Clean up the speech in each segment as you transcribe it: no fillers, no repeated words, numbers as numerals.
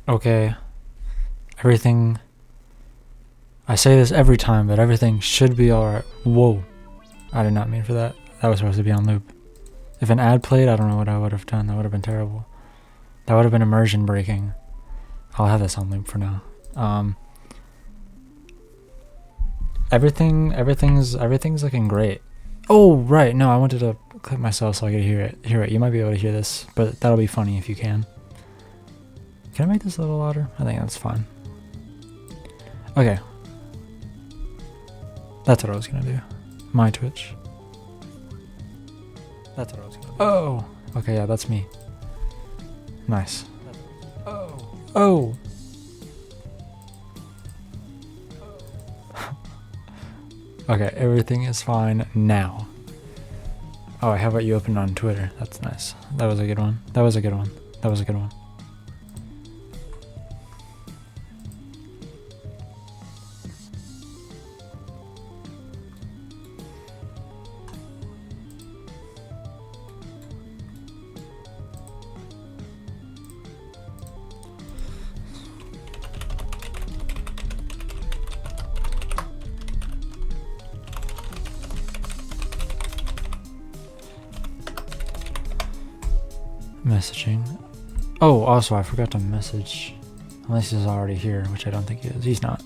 Okay. Everything... I say this every time, but everything should be alright. Whoa. I did not mean for that. That was supposed to be on loop. If an ad played, I don't know what I would have done. That would have been terrible. That would have been immersion breaking. I'll have this on loop for now. Everything's looking great. Oh, right. No, I wanted to clip myself so I could hear it. You might be able to hear this, but that'll be funny if you can. Can I make this a little louder? I think that's fine. Okay. That's what I was gonna do. My Twitch. That's what I was gonna do. Oh! Okay, yeah, that's me. Nice. Oh! Oh! Okay, everything is fine now. Oh, how about you open on Twitter? That's nice. That was a good one. That was a good one. That was a good one. Messaging. Oh, also I forgot to message. Unless he's already here, which I don't think he is. He's not.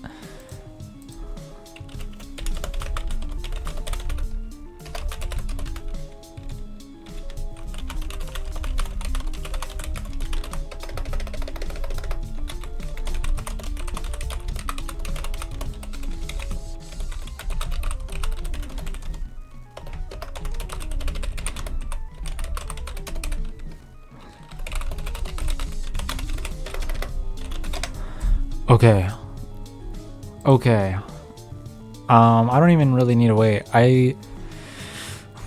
Okay. Okay. I don't even really need to wait.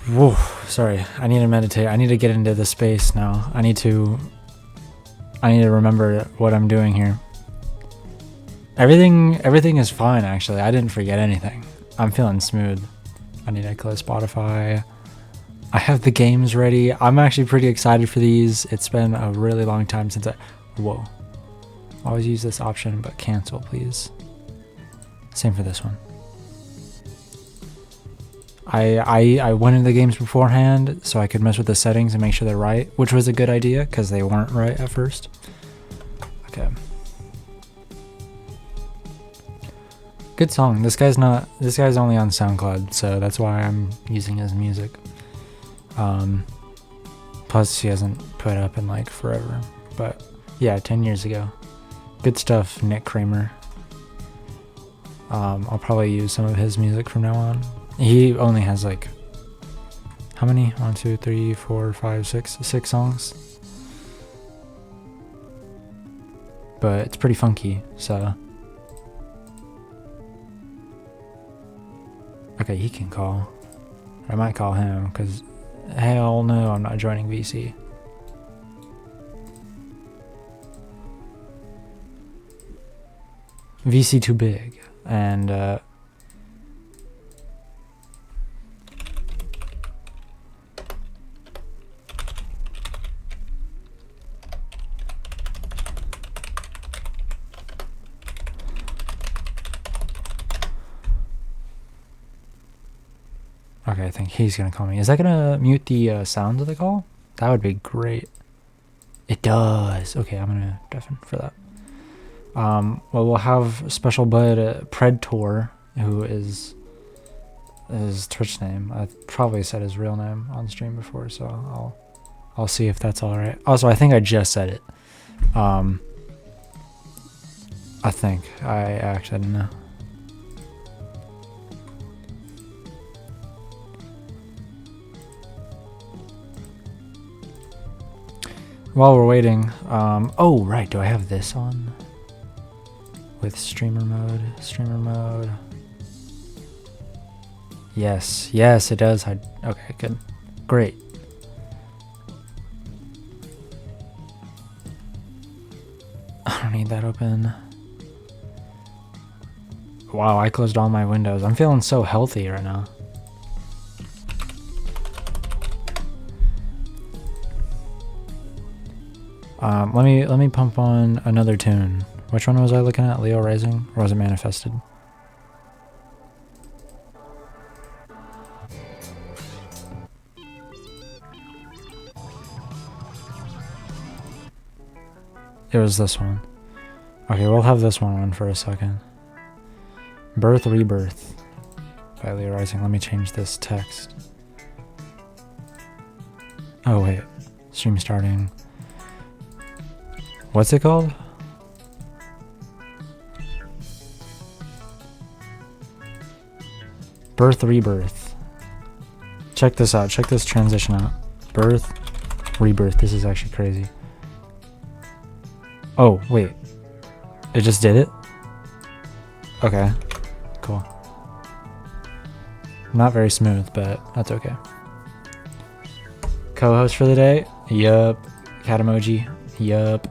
Whoa, sorry. I need to meditate. I need to get into the space now. I need to remember what I'm doing here. Everything is fine, actually. I didn't forget anything. I'm feeling smooth. I need to close Spotify. I have the games ready. I'm actually pretty excited for these. It's been a really long time since whoa. Always use this option, but cancel, please. Same for this one. I went into the games beforehand so I could mess with the settings and make sure they're right, which was a good idea because they weren't right at first. Okay. Good song. This guy's only on SoundCloud, so that's why I'm using his music. Plus he hasn't put up in like forever, but yeah, 10 years ago. Good stuff, Nick Kramer. I'll probably use some of his music from now on. He only has like, how many? 1, 2, 3, 4, 5, 6 songs. But it's pretty funky, so. Okay, he can call. I might call him, because hell no, I'm not joining VC. VC too big, and okay, I think he's gonna call me. Is that gonna mute the sound of the call? That would be great. It does. Okay, I'm gonna deafen for that. Well, we'll have special bud Predator, who is his Twitch name. I probably said his real name on stream before, so I'll see if that's all right. Also, I think I just said it. I think I actually didn't know. While we're waiting, oh right, do I have this on? With streamer mode. Yes, it does. Okay, good. Great. I don't need that open. Wow, I closed all my windows. I'm feeling so healthy right now. Let me pump on another tune. Which one was I looking at? Leo Rising, or was it Manifested? It was this one. Okay, we'll have this one on for a second. Birth Rebirth by Leo Rising. Let me change this text. Oh wait, stream starting. What's it called? Birth Rebirth. Check this out. Check this transition out. Birth Rebirth. This is actually crazy. Oh, wait. It just did it? Okay. Cool. Not very smooth, but that's okay. Co-host for the day? Yup. Cat emoji? Yup.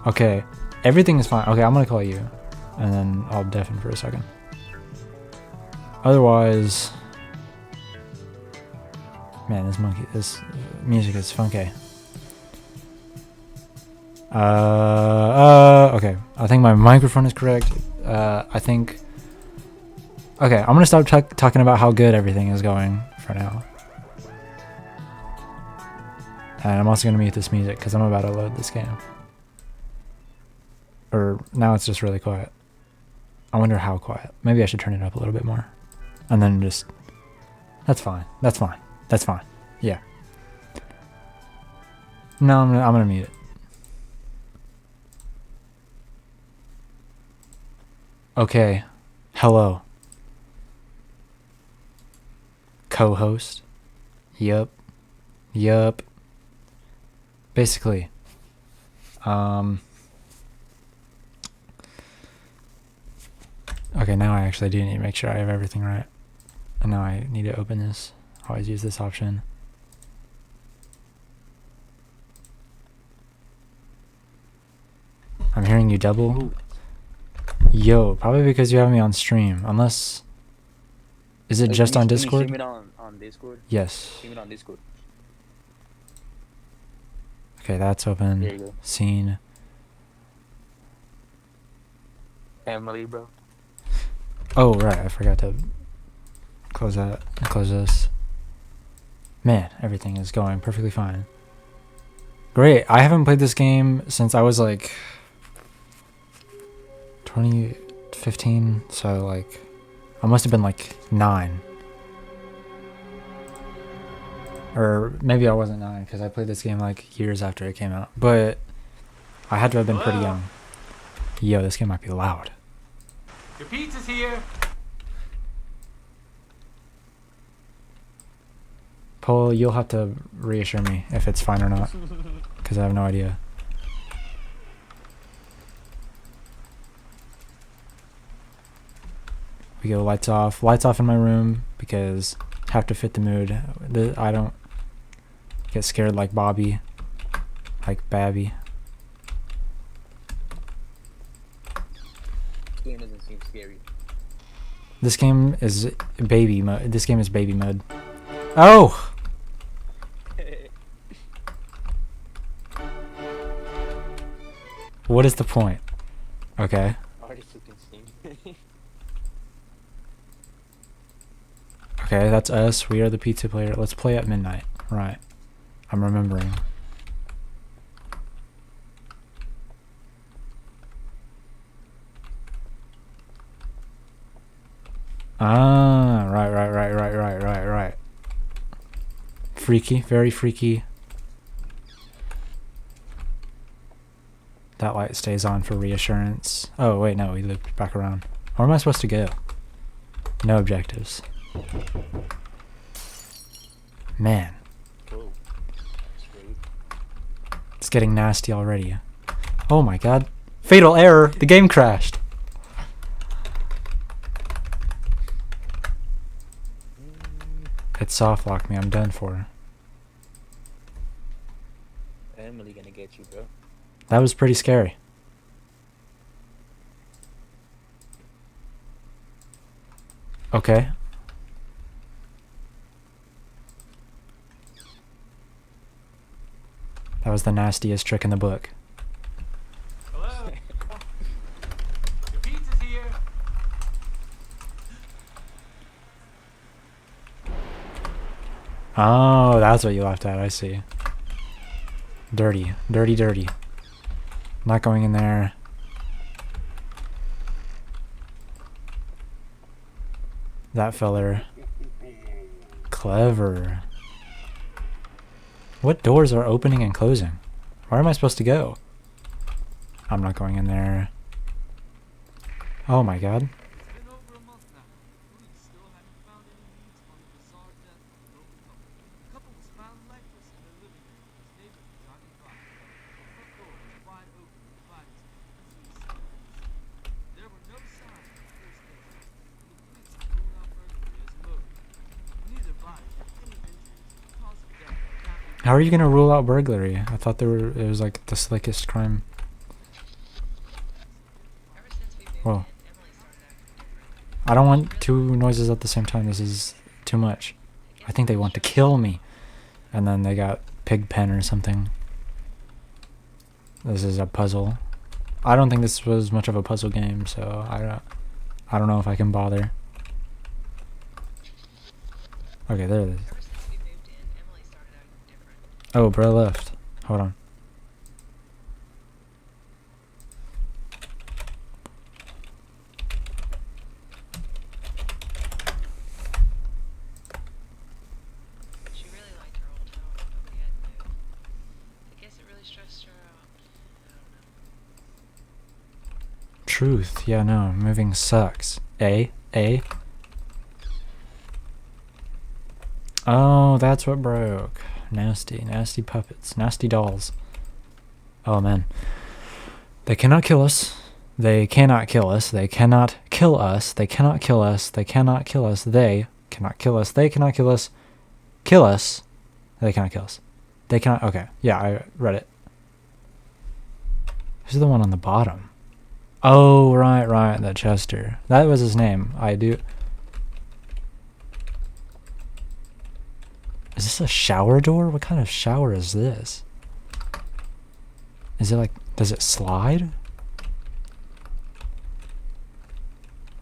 Okay. Everything is fine. Okay, I'm gonna call you. And then I'll deafen for a second. Otherwise... Man, this music is funky. Okay. I think my microphone is correct. I think... Okay, I'm gonna stop talking about how good everything is going for now. And I'm also gonna mute this music because I'm about to load this game. Or now it's just really quiet. I wonder how quiet. Maybe I should turn it up a little bit more. And then just... That's fine. That's fine. That's fine. Yeah. No, I'm gonna mute it. Okay. Hello. Co-host. Yup. Yup. Basically. Okay, now I actually do need to make sure I have everything right. And now I need to open this. Always use this option. I'm hearing you double. Yo, probably because you have me on stream. Unless... Is it just on Discord? Can you stream it on Discord? Yes. Stream it on Discord. Okay, that's open. There you go. Scene. Emily, bro. Oh, right. I forgot to close that. Close this. Man, everything is going perfectly fine. Great. I haven't played this game since I was like 2015. So like, I must have been like 9. Or maybe I wasn't 9 because I played this game like years after it came out. But I had to have been pretty young. Yo, this game might be loud. Your pizza's here. Paul, you'll have to reassure me if it's fine or not, because I have no idea. We go lights off. Lights off in my room because have to fit the mood. I don't get scared like Bobby, like Babby. This game doesn't seem scary. This game is baby mode. This game is baby mode. Oh! What is the point? Okay. Already freaking seen. Okay, that's us. We are the pizza player. Let's play at midnight. Right. I'm remembering. Ah, right. Freaky, very freaky. That light stays on for reassurance. Oh, wait, no, we looped back around. Where am I supposed to go? No objectives. Man. Whoa. It's getting nasty already. Oh my god. Fatal error! The game crashed! It soft locked me. I'm done for. Emily gonna get you, bro. That was pretty scary. Okay. That was the nastiest trick in the book. Hello? Your pizza's here. Oh, that's what you laughed at. I see. Dirty. Dirty, dirty. Not going in there. That feller. Clever. What doors are opening and closing? Where am I supposed to go? I'm not going in there. Oh my god. It's been over a month now. Police still haven't found any leads on the bizarre death of a local couple. The couple was found lifeless in their living room. His neighbor was driving by. The front door was wide open with bodies easily seen. There were no signs of the first cases, and the police ruled out burglary as a motive. Neither body had any injuries. The cause of death cannot be. How are you gonna rule out burglary? I thought it was like the slickest crime. Ever since we moved Whoa. in, Emily started acting different. I don't want two noises at the same time. This is too much. I think they want to kill me. And then they got pig pen or something. This is a puzzle. I don't think this was much of a puzzle game, so I don't know if I can bother. Okay, there it is. Ever since we moved in, Emily started acting different. Oh, bro left. Hold on. She really liked her old home, but we had to move. I guess it really stressed her out. I don't know. Truth. Yeah, no. Moving sucks. A? Oh, that's what broke. Nasty. Nasty puppets. Nasty dolls. Oh, man. They cannot kill us. They cannot kill us. They cannot kill us. They cannot kill us. They cannot kill us. They cannot kill us. They cannot kill us. Kill us. They cannot kill us. They cannot. Okay. Yeah, I read it. Who's the one on the bottom? Oh, right. That Chester. That was his name. I do. Is this a shower door? What kind of shower is this? Is it like, does it slide?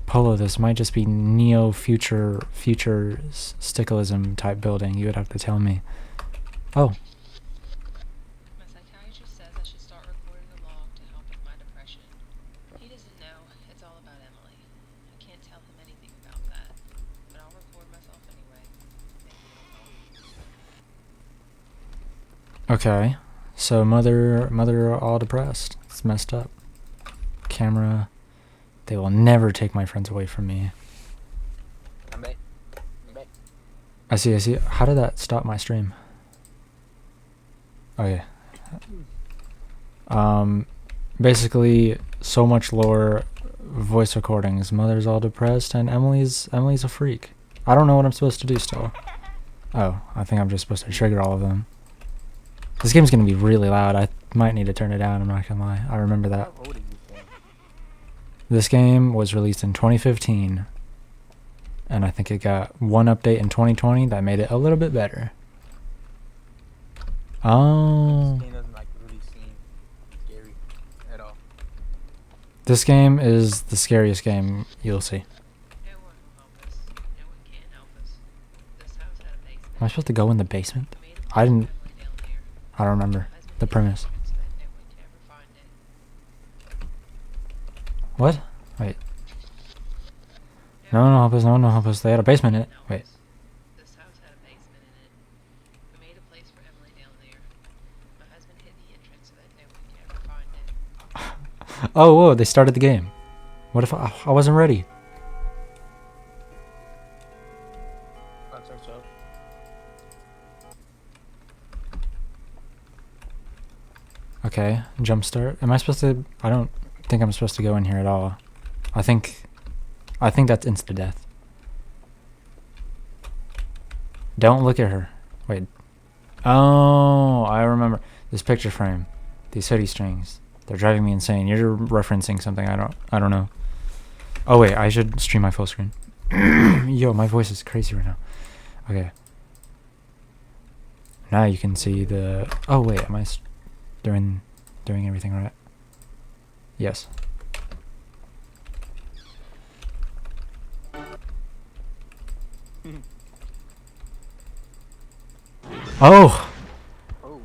Polo, this might just be future stickalism type building. You would have to tell me. Oh, My psychiatrist says I should start recording a log to help with my depression. He doesn't know. It's all about Emily. I can't tell him anything about that, but I'll record myself anyway. Maybe it'll help. okay. So mother all depressed. It's messed up. Camera. They will never take my friends away from me. I'm back. I'm back. I see. How did that stop my stream? Okay. Basically, so much lore, voice recordings. Mother's all depressed, and Emily's a freak. I don't know what I'm supposed to do still. Oh, I think I'm just supposed to trigger all of them. This game's gonna be really loud. I might need to turn it down. I'm not gonna lie. I remember that. How old are you, Sam? This game was released in 2015, and I think it got one update in 2020 that made it a little bit better. Oh, This game doesn't like really seem scary at all. this game is the scariest game you'll see. No one will help us. No one can help us. This house had a basement. Am I supposed to go in the basement? We made a I place didn't. for Emily down there. I don't remember My husband the hid premise. entrance so that no one could ever find it. What? Wait. No one will help us. No one will help us. They had a basement in it. Help Wait. us. This house had a basement in it. We made a place for Emily down there. My husband hid the entrance so that no one could ever find it. Oh, whoa! They started the game. What if I wasn't ready? That's ourselves. Okay, jump start. Am I supposed to? I don't think I'm supposed to go in here at all. I think that's insta death. Don't look at her. Wait. Oh, I remember this picture frame. These hoodie strings. They're driving me insane. You're referencing something I don't know. Oh wait, I should stream my full screen. Yo, my voice is crazy right now. Okay. Now you can see the. Oh wait, am I doing everything right. Yes. Oh! Oh,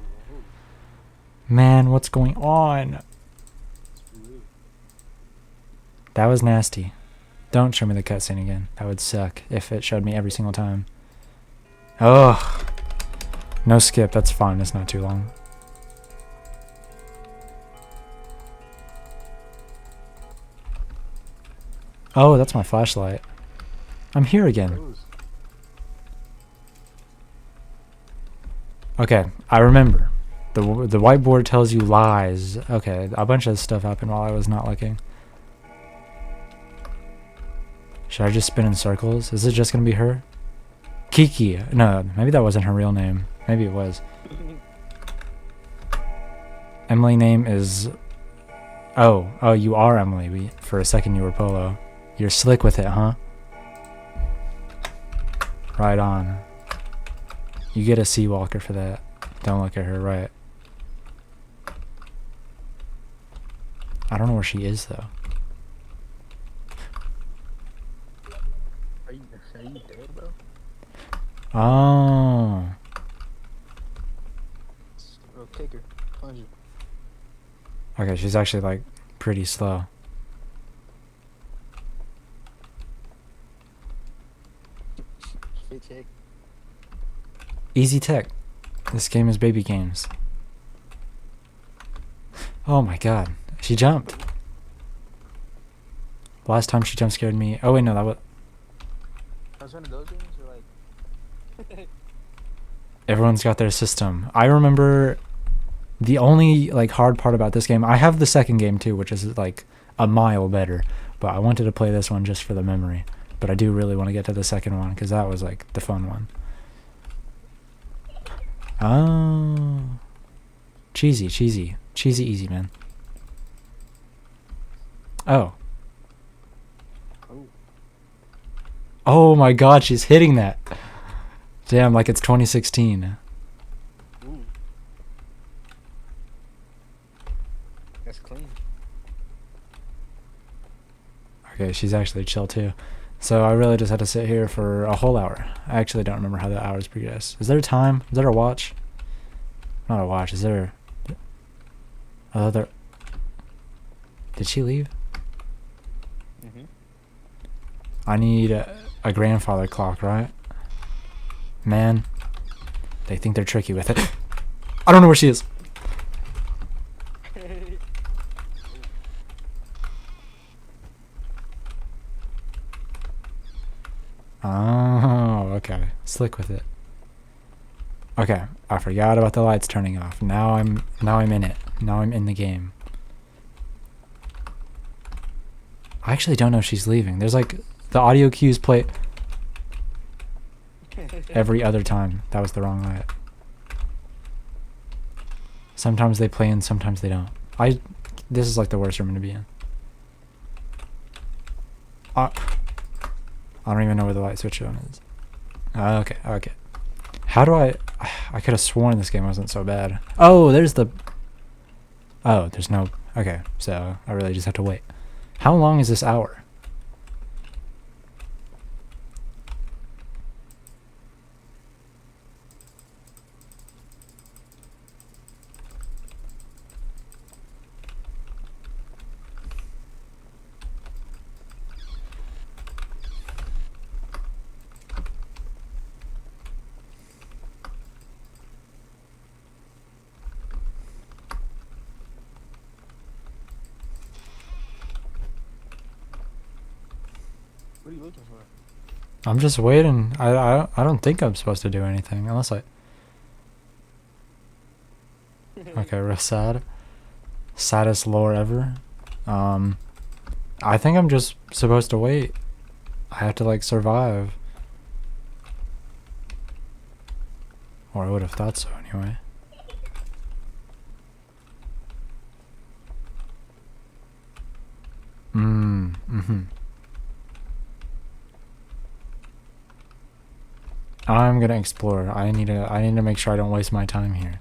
Man, what's going on? it's rude. That was nasty. Don't show me the cutscene again. That would suck if it showed me every single time. Oh! No skip, that's fine. It's not too long. Oh, that's my flashlight. I'm here again. Rose. Okay, I remember. The whiteboard tells you lies. Okay, a bunch of stuff happened while I was not looking. Should I just spin in circles? Is it just gonna be her? Kiki. No, maybe that wasn't her real name. Maybe it was. Emily name is... Oh, you are Emily. For a second you were Polo. You're slick with it, huh? Right on. You get a Seawalker for that. Don't look at her, right. I don't know where she is, though. Are you dead, bro? Oh. Bro, kick her. Punch her. Okay, she's actually, like, pretty slow. Fit check. Easy tech. This game is baby games. Oh my god. She jumped. Last time she jump scared me. Oh wait, no, that was... That was one of those games or like... Everyone's got their system. I remember the only, like, hard part about this game... I have the second game too, which is, like, a mile better. But I wanted to play this one just for the memory. But I do really want to get to the second one, because that was, like, the fun one. Oh. Cheesy easy, man. Oh. Oh. Oh my god, she's hitting that. Damn, like it's 2016. Ooh. That's clean. Okay, she's actually chill too. So I really just had to sit here for a whole hour. I actually don't remember how the hours progress. Is there a time? Is there a watch? Not a watch. Is there... Other... Did she leave? Mm-hmm. I need a grandfather clock, right? Man. They think they're tricky with it. I don't know where she is. Oh, okay. Slick with it. Okay, I forgot about the lights turning off. Now I'm in it. Now I'm in the game. I actually don't know if she's leaving. There's like the audio cues play every other time. That was the wrong light. Sometimes they play and sometimes they don't. This is like the worst room to be in. I don't even know where the light switch on is. Okay. How do I could have sworn this game wasn't so bad. Oh, there's the... Oh, there's no... Okay, so I really just have to wait. How long is this hour? What are you looking for? I'm just waiting. I don't think I'm supposed to do anything unless I... Okay, real sad. Saddest lore ever. I think I'm just supposed to wait. I have to like survive. Or I would have thought so anyway. Mm-hmm. I'm gonna explore. I need to make sure I don't waste my time here.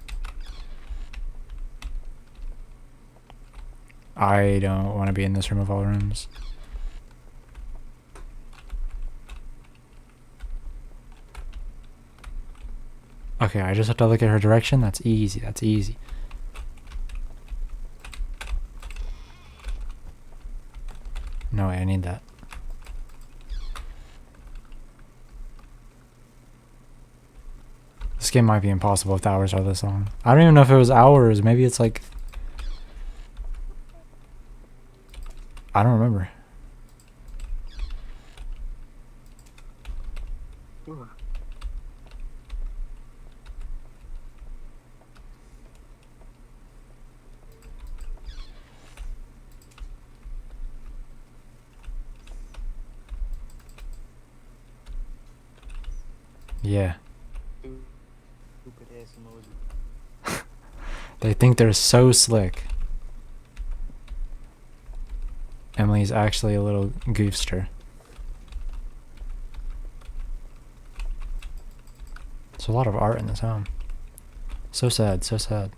I don't want to be in this room of all rooms. Okay, I just have to look at her direction. That's easy. That's easy. No way, I need that. This game might be impossible if the hours are this long. I don't even know if it was hours. Maybe it's like... I don't remember. Yeah. Stupid ass emoji. They think they're so slick. Emily's actually a little goofster. There's a lot of art in this home. So sad, so sad.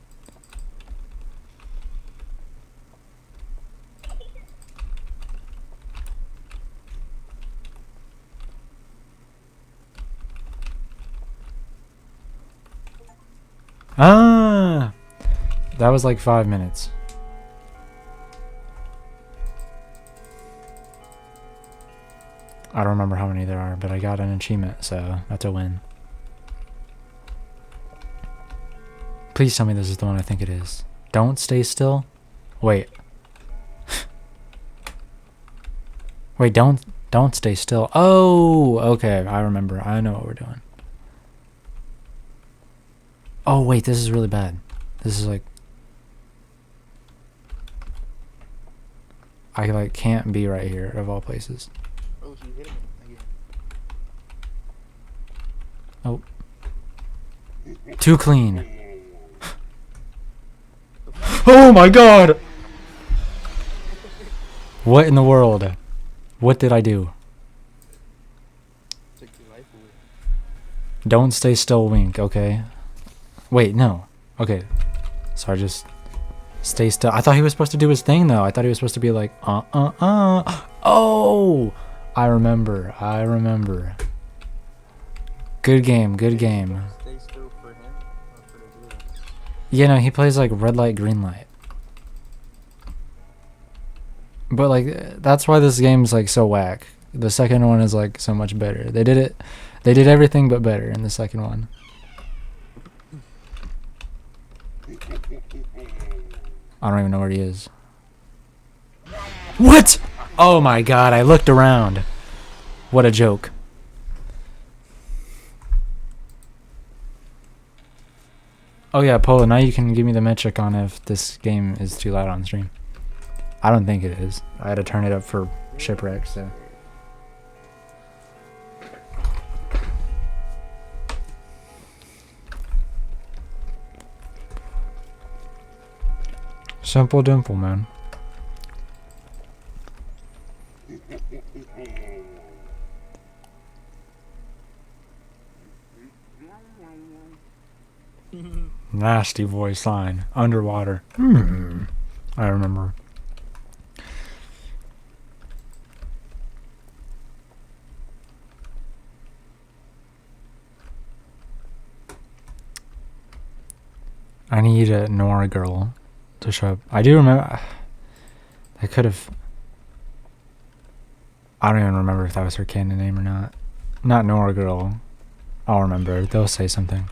Ah! That was like 5 minutes. I don't remember how many there are, but I got an achievement, so that's a win. Please tell me this is the one I think it is. Don't stay still? Wait. Wait, don't stay still. Oh, okay, I remember. I know what we're doing. Oh, wait, this is really bad. This is like... I like can't be right here, of all places. Oh, she hit him again. Oh. Too clean. Oh my god! What in the world? What did I do? Took your life away. Don't stay still, wink, okay? Wait, no. Okay. So I just stay still. I thought he was supposed to do his thing, though. I thought he was supposed to be like, Oh! I remember. I remember. Good game. Good game. Stay still for him or for the blue one? Yeah, no, he plays like red light, green light. But like, that's why this game's like so whack. The second one is like so much better. They did everything but better in the second one. I don't even know where he is. What? Oh my god, I looked around. What a joke. Oh yeah, Polo, now you can give me the metric on if this game is too loud on stream. I don't think it is. I had to turn it up for shipwreck, so. Simple dimple, man. Nasty voice line. Underwater. I remember. I need a Nora girl to show up. I do remember. I could have. I don't even remember if that was her canon name or not. Not Nora girl. I'll remember. They'll say something.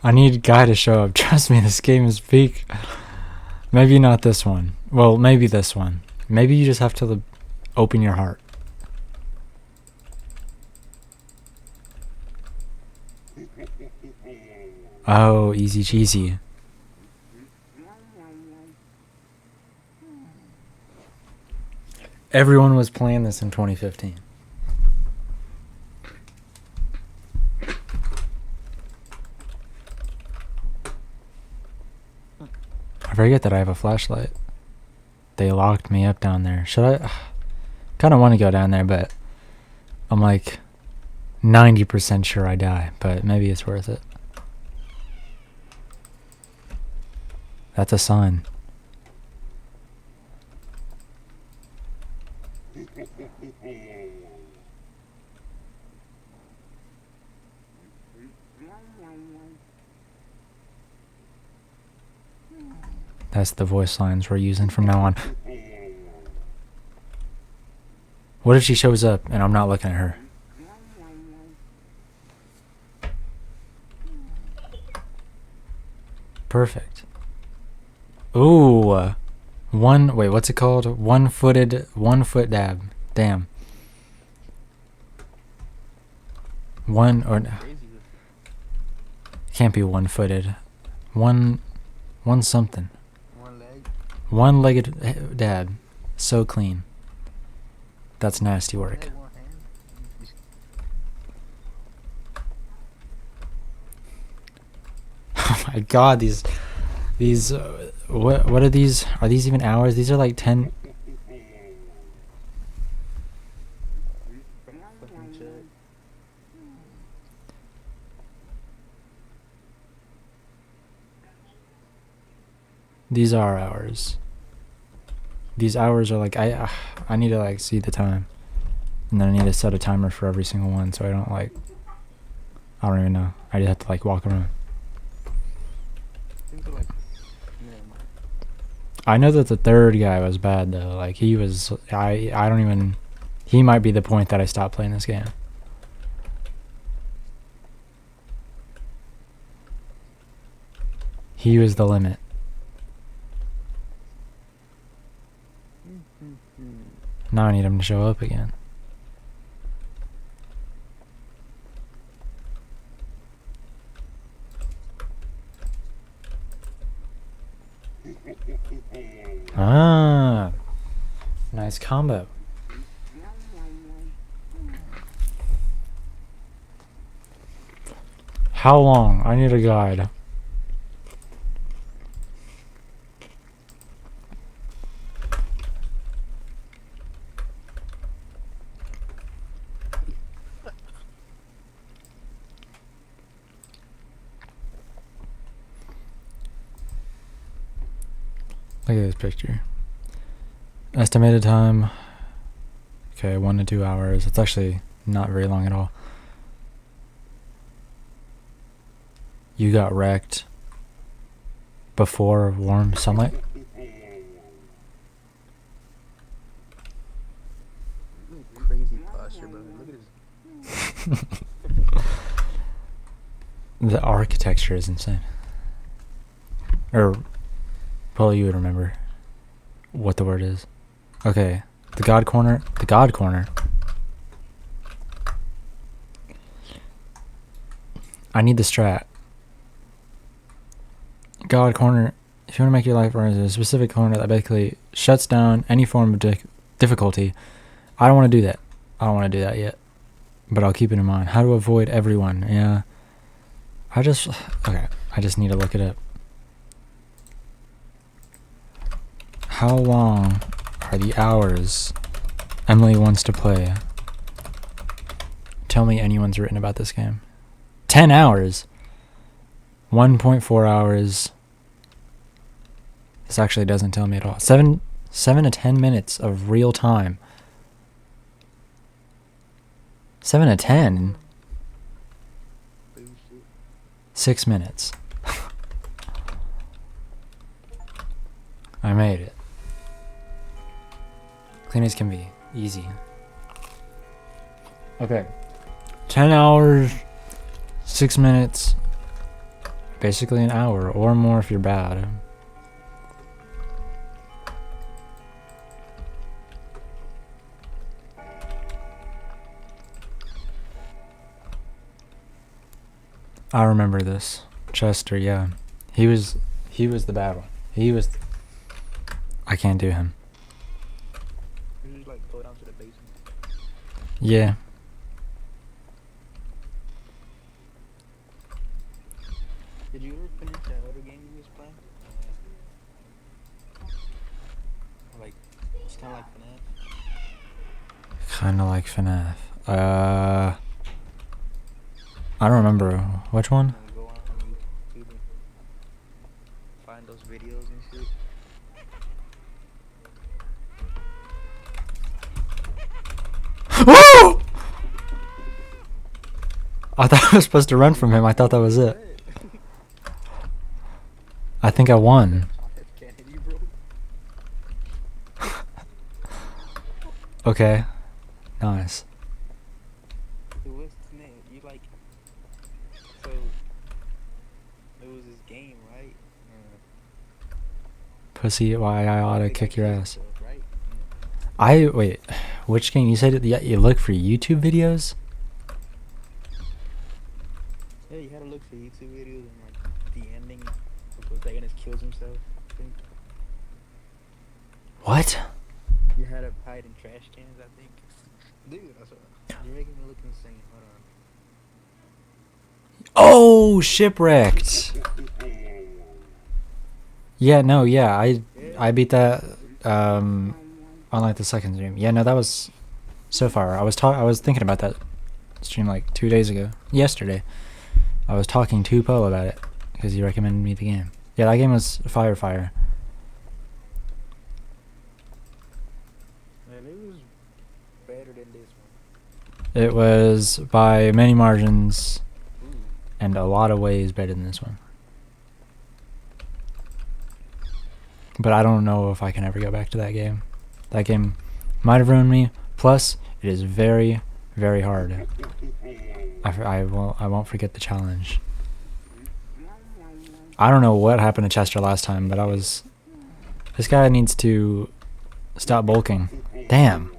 I need Guy to show up. Trust me, this game is peak. Maybe not this one. Well, maybe this one. Maybe you just have to open your heart. Oh, easy cheesy. Everyone was playing this in 2015. forget that I have a flashlight. They locked me up down there. Should I? Kind of want to go down there, but I'm like 90% sure I die. But maybe it's worth it. That's a sign. That's the voice lines we're using from now on. What if she shows up and I'm not looking at her? Perfect. Ooh. Wait, what's it called? One foot dab. Damn. Can't be one-footed. One something. One leg. One-legged dab. So clean. That's nasty work. Leg, one hand. Oh my god, these what are these? Are these even hours? These are like 10. Fucking check. These are hours. These hours are like I need to like see the time, and then I need to set a timer for every single one so I don't like. I don't even know. I just have to like walk around. Think of like, never mind. I know that the third guy was bad though. Like he was. I don't even. He might be the point that I stopped playing this game. He was the limit. Now I need him to show up again. Ah, nice combo. How long? I need a guide. Look at this picture. Estimated time. Okay, 1 to 2 hours. It's actually not very long at all. You got wrecked before warm sunlight? Crazy posture, bro. Look at his. The architecture is insane. Or, probably you would remember what the word is. Okay, the God Corner. The God Corner. I need the strat. God Corner. If you want to make your life run, a specific corner that basically shuts down any form of difficulty. I don't want to do that. I don't want to do that yet. But I'll keep it in mind. How to avoid everyone. Yeah. Okay. I just need to look it up. How long are the hours Emily wants to play? Tell me anyone's written about this game. 10 hours. 1.4 hours. This actually doesn't tell me at all. 7 to 10 minutes of real time. 7 to 10? 6 minutes. I made it. Clean as can be. Easy. Okay. 10 hours, 6 minutes. Basically an hour or more if you're bad. I remember this. Chester, yeah. He was the bad one. I can't do him. You just like go down to the basement. Yeah. Did you ever finish that other game you was playing? It's kind of like FNAF. Kind of like FNAF. I don't remember which one. And go on YouTube and find those videos and shit. Woo! I thought I was supposed to run from him. I thought that was it. I think I won. Kennedy, bro. Okay. Nice. So what's the name? You like? So it was this game, right? Pussy, why I ought to They got kick your killed ass. stuff, right? Wait, which game? You said yeah, you look for YouTube videos? Yeah, you had to look for YouTube videos and like the ending. The protagonist kills himself. I think What? you had to hide in trash cans. I think. Dude, that's what. You're making me look insane. Hold on. Oh, shipwrecked. Yeah, no, yeah, I beat that on like the second stream. Yeah, no, that was so far. I was thinking about that stream like 2 days ago. Yesterday. I was talking to Poe about it because he recommended me the game. Yeah, that game was fire. Man, it was better than this one. It was by many margins Ooh. and a lot of ways better than this one. But I don't know if I can ever go back to that game. That game might have ruined me. Plus, it is very, very hard. I won't forget the challenge. I don't know what happened to Chester last time, but this guy needs to stop bulking. Damn.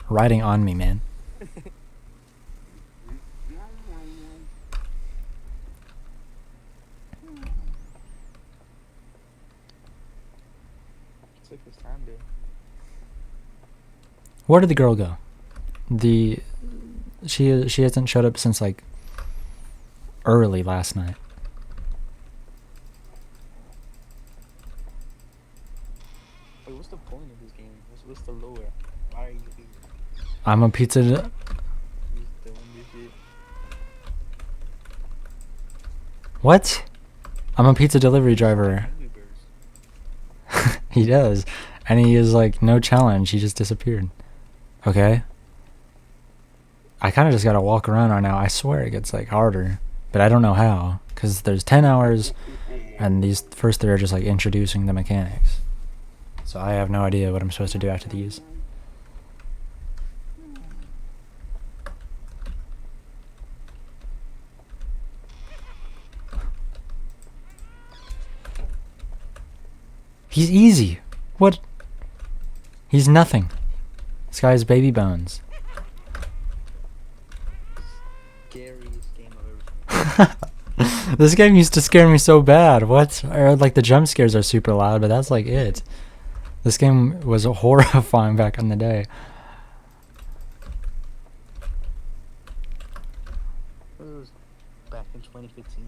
Riding on me, man. Took his time there. Where did the girl go? She hasn't showed up since like early last night. Wait, what's the point of this game? What's the lure? Why are you here? I'm a pizza. Just doing this shit. What? I'm a pizza delivery driver. Angry Birds. He does, and he is like no challenge. He just disappeared. Okay. I kind of just gotta walk around right now. I swear it gets like harder, but I don't know how. Cause there's 10 hours, and these first 3 are just like introducing the mechanics. So I have no idea what I'm supposed to do after these. He's easy. What? He's nothing. This guy's baby bones. Scariest game I've ever seen. This game used to scare me so bad. What? Or like the jump scares are super loud, but that's like it. This game was horrifying back in the day. It was back in 2015.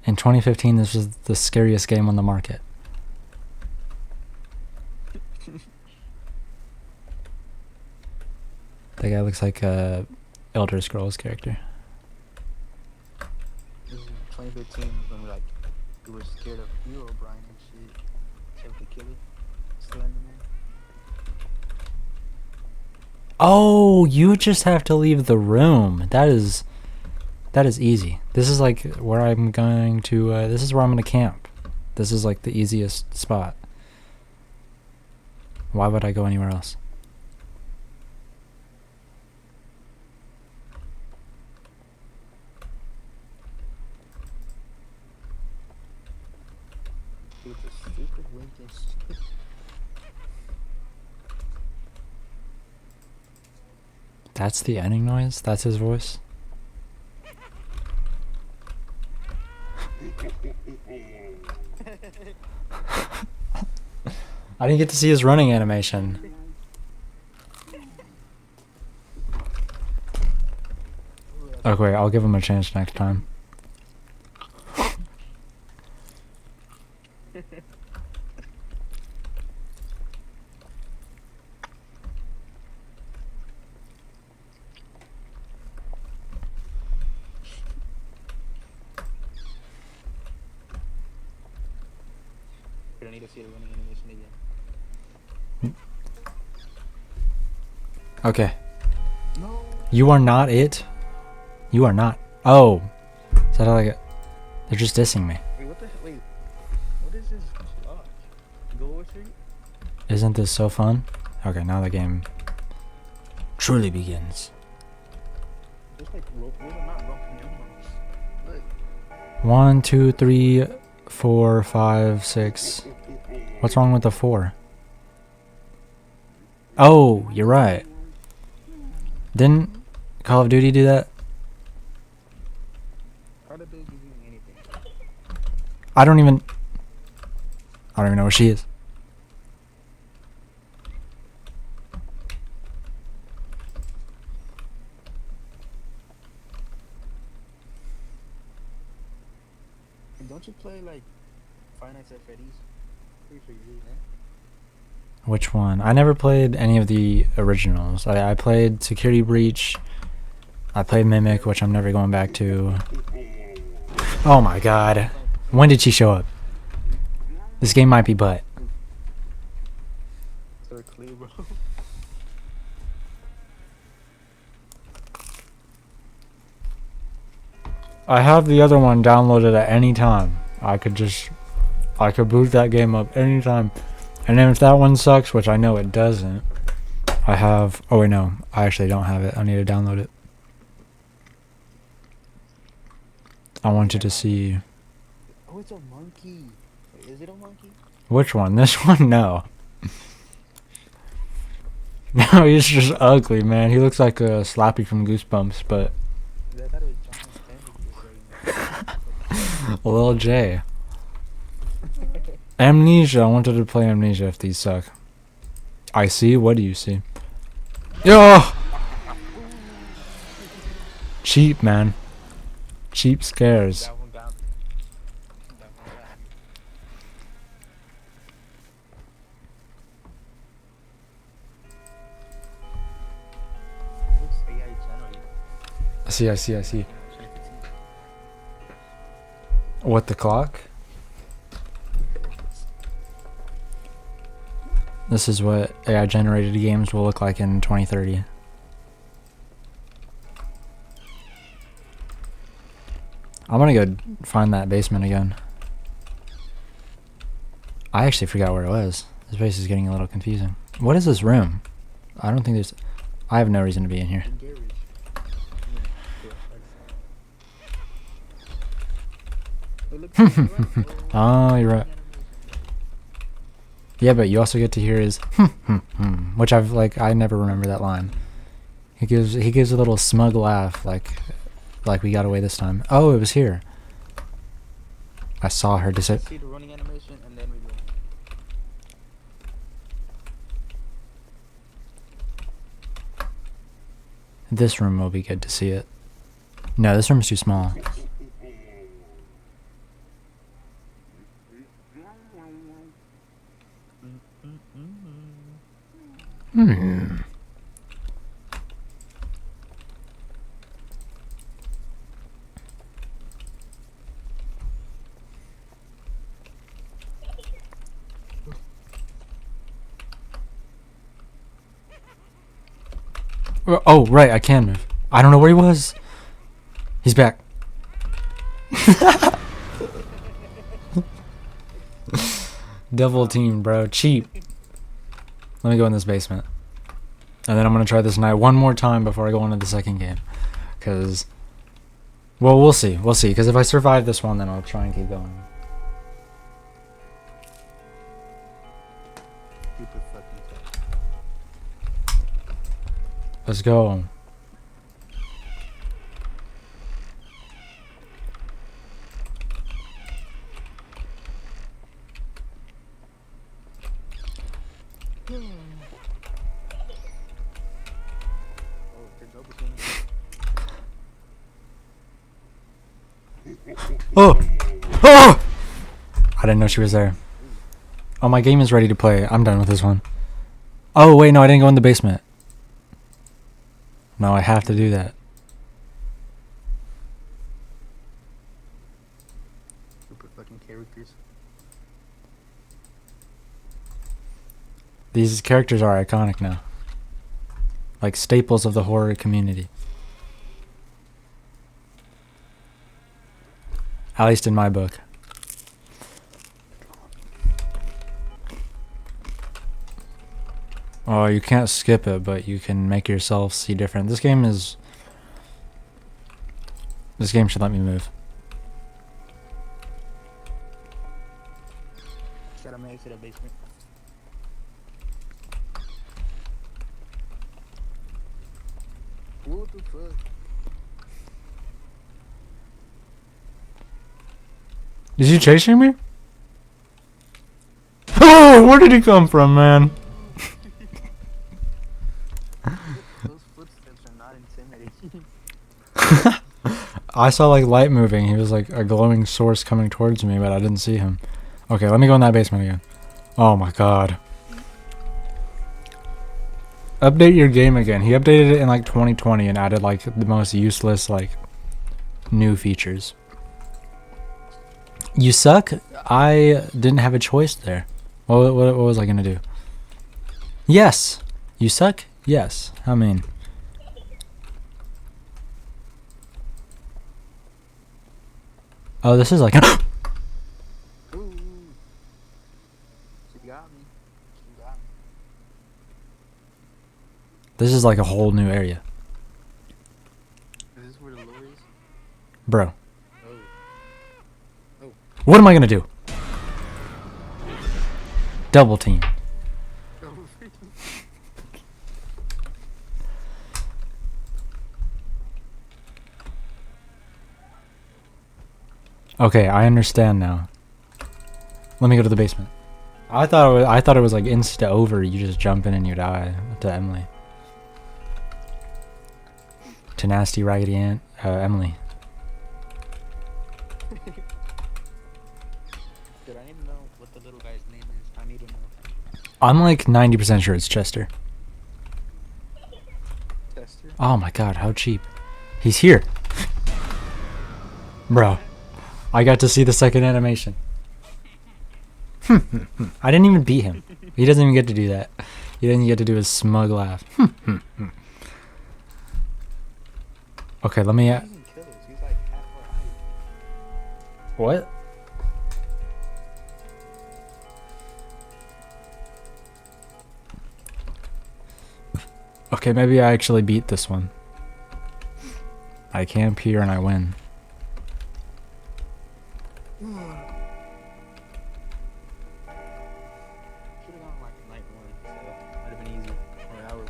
In 2015, this was the scariest game on the market. That guy looks like a Elder Scrolls character. This is 2015 when we were scared of Hero Brian and shit. Except the killer, Slenderman. Oh, you just have to leave the room. That is easy. This is like where I'm going to. This is where I'm gonna camp. This is like the easiest spot. Why would I go anywhere else? Dude, the stupid winking shit. That's the ending noise? That's his voice? I didn't get to see his running animation. Okay, I'll give him a chance next time. need to see the running animation again. Okay. No. You are not it. You are not. Oh. Is that how I get? They're just dissing me. Wait, what the hell? Wait. What is this block? Go Street? Isn't this so fun? Okay, now the game truly begins. There's like rope. Those are not broken emeralds. Look. 1, 2, 3, 4, 5, 6. What's wrong with the 4? Oh, you're right. Didn't Call of Duty do that? How did they give you anything? I don't even know where she is. Don't you play like Five Nights at Freddy's? Pretty sure you do, man. Which one? I never played any of the originals. I played Security Breach. I played Mimic, which I'm never going back to. Oh my god. When did she show up? This game might be butt. So clear, bro. I have the other one downloaded at any time. I could boot that game up anytime. And then if that one sucks, which I know it doesn't, I have... Oh wait, no. I actually don't have it. I need to download it. I wanted to see... Oh, it's a monkey. Wait, is it a monkey? Which one? This one? No. No, he's just ugly, man. He looks like a Slappy from Goosebumps, but... I thought it was John Lil J. Amnesia. I wanted to play Amnesia if these suck. I see. What do you see? Yo! Cheap, man. Cheap scares. That one got me. That one got me. Looks AI generated. I see. What, the clock? This is what AI generated games will look like in 2030. I'm gonna go find that basement again. I actually forgot where it was. This place is getting a little confusing. What is this room? I don't think there's... I have no reason to be in here. Oh, you're right. Yeah, but you also get to hear his which I never remember that line. He gives a little smug laugh like we got away this time. Oh, it was here. I saw her See the running animation and then we go. This room will be good to see it. No, this room's too small. Oh, right, I can move. I don't know where he was. He's back. Double team, bro. Cheap. Let me go in this basement. And then I'm going to try this night one more time before I go on to the second game. Because... Well, we'll see. We'll see. Because if I survive this one, then I'll try and keep going. Let's go. Oh! Oh! I didn't know she was there. Oh, my game is ready to play. I'm done with this one. Oh, wait, no, I didn't go in the basement. No, I have to do that. Super fucking characters. These characters are iconic now. Like staples of the horror community. At least in my book. Oh, you can't skip it, but you can make yourself see different. This game should let me move. Gotta make it to the basement. What the fuck? Is he chasing me? Oh, where did he come from, man? Those footsteps are not intimidating. I saw like light moving. He was like a glowing source coming towards me, but I didn't see him. Okay, let me go in that basement again. Oh my god. Update your game again. He updated it in like 2020 and added like the most useless like new features. You suck? I didn't have a choice there. What was I gonna do? Yes. You suck? Yes. I mean. Oh, this is like. Ooh. She got me. She got me. This is like a whole new area. Is this where the lure is? Bro. Oh. What am I gonna do? Double team. Okay, I understand now. Let me go to the basement. I thought it was like insta over. You just jump in and you die to Emily. To nasty raggedy aunt Emily. Dude, I need to know what the little guy's name is. I need to know. I'm like 90% sure it's Chester. Tester? Oh my god, how cheap. He's here. Bro, I got to see the second animation. I didn't even beat him. He doesn't even get to do that. He doesn't get to do his smug laugh. Okay, let me... He can kill us. He's like half our height. What? Okay, maybe I actually beat this one. I camp here and I win. Should've gone like night one, so might have been easy. Or hour one.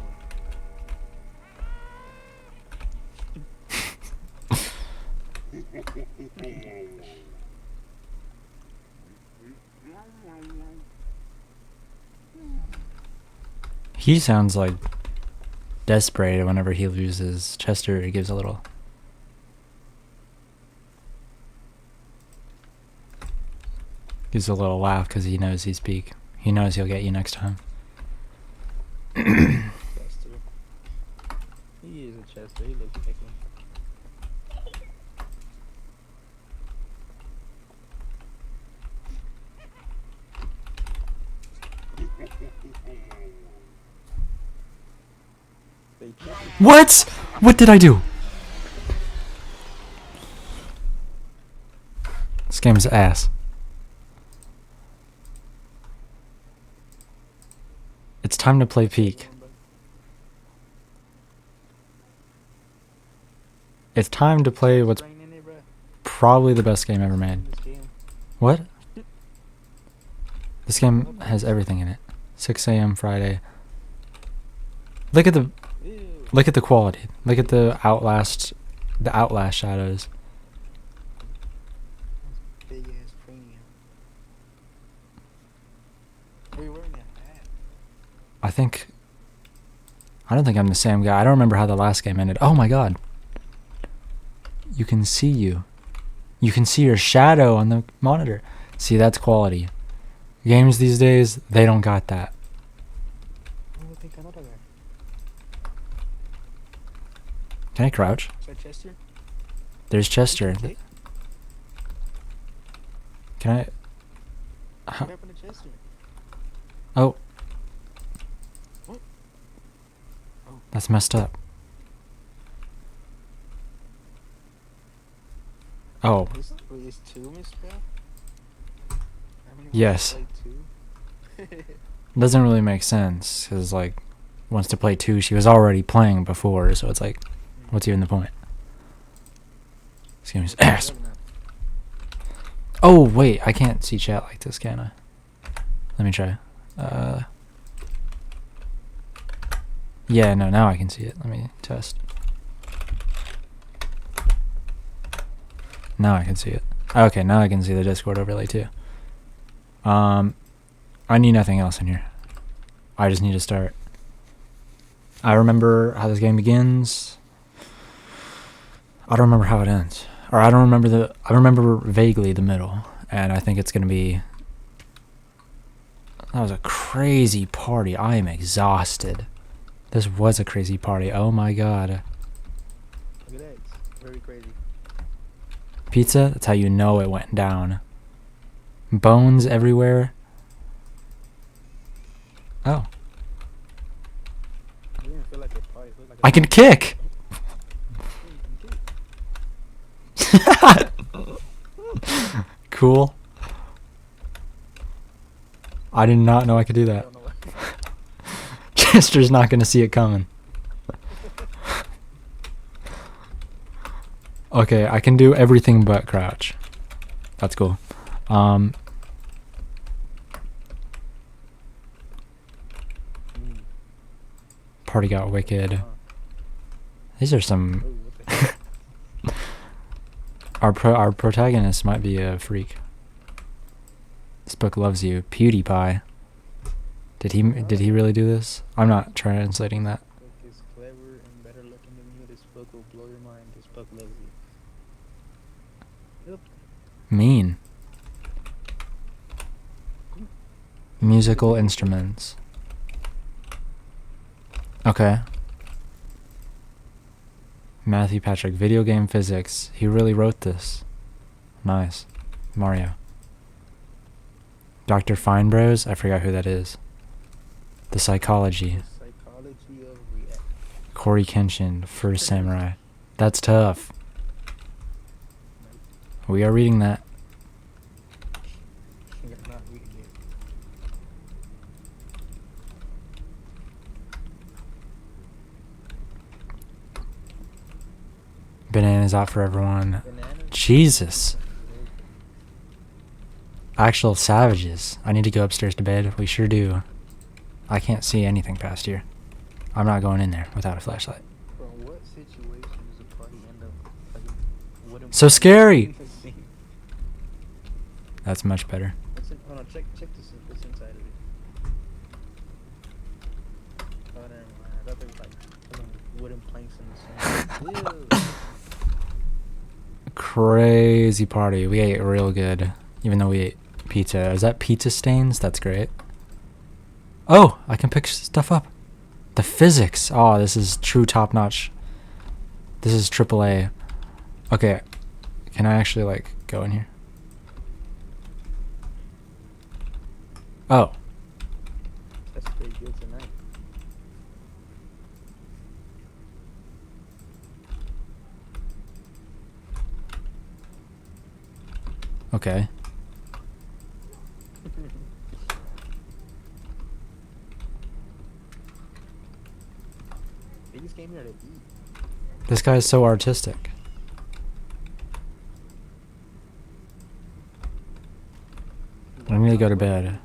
He sounds like desperate whenever he loses. Chester gives a little... Gives a little laugh because he knows he's peak. He knows he'll get you next time. Chester. He is a Chester. He looks like him. What? What did I do? This game is ass. It's time to play peak. It's time to play what's probably the best game ever made. What? This game has everything in it. 6 a.m. Friday. Look at the quality. Look at the Outlast shadows. Big ass premium. Are you wearing a hat? I don't think I'm the same guy. I don't remember how the last game ended. Oh my god. You can see you. You can see your shadow on the monitor. See, that's quality. Games these days, they don't got that. I don't think I know that guy. Can I crouch? Is that Chester? There's Chester. Can I... What happened to Chester? Oh. That's messed up. Oh, Is 2 misspelled? How many Yes. wants to play 2? doesn't really make sense because like wants to play 2. She was already playing before, so it's like, what's even the point? Excuse me. Ass. Oh wait, I can't see chat like this, can I? Let me try. Yeah, no, now I can see it. Let me test. Now I can see it. Okay, now I can see the Discord overlay too. I need nothing else in here. I just need to start. I remember how this game begins. I don't remember how it ends. Or I don't remember I remember vaguely the middle. And I think it's gonna be... That was a crazy party. I am exhausted. This was a crazy party. Oh my god. Look at that. It's very crazy. Pizza? That's how you know it went down. Bones everywhere. Oh. It didn't feel like a party. It looked like I can kick! Cool. I did not know I could do I that. don't know what. Chester's not gonna see it coming. Okay, I can do everything but crouch. That's cool. Party got wicked. These are some... Oh, what the heck? Our protagonist might be a freak. This book loves you. PewDiePie. Did he really do this? I'm not translating that. This book is clever and better looking than you. This book will blow your mind. This book loves you. Yep. Mean. Musical instruments. Okay. Matthew Patrick, video game physics. He really wrote this. Nice. Mario. Dr. Feinbros? I forgot who that is. The Psychology. The psychology of react. Corey Kenshin, First Samurai. That's tough. We are reading that. You're not reading it. Bananas out for everyone. Bananas? Jesus. Actual savages. I need to go upstairs to bed. We sure do. I can't see anything past here. I'm not going in there without a flashlight. Bro, what situation does a party end up like? Wouldn't So scary! the scene? That's much better. What's in, hold on, check this what's inside of it. Oh, never mind. I thought there was like some wooden planks in the center. Ew. Crazy party. We ate real good. Even though we ate pizza. Is that pizza stains? That's great. Oh, I can pick stuff up. The physics. Oh, this is true top notch. This is AAA. Okay. Can I actually like go in here? Oh. That's pretty good tonight. Okay. They just came here to eat. This guy is so artistic. I need to go to bed.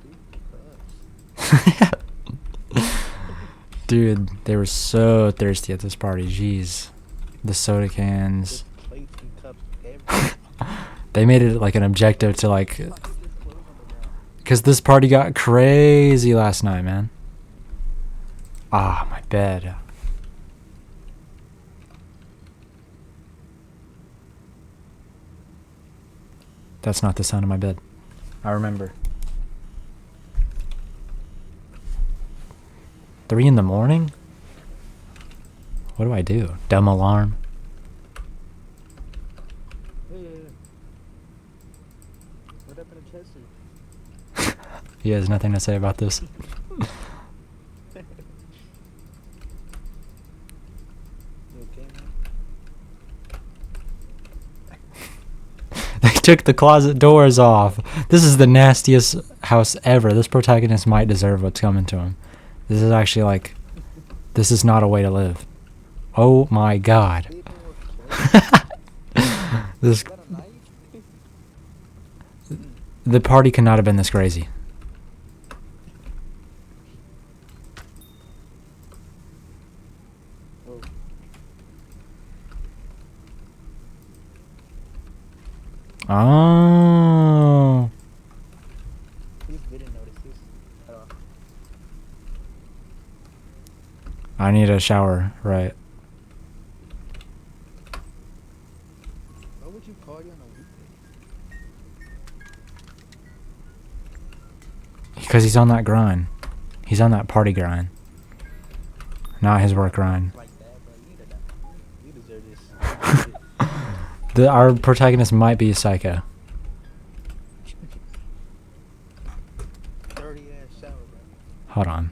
Dude, they were so thirsty at this party. Jeez. The soda cans. Just plates and cups everywhere. They made it like an objective to like... Why is this clothes on the ground? Because this party got crazy last night, man. Ah, my bed. That's not the sound of my bed. I remember. 3 in the morning? What do I do? Dumb alarm? Yeah. What happened to Chester? He has nothing to say about this. took the closet doors off. This is the nastiest house ever. This protagonist might deserve what's coming to him. This is actually like, this is not a way to live. Oh my god. People were playing. This, Is that a knife? the party could not have been this crazy. Oh, Oh. who didn't notice this at all? I need a shower, right. Why would you party on a weekday? Because he's on that grind. He's on that party grind. Not his work grind. Like that, bro. You deserve this. Our protagonist might be a psycho. 30 ass shower, bro. Hold on.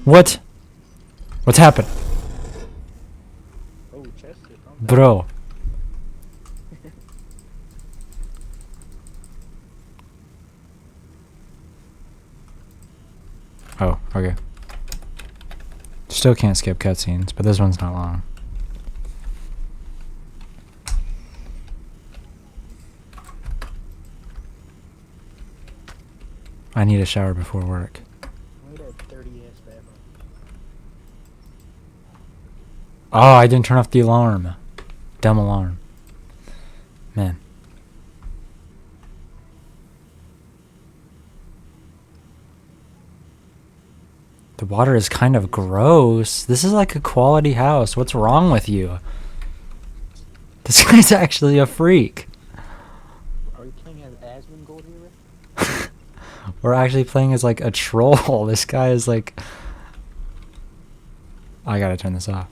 What? What's happened? Oh, Chester. Bro. Oh, okay. Still can't skip cutscenes, but this one's not long. I need a shower before work. Look at that 30 ass bathroom. Oh, I didn't turn off the alarm. Dumb alarm. Man. The water is kind of gross. This is like a quality house. What's wrong with you? This guy's actually a freak. Are you playing as Asmund Gold here? We're actually playing as like a troll. This guy is like... I gotta turn this off.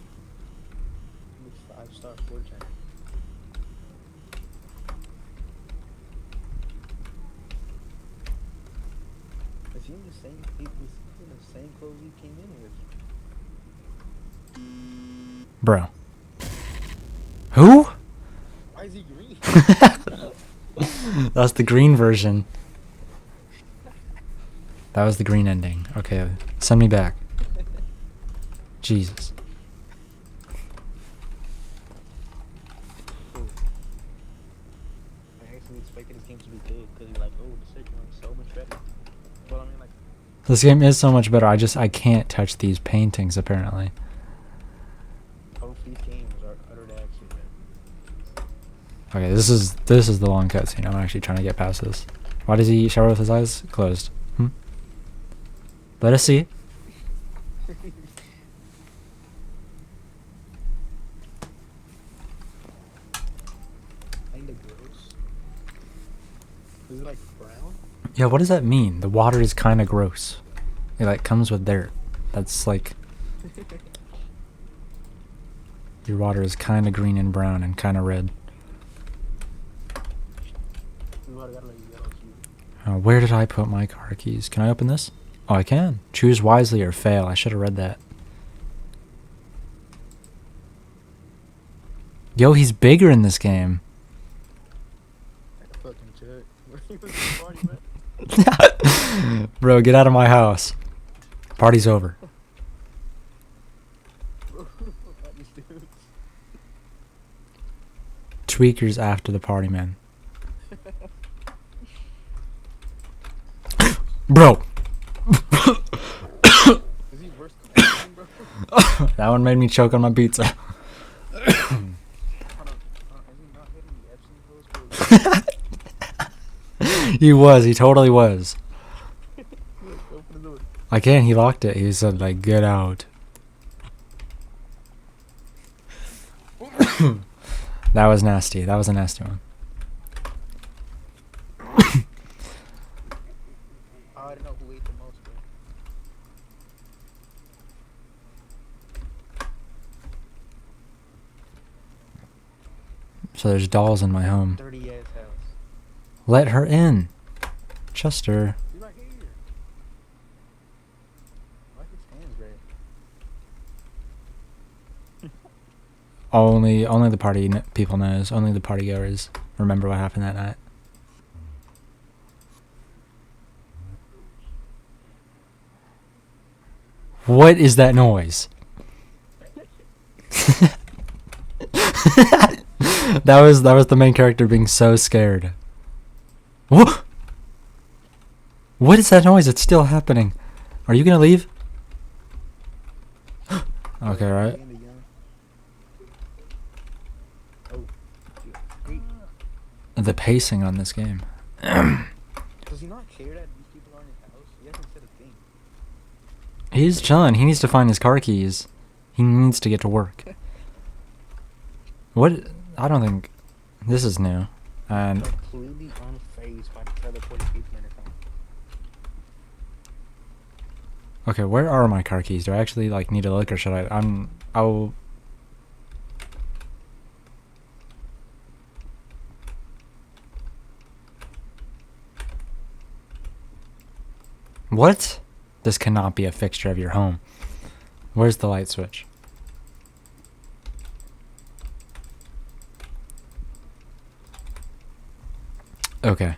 5-star fortune. Is he in the same? He was in the same clothes he came in with. Bro. Who? Why is he green? That's the green version. That was the green ending. Okay, send me back. Jesus. Cool. I actually expected this game to be good because you're like, oh, the second one's so much better. But I mean, like, This game is so much better. I can't touch these paintings apparently. both these games are utter action, man. Okay, this is the long cutscene. I'm actually trying to get past this. Why does he shower with his eyes closed? Let us see. Kinda gross. Is it like brown? Yeah, what does that mean? The water is kind of gross. It like comes with dirt. That's like your water is kind of green and brown and kind of red. We got like yellow hue. Where did I put my car keys? Can I open this? Oh, I can. Choose wisely or fail. I should have read that. Yo, he's bigger in this game. Like a fucking jug. Where was the party, man? Bro, get out of my house. Party's over. Bro, fuck these dudes. Tweakers after the party, man. Bro. Is he worse than Asmund, bro? That one made me choke on my pizza. Hold on. Is he not hitting the Epstein post? He was. He totally was. Open the door. I can't. He locked it. He said, like, get out. That was nasty. That was a nasty one. I don't know who ate the most, bro. So there's dolls in my home. Dirty ass house. Let her in. Chester. He's right here. Why his hands red? Only the party people knows. Only the party goers remember what happened that night. What is that noise? that was the main character being so scared. What? What is that noise? It's still happening. Are you gonna leave? Okay, right. The pacing on this game. Does he not care that these people are in his house? He hasn't said a thing. He's chilling. He needs to find his car keys. He needs to get to work. What? I don't think this is new. And Completely unfazed by the teleporting people in his house. okay, where are my car keys? Do I actually like need to look, or should I? I'll. What? This cannot be a fixture of your home. Where's the light switch? Okay.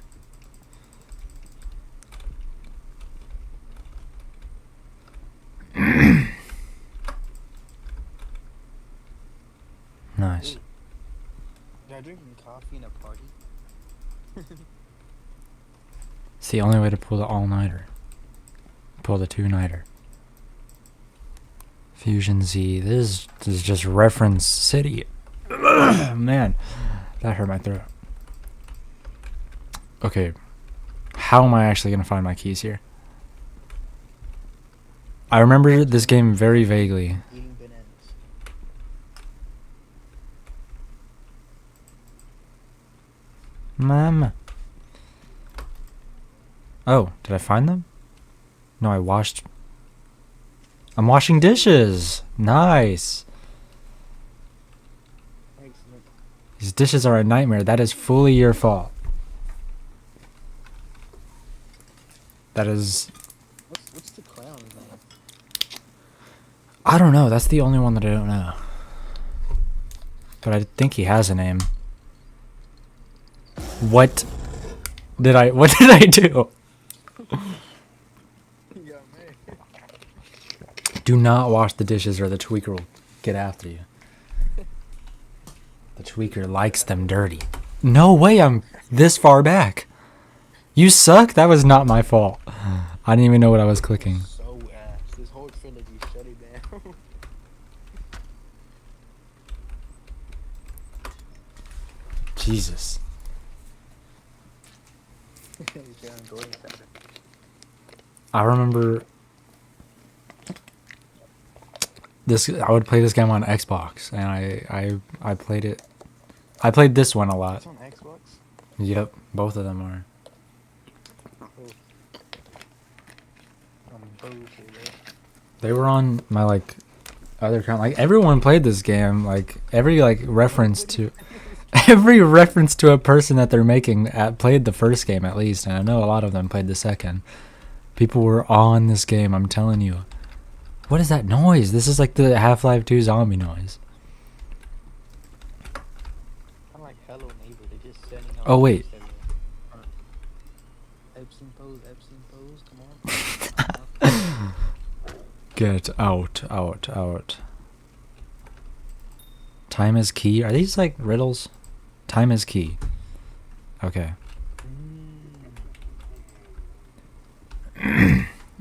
Nice. Y'all drinking coffee in a party? It's the only way to pull the all-nighter. Pull the two-nighter. Fusion Z. This is just reference city. Man, that hurt my throat. Okay. How am I actually going to find my keys here? I remember this game very vaguely. Eating bananas. Mama. Oh, did I find them? No, I'm washing dishes. Nice. Excellent. These dishes are a nightmare. That is fully your fault. That is... What's the clown's name? I don't know. That's the only one that I don't know. But I think he has a name. What did I do? Yeah, man. Do not wash the dishes or the tweaker will get after you. The tweaker likes them dirty. No way I'm this far back. You suck? That was not my fault. I didn't even know what I was clicking. So ass. This whole trilogy, shut it down. Jesus. I remember this. I would play this game on Xbox, and I played it. I played this one a lot. It's on Xbox? Yep, both of them are. They were on my like other account. Like everyone played this game. Like every like reference to a person that they're making played the first game at least, and I know a lot of them played the second. People were on this game. I'm telling you. What is that noise? This is like the Half-Life 2 zombie noise. Kind of like Hello Neighbor. They're just sending out. Oh wait. Epstein pose. Come on. Get out. Time is key. Are these like riddles? Time is key. Okay.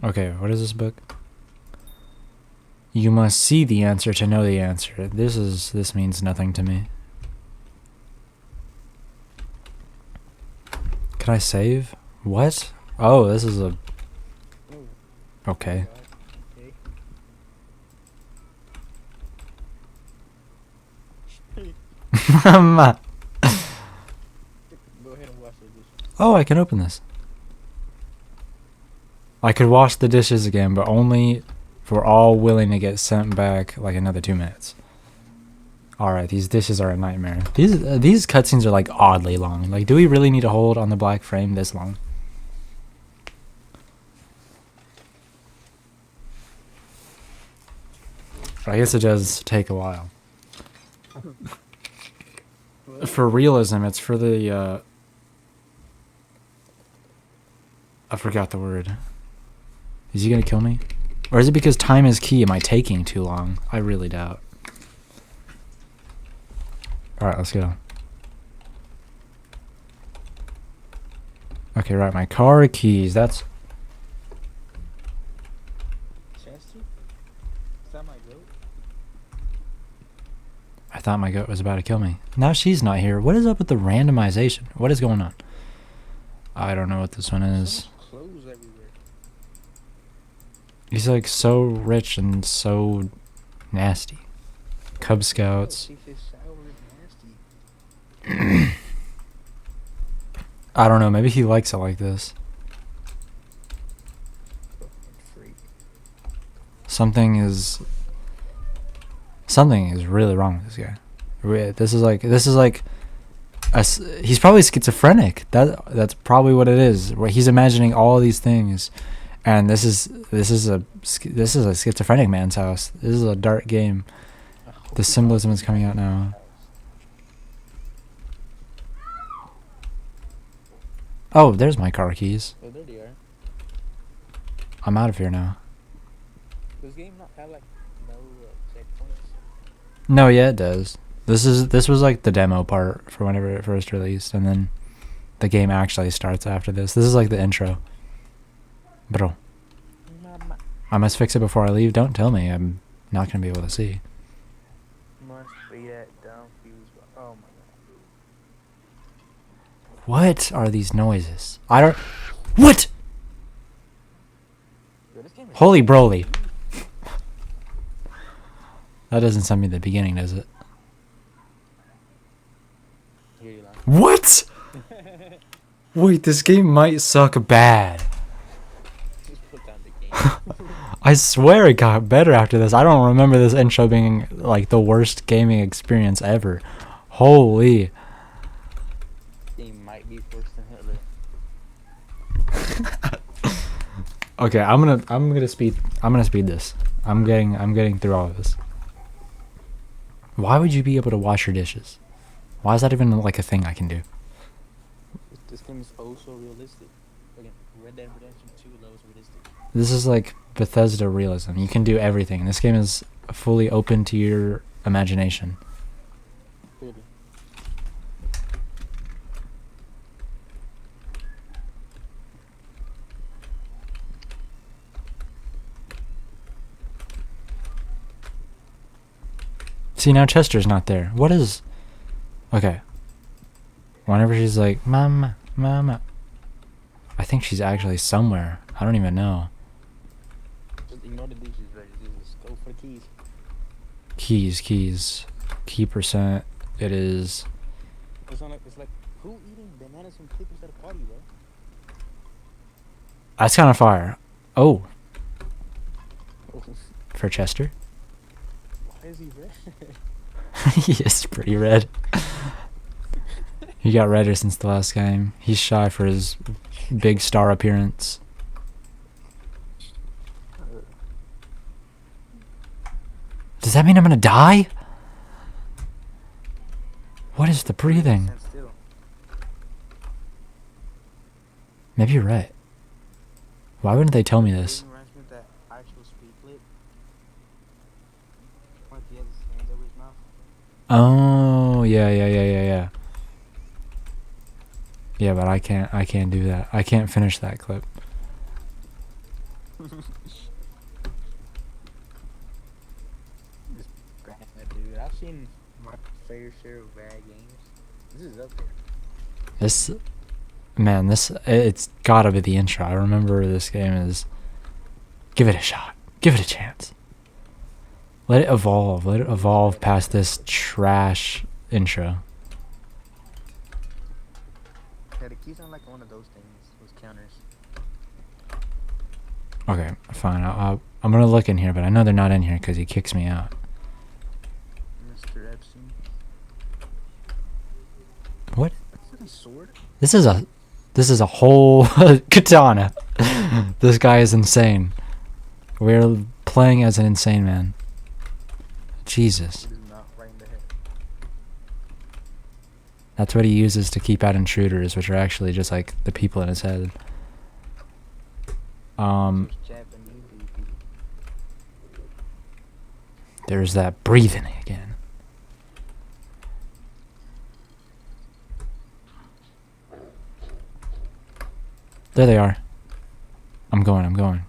Okay, what is this book? You must see the answer to know the answer. This means nothing to me. Can I save? What? Oh, this is a... Okay. Mama. Go ahead and wash the dishes. Oh, I can open this. I could wash the dishes again, but only if we're all willing to get sent back like another 2 minutes. Alright, these dishes are a nightmare. These cutscenes are like oddly long. Like, do we really need to hold on the black frame this long? I guess it does take a while. For realism, it's for the I forgot the word. Is he gonna kill me? Or is it because time is key? Am I taking too long? I really doubt. Alright, let's go. Okay, right, my car keys. That's... Chester? Is that my goat? I thought my goat was about to kill me. Now she's not here. What is up with the randomization? What is going on? I don't know what this one is. Clothes everywhere. He's like so rich and so nasty. Cub Scouts. See fish sour is nasty. I don't know. Maybe he likes it like this. Fucking freak. Something is really wrong with this guy. This is like he's probably schizophrenic. That's probably what it is. Where he's imagining all these things, and this is a schizophrenic man's house. This is a dark game. The symbolism is coming out now. Oh, there's my car keys. Oh, there they are. I'm out of here now. This game not have like no checkpoints. No, yeah, it does. This was like the demo part for whenever it first released, and then the game actually starts after this. This is like the intro. Bro, Mama. I must fix it before I leave. Don't tell me. I'm not gonna be able to see. Must be that dumb fuse. Oh my god. What are these noises? I don't... What? Yo, this game is Holy broly. That doesn't send me the beginning, does it? Here you lie. What? Wait, this game might suck bad. Just put down the game. I swear it got better after this. I don't remember this intro being like the worst gaming experience ever. Holy. Game might be worse than Hitler. Okay, I'm gonna speed this. I'm getting through all of this. Why would you be able to wash your dishes? Why is that even like a thing I can do? This game is oh so realistic. Again, Red Dead Redemption 2 levels realistic. This is like Bethesda realism. You can do everything. This game is fully open to your imagination. Clearly. See, now Chester's not there. What is... Okay. Whenever she's like, Mama, Mama. I think she's actually somewhere. I don't even know. Just ignore the dishes, right? Just go for the keys. Keys. Key percent. It is... It's like who eating bananas and clippers at a party, bro? That's kind of fire. Oh, Oh, for Chester? why is he red? He is pretty red. He got redder since the last game. He's shy for his big star appearance. Does that mean I'm gonna die? What is the breathing? Stand still. Maybe you're right. Why wouldn't they tell me this? It reminds me of that actual speed clip. Like he has his hands over his mouth. Oh, yeah. Yeah, but I can't do that. I can't finish that clip. Just bad, dude. I've seen my fair share of bad games. This is up there. It's gotta be the intro. I remember this game is... Give it a shot. Give it a chance. Let it evolve. Let it evolve past this trash intro. Yeah, the keys are like one of those things, those counters. Okay, fine. I'm gonna look in here, but I know they're not in here because he kicks me out. Mr. Epstein. What? Is that a sword? This is a whole katana. This guy is insane. We're playing as an insane man. Jesus. It is not right in the head. That's what he uses to keep out intruders, which are actually just like the people in his head. Japanese people. There's that breathing again. There they are. I'm going.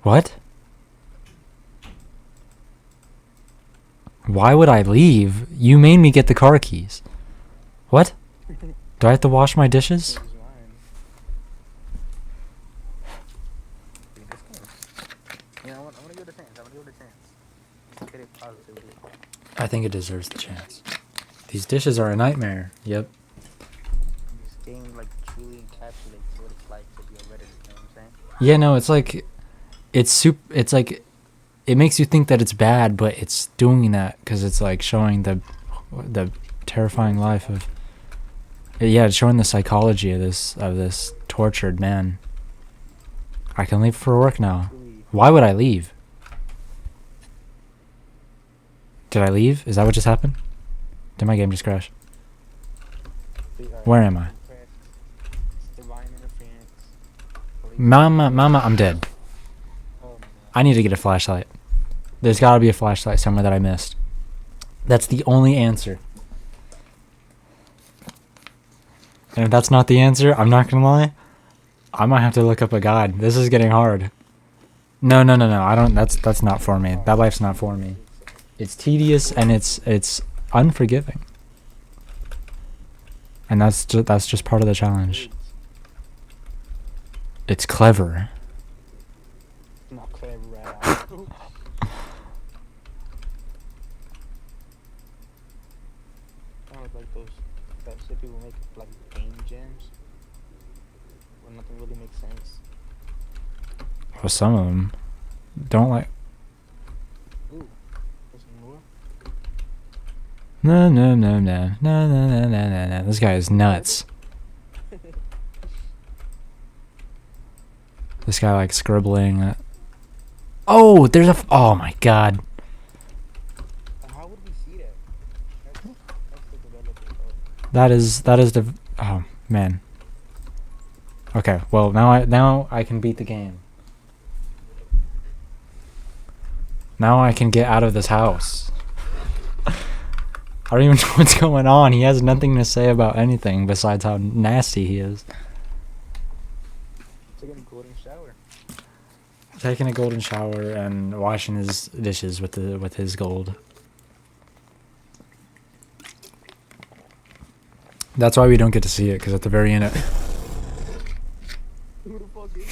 What? Why would I leave? You made me get the car keys. What? Do I have to wash my dishes? This is mine. Dude, this game. Yeah, I want to give it a chance. Look at it positively. I think it deserves the chance. These dishes are a nightmare. Yep. This game like truly encapsulates what it's like to be a Redditor. You know what I'm saying? Yeah, no, it's like it's like it makes you think that it's bad, but it's doing that because it's like showing the terrifying life of it's showing the psychology of this tortured man. I can leave for work now. Why would I leave? Did I leave? Is that what just happened? Did my game just crash? Where am I? Divine interference. Mama, I'm dead. Oh my God. I need to get a flashlight. There's gotta be a flashlight somewhere that I missed. That's the only answer. And if that's not the answer, I'm not gonna lie, I might have to look up a guide. This is getting hard. No. I don't. That's not for me. That life's not for me. It's tedious and it's unforgiving. And that's just part of the challenge. It's clever. Not clever at all. I don't like those that shit people make like game jams where nothing really makes sense. Well, some of them don't like. Ooh, there's some more. No. This guy is nuts. This guy like scribbling. Oh, there's a. Oh my God. How would we see that? That's the developer part. That is the. Oh man. Okay, well now I can beat the game. Now I can get out of this house. I don't even know what's going on. He has nothing to say about anything besides how nasty he is. Taking a golden shower. Taking a golden shower and washing his dishes with his gold. That's why we don't get to see it, because at the very end Who the fuck is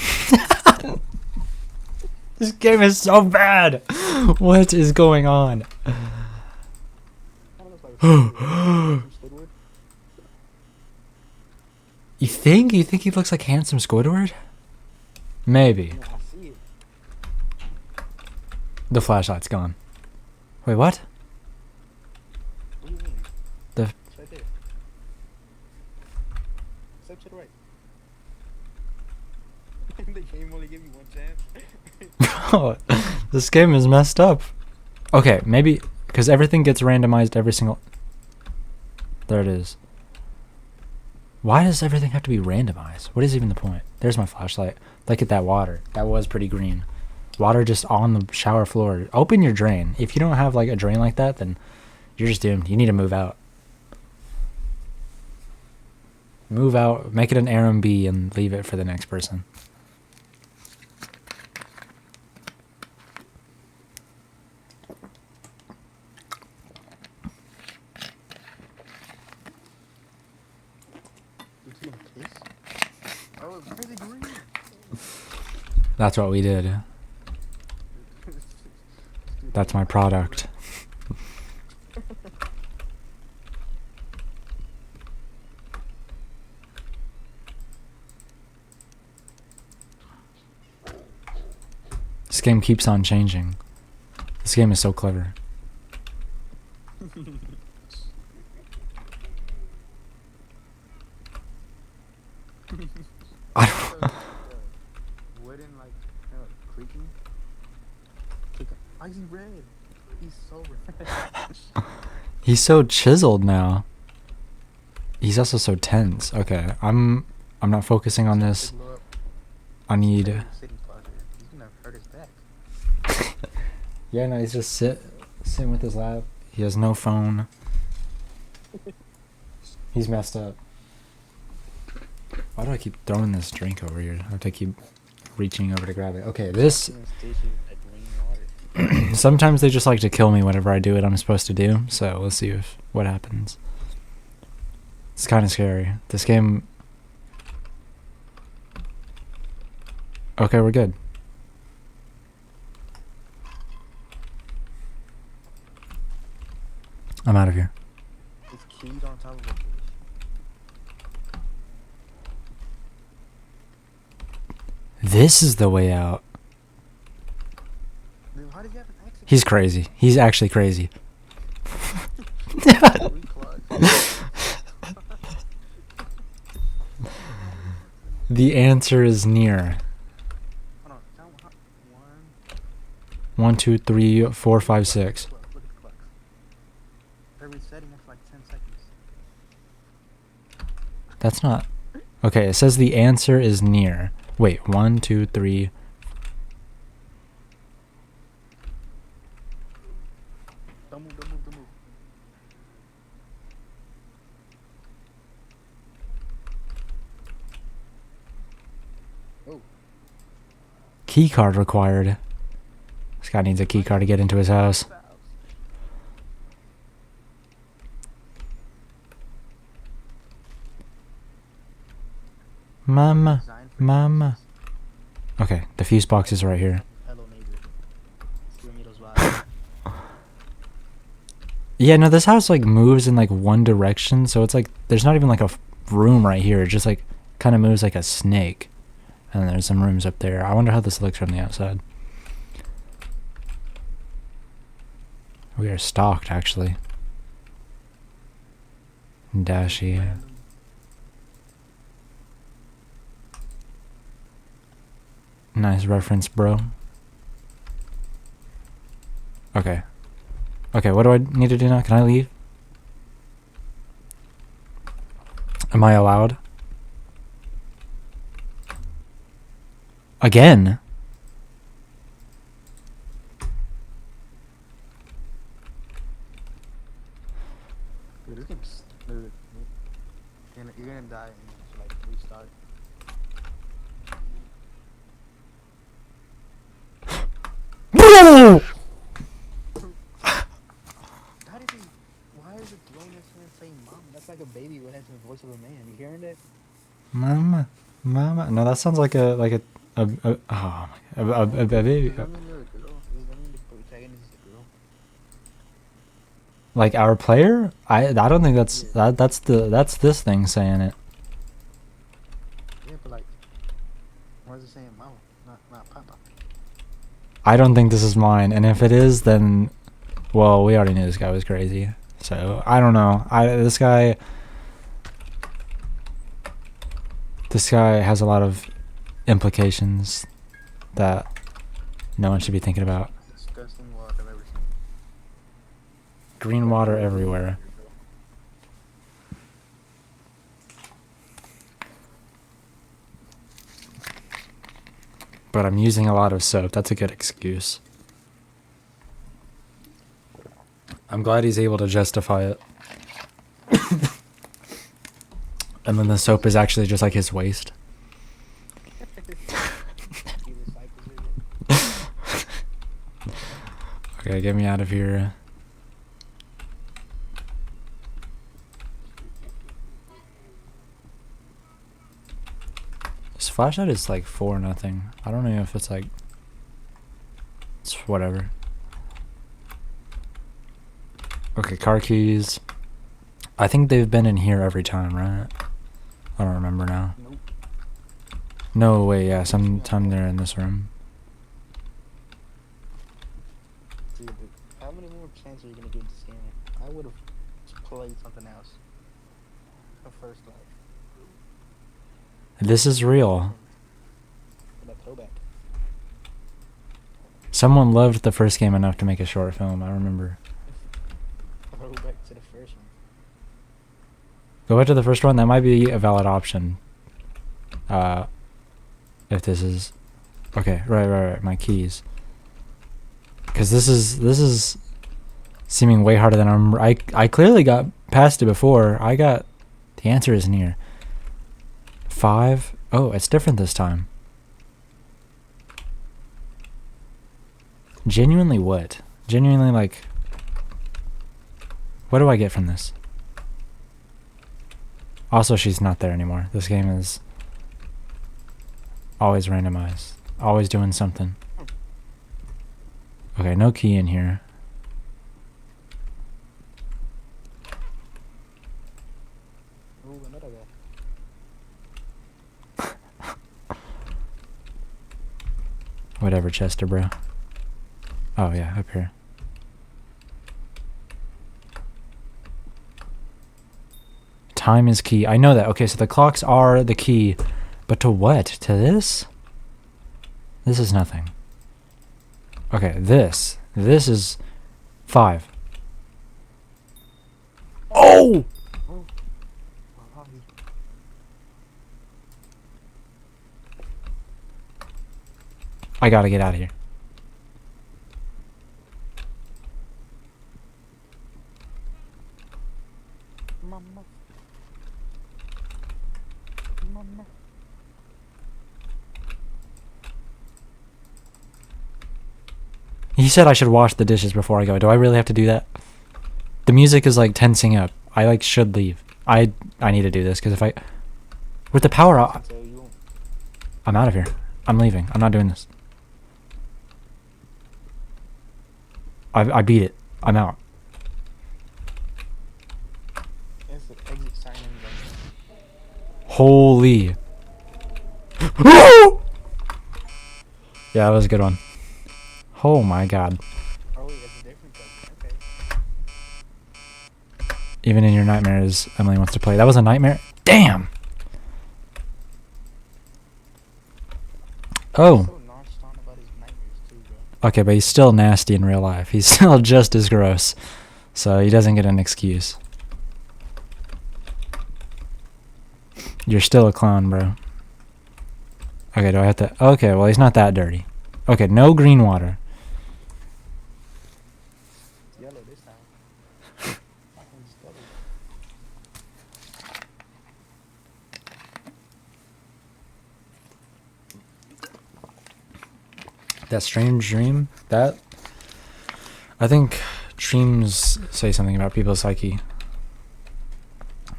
this game is so bad. What is going on? You think he looks like handsome Squidward? Maybe. No, I see it. The flashlight's gone. Wait, what? What do you mean? The- It's right there. Step to the right. The game only give you one chance. Bro, this game is messed up. Okay, maybe because everything gets randomized every single. There it is. Why does everything have to be randomized? What is even the point? There's my flashlight. Look at that water. That was pretty green. Water just on the shower floor. Open your drain. If you don't have like a drain like that, then you're just doomed. You need to move out. Move out. Make it an Airbnb and leave it for the next person. You see him kiss? Oh, it's pretty green. That's what we did. That's my product. This game keeps on changing. This game is so clever. I don't. Wooden like creaking. Why is he red? He's so red. He's so chiseled now. He's also so tense. Okay, I'm not focusing on this. I need. Sitting posture. He's gonna hurt his back. Yeah, no, he's just sitting with his lap. He has no phone. He's messed up. Why do I keep throwing this drink over here? I have to keep reaching over to grab it. Okay, this. Sometimes they just like to kill me whenever I do what I'm supposed to do. So we'll see what happens. It's kind of scary. This game. Okay, we're good. I'm out of here. It's keyed on top of a This is the way out. Dude, how did you have an accident? He's crazy. He's actually crazy. The answer is near. Hold on, count 1, 2, 3, 4, 5, 6. Look at the clock. They're resetting after like 10 seconds. That's not. Okay, it says the answer is near. Wait, 1, 2, 3. Don't move, don't move, don't move. Oh. Key card required. This guy needs a key card to get into his house. Mama. Mama. Okay, the fuse box is right here. Hello, neighbor. Give me those vibes. Yeah, no, this house like moves in like one direction, so it's like there's not even like a room right here. It just like kind of moves like a snake. And there's some rooms up there. I wonder how this looks from the outside. We are stalked, actually. Dashy. Nice reference, bro. Okay. Okay, what do I need to do now? Can I leave? Am I allowed? Again? Dude, this game's. Dude, you're gonna die and just like restart. Bro! Why is it throwing this here and saying mom? That's like a baby when it's the voice of a man. You hearing that? Mama. Mama. No, that sounds like a oh my God. A baby. Does that mean you're a girl? Does that mean the protagonist is a girl? Like our player? I don't think that's this thing saying it. Yeah, but like, why is it saying mama, not papa? I don't think this is mine, and if it is, then well, we already knew this guy was crazy. So I don't know. This guy has a lot of implications that no one should be thinking about. Disgusting water I've ever seen. Green water everywhere. But I'm using a lot of soap. That's a good excuse. I'm glad he's able to justify it. And then the soap is actually just like his waste. He recycles it. Okay, get me out of here. This flashlight is like 4-0. I don't know if it's like it's whatever. Okay, car keys. I think they've been in here every time, right? I don't remember now. Nope. No, wait, yeah, sometime they're in this room. Dude, how many more chances are you gonna give this game? I would have played something else. The first life. This is real. That throwback. Someone loved the first game enough to make a short film. I remember. Throwback to the first one. Go back to the first one. That might be a valid option. If this is okay, right. My keys. Because this is seeming way harder than I clearly got past it before. The answer is near. 5. Oh, it's different this time. Genuinely what? Genuinely, like, what do I get from this? Also, she's not there anymore. This game is always randomized. Always doing something. Okay, no key in here. Ooh, another guy. Whatever, Chester, bro. Oh, yeah, up here. Time is key. I know that. Okay, so the clocks are the key. But to what? To this? This is nothing. Okay, this. This is 5. Oh! I gotta get out of here. Mama. Mama. He said I should wash the dishes before I go. Do I really have to do that? The music is like tensing up. I like should leave. I need to do this because if I with the power off, So you won't. I'm out of here. I'm leaving. I'm not doing this. I beat it. I'm out. It's the exit sign in Holy. Yeah, that was a good one. Oh my god. Oh, wait, that's a different question. Okay. Even in your nightmares, Emily wants to play. That was a nightmare? Damn! Oh. So nonchalant about his nightmares too, bro. Okay, but he's still nasty in real life. He's still just as gross. So he doesn't get an excuse. You're still a clown, bro. Okay, do I have to... Okay, well, he's not that dirty. Okay, no green water. It's yellow this time. That one's double. That strange dream, that... I think dreams say something about people's psyche.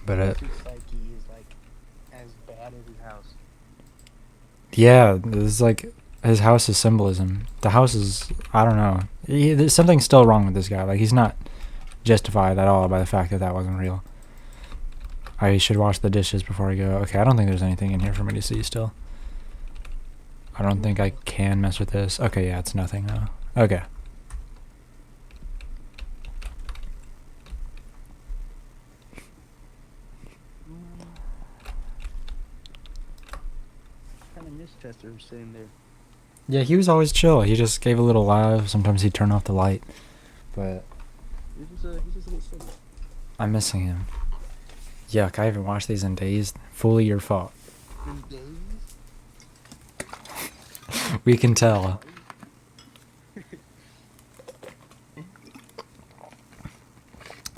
But His psyche is like as bad as his house. yeah, it's like his house is symbolism. The house is, I don't know. There's something still wrong with this guy. Like, he's not justified at all by the fact that that wasn't real. I should wash the dishes before I go. Okay, I don't think there's anything in here for me to see still. I don't think I can mess with this. Okay, yeah, it's nothing though. Okay. Kind of miss Chester sitting there. Yeah, he was always chill. He just gave a little laugh. Sometimes he'd turn off the light. But He's just a little silly. I'm missing him. Yuck, I haven't watched these in days. Fully your fault. In days. We can tell.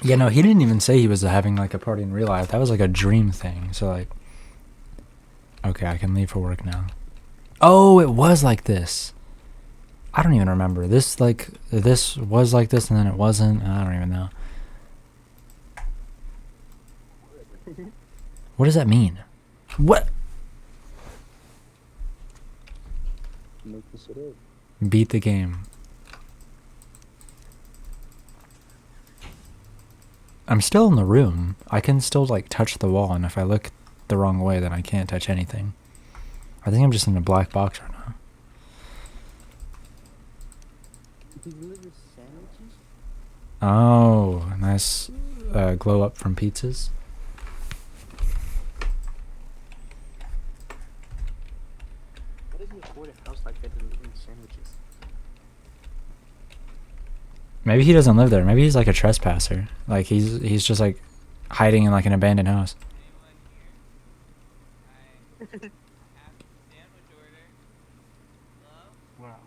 Yeah, no, he didn't even say he was having like a party in real life. That was like a dream thing. So like, okay, I can leave for work now. Oh, it was like this. I don't even remember. This was like this and then it wasn't. I don't even know. What does that mean? What? Look this it up. Beat the game. I'm still in the room. I can still like touch the wall, and if I look the wrong way, then I can't touch anything. I think I'm just in a black box right now. He delivers sandwiches? Oh, nice glow up from pizzas. Maybe he doesn't live there. Maybe he's like a trespasser. Like he's just like hiding in like an abandoned house. Anyone here? I have a sandwich order. Hello? Wow.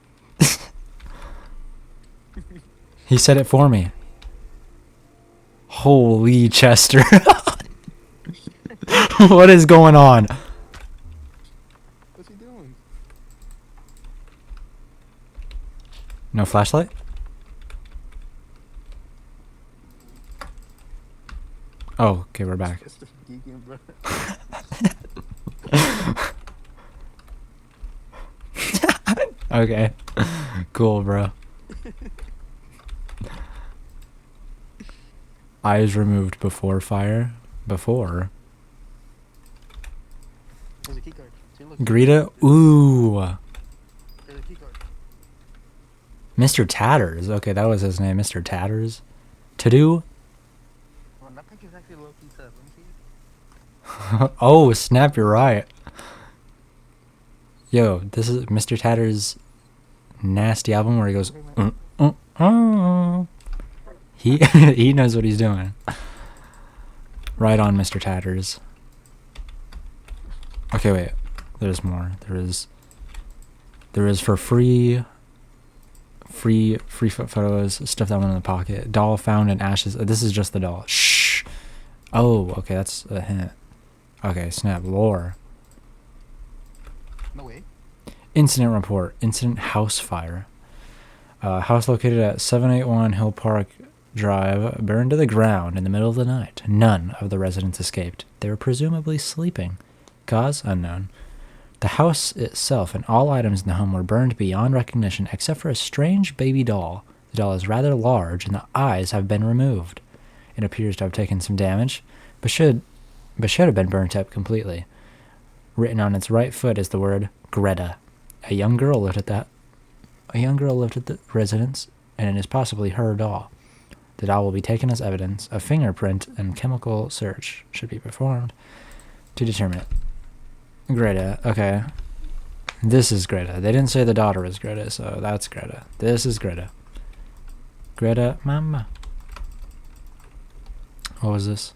He said it for me. Holy Chester. What is going on? What's he doing? No flashlight? Oh, okay, we're back. Just geeking, bro. Okay. Cool, bro. Eyes removed before fire. Before. There's a key card. See, look. Greta? Ooh. There's a key card. Mr. Tatters. Okay, that was his name. Mr. Tatters. To do? Well, that pic is actually low-key tough. Let me see it. Oh, snap, you're right. Yo, this is Mr. Tatters' nasty album where he goes, He he knows what he's doing. Right on, Mr. Tatters. Okay, wait. There's more. There is for free photos. Stuff that went in the pocket. Doll found in ashes. This is just the doll. Shh. Oh, okay, that's a hint. Okay, snap. Lore. No way. Incident report. Incident house fire. House located at 781 Hill Park Drive burned to the ground in the middle of the night. None of the residents escaped. They were presumably sleeping. Cause unknown. The house itself and all items in the home were burned beyond recognition except for a strange baby doll. The doll is rather large and the eyes have been removed. It appears to have taken some damage, but should have been burnt up completely. Written on its right foot is the word Greta. A young girl lived at the residence, and it is possibly her doll. The doll will be taken as evidence. A fingerprint and chemical search should be performed to determine it. Greta, okay. This is Greta. They didn't say the daughter was Greta, so that's Greta. This is Greta. Greta, mama. What was this?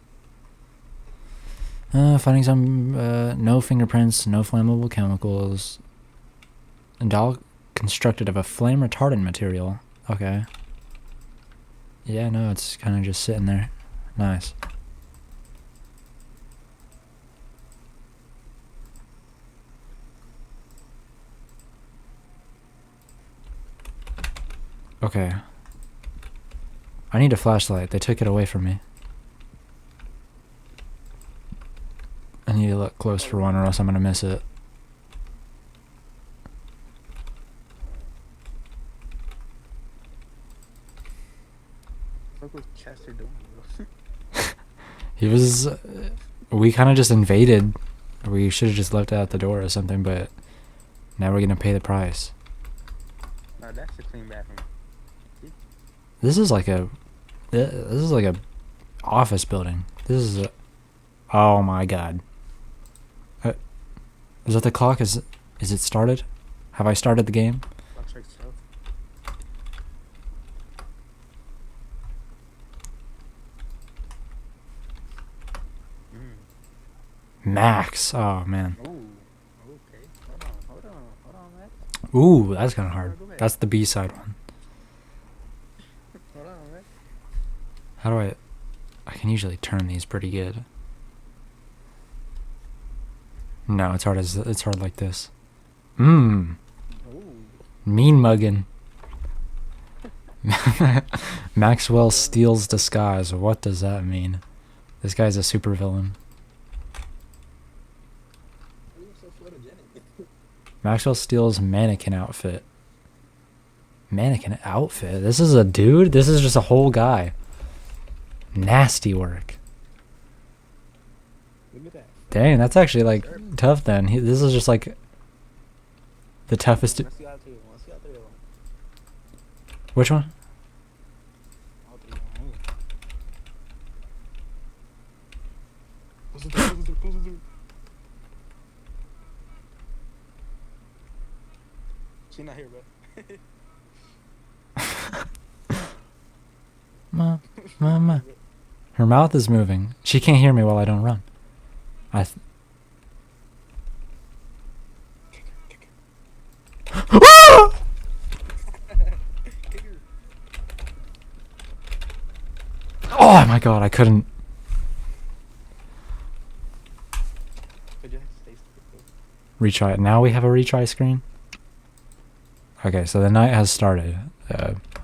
Finding some, no fingerprints, no flammable chemicals. A doll constructed of a flame retardant material. Okay. Yeah, no, it's kind of just sitting there. Nice. Okay. I need a flashlight. They took it away from me. I need to look close for one or else I'm going to miss it. What was Chester doing, bro? He was... we kind of just invaded. We should have just left it at the door or something, but now we're going to pay the price. No, that's the clean bathroom. This is like a office building. This is a... Oh my god. Is that the clock? Is it started? Have I started the game? Looks like so. Max. Oh man. Ooh. Okay. Hold on, Max. Ooh, that's kind of hard. That's the B-side one. Hold on, Max. How do I can usually turn these pretty good. No, it's hard like this. Ooh. Mean muggin'. Maxwell steals disguise. What does that mean? This guy's a super villain. Why are you so photogenic? Maxwell steals mannequin outfit. Mannequin outfit? This is a dude? This is just a whole guy. Nasty work. Look at that. Dang, that's actually like tough then. This is just like the toughest. Let's see all three of them. Let's see all three of them. Which one? All three of them. Close the door, close the door, close the door. She's not here, bro. Mama. Her mouth is moving. She can't hear me while I don't run. Oh my god, I couldn't. Retry it. Now we have a retry screen. Okay, so the night has started.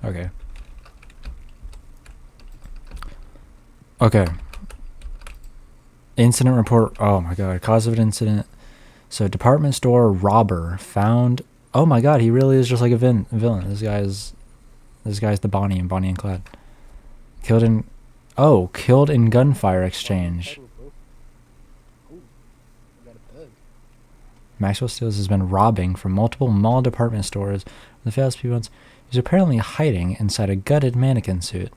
Okay. Okay. Incident report. Oh my god. Cause of an incident. So department store robber found. Oh my god, he really is just like a villain. This guy's the Bonnie and Clyde. Killed in gunfire exchange. Maxwell Steels has been robbing from multiple mall department stores in the past few months. He's apparently hiding inside a gutted mannequin suit.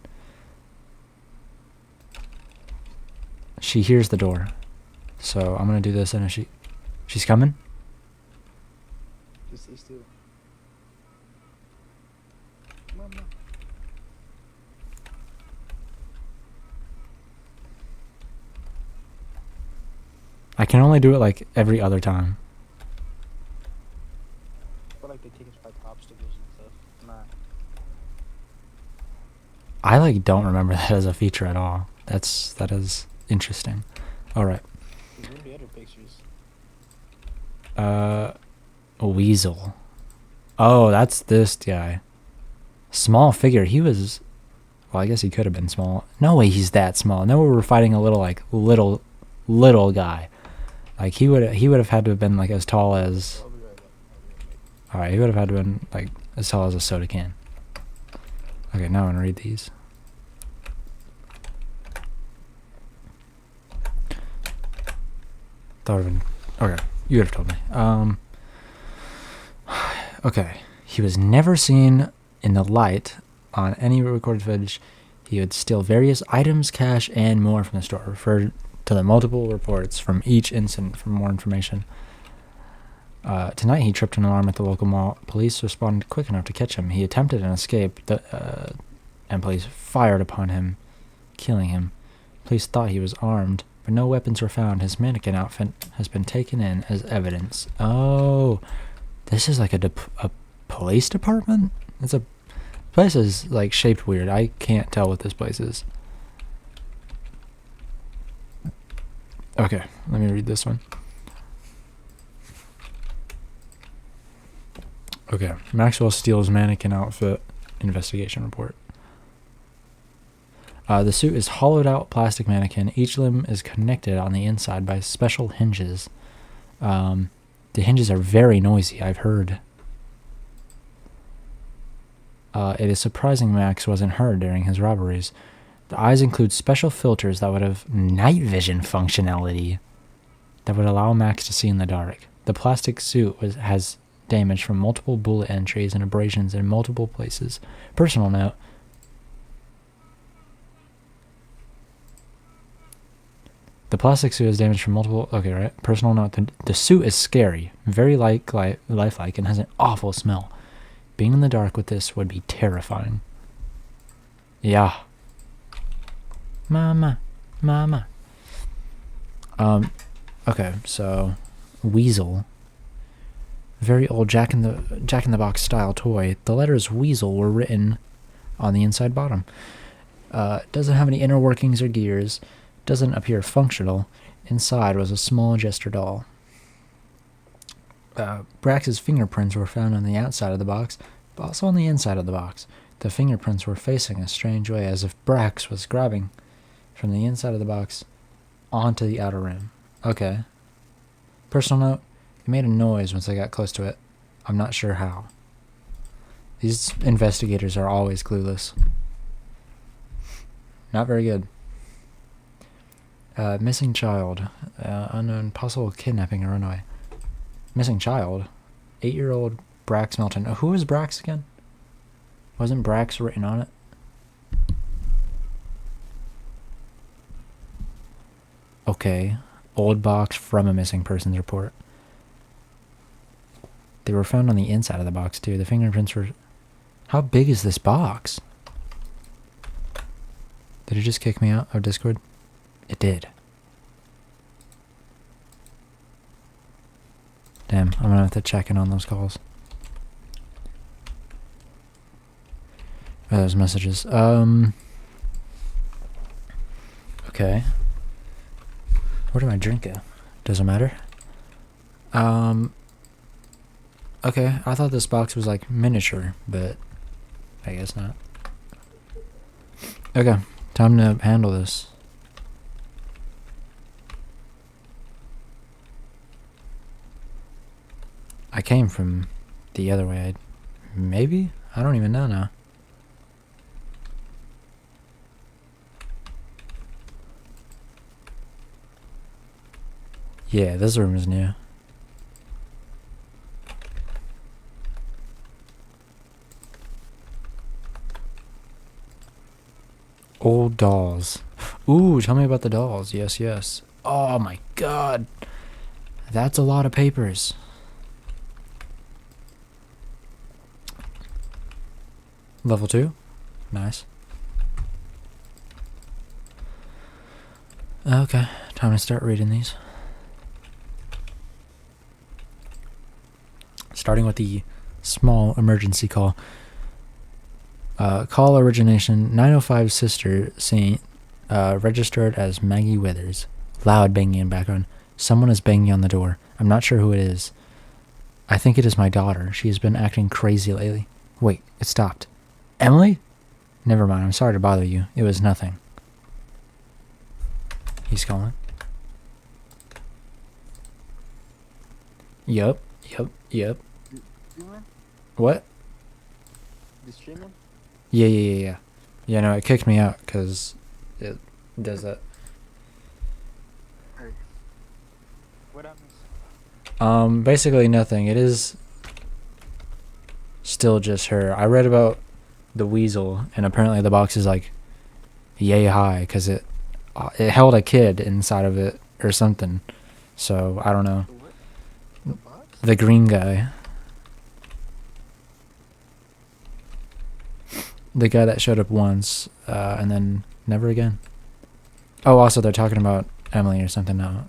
She hears the door. So I'm gonna do this and she's coming? Just stay still. Mama. I can only do it like every other time. I feel like they take us by obstacles and stuff. Nah. I like don't remember that as a feature at all. That is interesting. Alright. There's gonna be other pictures. Weasel. Oh, that's this guy. Small figure. He was, well, I guess he could have been small. No way he's that small. No way we're fighting a little guy. Like he would have had to have been like as tall as. I'll be right back. Alright, he would have had to have been like as tall as a soda can. Okay, now I'm gonna read these. That would have been okay. You would have told me. Okay, he was never seen in the light on any recorded footage. He would steal various items, cash, and more from the store. Refer to the multiple reports from each incident for more information. Tonight he tripped an alarm at the local mall. Police responded quick enough to catch him. He attempted an escape, and police fired upon him, killing him. Police thought he was armed, but no weapons were found. His mannequin outfit has been taken in as evidence. Oh, this is like a police department? It's a place is like shaped weird. I can't tell what this place is. Okay, let me read this one. Okay, Maxwell steals mannequin outfit investigation report. The suit is hollowed out plastic mannequin. Each limb is connected on the inside by special hinges. The hinges are very noisy, I've heard. It is surprising Max wasn't hurt during his robberies. The eyes include special filters that would have night vision functionality that would allow Max to see in the dark. The plastic suit has damage from multiple bullet entries and abrasions in multiple places. Personal note. The plastic suit is damaged from multiple... Okay, right. Personal note. The suit is scary. Very lifelike and has an awful smell. Being in the dark with this would be terrifying. Yeah. Mama. Okay, so... Weasel. Very old Jack in the Box style toy. The letters Weasel were written on the inside bottom. Doesn't have any inner workings or gears. Doesn't appear functional. Inside was a small jester doll. Brax's fingerprints were found on the outside of the box, but also on the inside of the box. The fingerprints were facing a strange way, as if Brax was grabbing from the inside of the box onto the outer rim. Okay. Personal note, it made a noise once I got close to it. I'm not sure how. These investigators are always clueless. Not very good. Missing child. Unknown possible kidnapping or runaway. Missing child. 8-year-old Brax Melton. Who was Brax again? Wasn't Brax written on it? Okay. Old box from a missing persons report. They were found on the inside of the box too. The fingerprints were... How big is this box? Did it just kick me out of Discord? It did. Damn, I'm gonna have to check in on those calls. Those messages. Okay. Where did my drink go? Doesn't matter. Okay, I thought this box was like miniature, but I guess not. Okay, time to handle this. I came from the other way. Maybe? I don't even know now. Yeah, this room is new. Old dolls. Ooh, tell me about the dolls. Yes, yes. Oh my god. That's a lot of papers. Level 2. Nice. Okay, time to start reading these. Starting with the small emergency call. Call origination 905 Sister Saint, registered as Maggie Withers. Loud banging in background. Someone is banging on the door. I'm not sure who it is. I think it is my daughter. She has been acting crazy lately. Wait, it stopped. Emily? Never mind, I'm sorry to bother you. It was nothing. He's calling. Yup. What? The streaming? Yeah. Yeah, no, it kicked me out because it does that. Hey. What happens? Basically nothing. It is still just her. I read about the weasel, and apparently the box is like yay high because it held a kid inside of it or something. So I don't know. The what? The box? The green guy. The guy that showed up once, and then never again. Oh, also they're talking about Emily or something now.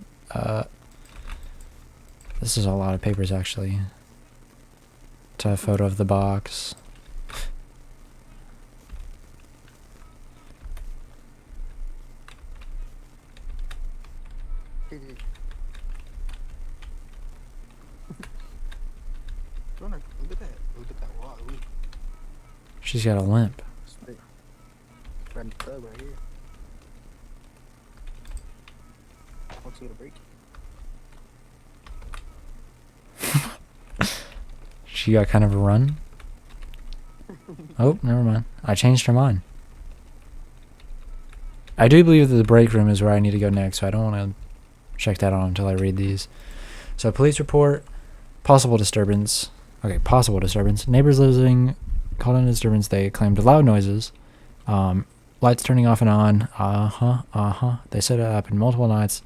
This is a lot of papers, actually. To a photo of the box. Look at that. Look at that wall. Ooh. She's got a limp. Right in the tub right here. What's it gonna break? She got kind of a run. Oh, never mind. I changed her mind. I do believe that the break room is where I need to go next, so I don't want to check that on until I read these. So, police report, possible disturbance. Okay, possible disturbance. Neighbors living called in a disturbance. They claimed loud noises. Lights turning off and on. They said it happened multiple nights.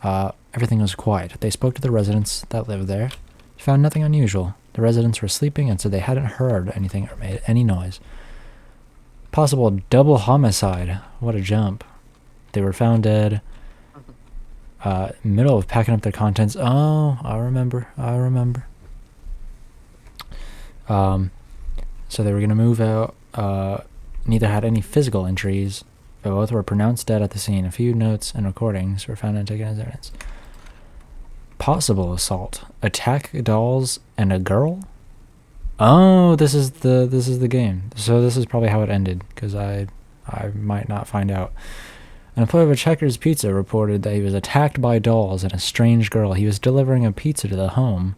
Everything was quiet. They spoke to the residents that lived there. Found nothing unusual. The residents were sleeping and said they hadn't heard anything or made any noise. Possible double homicide. What a jump. They were found dead. Middle of packing up their contents. Oh, I remember. So they were going to move out. Neither had any physical injuries, but both were pronounced dead at the scene. A few notes and recordings were found and taken as evidence. Possible assault. Attack dolls and a girl? Oh, this is the game. So this is probably how it ended, because I might not find out. An employee of a Checkers Pizza reported that he was attacked by dolls and a strange girl. He was delivering a pizza to the home.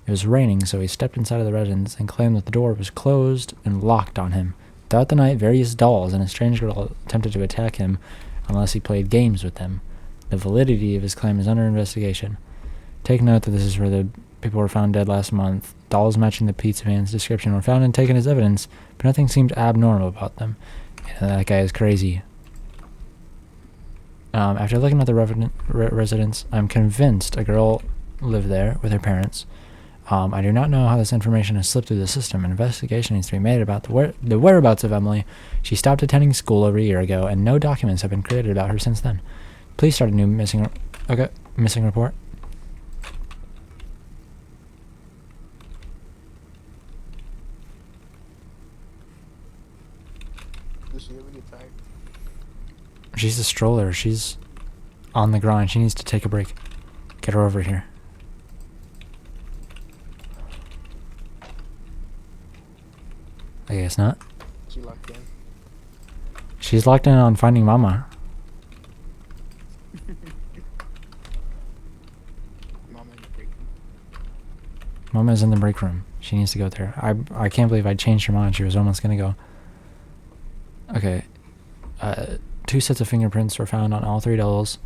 It was raining, so he stepped inside of the residence and claimed that the door was closed and locked on him. Throughout the night, various dolls and a strange girl attempted to attack him unless he played games with them. The validity of his claim is under investigation. Take note that this is where the people were found dead last month. Dolls matching the pizza man's description were found and taken as evidence, but nothing seemed abnormal about them. And that guy is crazy. After looking at the residence, I'm convinced a girl lived there with her parents. I do not know how this information has slipped through the system. An investigation needs to be made about the whereabouts of Emily. She stopped attending school over a year ago, and no documents have been created about her since then. Please start a new missing report. Does she ever get tired? She's a stroller. She's on the grind. She needs to take a break. Get her over here. I guess not. She locked in. She's locked in on finding Mama. Mama in the break room. Mama's in the break room. She needs to go there. I can't believe I changed her mind. She was almost gonna go. Okay. 2 sets of fingerprints were found on all 3 dolls.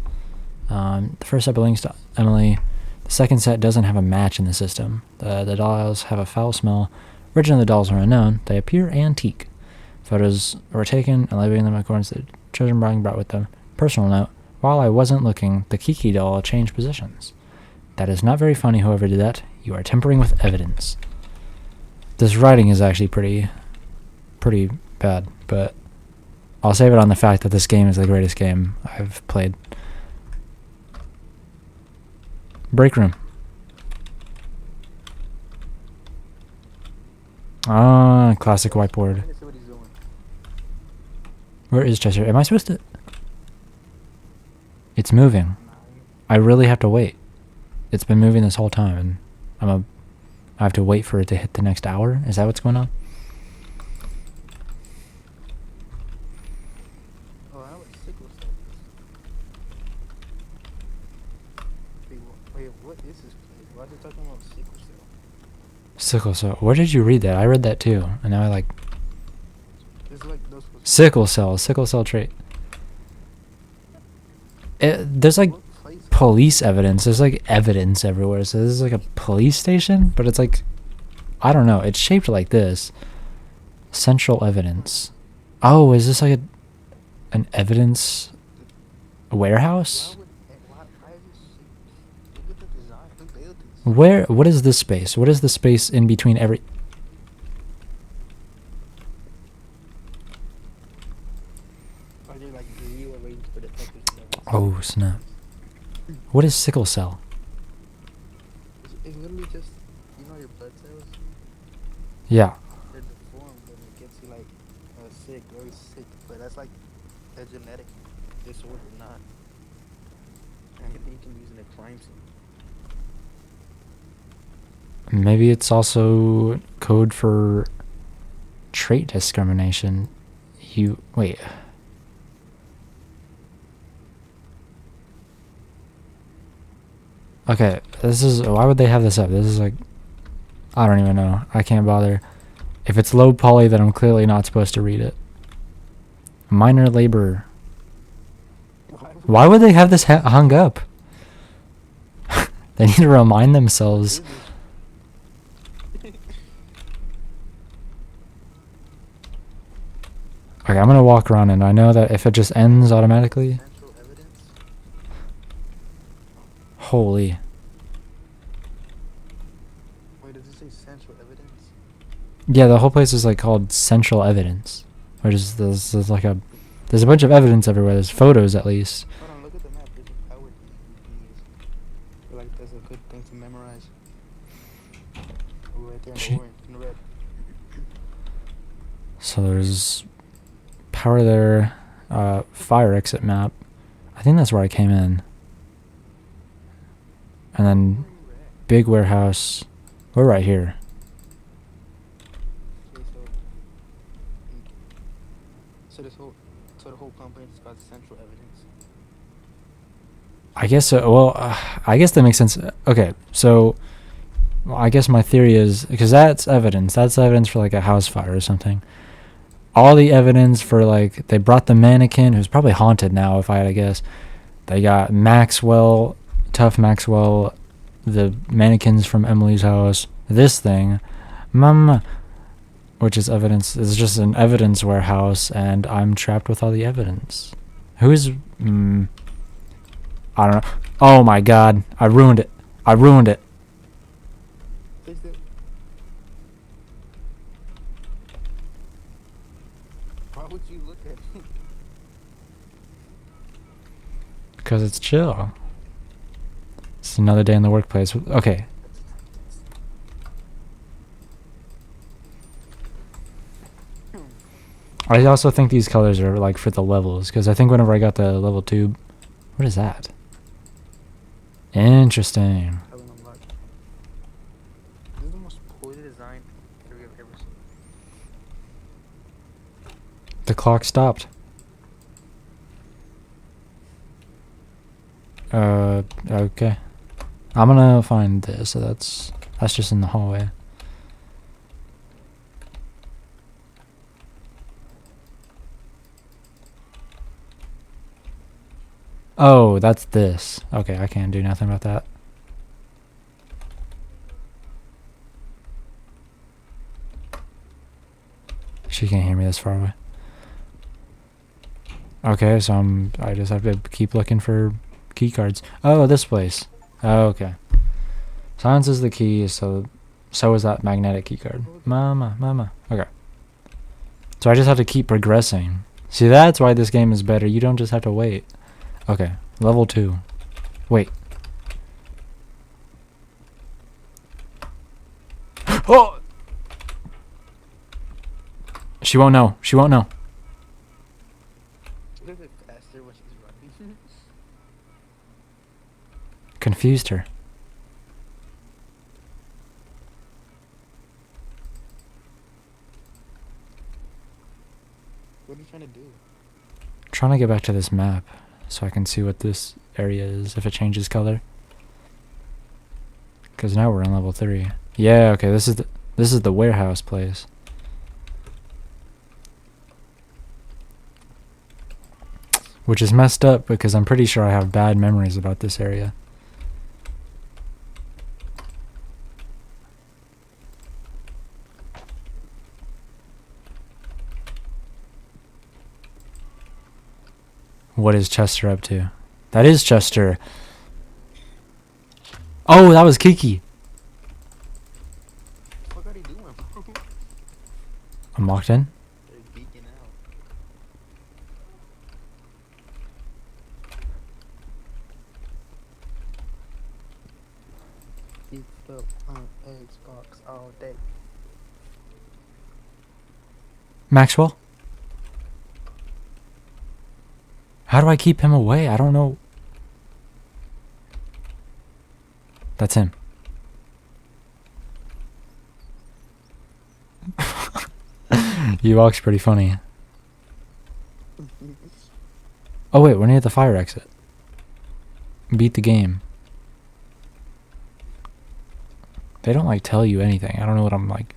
The first set belongs to Emily. The second set doesn't have a match in the system. The dolls have a foul smell. Origin of the dolls are unknown. They appear antique. Photos were taken and labeling them according to the children being brought with them. Personal note: while I wasn't looking, the Kiki doll changed positions. That is not very funny, whoever did that. You are tampering with evidence. This writing is actually pretty bad, but I'll save it on the fact that this game is the greatest game I've played. Break room. Ah, classic whiteboard. Let's see what he's doing. Where is Chester? Am I supposed to... It's moving. I really have to wait. It's been moving this whole time, and I have to wait for it to hit the next hour? Is that what's going on? Oh, I know what sickle cell is. Wait, what is this place? Why are they talking about sickle cell? Sickle cell. Where did you read that? I read that too, and now I like... It's like those. Sickle cell trait. There's like What place? police evidence. There's like evidence everywhere. So this is like a police station, but it's like, I don't know. It's shaped like this. Central evidence. Oh, is this like an evidence warehouse? Why is this? Look at the design. Look, they look at this. What is this space? What is the space in between every... Are they like rearranged for detectives and everything? Oh, snap. What is sickle cell? It's literally just, you know, your blood cells. Yeah. They're deformed and it gets you like sick, very sick. But that's like a genetic disorder, not. I think you can use it in a crime scene. Maybe it's also code for trait discrimination. Wait. Okay, why would they have this up? This is like, I don't even know. I can't bother. If it's low poly, then I'm clearly not supposed to read it. Minor labor. Why would they have this hung up? They need to remind themselves. Okay, I'm gonna walk around, and I know that if it just ends automatically... Central evidence? Holy. Wait, does it say central evidence? Yeah, the whole place is like called Central Evidence. Which is, there's like a... There's a bunch of evidence everywhere. There's photos, at least. Hold on, look at the map. There's a power DVDs. I feel like that's a good thing to memorize. Oh, right there in Shit. the orange, in the red. So there's... Power there. Fire exit map. I think that's where I came in. And then... Big warehouse. We're right here. Okay, so the whole company is called Central Evidence. I guess, I guess that makes sense. Okay, so... Well, I guess my theory is... Because that's evidence. That's evidence for like a house fire or something. All the evidence for like... They brought the mannequin, who's probably haunted now, if I had to guess. They got Maxwell, Tough Maxwell, the mannequins from Emily's house, this thing, Mama, which is evidence. It's just an evidence warehouse, and I'm trapped with all the evidence. Who's... I don't know. Oh my god. I ruined it. I ruined it. Place Why would you look at it? Because it's chill. It's another day in the workplace. Okay. I also think these colors are like for the levels, because I think whenever I got the level 2... What is that? Interesting. Color unlocked. This is the most poorly designed area I've ever seen. The clock stopped. Okay. I'm gonna find this, so that's just in the hallway. Oh, that's this. Okay, I can't do nothing about that. She can't hear me this far away. Okay, so I just have to keep looking for key cards. Oh, this place. Oh, okay. Silence is the key, so is that magnetic key card. Mama. Okay. So I just have to keep progressing. See, that's why this game is better. You don't just have to wait. Okay, level 2. Wait. Oh! She won't know. She won't know. A little bit faster when she's running. Confused her. What are you trying to do? Trying to get back to this map so I can see what this area is, if it changes color. Because now we're on level 3. Yeah, okay, this is the warehouse place. Which is messed up because I'm pretty sure I have bad memories about this area. What is Chester up to? That is Chester. Oh, that was Kiki. What are you doing, bro? I'm locked in. They're geeking out. Keep up on Xbox all day. Maxwell? How do I keep him away? I don't know. That's him. He walks pretty funny. Oh wait, we're near the fire exit. Beat the game. They don't like tell you anything. I don't know what I'm like.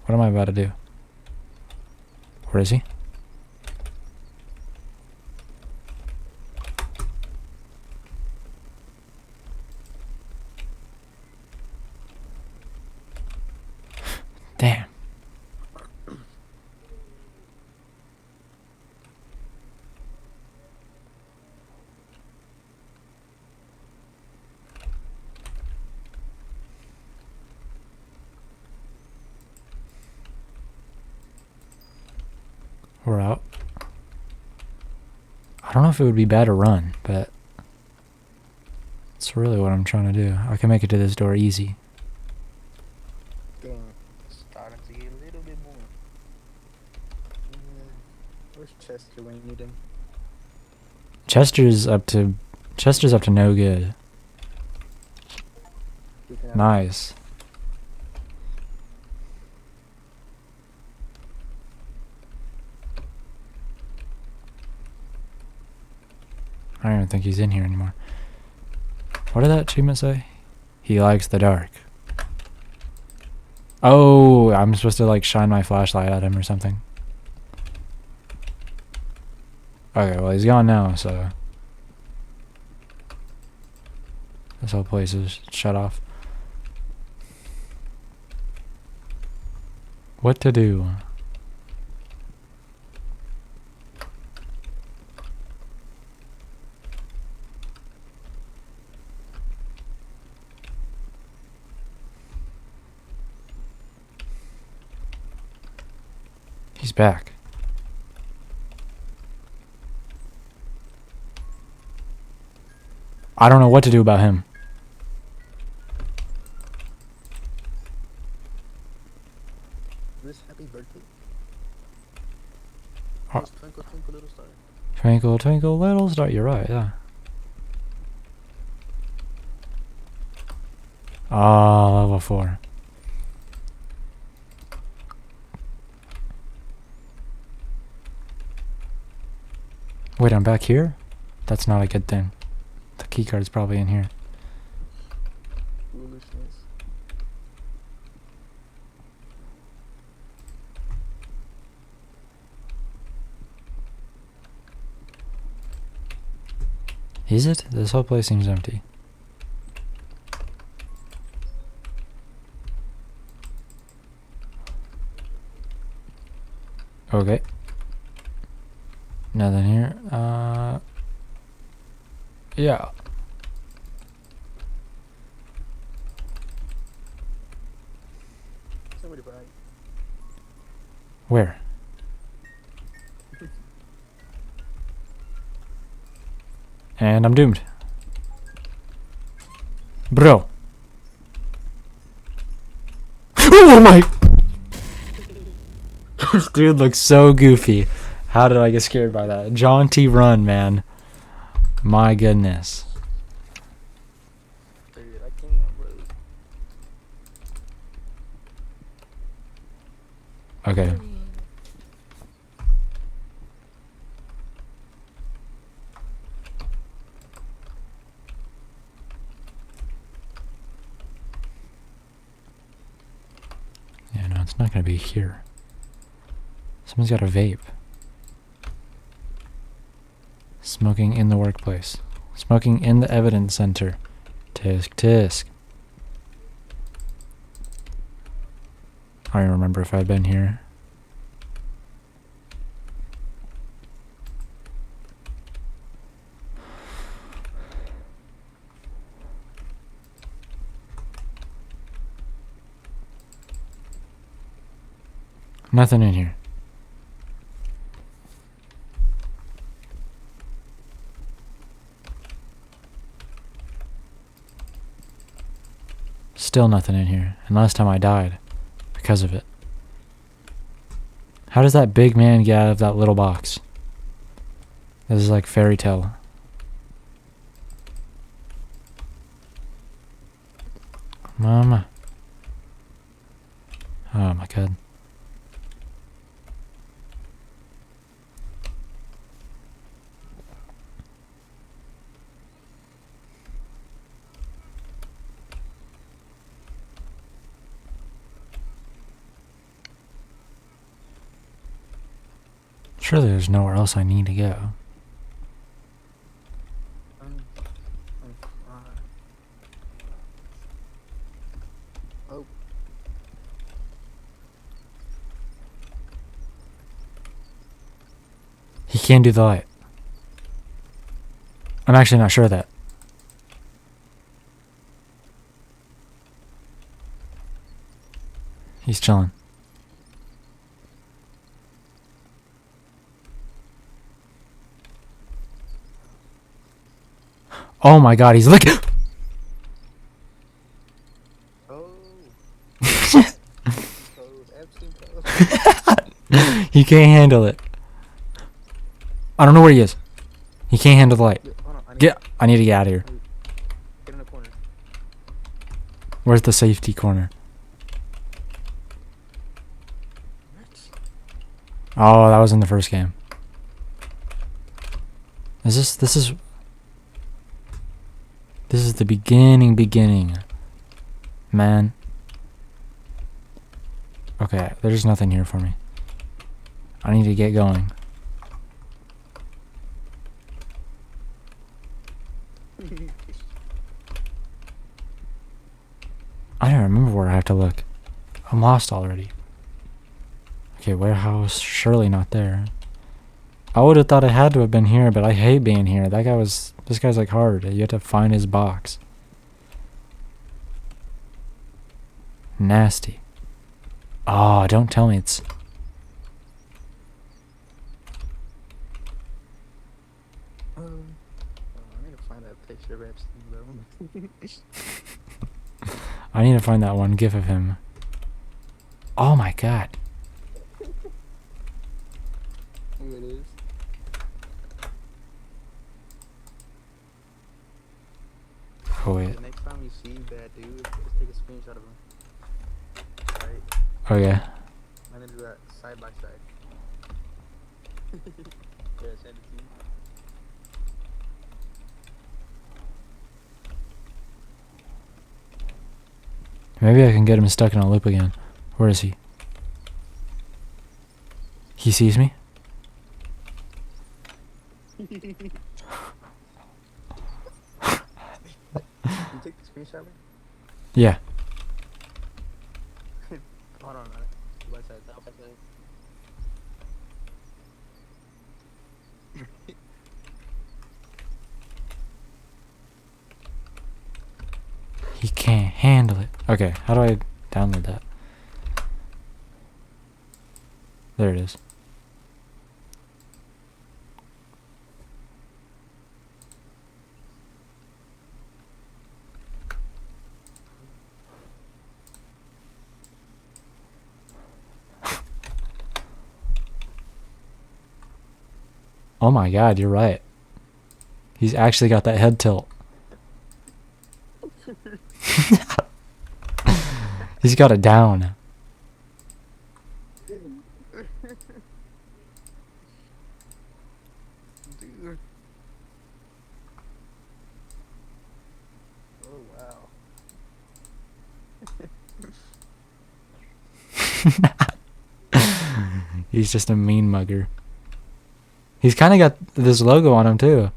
What am I about to do? Where is he? Damn. We're out. I don't know if it would be bad to run, but it's really what I'm trying to do. I can make it to this door easy. Starting to get a little bit more. Where's Chester when you need him? Chester's up to no good. Nice. I don't even think he's in here anymore. What did that achievement say? He likes the dark. Oh, I'm supposed to like shine my flashlight at him or something. Okay, well he's gone now, so this whole place is shut off. What to do? He's back. I don't know what to do about him. This happy birthday. Oh. Just twinkle, twinkle, little star. Twinkle, twinkle, little star. You're right, yeah. Oh, level 4. Wait, I'm back here? That's not a good thing. The keycard's probably in here. Foolishness. Is it? This whole place seems empty. Okay. Nothing here. Yeah. Somebody buy. Where? And I'm doomed. Bro. Oh my! This dude looks so goofy. How did I get scared by that? Jaunty run, man. My goodness. Dude, I can't, bro. Okay. Yeah, no, it's not gonna be here. Someone's got a vape. Smoking in the workplace. Smoking in the evidence center. Tisk, tisk. I don't remember if I've been here. Nothing in here. Still nothing in here. And last time I died because of it. How does that big man get out of that little box? This is like fairy tale. Mama. Oh my god. Surely there's nowhere else I need to go. I'm fine. Oh. He can't do the light. I'm actually not sure of that. He's chilling. Oh my god, he's looking. Oh. Code. Epstein code. He can't handle it. I don't know where he is. He can't handle the light. Yeah, hold on, I need to get out of here. Get in the corner. Where's the safety corner? What? Oh, that was in the first game. This is the beginning. Man. Okay, there's nothing here for me. I need to get going. I don't remember where I have to look. I'm lost already. Okay, warehouse, surely not there. I would have thought it had to have been here, but I hate being here. This guy's like hard. You have to find his box. Nasty. Oh, don't tell me it's... I need to find that picture of Epstein, bro. I need to find that one gif of him. Oh my god. Here it is. Oh wait. The next time you see that dude, just take a screenshot of him. Right? Oh yeah. And then do that side by side. Yeah, send it to you. Maybe I can get him stuck in a loop again. Where is he? He sees me? You take the screenshot, man? Yeah. Hold on, side by side, side by side. He can't handle it. Okay, how do I download that? There it is. Oh my god, you're right. He's actually got that head tilt. He's got it down. Dude. Oh, wow. He's just a mean mugger. He's kind of got this logo on him too.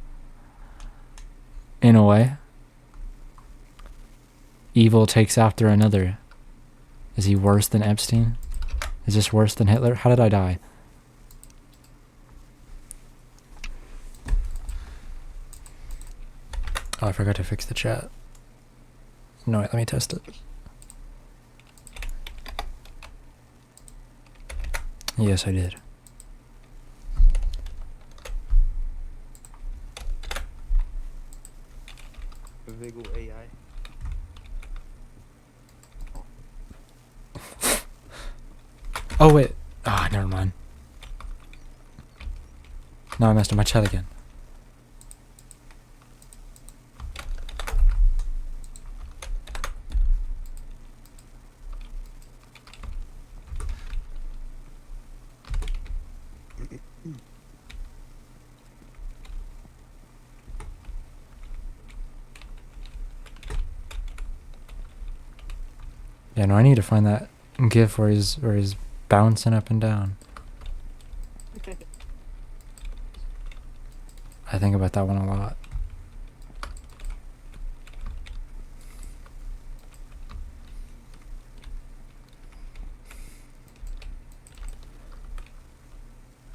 In a way. Evil takes after another. Is he worse than Epstein? Is this worse than Hitler? How did I die? Oh, I forgot to fix the chat. No, wait, let me test it. Yes, I did. Vigil AI. Oh, wait. Ah, never mind. No, I messed up my chat again. Yeah, no, I need to find that GIF where he's bouncing up and down. I think about that one a lot.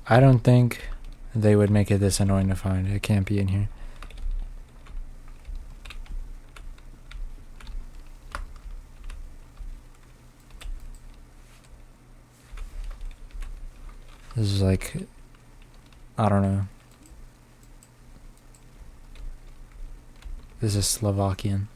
I don't think they would make it this annoying to find. It can't be in here. This is like, I don't know. This is Slovakian.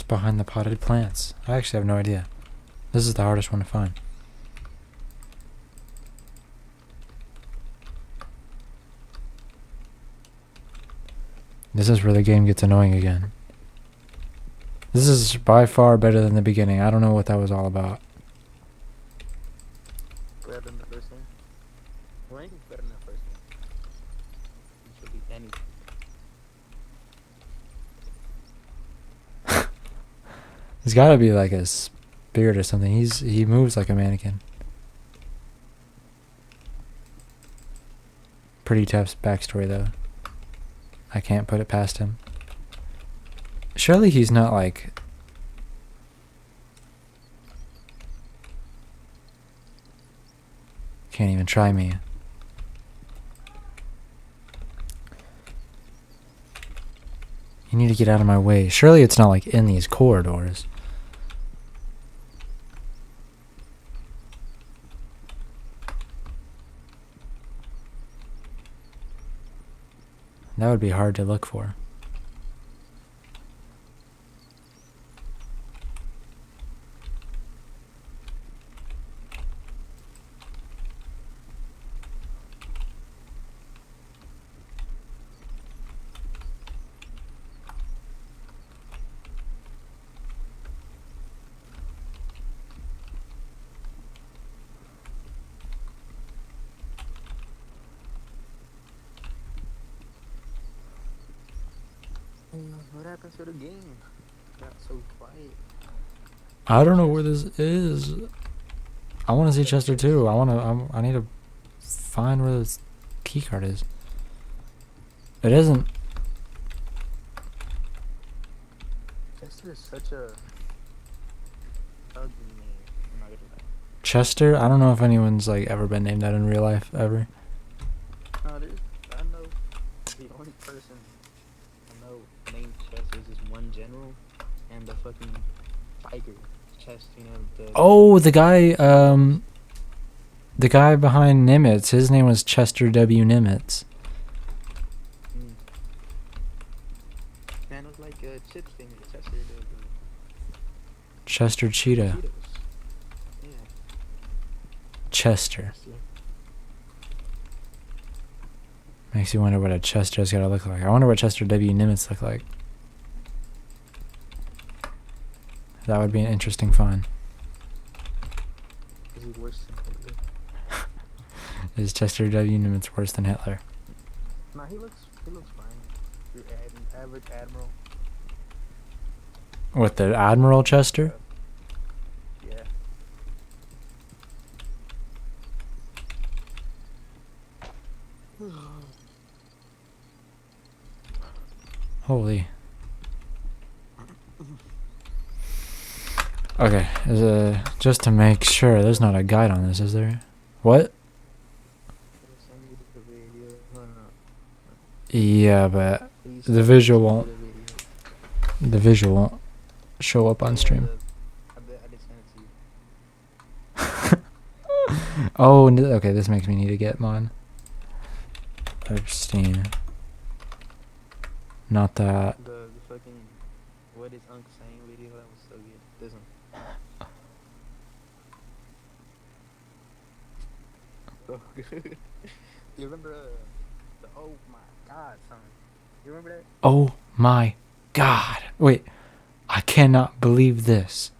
Behind the potted plants. I actually have no idea. This is the hardest one to find. This is where the game gets annoying again. This is by far better than the beginning. I don't know what that was all about. Better than the first one. Well, anything's better than the first one. It should be anything. He's got to be like a spirit or something. He moves like a mannequin. Pretty tough backstory though. I can't put it past him. Surely he's not like... Can't even try me. You need to get out of my way. Surely it's not like in these corridors. That would be hard to look for. What happened to the game? Got so quiet. I don't know where this is. I want to see Chester too. I need to find where this key card is. It isn't. Chester is such a ugly name. I'm not gonna lie. Chester? I don't know if anyone's like ever been named that in real life ever. No, there's. I know the only person I know named Chester is this one general and the fucking tiger. Chest, you know, the Oh, the guy behind Nimitz. His name was Chester W. Nimitz. Man, it was like a chips thing. Chester, the Chester Cheetah. Cheetos. Yeah. Chester. Yeah. Makes you wonder what a Chester's gotta look like. I wonder what Chester W. Nimitz look like. That would be an interesting find. Is he worse than Hitler? Is Chester W. Nimitz worse than Hitler? Nah, he looks fine. Your average admiral. What, the Admiral Chester? Yeah. Holy. Okay, just to make sure, there's not a guide on this, is there? What? Send me the video. No. Yeah, but Please the send visual me won't. the video. The visual won't show up on stream. I did send it to you. Oh, okay, this makes me need to get mine. Epstein. Not that. The fucking what is Unc saying video, that was so good. This one. So good. You remember the oh my god song? You remember that? Oh my god. Wait. I cannot believe this.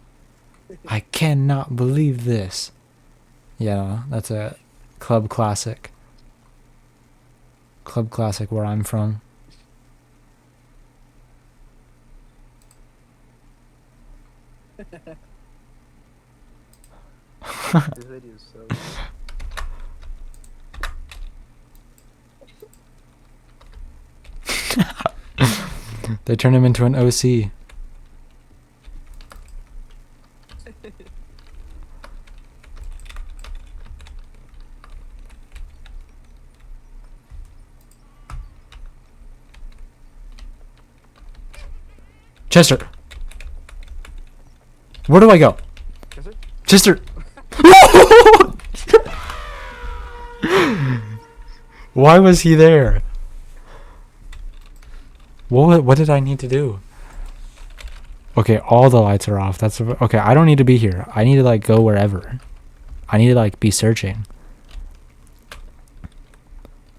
I cannot believe this. Yeah, that's a club classic. Club classic where I'm from. This video is so good. They turned him into an OC. Chester. Where do I go? Is it? Chester. Why was he there? What did I need to do? Okay, all the lights are off. That's okay. I don't need to be here. I need to like go wherever. I need to like be searching.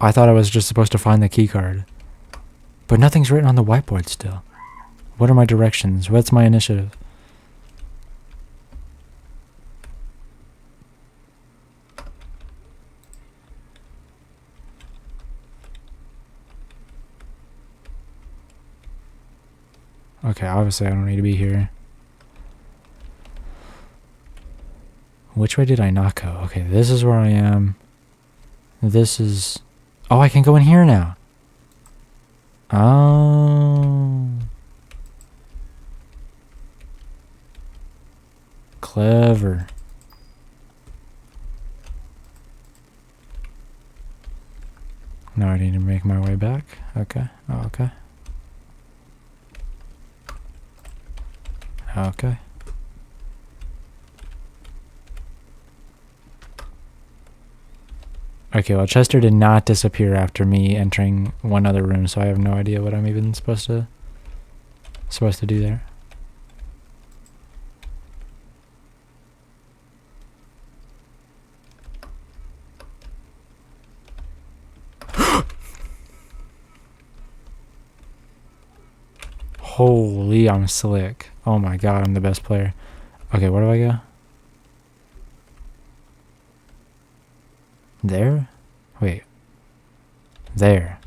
I thought I was just supposed to find the key card. But nothing's written on the whiteboard still. What are my directions? What's my initiative? Okay, obviously I don't need to be here. Which way did I not go? Okay, this is where I am. This is... Oh, I can go in here now. Oh. Clever. Now I need to make my way back. Okay. Oh, okay. Okay. Okay, well, Chester did not disappear after me entering one other room, so I have no idea what I'm even supposed to do there. Holy, I'm slick. Oh my god, I'm the best player. Okay, where do I go? There? Wait. There.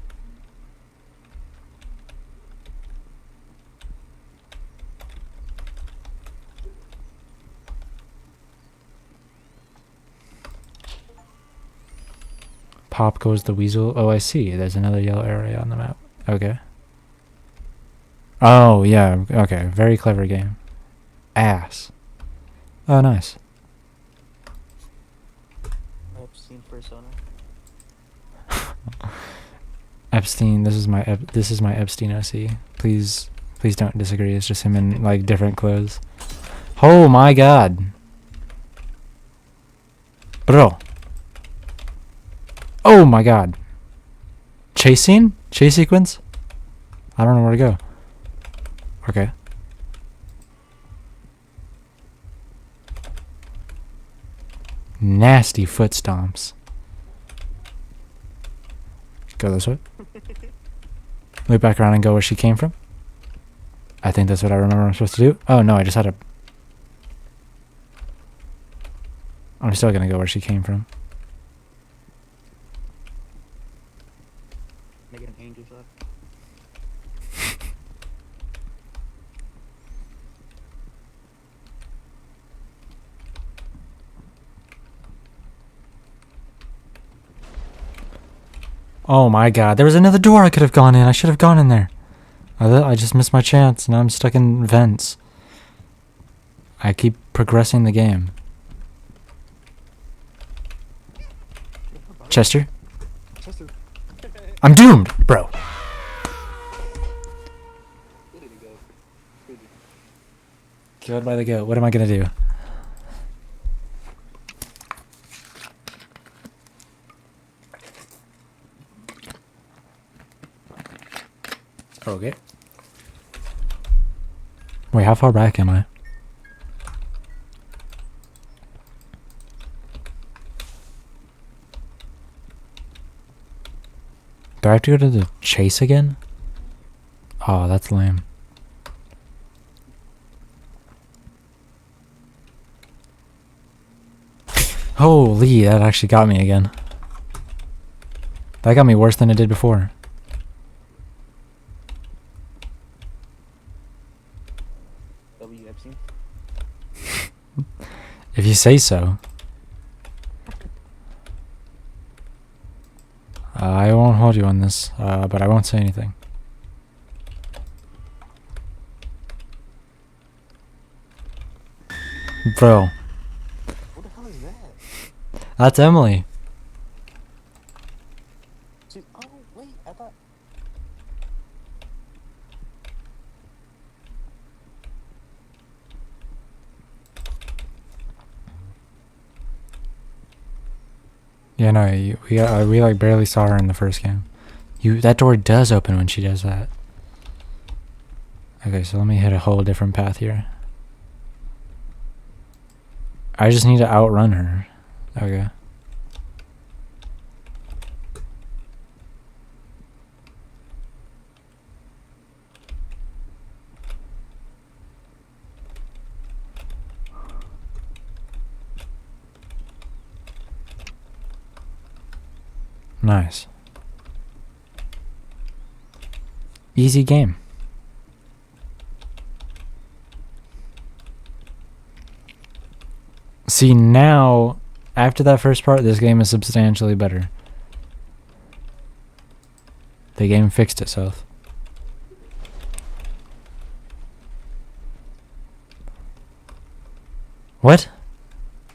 Pop goes the weasel. Oh, I see. There's another yellow area on the map. Okay. Oh, yeah. Okay. Very clever game. Ass. Oh, nice. Epstein persona. Epstein. This is my Epstein OC. Please don't disagree. It's just him in like different clothes. Oh my god. Bro. Oh my god. Chase scene? Chase sequence? I don't know where to go. Okay. Nasty foot stomps. Go this way. Loop back around and go where she came from. I think that's what I remember I'm supposed to do. Oh no, I just had a... I'm still gonna go where she came from. Make it an angel shot. Oh my god, there was another door I could have gone in. I should have gone in there. I just missed my chance. Now I'm stuck in vents. I keep progressing the game. Chester? Chester. I'm doomed, bro. Where did he go? Where'd he- Killed by the goat. What am I gonna do? Okay. Wait, how far back am I? Do I have to go to the chase again? Oh, that's lame. Holy, that actually got me again. That got me worse than it did before. W. Epstein. If you say so. I won't hold you on this, but I won't say anything. Bro, What the hell is that? that's Emily. Oh wait, I thought. Yeah, no, we like barely saw her in the first game. That door does open when she does that. Okay, so let me hit a whole different path here. I just need to outrun her. Okay. Nice. Easy game. See, now, after that first part, this game is substantially better. The game fixed itself. What?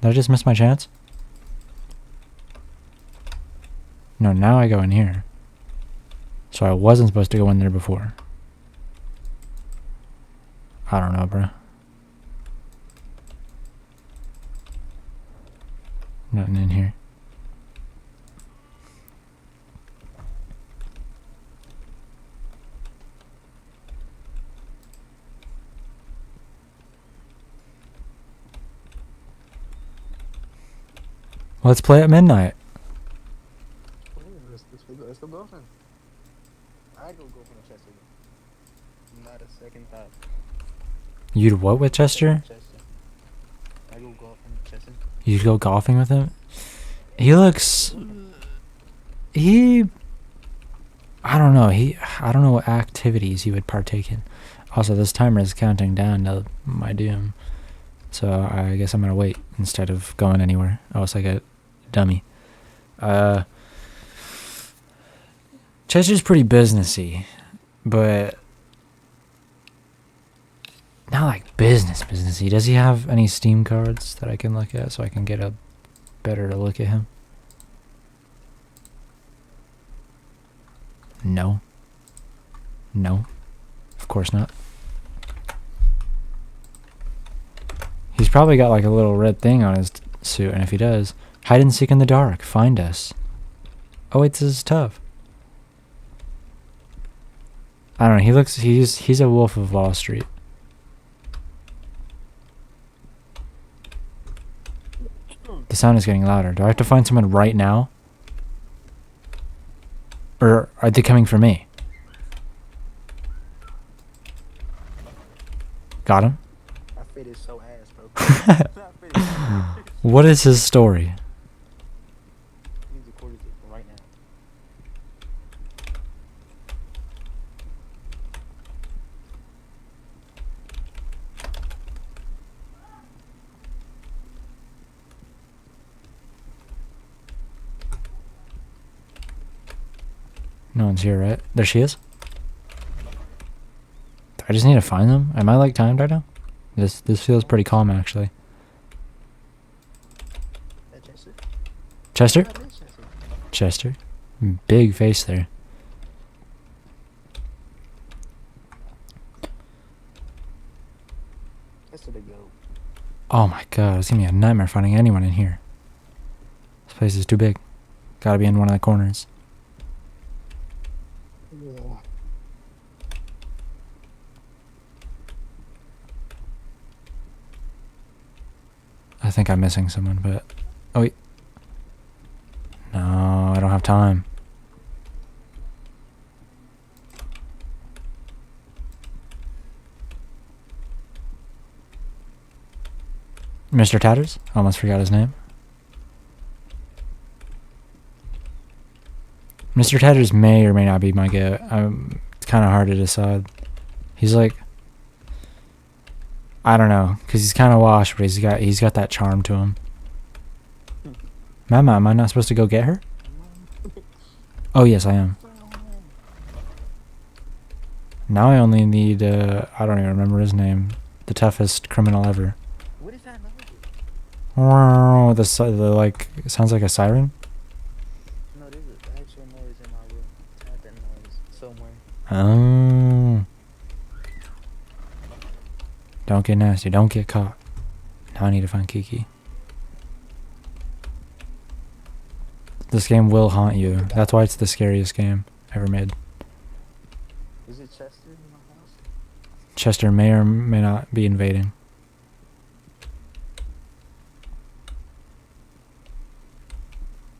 Did I just miss my chance? No, now I go in here. So I wasn't supposed to go in there before. I don't know, bro. Nothing in here. Let's play at midnight. Let's go golfing. I go golfing with Chester. Not a second thought. You'd what with Chester? I go golfing with Chester. You'd go golfing with him? He looks... I don't know. I don't know what activities he would partake in. Also, this timer is counting down to my doom. So I guess I'm going to wait instead of going anywhere. Else I get dummy. Chester's pretty businessy, but not like businessy. Does he have any Steam cards that I can look at so I can get a better look at him? No. No. Of course not. He's probably got like a little red thing on his suit, and if he does, hide and seek in the dark, find us. Oh wait, this is tough. I don't know, he's a Wolf of Wall Street. The sound is getting louder. Do I have to find someone right now? Or are they coming for me? Got him? That fit is so ass, bro. That fit is so ass. What is his story? Needs a quarter tip right now. No one's here, right? There she is. I just need to find them. Am I like timed right now? This feels pretty calm actually. That Chester? Chester? That is Chester. Chester. Big face there. Chester to go. Oh my god, it's gonna be a nightmare finding anyone in here. This place is too big. Gotta be in one of the corners. Yeah. I think I'm missing someone, but... Oh wait. No, I don't have time. Mr. Tatters? Almost forgot his name. Mr. Tatters may or may not be my get. It's kind of hard to decide. He's like... I don't know, because he's kind of washed, but he's got that charm to him. Mama, am I not supposed to go get her? Oh, yes, I am. Now I only need, I don't even remember his name. The toughest criminal ever. What is that noise? Wow, the like, it sounds like a siren. No, there's an actual noise in my room. I had that noise somewhere. Oh. Don't get nasty. Don't get caught. Now I need to find Kiki. This game will haunt you. That's why it's the scariest game ever made. Is it Chester in my house? Chester may or may not be invading.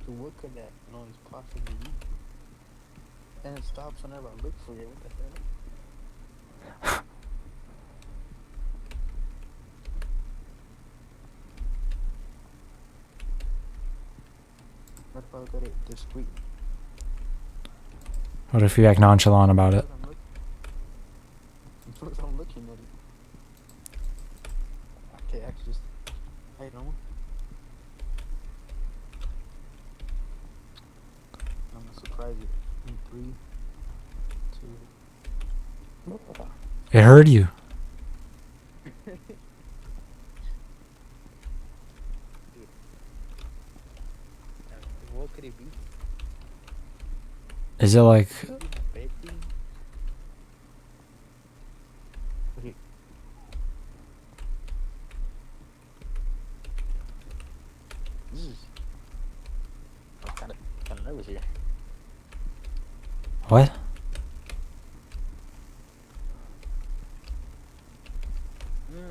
So what could that noise possibly be? And it stops whenever I look for it. What the hell? What if I look at it discreetly? What if you act nonchalant about it? I'm looking at it. Okay, actually, just hey, no. I'm gonna surprise you in 3, 2. It heard you. What could it be? Is it like... Bed thing? Okay. This is. I'm kind of nervous here. What?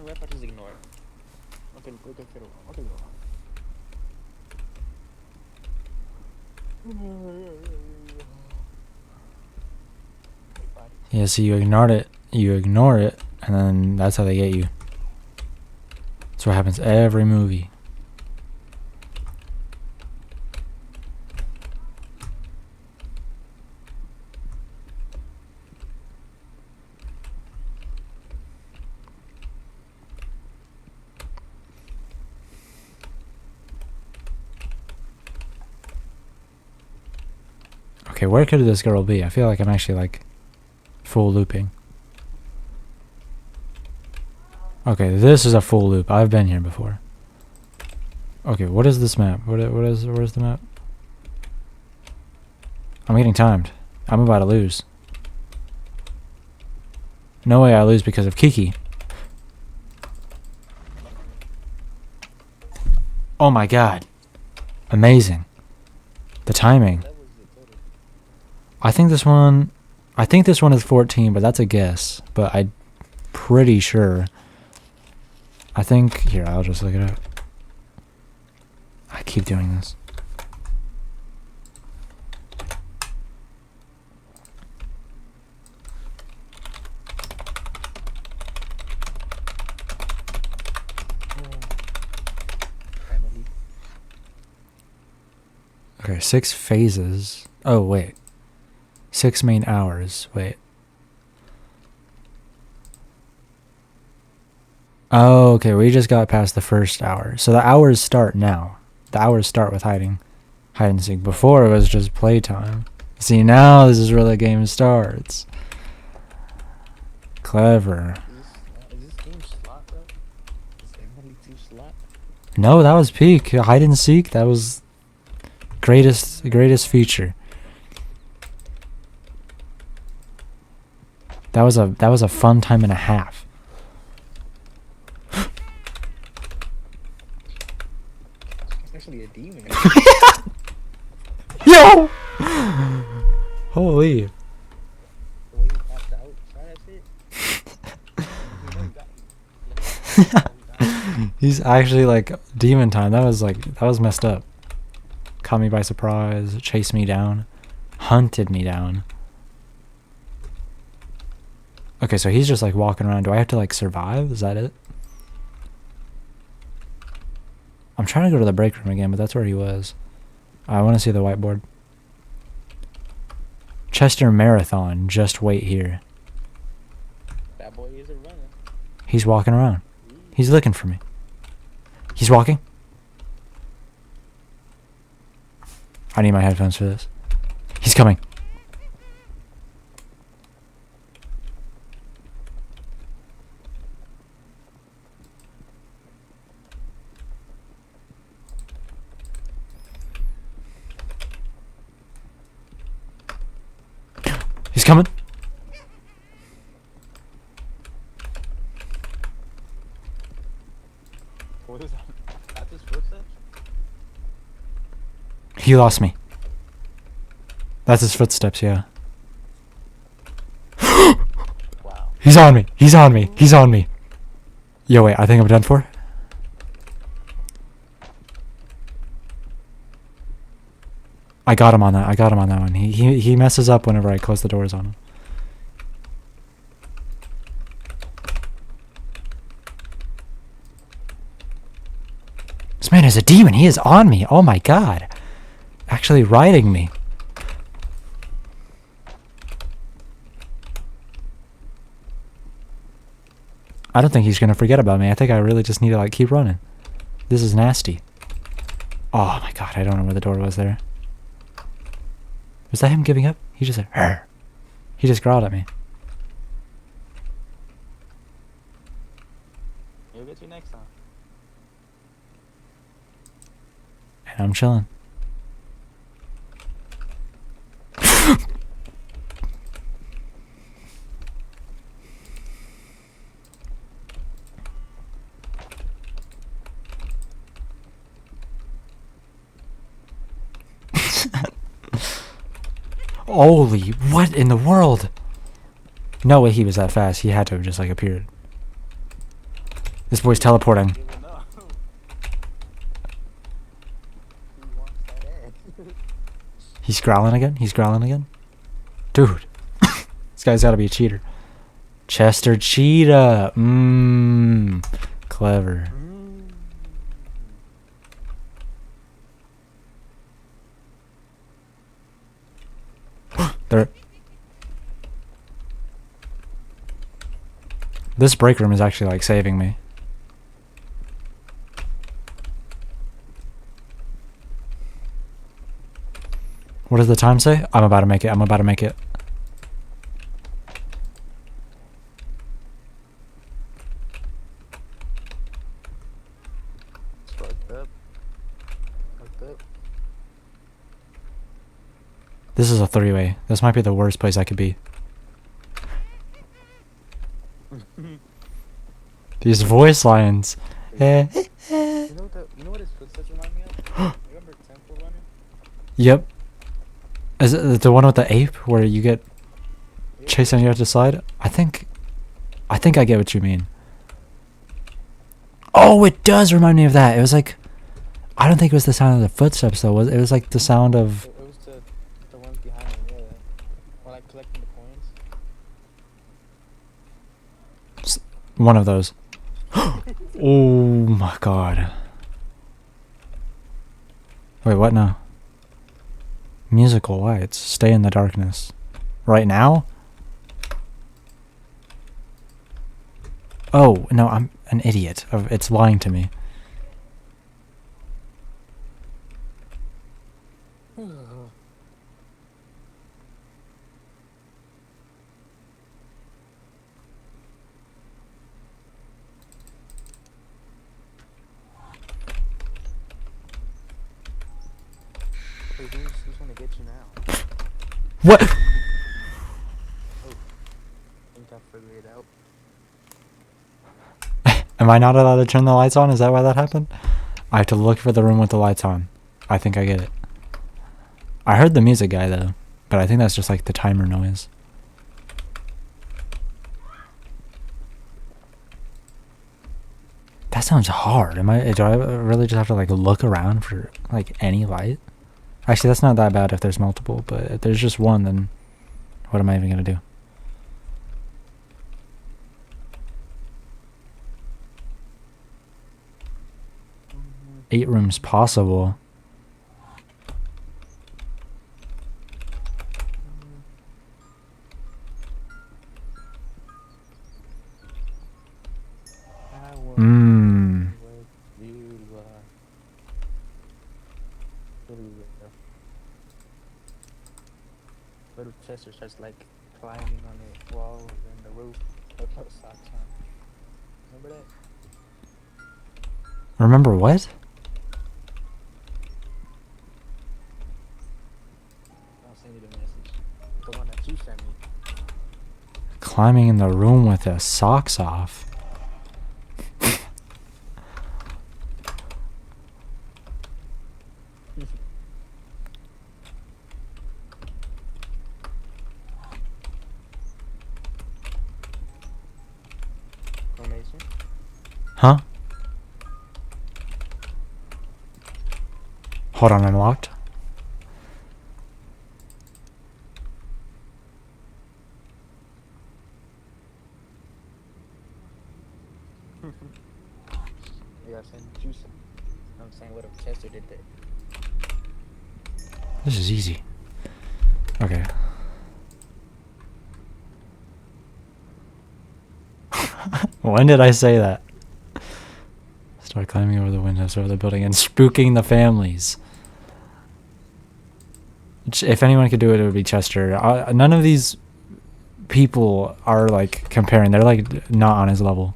What if I just ignore it? Okay, okay, Yeah, so you ignored it. You ignore it, and then that's how they get you. That's what happens every movie. Okay, where could this girl be? I feel like I'm actually like full looping. Okay, this is a full loop. I've been here before. Okay, what is this map? Where's the map? I'm getting timed. I'm about to lose. No way I lose because of Kiki. Oh my god. Amazing. The timing. I think this one is 14, but that's a guess. But I'm pretty sure. I think here, I'll just look it up. I keep doing this. Okay, 6 phases. Oh, wait. 6 main hours. Wait. Oh, okay. We just got past the first hour. So the hours start now. The hours start with hide and seek. Before it was just playtime. See, now this is where the game starts. Clever. Is this game slot, bro? Is Emily too slot? No, that was peak. Hide and seek. That was greatest feature. That was a fun time and a half. It's actually a demon. Yo! Holy. The way you passed out, try that shit. He's actually like demon time. That was messed up. Caught me by surprise, chased me down, hunted me down. Okay, so he's just like walking around. Do I have to like survive? Is that it? I'm trying to go to the break room again, but that's where he was. I want to see the whiteboard. Chester Marathon, just wait here. That boy is a runner. He's walking around. He's looking for me. He's walking. I need my headphones for this. He's coming. He's coming. What is that? That's his footsteps? He lost me. That's his footsteps, yeah. Wow. He's on me. He's on me. He's on me. Yo, wait. I think I'm done for. I got him on that. I got him on that one. He messes up whenever I close the doors on him. This man is a demon. He is on me. Oh my god. Actually riding me. I don't think he's gonna forget about me. I think I really just need to like keep running. This is nasty. Oh my god, I don't know where the door was there. Was that him giving up? He just said, "Arr." He just growled at me. He'll get you next time. And I'm chilling. Holy, what in the world? No way he was that fast. He had to have just like appeared. This boy's teleporting. You will know. He wants that ass. He's growling again? He's growling again? Dude. This guy's gotta be a cheater. Chester Cheetah. Clever. There. This break room is actually like saving me. What does the time say? I'm about to make it. I'm about to make it. It's fucked up. Fucked up. This is a three-way. This might be the worst place I could be. These voice lines. You know what his footsteps remind me of? Remember Temple Runner? Yep. Is it the one with the ape where you get chased on the other side? I think I get what you mean. Oh, it does remind me of that. It was like, I don't think it was the sound of the footsteps though. It was like the sound of. It was the ones behind him, yeah. Or like collecting the coins. One of those. Oh my god. Wait, what now? Musical lights. Stay in the darkness. Right now? Oh, no, I'm an idiot. It's lying to me. Hey, who's gonna get you now? What? I think I figured it out. Am I not allowed to turn the lights on? Is that why that happened? I have to look for the room with the lights on. I think I get it. I heard the music guy though, but I think that's just like the timer noise. That sounds hard. Do I really just have to like look around for like any light? Actually, that's not that bad if there's multiple, but if there's just one, then what am I even gonna do? Mm-hmm. 8 rooms possible. Mmm. Little Chester starts like climbing on the wall and the roof. Put socks on. Remember that? Remember what? I'll send you the message. The one that you sent me. Climbing in the room with his socks off. Formation. Huh? Hold on, I'm locked. Yeah, I sent you some. I'm saying what if Chester did that. This is easy. Okay. When did I say that? Start climbing over the windows of the building and spooking the families. If anyone could do it, it would be Chester. None of these people are like comparing. They're like not on his level.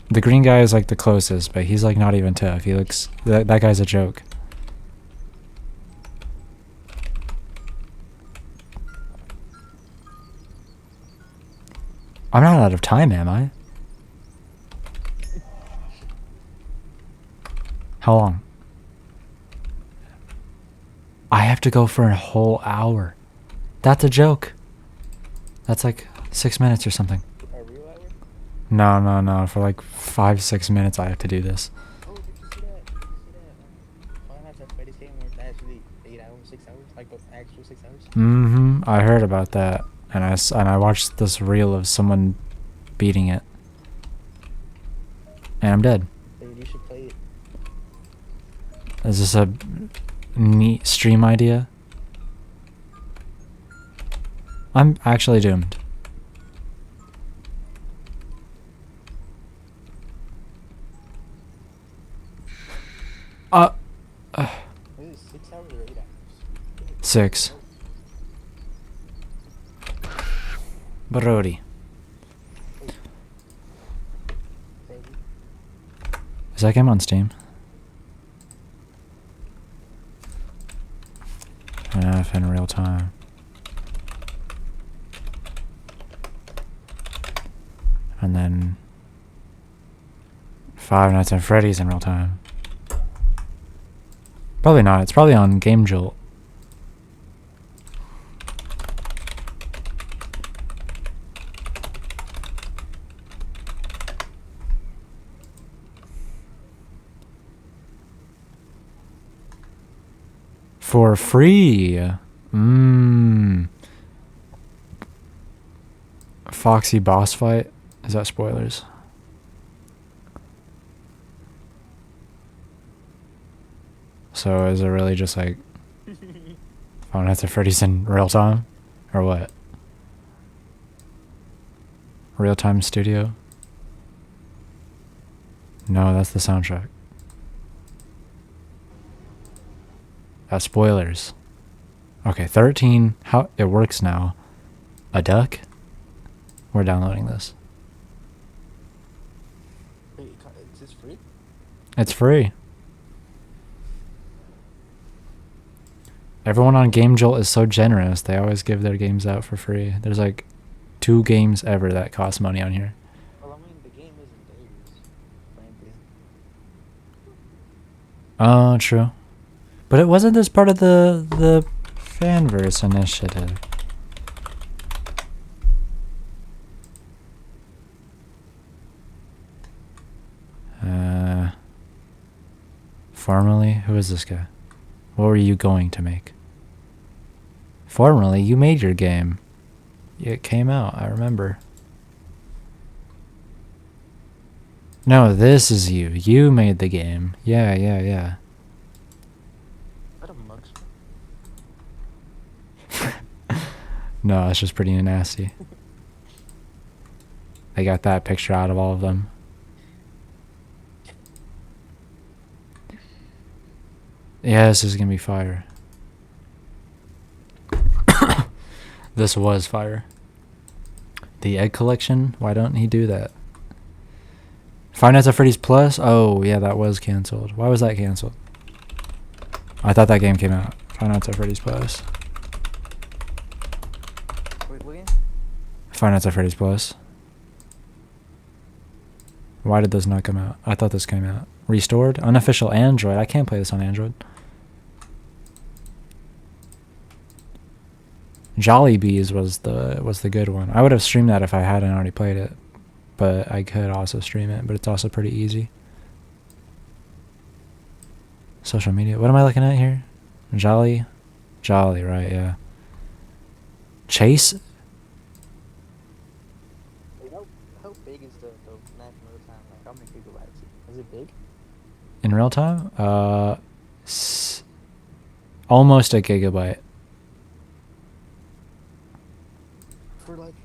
The green guy is like the closest, but he's like not even tough. He looks... That guy's a joke. I'm not out of time, am I? How long? I have to go for a whole hour. That's a joke. That's like 6 minutes or something. A real hour? No. For like 5-6 minutes I have to do this. Oh, did you see that? Did you see that? Five Nights at Freddy's game where it's actually 8 hours, 6 hours? Like the actual 6 hours? Mm-hmm. I heard about that. And I watched this reel of someone beating it. And I'm dead. Dude, you should play it. Is this a neat stream idea? I'm actually doomed. Is it 6 hours or 8 hours? 6. Brody. Baby. Is that game on Steam? FNAF in real time. And then Five Nights at Freddy's in real time. Probably not. It's probably on Game Jolt. For free. Foxy boss fight. Is that spoilers? So is it really just like Five Nights at Freddy's in real time? Or what? Real time studio? No, that's the soundtrack. Spoilers. Okay, 13. How it works now. A duck? We're downloading this. Wait, is this free? It's free. Everyone on Game Jolt is so generous. They always give their games out for free. There's like 2 games ever that cost money on here. Well, I mean, the game isn't theirs, frankly. Oh, true. But it wasn't this part of the Fanverse initiative. Formerly, who is this guy? What were you going to make? Formerly, you made your game. It came out, I remember. No, this is you. You made the game. Yeah. Is that a mug spray? No, it's just pretty nasty. I got that picture out of all of them. Yeah, this is gonna be fire. This was fire. The egg collection? Why don't he do that? Five Nights at Freddy's Plus? Oh, yeah, that was cancelled. Why was that cancelled? I thought that game came out. Five Nights at Freddy's Plus. Wait, what game? Five Nights at Freddy's Plus. Why did this not come out? I thought this came out. Restored? Unofficial Android. I can't play this on Android. Jollibees was the good one. I would have streamed that if I hadn't already played it. But I could also stream it, but it's also pretty easy. Social media. What am I looking at here? Jolly, right, yeah. Chase? Wait, how big is the map in real time? Like, how many gigabytes? Is it big? In real time? Almost a gigabyte. For like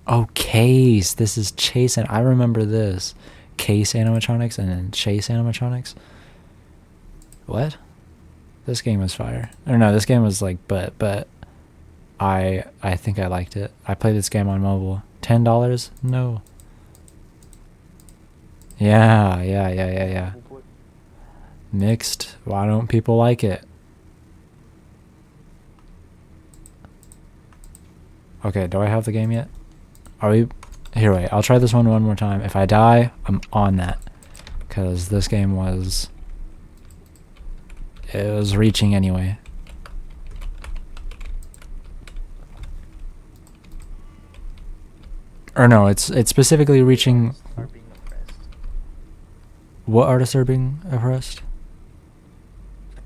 Oh, Case. This is Chase, and I remember this. Case animatronics and then Chase animatronics. What? This game was fire. Or no, this game was like, but I think I liked it. I played this game on mobile. $10? No. Yeah. Mixed. Why don't people like it? Okay, do I have the game yet? Are we... Here, wait. I'll try this one more time. If I die, I'm on that. Because this game was... It was reaching anyway. Or no, it's specifically reaching... Are being oppressed. What artists are being oppressed?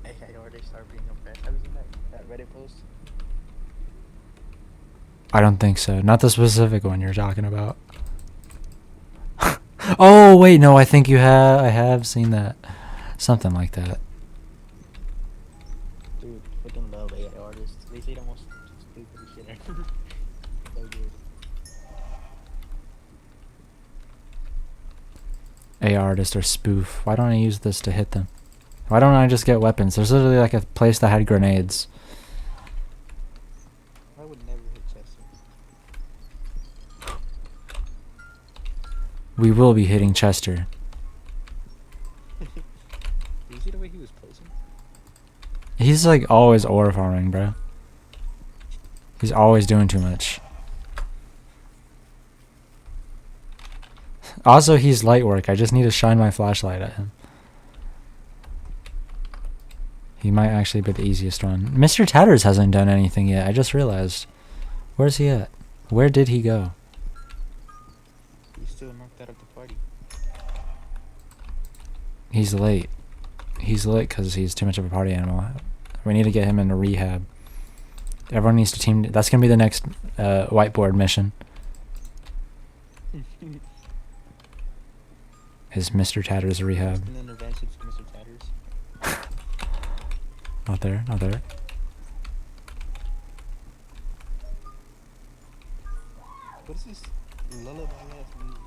AI artists are being oppressed. Have you seen that Reddit post? I don't think so. Not the specific one you're talking about. Oh, wait, no, I think you have... I have seen that. Something like that. Dude, freaking love AI artists. They say the most stupid shit ever. So good. AI artists are spoof. Why don't I use this to hit them? Why don't I just get weapons? There's literally like a place that had grenades. I would never hit Chester. We will be hitting Chester. Did you see the way he was posing? He's like always ore farming, bro. He's always doing too much. Also, he's light work. I just need to shine my flashlight at him. He might actually be the easiest one. Mr. Tatters hasn't done anything yet. I just realized. Where's he at? Where did he go? He's still knocked out of the party. He's late. He's late because he's too much of a party animal. We need to get him into rehab. Everyone needs to team. That's going to be the next whiteboard mission. Is Mr. Tatters rehab? An intervention for Mr. Tatters. Not there, not there. What is this lullaby ass music?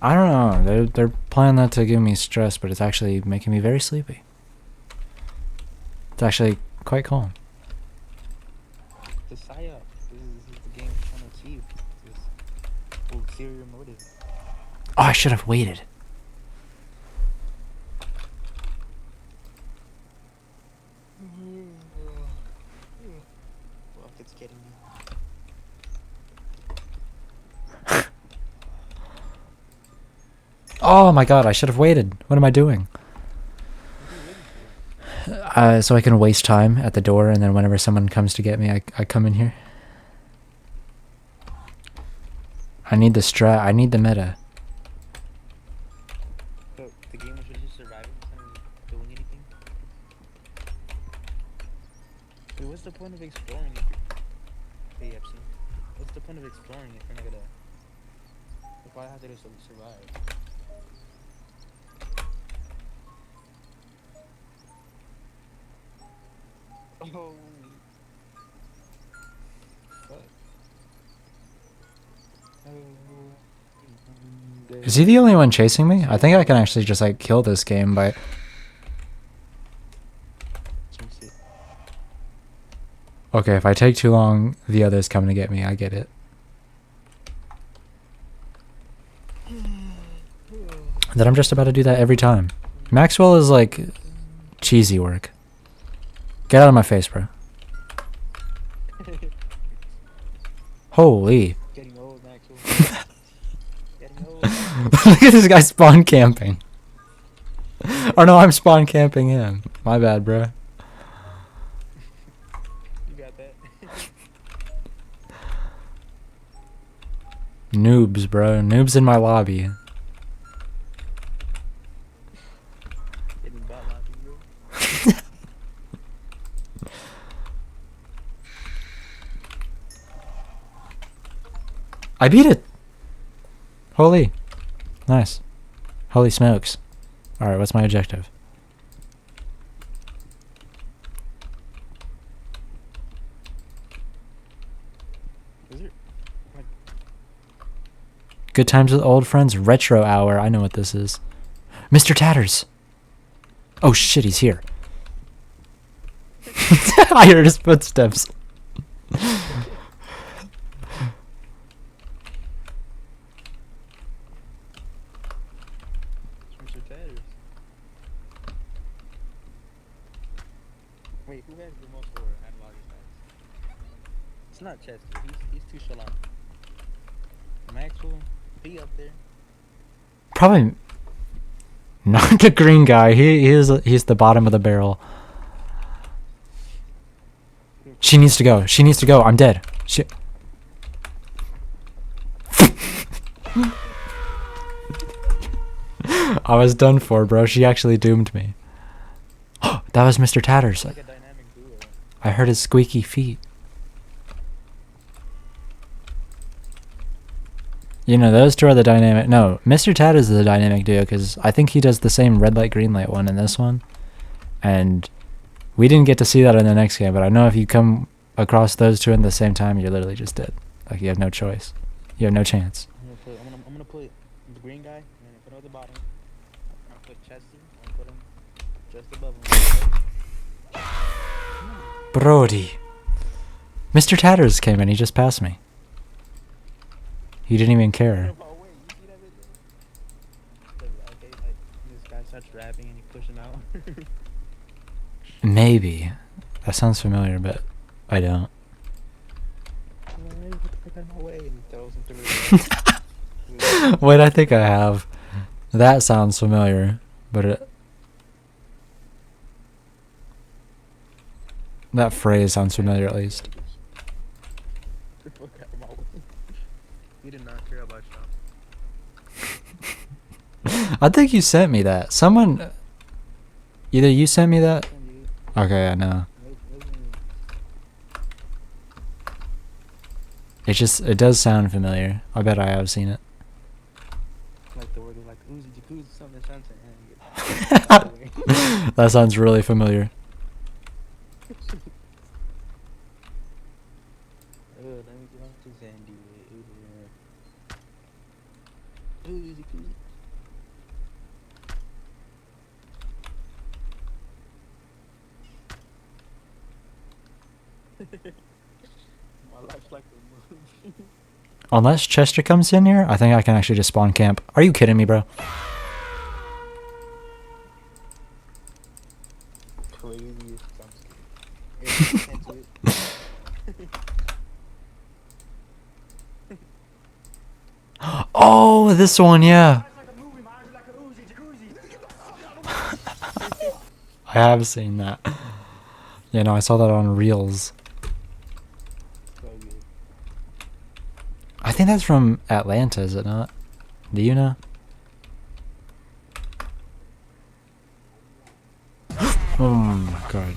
I don't know. They're playing that to give me stress, but it's actually making me very sleepy. It's actually quite calm. The psyop. This is the game trying to achieve. This ulterior motive. Oh, I should have waited. Fuck, it's getting me. Oh my god, I should have waited. What am I doing? So I can waste time at the door, and then whenever someone comes to get me, I come in here. I need the strat. I need the meta. So, the game was just surviving instead of doing anything? Wait, what's the point of exploring if you're... Hey, Epstein. What's the point of exploring if you're not gonna... If all I have to do is survive? Oh... Fuck. Oh... Is he the only one chasing me? I think I can actually just like kill this game by... Jinx it. Okay, if I take too long, the others come to get me. I get it. That I'm just about to do that every time. Maxwell is like cheesy work. Get out of my face, bro. Holy. Getting old, Maxwell. Getting old. Look at this guy spawn camping. Or no, I'm spawn camping him. My bad, bro. You got that? Noobs, bro. Noobs in my lobby. Getting bot lobby, bro. I beat it. Holy. Nice. Holy smokes. Alright, what's my objective? Is it? Like, Good times with old friends. Retro hour. I know what this is. Mr. Tatters. Oh shit, he's here. I heard his footsteps. Mr. Tatters. Wait, who has the most lower analog stats? It's not Chester. He's too shallow. Maxwell, he up there. Probably not the green guy. He's the bottom of the barrel. She needs to go. She needs to go. I'm dead. Shit. I was done for, bro. She actually doomed me. That was Mr. Tatters. Like a dynamic duo. I heard his squeaky feet. You know, those two are the dynamic. No, Mr. Tatters is the dynamic duo because I think he does the same red light, green light one in this one. And we didn't get to see that in the next game, but I know if you come across those two at the same time, you're literally just dead. Like, you have no choice. You have no chance. I'm gonna put the green guy, and then put him at the bottom. I'm gonna put Chester, I'm gonna put him just above him. Brody. Mr. Tatters came in. He just passed me. He didn't even care. Oh, wait, you see that video? Okay, like, this guy starts rapping and he push him out. Maybe. That sounds familiar, but I don't. Hey, get the fuck out of my way, and he throws him through the Wait, I think I have. That sounds familiar, but that phrase sounds familiar at least. Get the fuck out of my way. He did not care about y'all. I think you sent me that. Someone, either you sent me that. Okay, I know. It does sound familiar. I bet I have seen it. Like the word like Uzi Jacuzzi something. That sounds really familiar. Let me get off to Zandy. Uzi Jacuzzi. My life's like a movie. Unless Chester comes in here, I think I can actually just spawn camp. Are you kidding me, bro? Crazy. I'm scared. Oh, this one, yeah. I have seen that. Yeah, no, I saw that on Reels. I think that's from Atlanta, is it not? Do you know? Oh my god.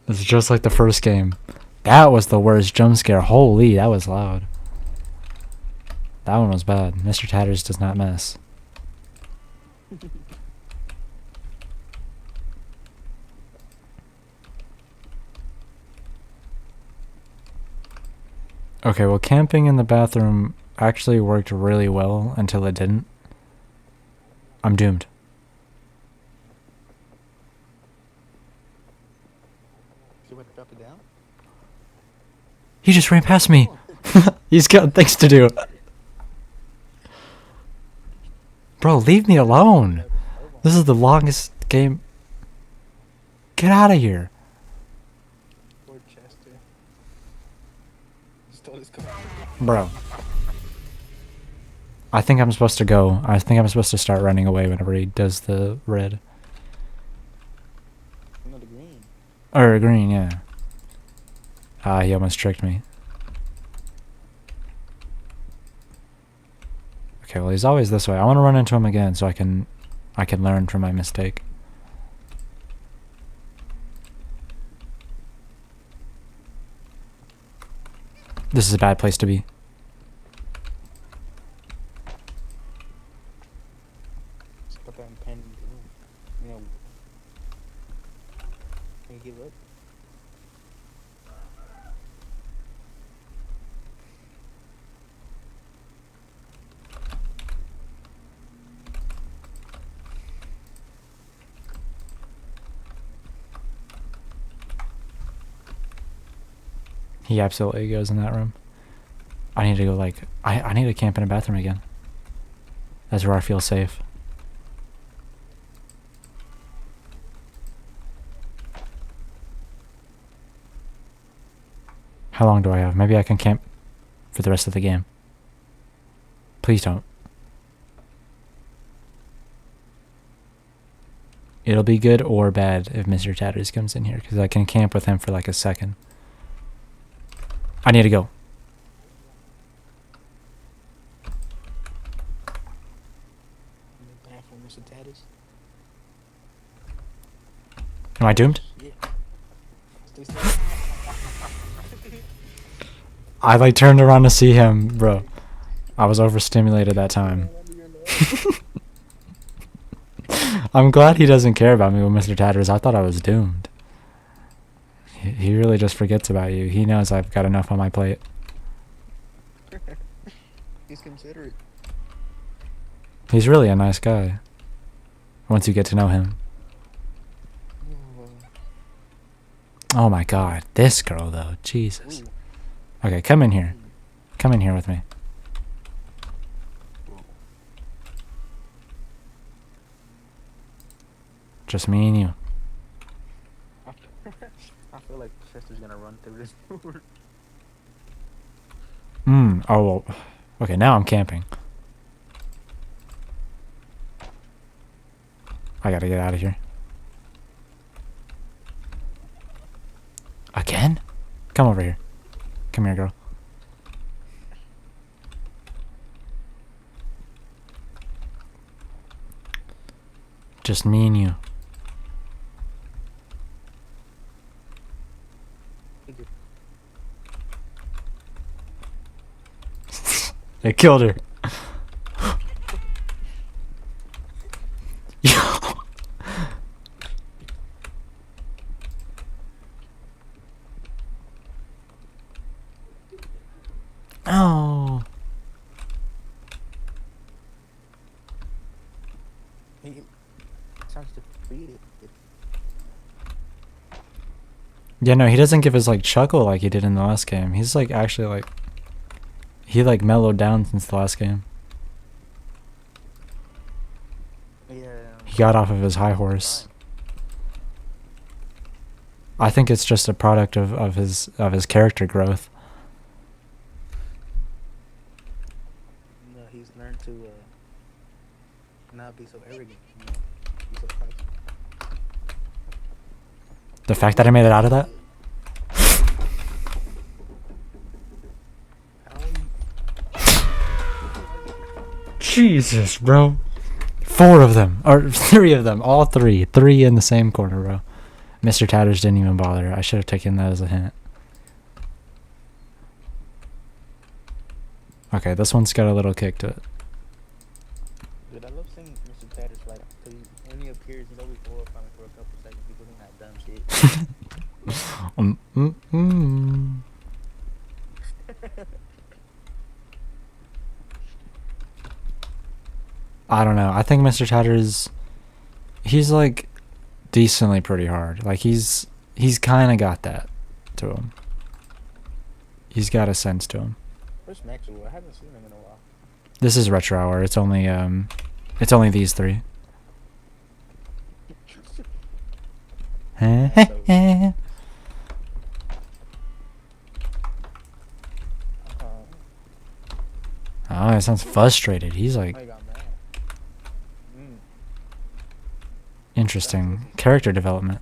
It's just like the first game. That was the worst jump scare. Holy, that was loud. That one was bad. Mr. Tatters does not mess. Okay, well, camping in the bathroom actually worked really well until it didn't. I'm doomed. You want to drop it down? He just ran past me. He's got things to do. Bro, leave me alone. This is the longest game. Get out of here. Poor Chester. Stole his car. Bro. I think I'm supposed to go. I think I'm supposed to start running away whenever he does the red. No, the green. Or green, yeah. Ah, he almost tricked me. Okay, well, he's always this way. I want to run into him again so I can learn from my mistake. This is a bad place to be. Just put that in pen. You know. Can you give up? He absolutely goes in that room. I need to go like I need to camp in a bathroom again. That's where I feel safe. How long do I have? Maybe I can camp for the rest of the game. Please don't. It'll be good or bad if Mr. Tatters comes in here, because I can camp with him for like a second. I need to go. In the bathroom, Mr. Tatters. Am I doomed? Yeah. Stay still. I like turned around to see him, bro. I was overstimulated that time. I'm glad he doesn't care about me with Mr. Tatters. I thought I was doomed. He really just forgets about you. He knows I've got enough on my plate. He's considerate. He's really a nice guy. Once you get to know him. Oh my god. This girl though. Jesus. Okay, come in here. Come in here with me. Just me and you. I feel like Chester's gonna run through this door. Oh, well. Okay, now I'm camping. I gotta get out of here. Again? Come over here. Come here, girl. Just me and you. It killed her. Oh. He sounds defeated. Yeah, no, he doesn't give his like chuckle like he did in the last game. He's like actually like he like mellowed down since the last game. Yeah. He got off of his high horse. I think it's just a product of his character growth. No, he's learned to not be so arrogant. You know, be so prideful. The fact that I made it out of that? Jesus, bro. 4 of them. Or 3 of them. All 3. 3 in the same corner, bro. Mr. Tatters didn't even bother. I should have taken that as a hint. Okay, this one's got a little kick to it. Dude, I love seeing Mr. Tatters like, cause when he appears, he's always horrifying for a couple seconds. People doing that dumb shit. I don't know. I think Mr. Tatters, he's like decently pretty hard. Like he's kind of got that to him. He's got a sense to him. Where's Maxwell? I haven't seen him in a while. This is retro hour. It's only these 3. Oh, he sounds frustrated. He's like Oh, he got mad. interesting character development.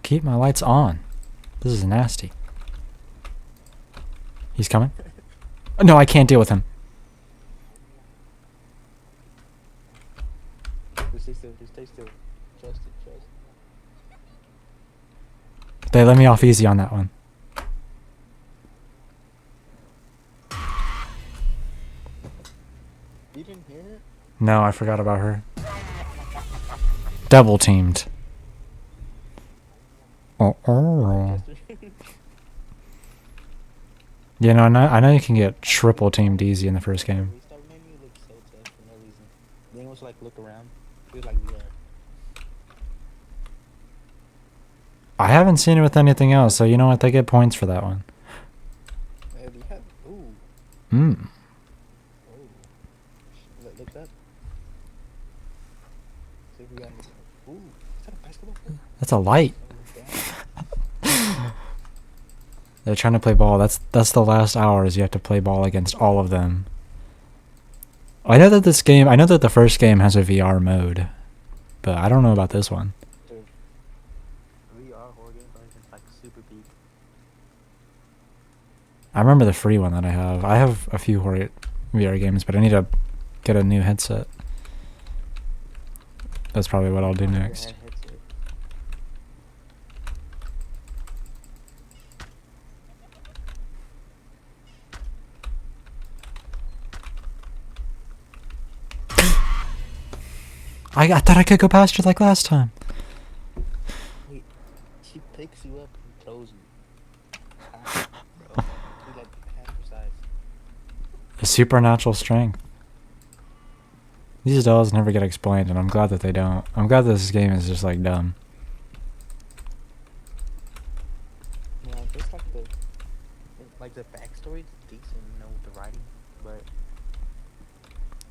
Keep my lights on. This is nasty. He's coming? No, I can't deal with him. Just stay still. Just stay still. Trust it. Trust it. They let me off easy on that one. You didn't hear it? No, I forgot about her. Double teamed. Oh. You know, I know you can get triple teamed easy in the first The game. restart menu looks so tough for no reason. Then it was like look around. It was like VR. I haven't seen it with anything else, so you know what? They get points for that one. You have ooh. Hmm. Oh. Look up. See if we got anything. Ooh. Is that a basketball court? That's a light. Oh, damn. They're trying to play ball. That's the last hours you have to play ball against all of them. I know that the first game has a VR mode, but I don't know about this one. Dude. VR horror games are just like super peak. I remember the free one that I have. I have a few horror VR games, but I need to get a new headset. That's probably what I'll do next. I thought I could go past you like last time. Wait, she picks you up and throws you. How, bro? She's like half your size. A supernatural strength. These dolls never get explained, and I'm glad that they don't. I'm glad that this game is just like dumb. Yeah, just like the backstory is decent, you know, with the writing, but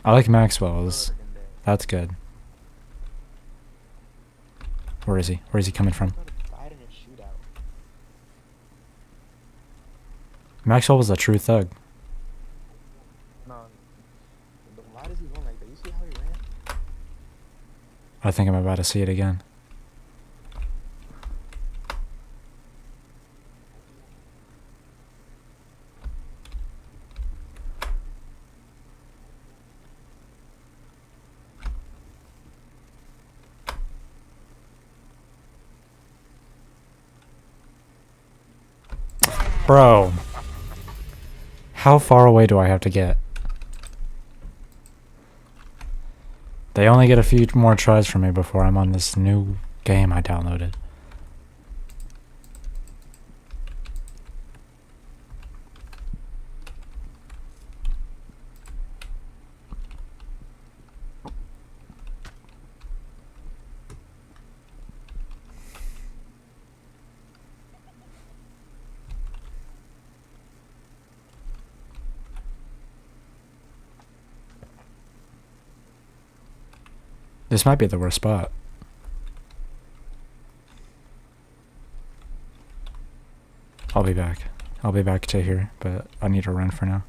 I like Maxwell's. other than that, That's good. Where is he? Where is he coming from? gotta fight in a shootout. Maxwell was a true thug. No, but why does he run like that? You see how he ran? I think I'm about to see it again. Bro. How far away do I have to get? They only get a few more tries from me before I'm on this new game I downloaded. This might be the worst spot. I'll be back. I'll be back to here, but I need to run for now.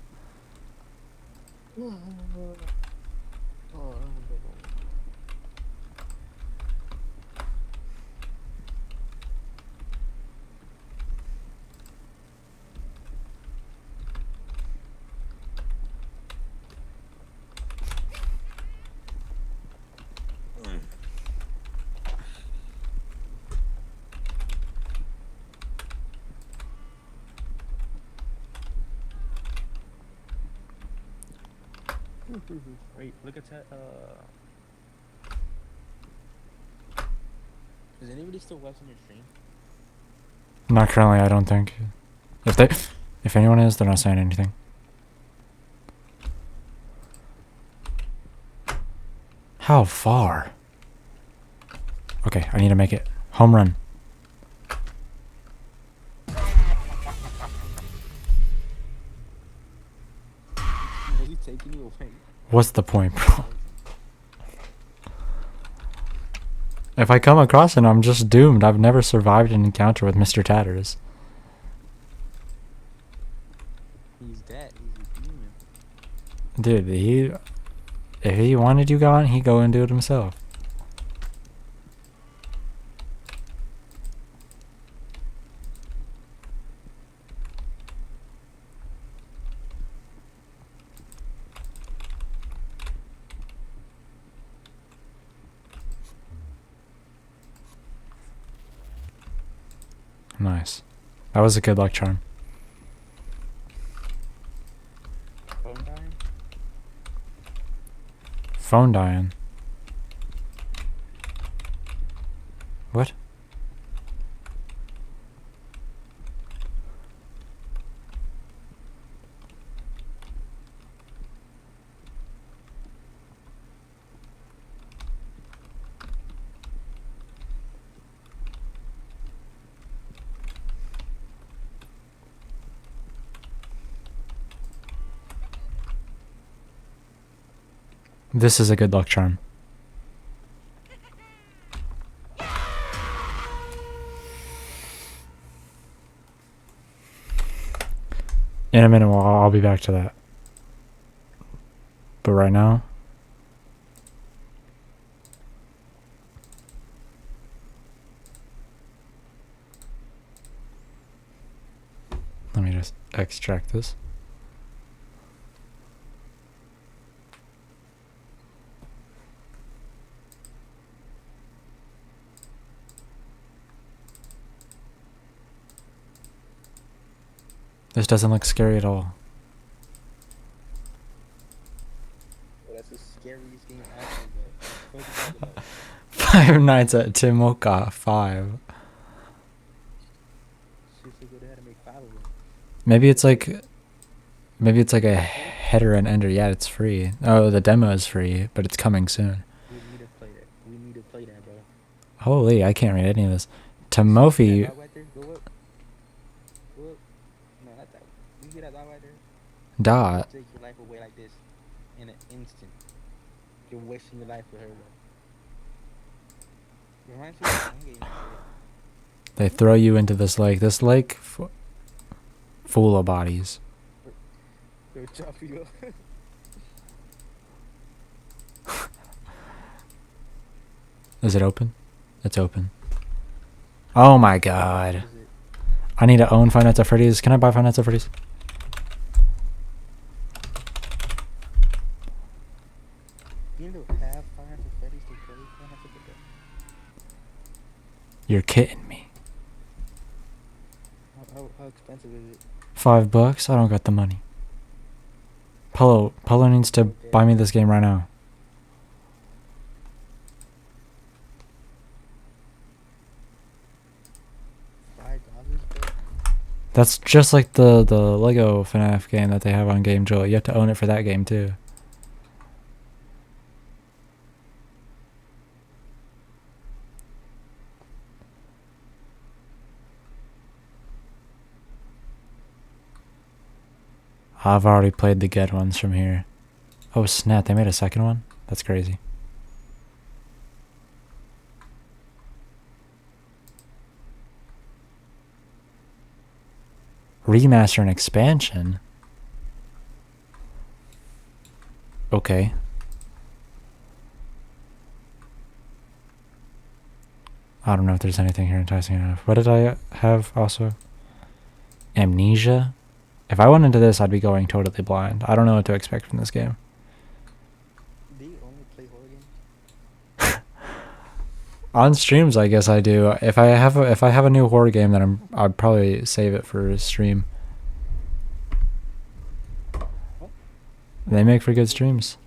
Wait, look at that. Is anybody still watching your stream? Not currently, I don't think. If anyone is, they're not saying anything. How far? Okay, I need to make it. Home run. Was he taking you away? What's the point, bro? If I come across him, I'm just doomed. I've never survived an encounter with Mr. Tatters. He's dead. He's a demon. Dude, if he wanted you gone, he'd go and do it himself. Nice. That was a good luck charm. Phone dying? Phone dying. What? This is a good luck charm. In a minute, I'll be back to that. But right now, let me just extract this. This doesn't look scary at all. Well, that's the scariest game ever, but what you talking about? Five Nights at Timoka 5. Shit, so good, they had to make 5 of them. Maybe it's like a header and ender. Yeah, it's free. Oh, the demo is free, but it's coming soon. We need to play that. We need to play that, bro. Holy, I can't read any of this. Timothy. That dog right there, go up. Go up. No, not that one. You see that dog right there? Dot. Take your life away like this in an instant. You're wasting your life with her, bro. It reminds me of one game. They throw you into this lake. This lake full of bodies. They'll chop you up. Is it open? It's open. Oh my god. Is it? I need to own Five Nights at Freddy's. Can I buy Five Nights at Freddy's? You need to have Five Nights at Freddy's to play Five Nights at Freddy's. You're kidding me. How expensive is it? $5? I don't got the money. Polo needs to buy me this game right now. $5, bro? That's just like the Lego FNAF game that they have on Game Joy. You have to own it for that game too. I've already played the good ones from here. Oh snap, they made a second one? That's crazy. Remaster and expansion? Okay. I don't know if there's anything here enticing enough. What did I have also? Amnesia? If I went into this, I'd be going totally blind. I don't know what to expect from this game. Do you only play horror games? On streams, I guess I do. If I have a new horror game, then I'd probably save it for a stream. They make for good streams.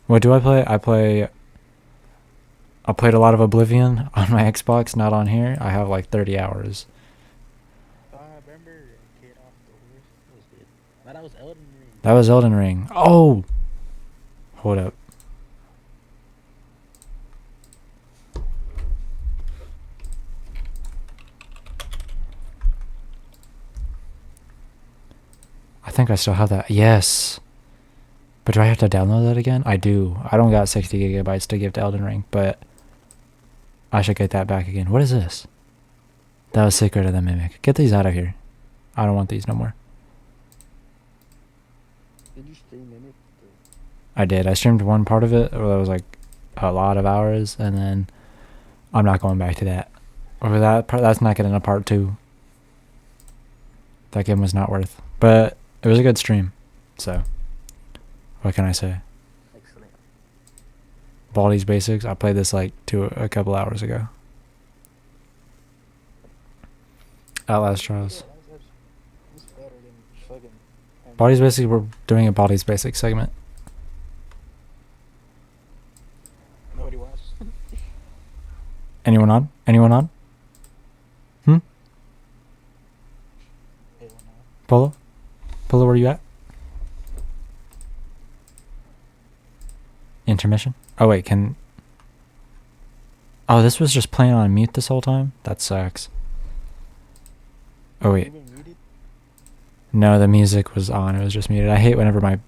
What do I play? I played a lot of Oblivion on my Xbox, not on here. I have like 30 hours. Remember Kid Off the Horse? That was good. No, that was Elden Ring. That was Elden Ring. Oh! Hold up. I think I still have that. Yes. But do I have to download that again? I do. I don't got 60 gigabytes to give to Elden Ring, but I should get that back again. What is this? That was Secret of the Mimic. Get these out of here. I don't want these no more. Did you stream Mimic? I did. I streamed one part of it. It was like a lot of hours, and then I'm not going back to that. Or that part, that's not getting a part 2. That game was not worth. But it was a good stream. So, what can I say? Excellent. Baldi's Basics. I played this like a couple hours ago. Outlast Trials. That's better than fucking. Baldi's Basics. We're doing a Baldi's Basics segment. Nobody watched. Anyone on? Anyone on? Polo? Polo, where you at? Intermission? Oh wait, oh, this was just playing on mute this whole time? That sucks. Oh wait. No, the music was on. It was just muted. I hate whenever my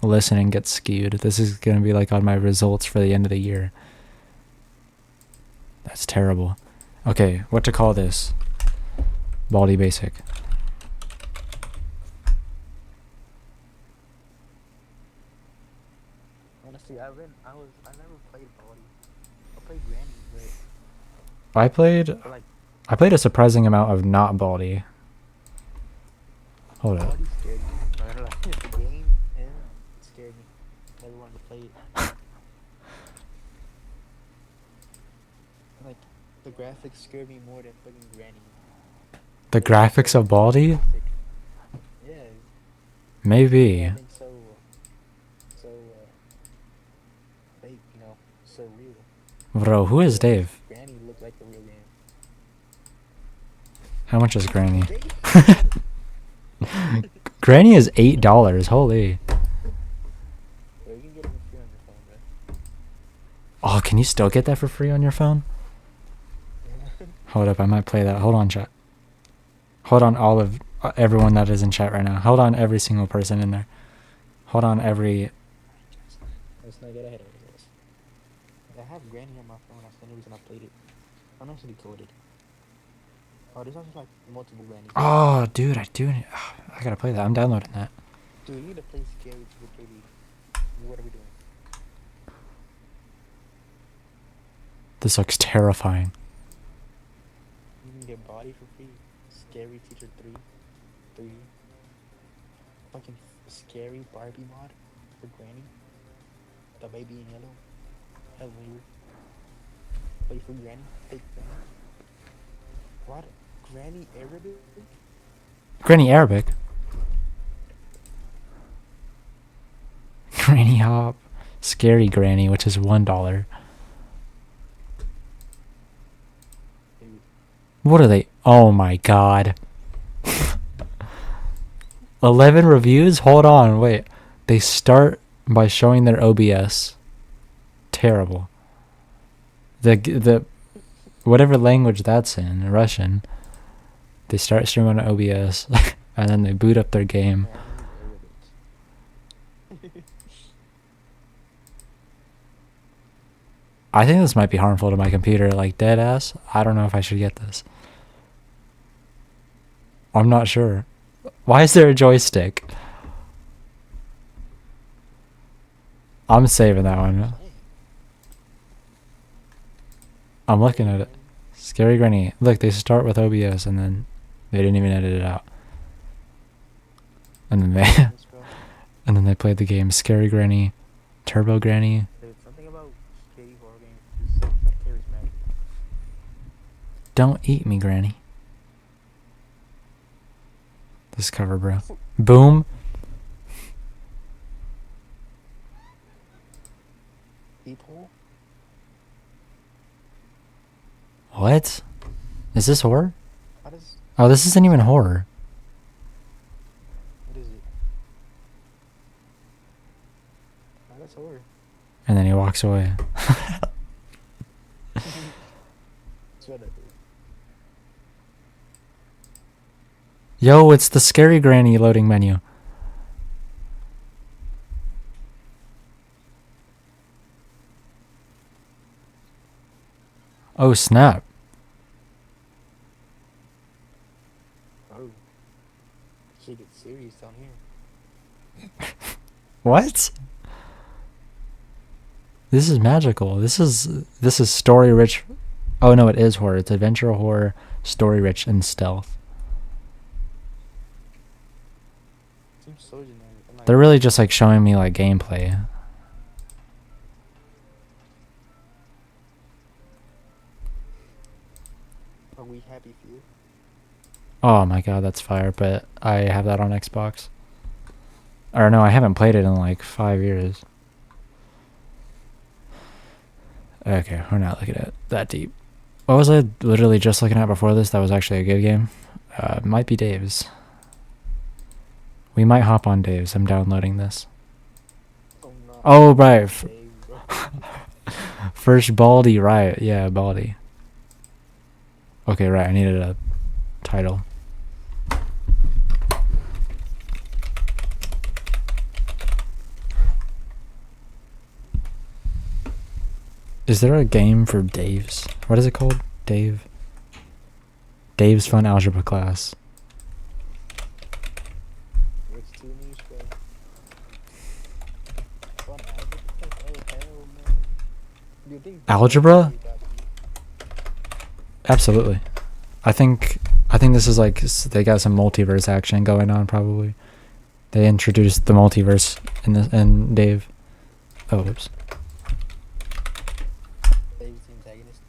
listening gets skewed. This is gonna be like on my results for the end of the year. That's terrible. Okay, what to call this? Baldi basic. Honestly, I never played baldi. I played granny, I played but like I played a surprising amount of not Baldi. Hold up. baldi scared me. Or like the game and it scared me. Never wanted to play it. Like the graphics scared me more than fucking granny. The graphics of Baldi? Yeah. Maybe. Everything's so fake, you know, so real. Bro, who is Dave? Granny looked like the real game. How much is Granny? Granny is $8. Holy. Bro, you can get it for free on your phone, bro. Oh, can you still get that for free on your phone? Hold up, I might play that. Hold on, chat. Hold on, all of everyone that is in chat right now. Hold on, every single person in there. Hold on, every. Let's not get ahead of ourselves. I have Granny on my phone. That's the only reason I played it. I'm actually coded. Oh, there's also like multiple Grannies. Oh, dude, I do. I gotta play that. I'm downloading that. Dude, you need to play Scary to get What are we doing? This looks terrifying. You can get Body for free. Scary Teacher 3. Fucking Scary Barbie mod for Granny. The baby in yellow. Hell weird. Play for Granny. Fake Granny. What? Granny Arabic? Granny Arabic. Granny Hop. Scary Granny, which is $1. Dude. What are they? Oh my god. 11 reviews? Hold on, wait. They start by showing their OBS. Terrible. The whatever language that's in, Russian. They start streaming on OBS and then they boot up their game. I think this might be harmful to my computer, like dead ass. I don't know if I should get this. I'm not sure. Why is there a joystick? I'm saving that one. I'm looking at it. Scary Granny. Look, they start with OBS and then they didn't even edit it out. And then they and then they played the game. Scary Granny, Turbo Granny. There's something about scary horror games is so charismatic. Don't eat me, Granny. This cover, bro. Boom. Peephole? What? Is this horror? How does... Oh, this isn't even horror. What is it? Oh, that's horror. And then he walks away. Shut up, dude. Yo, it's the Scary Granny loading menu. Oh, snap. Oh. Shit gets serious down here. What? This is magical. This is story rich. Oh no, it is horror. It's adventure horror, story rich, and stealth. Seems so generic. Like, They're really just like showing me like gameplay. are we happy for you? Oh my god, that's fire, but I have that on Xbox. Or no, I haven't played it in like 5 years. Okay, we're not looking at that deep. What was I literally just looking at before this that was actually a good game? Might be Dave's. We might hop on Dave's. I'm downloading this. Oh, no. Oh, right. Dave, bro. First Baldi, right. Yeah, Baldi. Okay, right. I needed a title. Is there a game for Dave's? What is it called? Dave? Dave's Fun Algebra Class. It's too niche, bro. Fun algebra? Oh, hell no. Do you think Algebra? you got me? Absolutely. I think this is like they got some multiverse action going on probably. They introduced the multiverse in Dave. Oh, oops. Dave's the antagonist.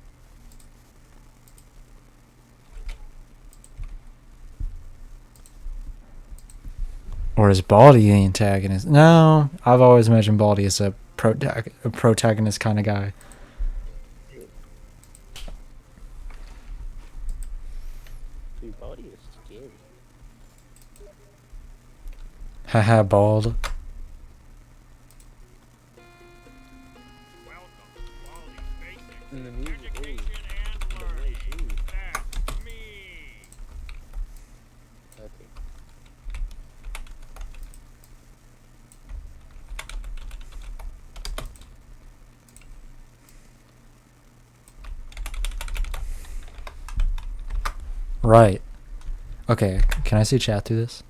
Or is Baldi the antagonist? No, I've always imagined Baldi as a protagonist kind of guy. Dude, Baldi is scary. Haha, bald. In the music, ooh. In the voice, ooh. Okay. Right. Okay, can I see chat through this?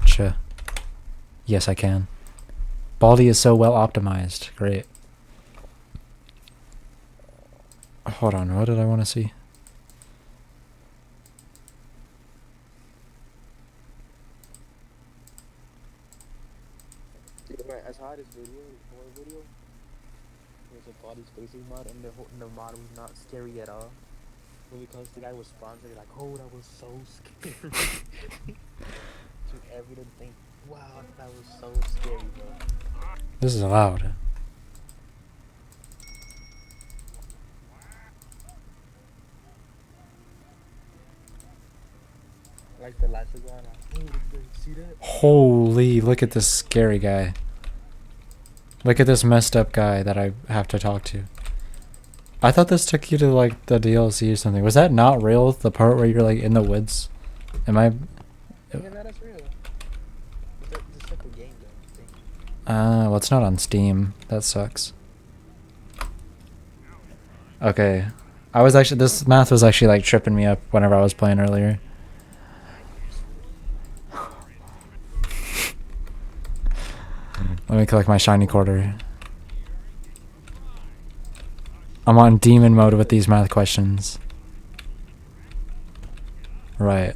Sure. Yes, I can. Baldi is so well optimized. Great. Hold on, what did I want to see? Dude, right, I saw this video, horror video. There's a Baldi spacing mod, and the mod was not scary at all. But because the guy was sponsored, like, oh, that was so scary. To everyone think, wow, that was so scary, bro. This is loud. Like the lights are going on. Oh, did you see that? Holy, look at this scary guy. Look at this messed up guy that I have to talk to. I thought this took you to like the DLC or something. Was that not real? The part where you're like in the woods? Am I? Yeah, no, that's real. It's a simple game, though. Well, it's not on Steam. That sucks. Okay. This math was actually like tripping me up whenever I was playing earlier. Let me collect my shiny quarter. I'm on demon mode with these math questions. Right.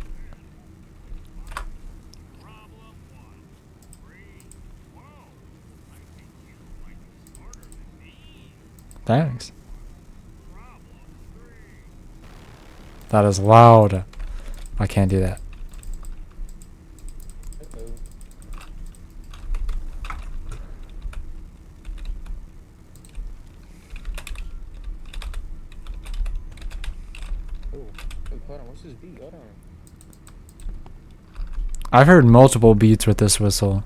Thanks. That is loud. I can't do that. Hold on, what's this beat? Hold on. I've heard multiple beats with this whistle.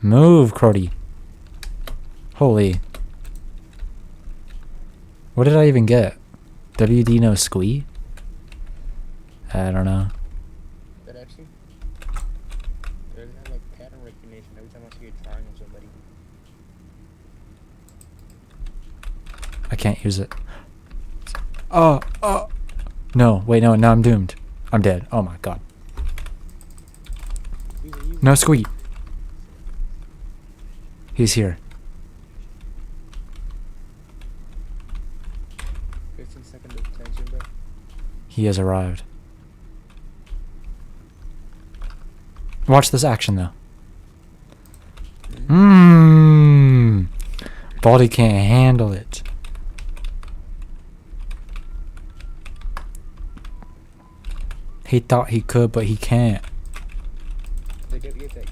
Move, Crody. Holy. What did I even get? WD no squee? I don't know. That actually? Doesn't have like pattern recognition every time I see a triangle on somebody. I can't use it. Oh. No, wait, no, now I'm doomed. I'm dead. Oh my god. No squee. He's here. 15 seconds of tension, bro. He has arrived. Watch this action though. Baldi can't handle it. He thought he could, but he can't. Get that.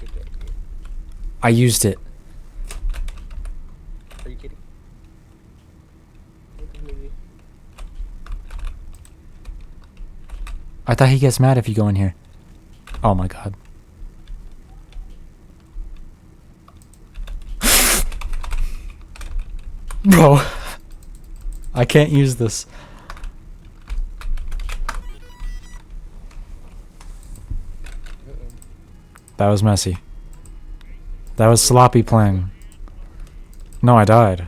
I used it. Are you kidding? I thought he gets mad if you go in here. Oh my god. Bro. I can't use this. That was messy. That was sloppy playing. No, I died.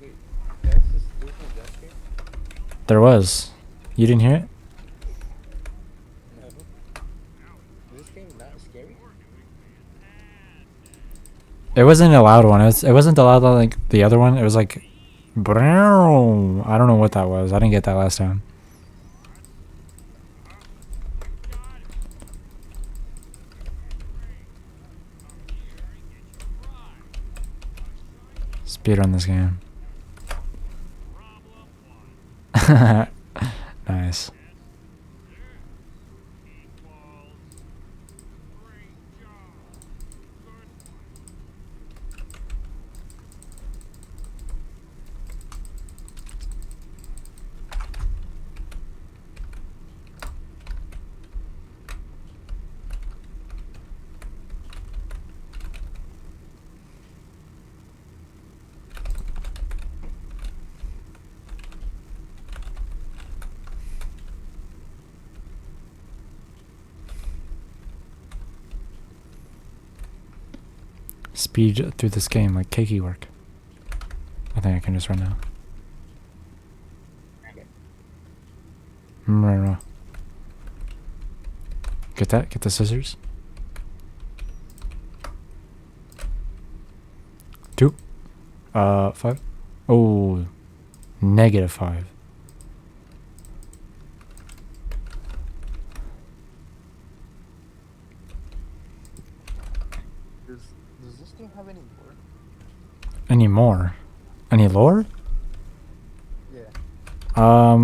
Wait, that's just there's no jump scare? There was. You didn't hear it? No. Is this game not scary? It wasn't a loud one. It wasn't the loud like the other one. It was like, I don't know what that was. I didn't get that last time. Speed run this game. Nice. Speed through this game like cakey work. I think I can just run now. Right. Get that? Get the scissors. 2. 5. Oh, -5. Does this game have any lore? Any more? Any lore? Yeah. Oh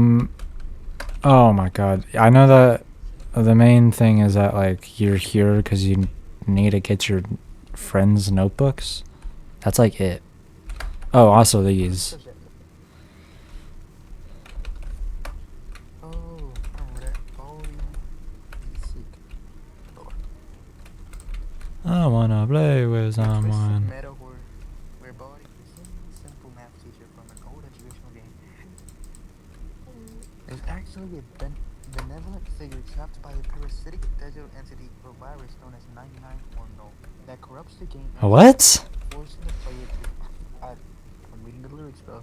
my god. I know that the main thing is that like you're here because you need to get your friends' notebooks. That's like it. Oh, also these. Oh, I remember that. Baldi. Sick. I wanna play with Twisted someone. Metal where Baldi is a simple math teacher from an old educational game. There's actually a benevolent figure trapped by a parasitic digital entity or virus known as 99 or no that corrupts the game. What? Forcing the player to. I'm reading the lyrics, bro.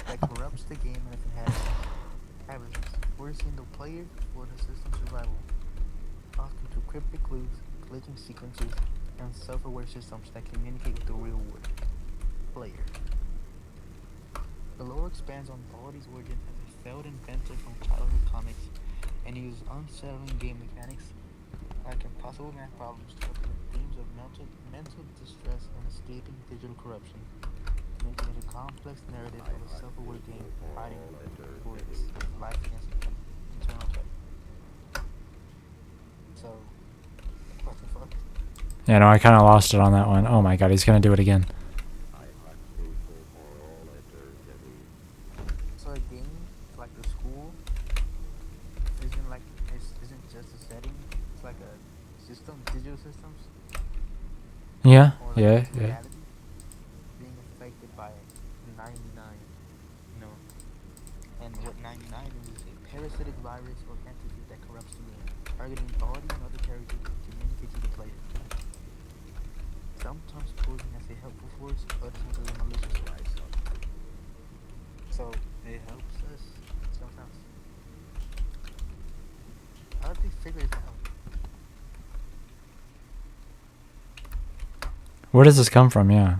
That corrupts the game and its inhabitants, forcing the player for the system's survival. Often through cryptic clues, glitching sequences, and self-aware systems that communicate with the real world player. The lore expands on Baldi's origin as a failed inventor from childhood comics and uses unsettling game mechanics like impossible math problems to represent themes of mental distress and escaping digital corruption, making it a complex narrative of a self-aware game fighting for its life against internal threat. So, what the fuck? Yeah, no, I kind of lost it on that one. Oh my god, he's gonna do it again. So a game like the school isn't just a setting. It's like a system, digital systems, Yeah, or like yeah, its yeah. reality being affected by 99. You know, and what 99 is a parasitic virus or entity that corrupts the game, targeting Baldi and other characters to communicate to the player. Sometimes posing as a helpful force, other times as a malicious one. So it helps us sometimes. How did they figure it out? Where does this come from? Yeah.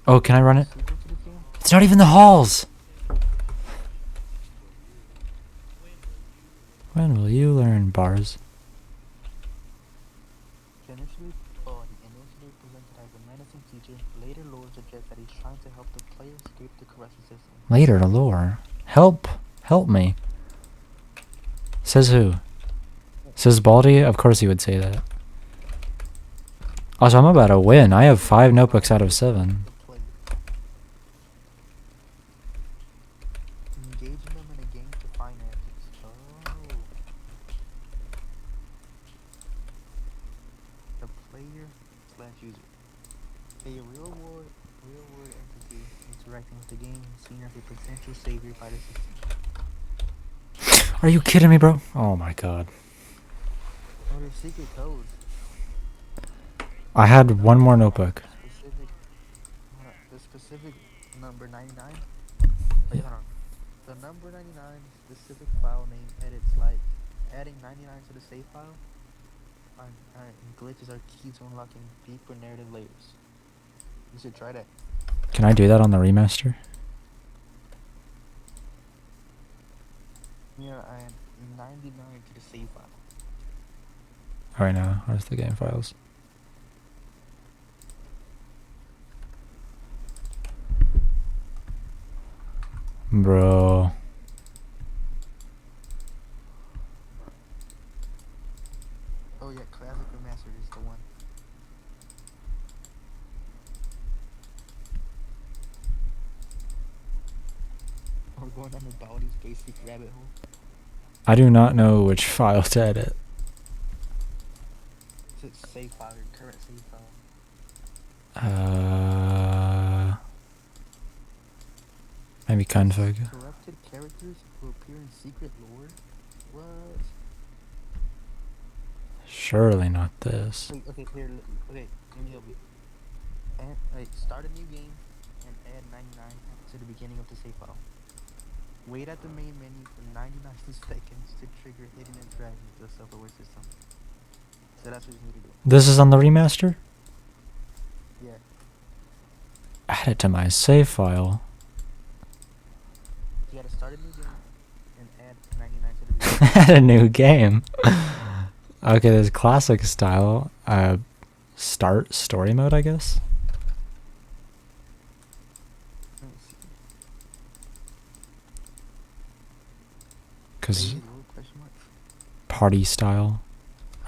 Oh, can I run it? Sequel to the game? It's not even the halls. When will you learn, bars? Initially presented as a menacing teacher, later lore suggests that he's trying to help the player escape the corruption system. Later, lore. Help me. Says who? Says Baldi? Of course he would say that. Also, I'm about to win. I have 5 notebooks out of 7. The player. Engaging them in a game to find answers. Oh. The player/user. A real-world entity interacting with the game, seen as a potential savior by the system. Are you kidding me, bro? Oh my god. Your secret code. I had one more notebook. Specific. Hold on, the specific number 99. Wait, hold on. The number 99 specific file name edits like adding 99 to the save file. And glitches are key to unlocking deeper narrative layers. You should try that. Can I do that on the remaster? Yeah, and 99 to the save file. Alright, now, where's the game files? Bro. Oh yeah, classic remastered is the one. We're going down the Baldi's basic rabbit hole. I do not know which file to edit. It's save file, your current save file. Maybe config. Corrupted characters who appear in secret lore? What? Surely not this. Wait, okay, here, okay, let me help you. And, start a new game and add 99 to the beginning of the save file. Wait at the main menu for 99 seconds to trigger hidden interactions with the self-aware system. So that's what you need to do. This is on the remaster? Yeah. Add it to my save file. You gotta start a new game and add 99 to the beginning. Add a new game. Okay, there's classic style. Start story mode, I guess. Let me see. Cause Basic lore, question mark? party style.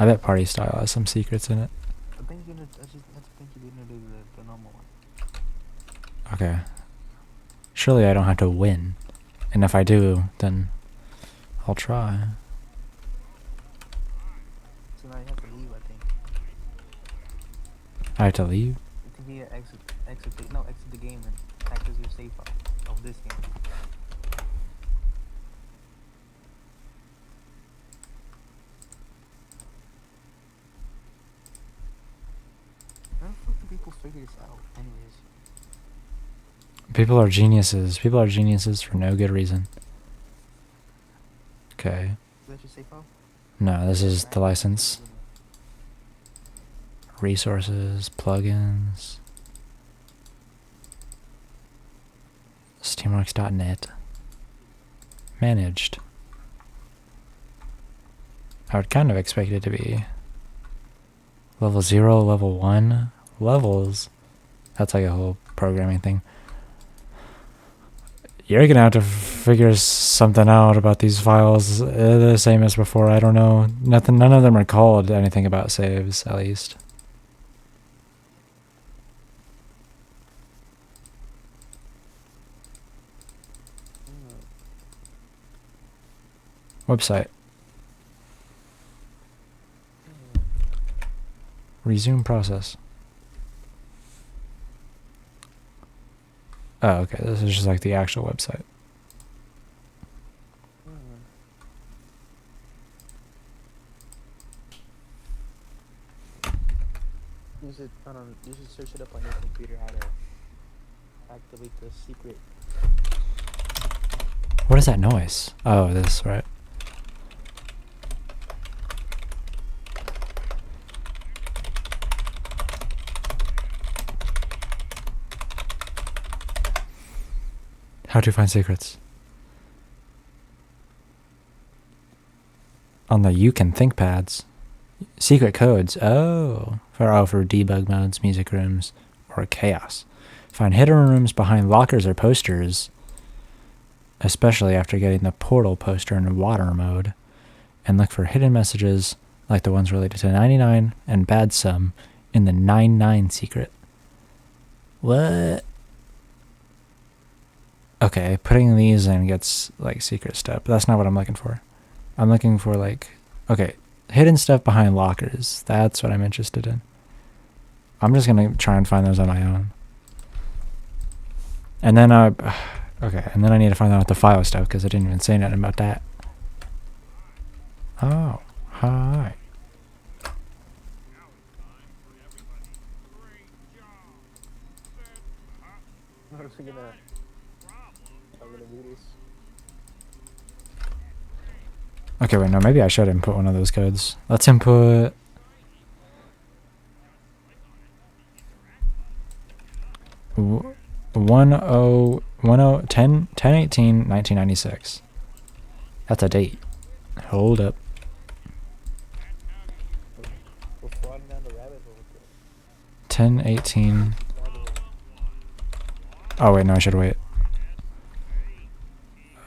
I bet party style has some secrets in it. I think you're gonna, I think you're gonna do the normal one. Okay. Surely I don't have to win. And if I do, then I'll try. So now you have to leave, I think. I have to leave? I think you exit the game and access your save file of this game. How the fuck do people figure this out? Anyways. People are geniuses. People are geniuses for no good reason. Okay. Is that your save file? No, this is the license. Resources, plugins. Steamworks.net. Managed. I would kind of expect it to be level 0, level 1. Levels. That's like a whole programming thing. You're gonna have to figure something out about these files. They're the same as before. I don't know. None of them are called anything about saves, at least. Website. Resume process. Oh, okay. This is just like the actual website. You should search it up on your computer how to activate the secret. What is that noise? Oh, this, right? How to find secrets. On the you can think pads. Secret codes. For debug modes, music rooms, or chaos. Find hidden rooms behind lockers or posters, especially after getting the portal poster in water mode, and look for hidden messages like the ones related to 99 and bad sum in the 99 secret. What? Okay, putting these in gets like secret stuff, but that's not what I'm looking for. I'm looking for like, okay, hidden stuff behind lockers. That's what I'm interested in. I'm just gonna try and find those on my own. And then okay, and then I need to find out the file stuff because I didn't even say nothing about that. Oh, hi. I'm gonna do this. Okay, wait, no, maybe I should input one of those codes. Let's input... 10/18/1996. That's a date. Hold up. We're falling down the rabbit hole with this. 10/18. Oh wait, no, I should wait.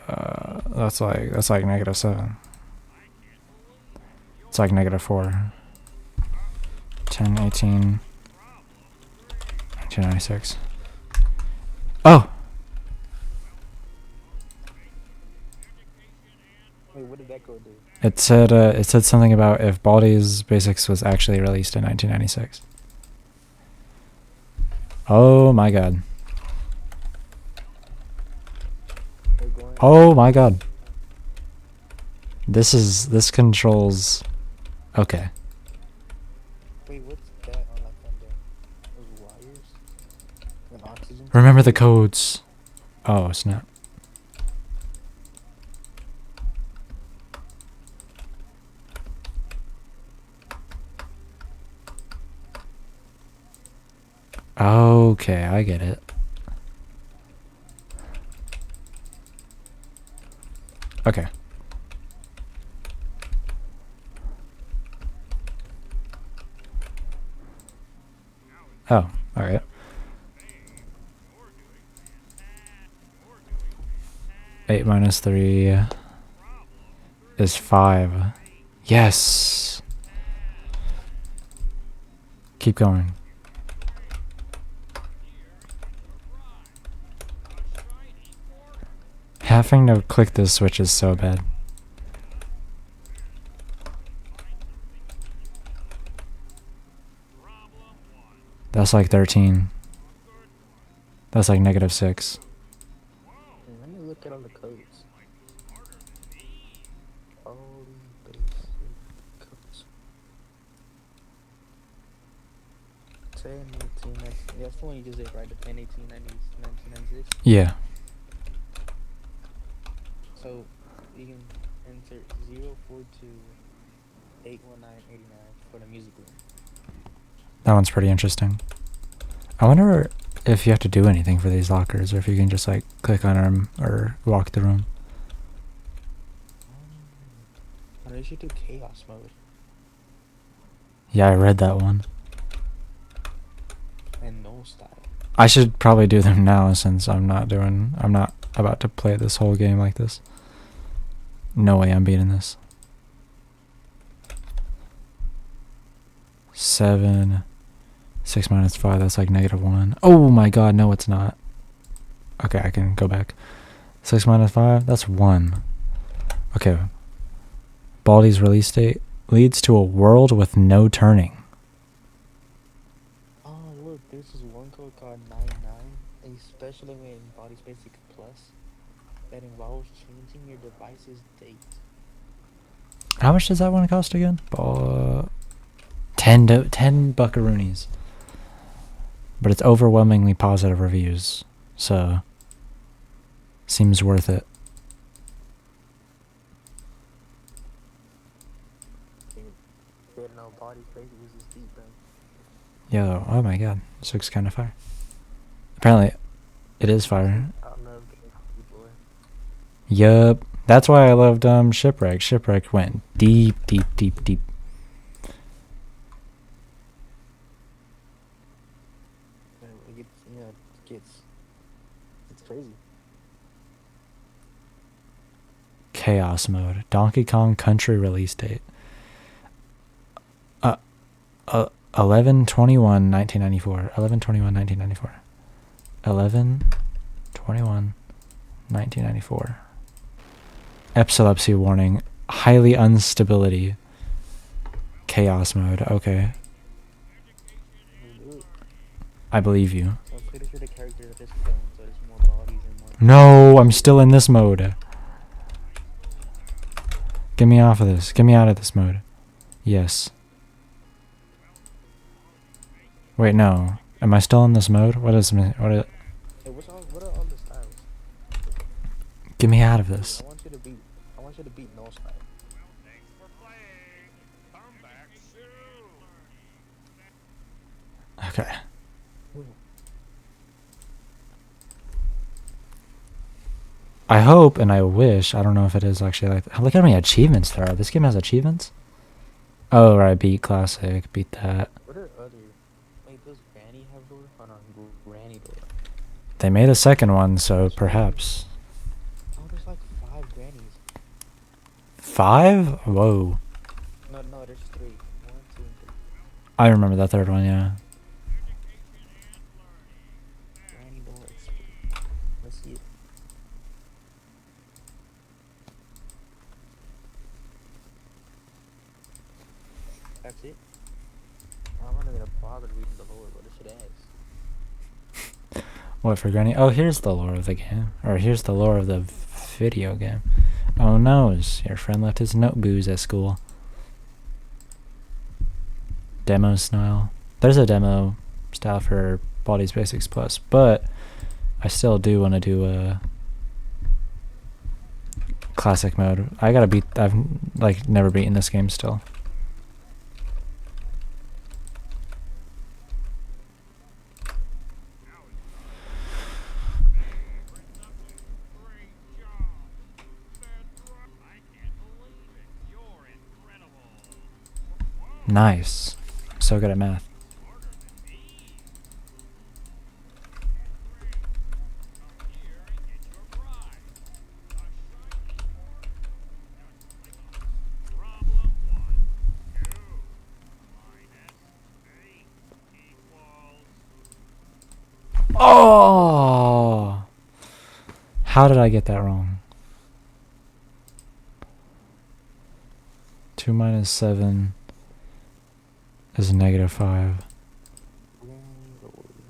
That's like -7. It's like -4. 10/18/1996. Oh, Wait, what did that code do? it said something about if Baldi's Basics was actually released in 1996. Oh my god. We're going. Oh my god. This controls. Okay. Wait, what's that on like on those wires? An oxygen? Remember the codes. Oh snap. Okay, I get it. Okay. Oh, alright. 8 minus 3 is 5. Yes! Keep going. Having to click this switch is so bad. That's like 13. That's like -6. Let me look at all the codes. All the basic codes. 10/18. That's the one you just did, right? The 10/18/1996. Yeah. So you can enter 042-81989 for the music room. That one's pretty interesting. I wonder if you have to do anything for these lockers, or if you can just like click on them or walk through them. Oh, they should do chaos mode. Yeah, I read that one. And no style. I should probably do them now since I'm not about to play this whole game like this. No way I'm beating this. 7, 6 minus 5, that's like -1. Oh my god, no it's not. Okay, I can go back. 6 minus 5, that's 1. Okay. Baldi's release date leads to a world with no turning. Oh, look, this is one code called 99, a special event in Body's Basic Plus that involves changing your device's date. How much does that one cost again? 10 buckaroonies. But it's overwhelmingly positive reviews, so seems worth it. Didn't know Body's Basic was this deep, bro. Yo, oh my god, this looks kind of fire. Apparently, it is fire. I love the boy. Yup. That's why I loved Shipwreck. Shipwreck went deep, deep, deep, deep. It's crazy. Chaos mode. Donkey Kong Country release date. 11/21/1994. 11/21/1994. 11/21/1994. Epilepsy warning. Highly instability. Chaos mode. Okay. I believe you. I'm pretty sure the character at this point, so there's more bodies and more. No, I'm still in this mode. Get me off of this. Get me out of this mode. Yes. Wait, no. Am I still in this mode? What is? Hey, what Get me out of this. I want you to beat. I want you to beat No Snipe. Thanks for playing. Come back soon. Okay. I hope and I wish, I don't know if it is actually like, look how many achievements there are. This game has achievements? Oh, right, beat classic, beat that. What are other? Wait, does Granny have door? Oh no, Granny door. They made a second one, so perhaps. Oh, there's like 5 grannies. 5? Whoa. No, there's 3. 1, 2, and 3. I remember that third one, yeah. Granny door. Let's see it. That's it. I'm not gonna bother reading the lore, but it should ask. What for Granny? Oh, here's the lore of the game. Or here's the lore of the video game. Oh no, your friend left his note booze at school. Demo style. There's a demo style for Baldi's Basics Plus, but I still do want to do a classic mode. I gotta beat. I've like never beaten this game still. Nice. So good at math. Oh! How did I get that wrong? 2 minus 7 is negative 5.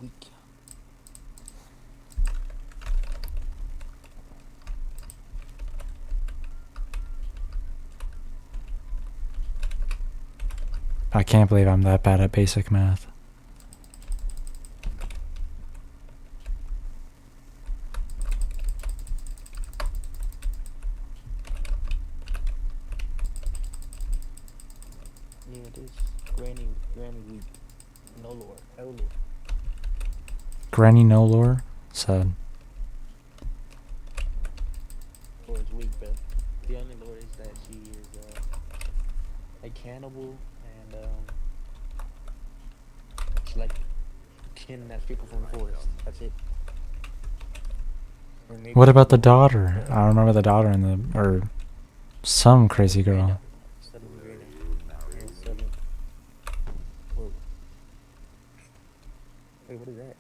Weak. I can't believe I'm that bad at basic math. Yeah, it is. Granny weak. No lore. No lore. Granny no lore? Sad. Lore is weak, bro. The only lore is that she is a cannibal and she like kidnaps people from the forest. That's it. Or maybe What about the daughter? I remember the daughter in the, or some crazy girl. Southern Granny. Yeah, Southern. Whoa. Wait, what is that?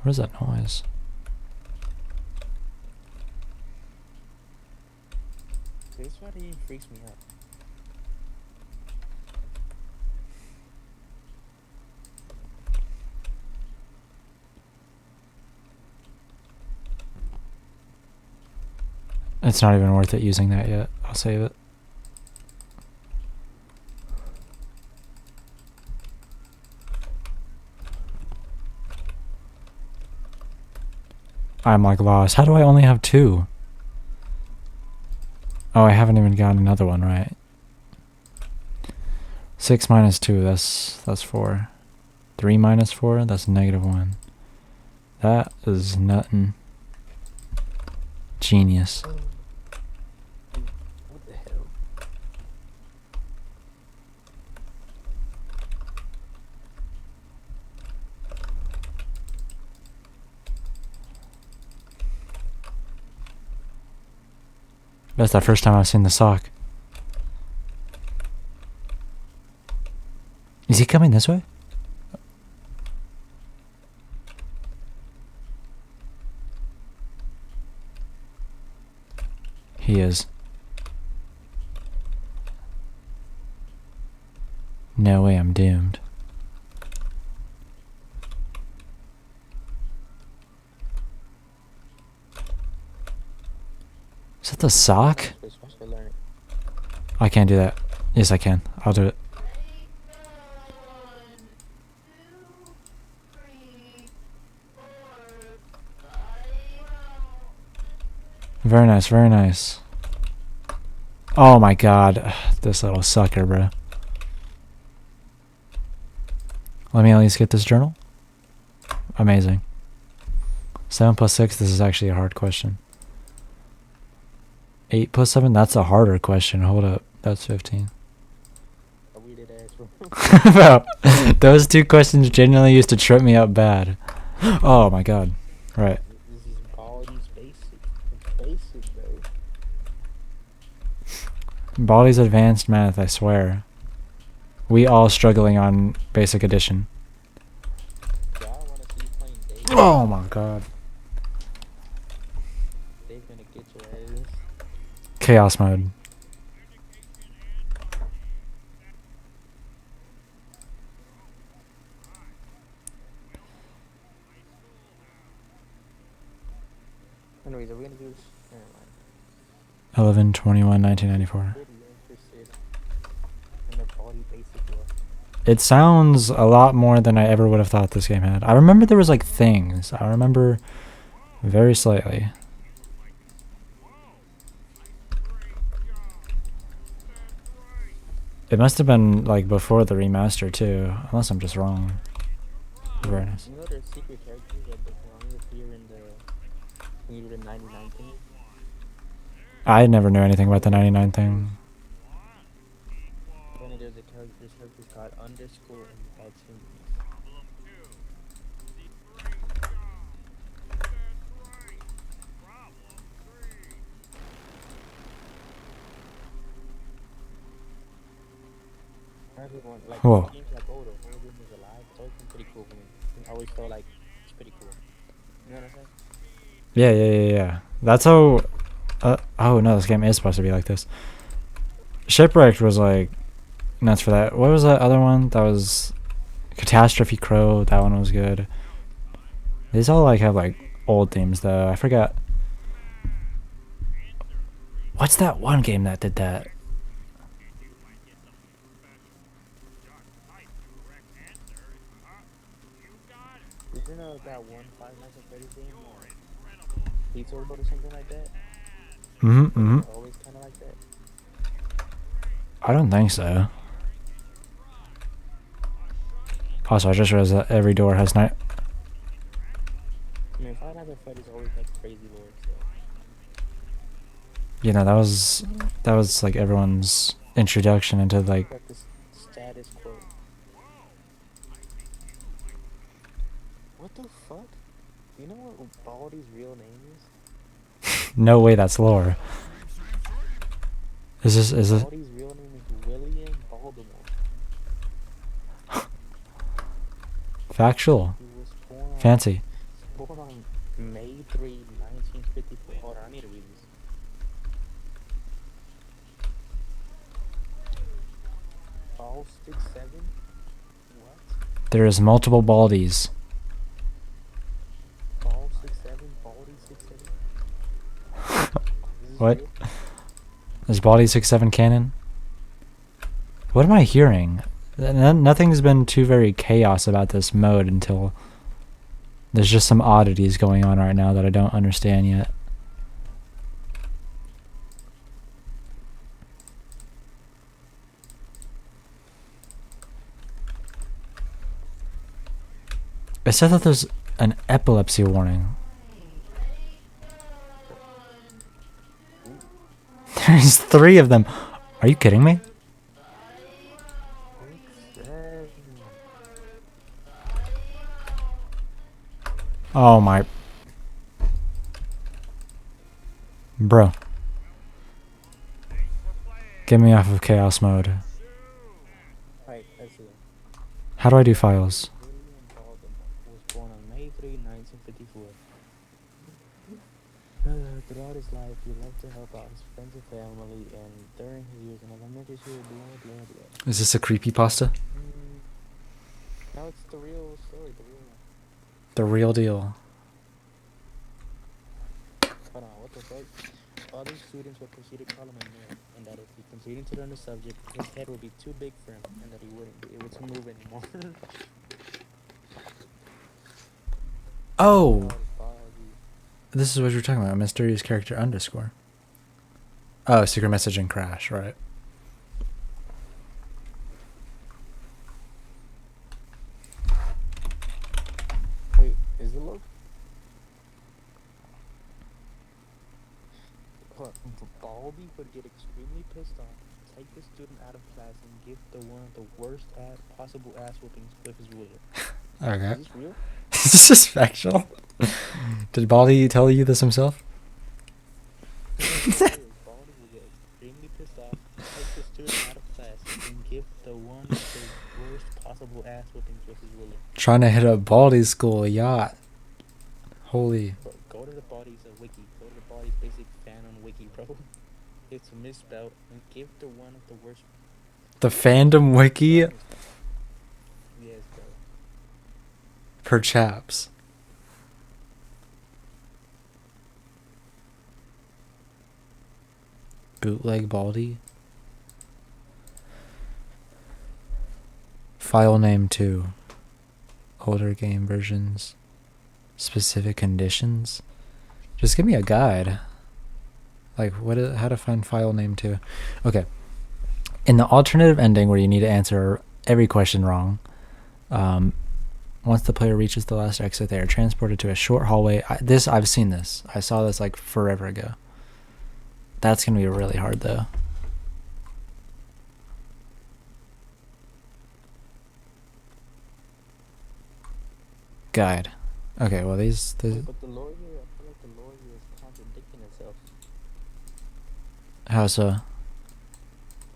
What is that noise? This fucking freaks me out. It's not even worth it using that yet. I'll save it. I'm like lost. How do I only have 2? Oh, I haven't even gotten another one right. 6 minus 2, that's 4. 3 minus 4, that's negative 1. That is nuttin'. Genius. What the hell? That's the first time I've seen the sock. Is he coming this way? He is. No way, I'm doomed. Is that the sock? Watch me learn it. I can't do that. Yes, I can. I'll do it. Very nice, very nice. Oh my god. This little sucker, bro. Let me at least get this journal. Amazing. 7 plus 6, this is actually a hard question. 8 plus 7, that's a harder question. Hold up. That's 15. A weird ass bro. Bro, those two questions genuinely used to trip me up bad. Oh my god. Right. This is Baldi's basic. It's basic, bro. Baldi's advanced math, I swear. We all struggling on basic addition. Yeah, I wanna see you playing Dave. Oh my god. Dave's gonna get your ass. Chaos mode. Anyways, are we gonna do this? Never mind. 11/21/1994. Pretty interested in the Baldi basic lore. It sounds a lot more than I ever would have thought this game had. I remember there was like things. I remember very slightly. It must have been like before the remaster too, unless I'm just wrong. Very nice. You know there's secret characters that only appear in the when you do the 99 thing? I never knew anything about the 99 thing. Then there's a character, this character's called underscore and that's him. Everyone, like, Whoa. games like, oh, the whole game is alive. It's always been pretty cool for me. I always felt like it's pretty cool. You know what I'm saying? Yeah. That's how. Oh no, this game is supposed to be like this. Shipwrecked was like nuts for that. What was that other one? That was Catastrophe Crow. That one was good. These all like have like old themes though. I forgot. What's that one game that did that? Isn't that one Five Nights at Freddy's game or Pizza World or something like that? Always kind of like that. I don't think so. Also, I just realized that every door has night. I mean, Five Nights at Freddy's always had crazy lore, so. You know, that was like everyone's introduction into like. Got this status quo. What the fuck? You know what Baldi's real name is? No way, that's lore. Is this? Baldi's real name is William Baltimore. Factual. He was born Fancy. born on May 3, 1954. Hold on, I need to read this. Ball 67? What? There is multiple Baldies. Ball 67? Baldi 67? What? Real? Is Baldi 6-7 canon? What am I hearing? Nothing's been too very chaos about this mode until there's just some oddities going on right now that I don't understand yet. It said that there's an epilepsy warning. There's 3 of them. Are you kidding me? Oh my. Bro. Get me off of chaos mode. Right, that's it. How do I do files? William Baltimore was born on May 3, 1954. Throughout his life, he loved to help out his friends and family, and during his years in elementary school, blah, blah, blah. Is this a creepypasta? No, it's the real story, the real one. The real deal. Hold on, what the fuck? Other students would proceed to call him a nerd, and that if he continued to learn the subject, his head would be too big for him, and that he wouldn't be able to move anymore. Oh! This is what you're talking about. Mysterious character underscore. Oh, secret message and crash, right? Wait, is it low? Baldi would get extremely pissed off, take the student out of class, and give the one of the worst possible ass whoopings with his ruler. Okay. Is this real? Is this factual? Did Baldi tell you this himself? Baldi will get extremely pissed off, take the student out of class, and give the one of the worst possible ass whoopings with his ruler. Trying to hit up Baldi's school yacht. Holy. Bro, go to the Baldi's wiki. Go to the Baldi's basic fandom wiki, bro. It's misspelled, and give the one of the worst. The fandom wiki? Yes, bro. Perchaps. Bootleg Baldi. File name 2. Older game versions. Specific conditions. Just give me a guide. Like, how to find file name 2. Okay. In the alternative ending where you need to answer every question wrong, once the player reaches the last exit, they are transported to a short hallway. I've seen this. I saw this like forever ago. That's going to be really hard though. Guide. Okay, well these... But the lore here, I feel like the lore here is contradicting itself. How so?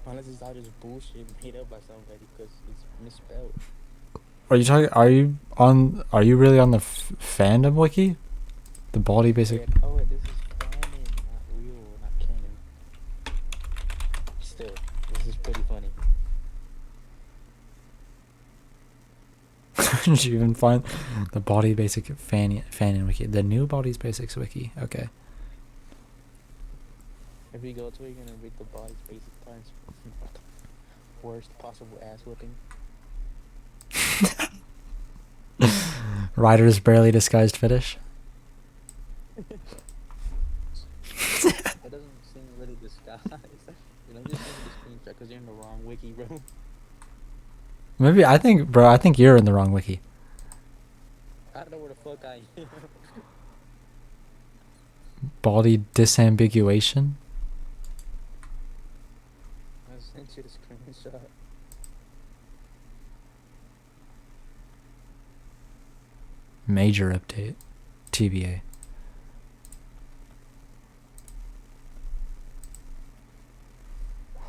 Unless it's all just bullshit made up by somebody because it's misspelled. Are you really on the fandom wiki? The Baldi basic... Yeah, oh, this is canon, not real, not canon. Still, this is pretty funny. Did you even find the Baldi basic fanon wiki? The new Baldi's basics wiki. Okay. If you go to it, you're gonna read the Baldi's basic times. Worst possible ass whipping. Ryder's barely disguised fetish. That doesn't seem really disguised. You know, just send me the screenshot because you're in the wrong wiki, bro. Maybe I think you're in the wrong wiki. I don't know where the fuck I am. Baldi disambiguation. I sent you the screenshot. Major update. TBA.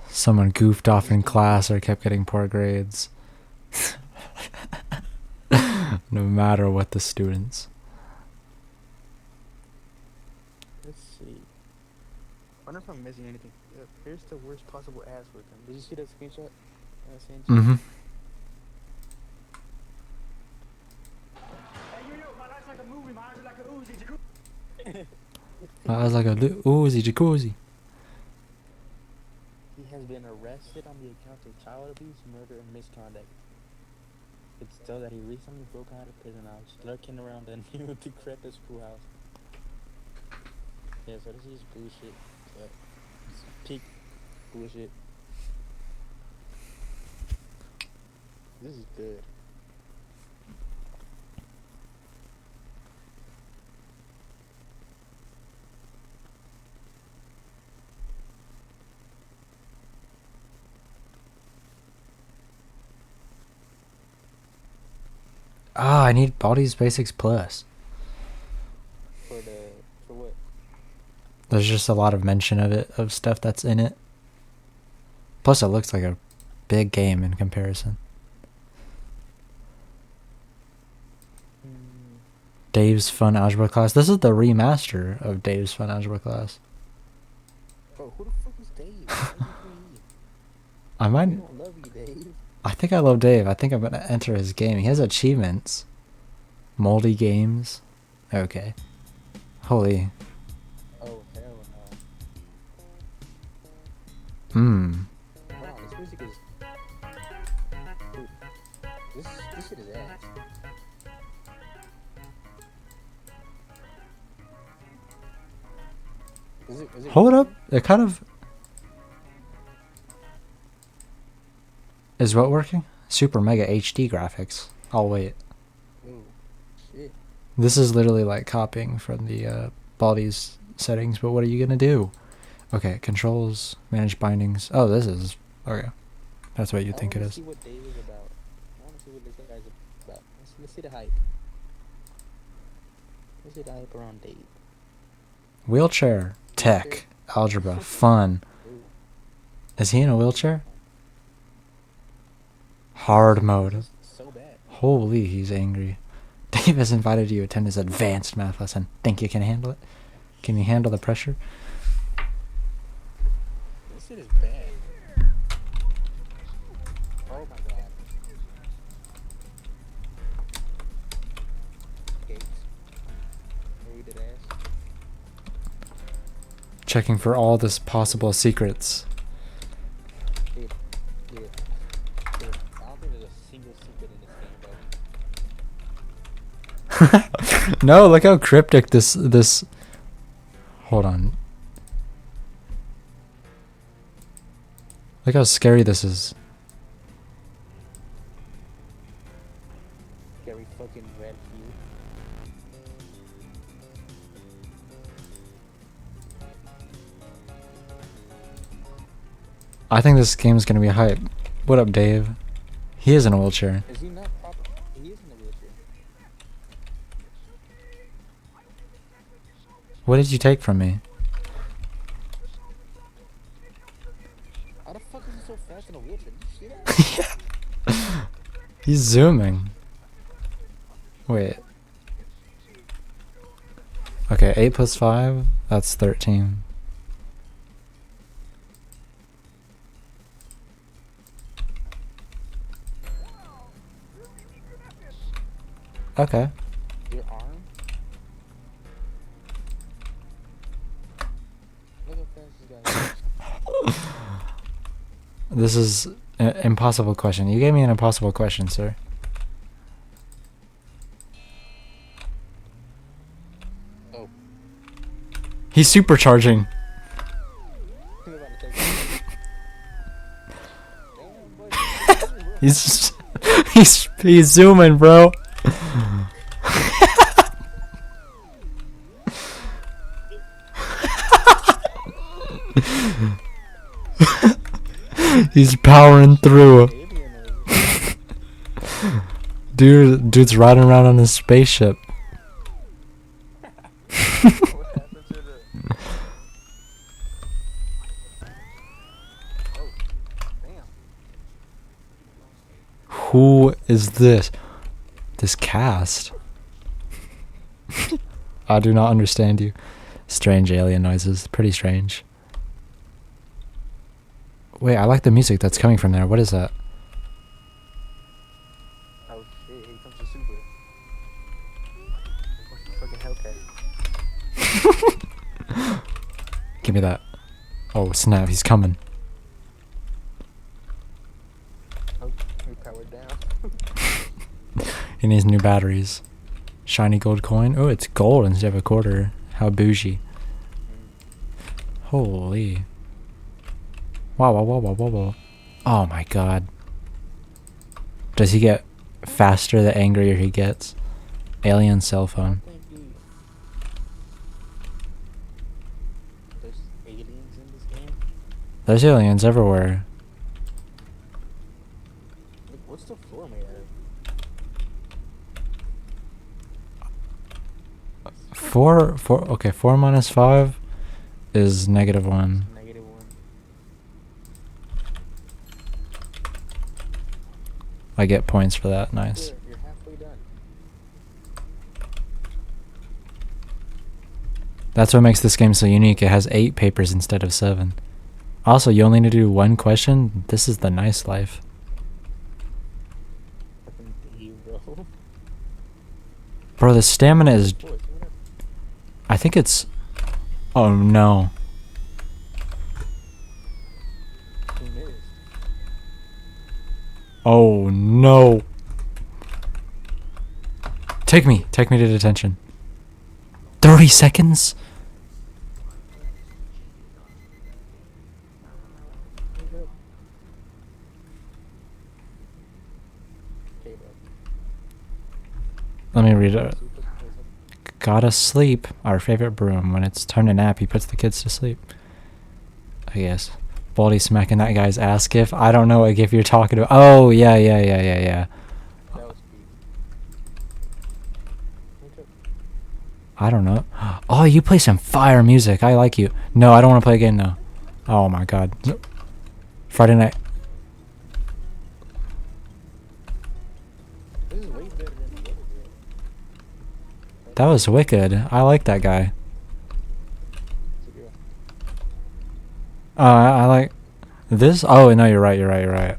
Someone goofed off in class or kept getting poor grades. No matter what the students. Let's see. I wonder if I'm missing anything. Here's the worst possible ass whipping. Did you see that screenshot? I sent you? Mm-hmm. I was like a Uzi jacuzzi. He has been arrested on the account of child abuse, murder, and misconduct. It's still that he recently broke out of prison house, lurking around the new decrepit schoolhouse. Yeah, so this is bullshit. But it's peak bullshit. This is good. Ah, I need Baldi's Basics Plus. For what? There's just a lot of mention of it, of stuff that's in it. Plus, it looks like a big game in comparison. Dave's Fun Algebra Class. This is the remaster of Dave's Fun Algebra Class. Bro, who the fuck is Dave? Why you me? I might... I don't love you, Dave. I think I love Dave. I think I'm gonna enter his game. He has achievements. Moldy games. Okay. Holy. Oh, hell no. Hmm. Hold on, this music is... Dude, this shit is ass. Is it Hold up. working? It kind of... Is what working? Super mega HD graphics. Oh, wait. Ooh, shit. This is literally like copying from the Baldi's settings, but what are you gonna do? Okay, controls, manage bindings. Oh, this is... Okay. That's what you think it I wanna is. see what Dave is about. I wanna see what this guy's about. Let's see the hype. Let's see the hype around Dave. Wheelchair, tech, algebra, fun. Ooh. Is he in a wheelchair? Hard mode. This is so bad. Holy, he's angry. Dave has invited you to attend his advanced math lesson. Think you can handle it? Can you handle the pressure? This shit is bad. Oh my god. Gates. Read it ass. Checking for all this possible secrets. Dude. Dude. I don't think there's a single secret in this game, bro. No, look how cryptic this. Hold on. Look how scary this is. Scary fucking red hue. I think this game is gonna be hype. What up, Dave? He is in a wheelchair. Is he not proper? He is in a wheelchair. What did you take from me? How the fuck is he so fast in a wheelchair? Did you see that? He's zooming. Wait. Okay, 8 plus 5, that's 13. Okay. Your arm? Look how fast this guy is. This is an impossible question. You gave me an impossible question, sir. Oh. He's supercharging. Think about it, take it. Damn, boy. He's he's zooming, bro. He's powering through. Dude's riding around on his spaceship. What happened to the... Oh, damn. Who is this? This cast? I do not understand you. Strange alien noises. Pretty strange. Wait, I like the music that's coming from there. What is that? Oh shit, here comes the super. What's the fucking Hellcat? Give me that. Oh snap, he's coming. Oh, we powered down. He needs new batteries. Shiny gold coin. Oh, it's gold instead of a quarter. How bougie. Holy. Wow, wow, wow, wow, wow, wow. Oh my god. Does he get faster the angrier he gets? Alien cell phone. Thank you. There's aliens in this game? There's aliens everywhere. Like, what's the floor made out of? Okay, 4 minus 5 is -1. -1. I get points for that, nice. Good, you're halfway done. That's what makes this game so unique. It has 8 papers instead of 7. Also, you only need to do 1 question. This is the nice life. Fucking Dave, bro. Bro, the stamina is... Boy, see what happened? I think it's... Oh no. He missed. Oh no. Take me to detention. 30 seconds? okay, bro. Let me read it. So you put this up. Gotta sleep. Our favorite broom. When it's time to nap, he puts the kids to sleep. I guess. Baldy smacking that guy's ass gif. I don't know what gif you're talking about. Oh, yeah. That was Pete. Okay. I don't know. Oh, you play some fire music. I like you. No, I don't want to play again, though. Oh, my God. Friday night. This is way better than the other video. That was wicked. I like that guy. It's a girl. I like this. Oh, no, you're right. Turn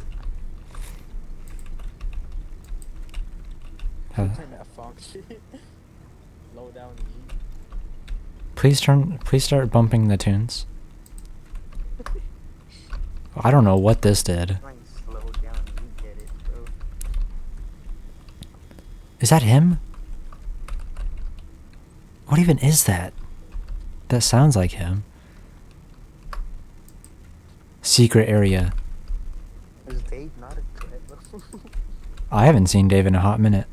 that funk shit. Low down E. Please start bumping the tunes. I don't know what this did. Like slow down E, get it, bro. Is that him? What even is that? That sounds like him. Secret area. Is Dave not a threat, bro? I haven't seen Dave in a hot minute.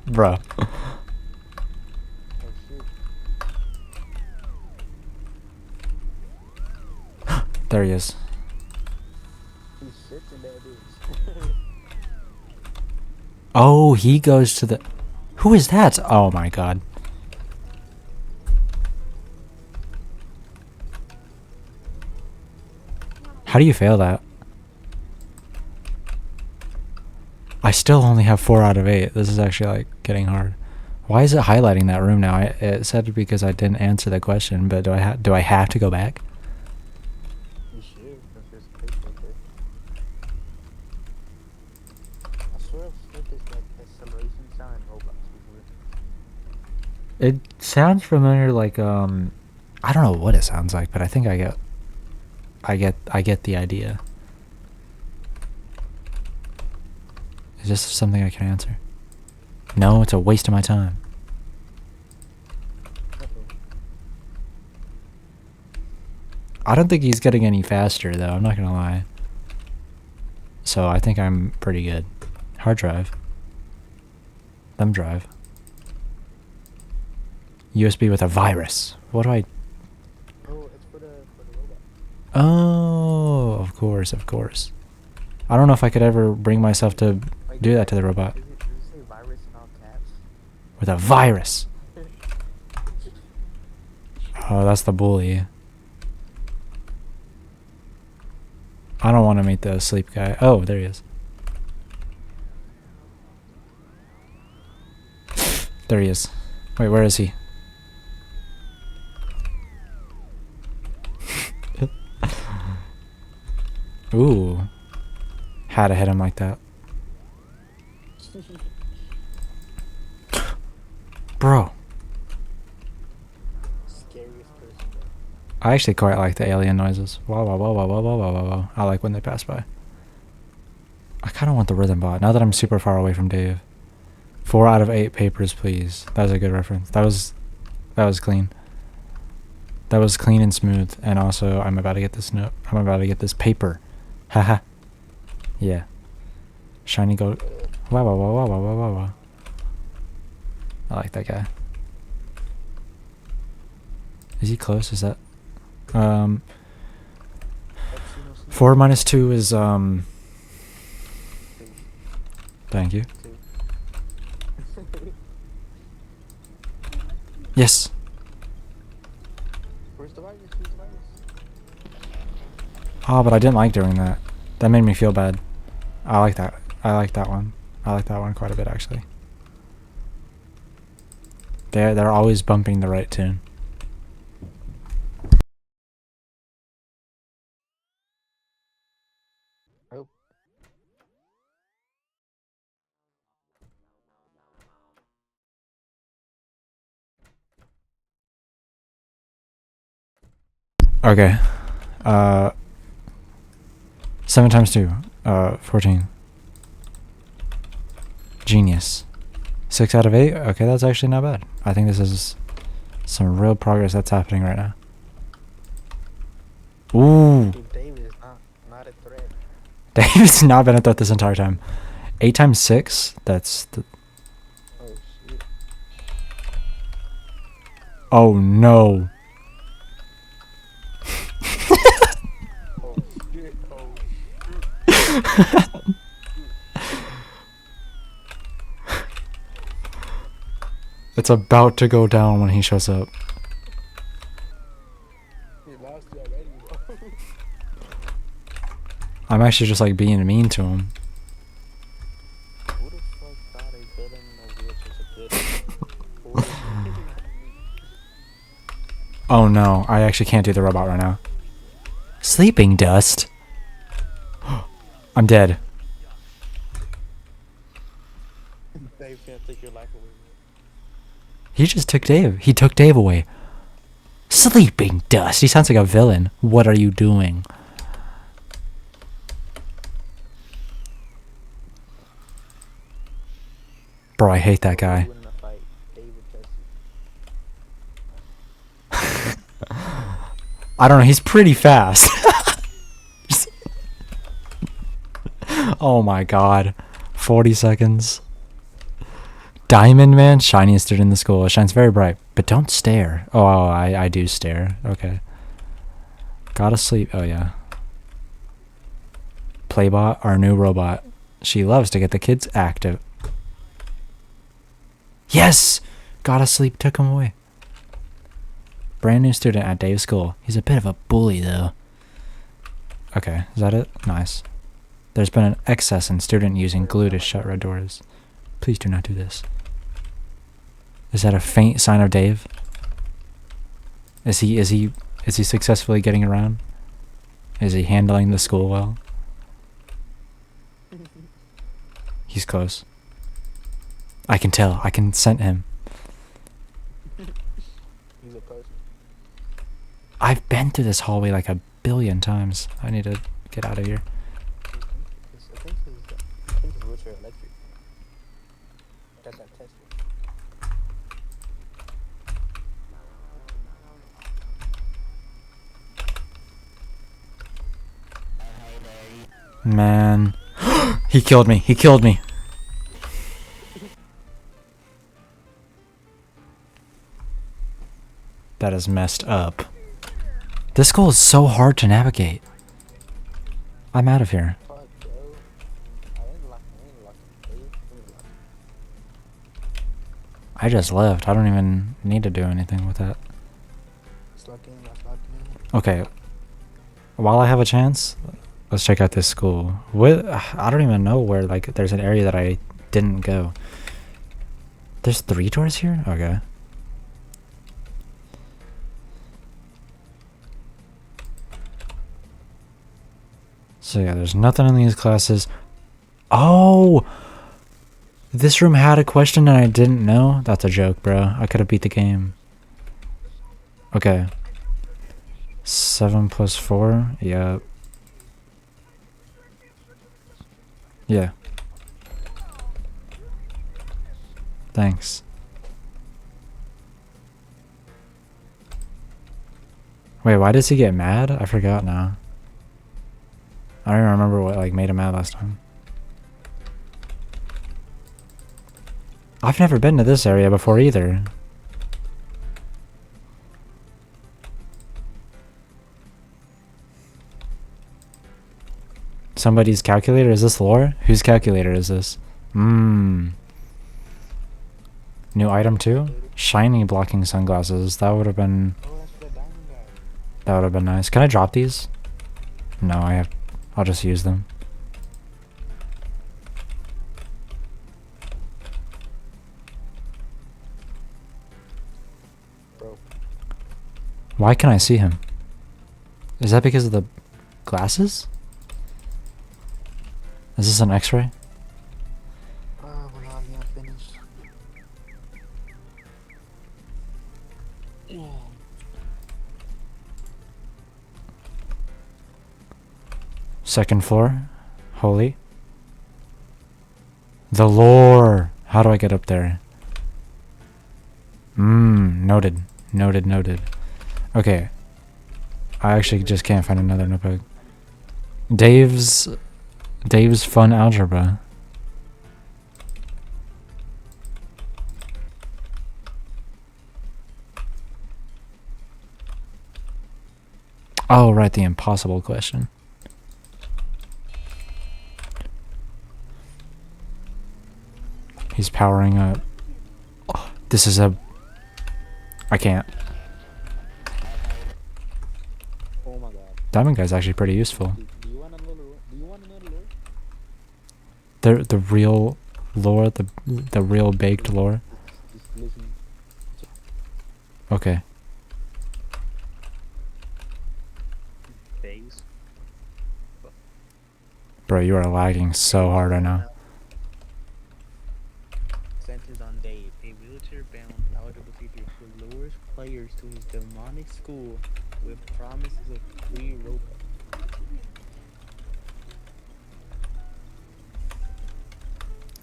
Bruh. Oh shit. There he is. He's shifting that bitch. Oh, he goes to the... Who is that? Oh my God. How do you fail that? I still only have 4 out of 8. This is actually like getting hard. Why is it highlighting that room now? It said because I didn't answer the question, but do I have to go back? You should, because there's a place right there. I swear I've heard this like acceleration sound in Roblox before. It sounds familiar, like I don't know what it sounds like, but I think I get the idea. Is this something I can answer? No, it's a waste of my time. I don't think he's getting any faster though, I'm not gonna lie. So I think I'm pretty good. Hard drive. Thumb drive. USB with a virus. What do I... Oh, it's for the robot. Oh, of course. I don't know if I could ever bring myself to Like, do that to the robot. Does it say virus in all caps? With a virus. Oh, that's the bully. I don't want to meet the sleep guy. Oh, there he is. There he is. Wait, where is he? Ooh. Had to hit him like that. Bro. Scariest person, bro. I actually quite like the alien noises. Wow, wow, wow, wow, wow, wow, wow, wow, wow. I like when they pass by. I kind of want the rhythm bot, now that I'm super far away from Dave. 4 out of 8 papers, please. That was a good reference. That was clean. That was clean and smooth. And also, I'm about to get this note. I'm about to get this paper. Haha. Yeah. Shiny gold. Wow, wow, wow, wow, wow, wow, wow, wow. I like that guy. Is he close? Is that... 4 minus 2 is, Thank you. Yes. Where's the virus? Where's the virus? Oh, but I didn't like doing that. That made me feel bad. I like that. I like that one. I like that one quite a bit, actually. They're always bumping the right tune. Oh. Okay. 7 times 2. 14. Genius. 6 out of 8? Okay, that's actually not bad. I think this is some real progress that's happening right now. Ooh. Dude, David is not a threat. David's not been a threat this entire time. 8 times 6? That's... Oh shit. Oh, no. Oh shit. Oh shit. It's about to go down when he shows up. He lost you already, bro. I'm actually just like being mean to him. Who the fuck thought a villain in a wheelchair was a good idea? Oh no, I actually can't do the robot right now. Sleeping dust? I'm dead. Dave can't take your life away, man. He just took Dave. He took Dave away. Sleeping dust. He sounds like a villain. What are you doing? Bro, I hate that guy. Who in a fight? David Tessie. I don't know. He's pretty fast. Oh my god. 40 seconds. Diamond Man, shiniest dude in the school. It shines very bright, but don't stare. Oh, I do stare. Okay. Gotta sleep. Oh yeah. Playbot, our new robot. She loves to get the kids active. Yes! Gotta sleep took him away. Brand new student at Dave's school. He's a bit of a bully though. Okay, is that it? Nice. There's been an excess in student using glue to shut red doors. Please do not do this. Is that a faint sign of Dave? Is he successfully getting around? Is he handling the school well? He's close. I can tell. I can scent him. He's a person. I've been through this hallway like a billion times. I need to get out of here. I think his wheelchair electric. Got that Tesla. Man. He killed me. He killed me. That is messed up. This school is so hard to navigate. I'm out of here. Fuck, bro. I ain't locking. I just left. I don't even need to do anything with that. Let's lock in. Okay. While I have a chance, let's check out this school. What? I don't even know where, like, there's an area that I didn't go. There's 3 doors here? Okay. So yeah, there's nothing in these classes. Oh! This room had a question and I didn't know? That's a joke, bro. I could have beat the game. Okay. 7 plus 4? Yeah. Yeah. Thanks. Wait, why does he get mad? I forgot now. I don't even remember what like made him mad last time. I've never been to this area before either. Somebody's calculator? Is this lore? Whose calculator is this? New item too? Shiny blocking sunglasses. That would have been... Oh, that's the diamond guy. That would have been nice. Can I drop these? No, I'll just use them. Bro. Why can I see him? Is that because of the glasses? Is this an x-ray? We're not gonna finish. Second floor? Holy. The lore! How do I get up there? Noted. Noted, noted. Okay. I actually just can't find another notebook. Dave's fun algebra. Oh, right, the impossible question. He's powering up. Oh, this is a... I can't. Oh my god. Diamond Guy's actually pretty useful. Do you want another lure? Do you want another lure? The real lore, the real baked lore. Just listen. Okay. Phase. Bro, you are lagging so hard right now. Centers on Dave, a wheelchair-bound algebra teacher who lures players to his demonic school with promises of free Robux.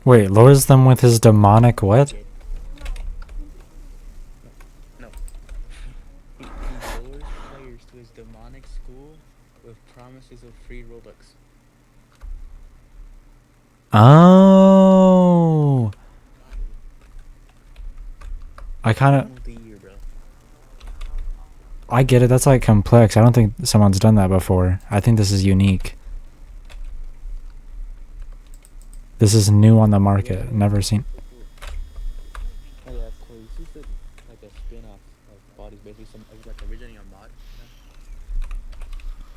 Wait, lures them with his demonic what? No. He lures players to his demonic school with promises of free Robux. Oh. I kind of... Multi-year, bro. I get it. That's like complex. I don't think someone's done that before. I think this is unique. This is new on the market. Never seen. Oh yeah, of course. This is like a spin-off of Bodies, basically some like originally a mod.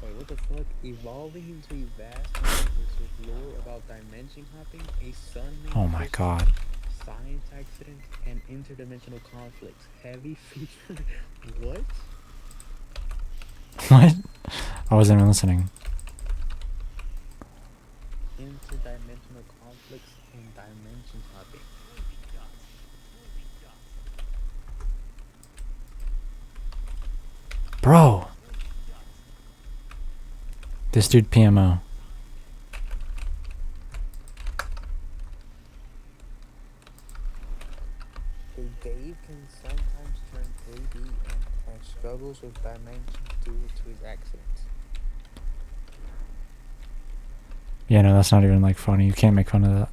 Wait, what the fuck? Evolving into a vast universe with lore about dimension hopping, a sun named Oh my Crystal, god. science accidents, and interdimensional conflicts. Heavy feature. What? What? I wasn't even listening. Interdimensional conflicts and dimension hopping. Bro. This dude PMO. So Dave can sometimes turn 3D and struggles with dimensions due to his accidents. Yeah, no, that's not even like funny. You can't make fun of that.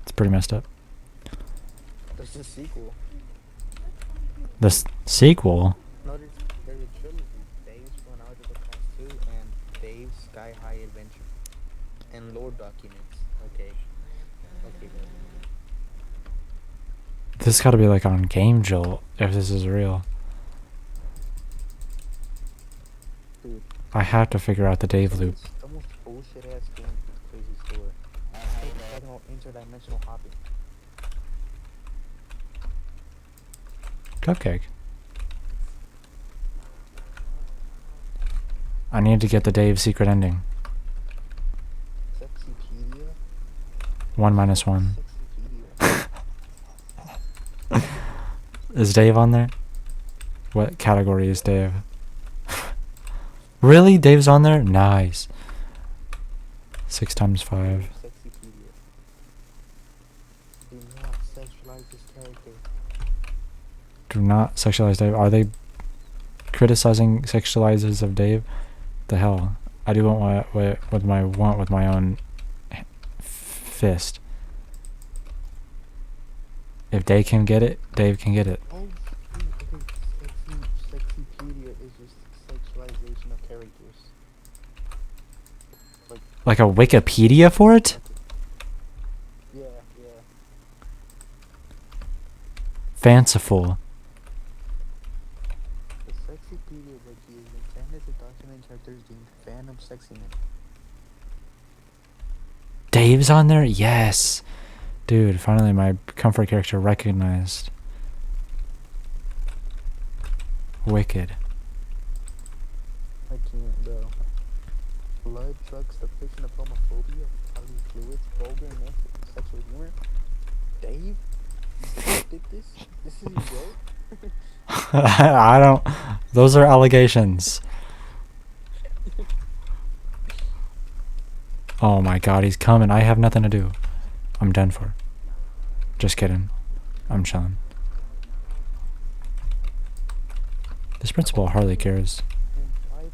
It's pretty messed up. There's a sequel. This sequel? No, there's a trilogy. Dave's Fun Algebra Class 2 and Dave's Sky High Adventure. And lore documents. Okay. Okay, bro. This gotta be like on Game Jolt if this is real. Dude. I have to figure out the Dave loop. It's the most bullshit ass game. Crazy story. It's talking about interdimensional hopping. Cupcake. I need to get the Dave secret ending. Sexypedia? 1 minus 1. Sexypedia. Is Dave on there? What category is Dave? Really? Dave's on there? Nice. 6 times 5. Sexypedia. Do not sexualize this character. Do not sexualize Dave. Are they criticizing sexualizers of Dave? The hell. I do want with my own fist. If Dave can get it, Dave can get it. Oh, okay. Sexypedia is just sexualization of characters. Like a Wikipedia for it? Yeah. Fanciful. The Sexypedia wiki is intended to document characters deemed fan of sexiness. Dave's on there? Yes. Dude, finally my comfort character recognized. Wicked. I can't, bro. Blood trucks depiction of homophobia, bodily fluids, vulgar and sexual humor. Dave? You did this? This is your joke? I don't... Those are allegations. Oh my god, he's coming. I have nothing to do. I'm done for. Just kidding. I'm chilling. This principal hardly cares. Implied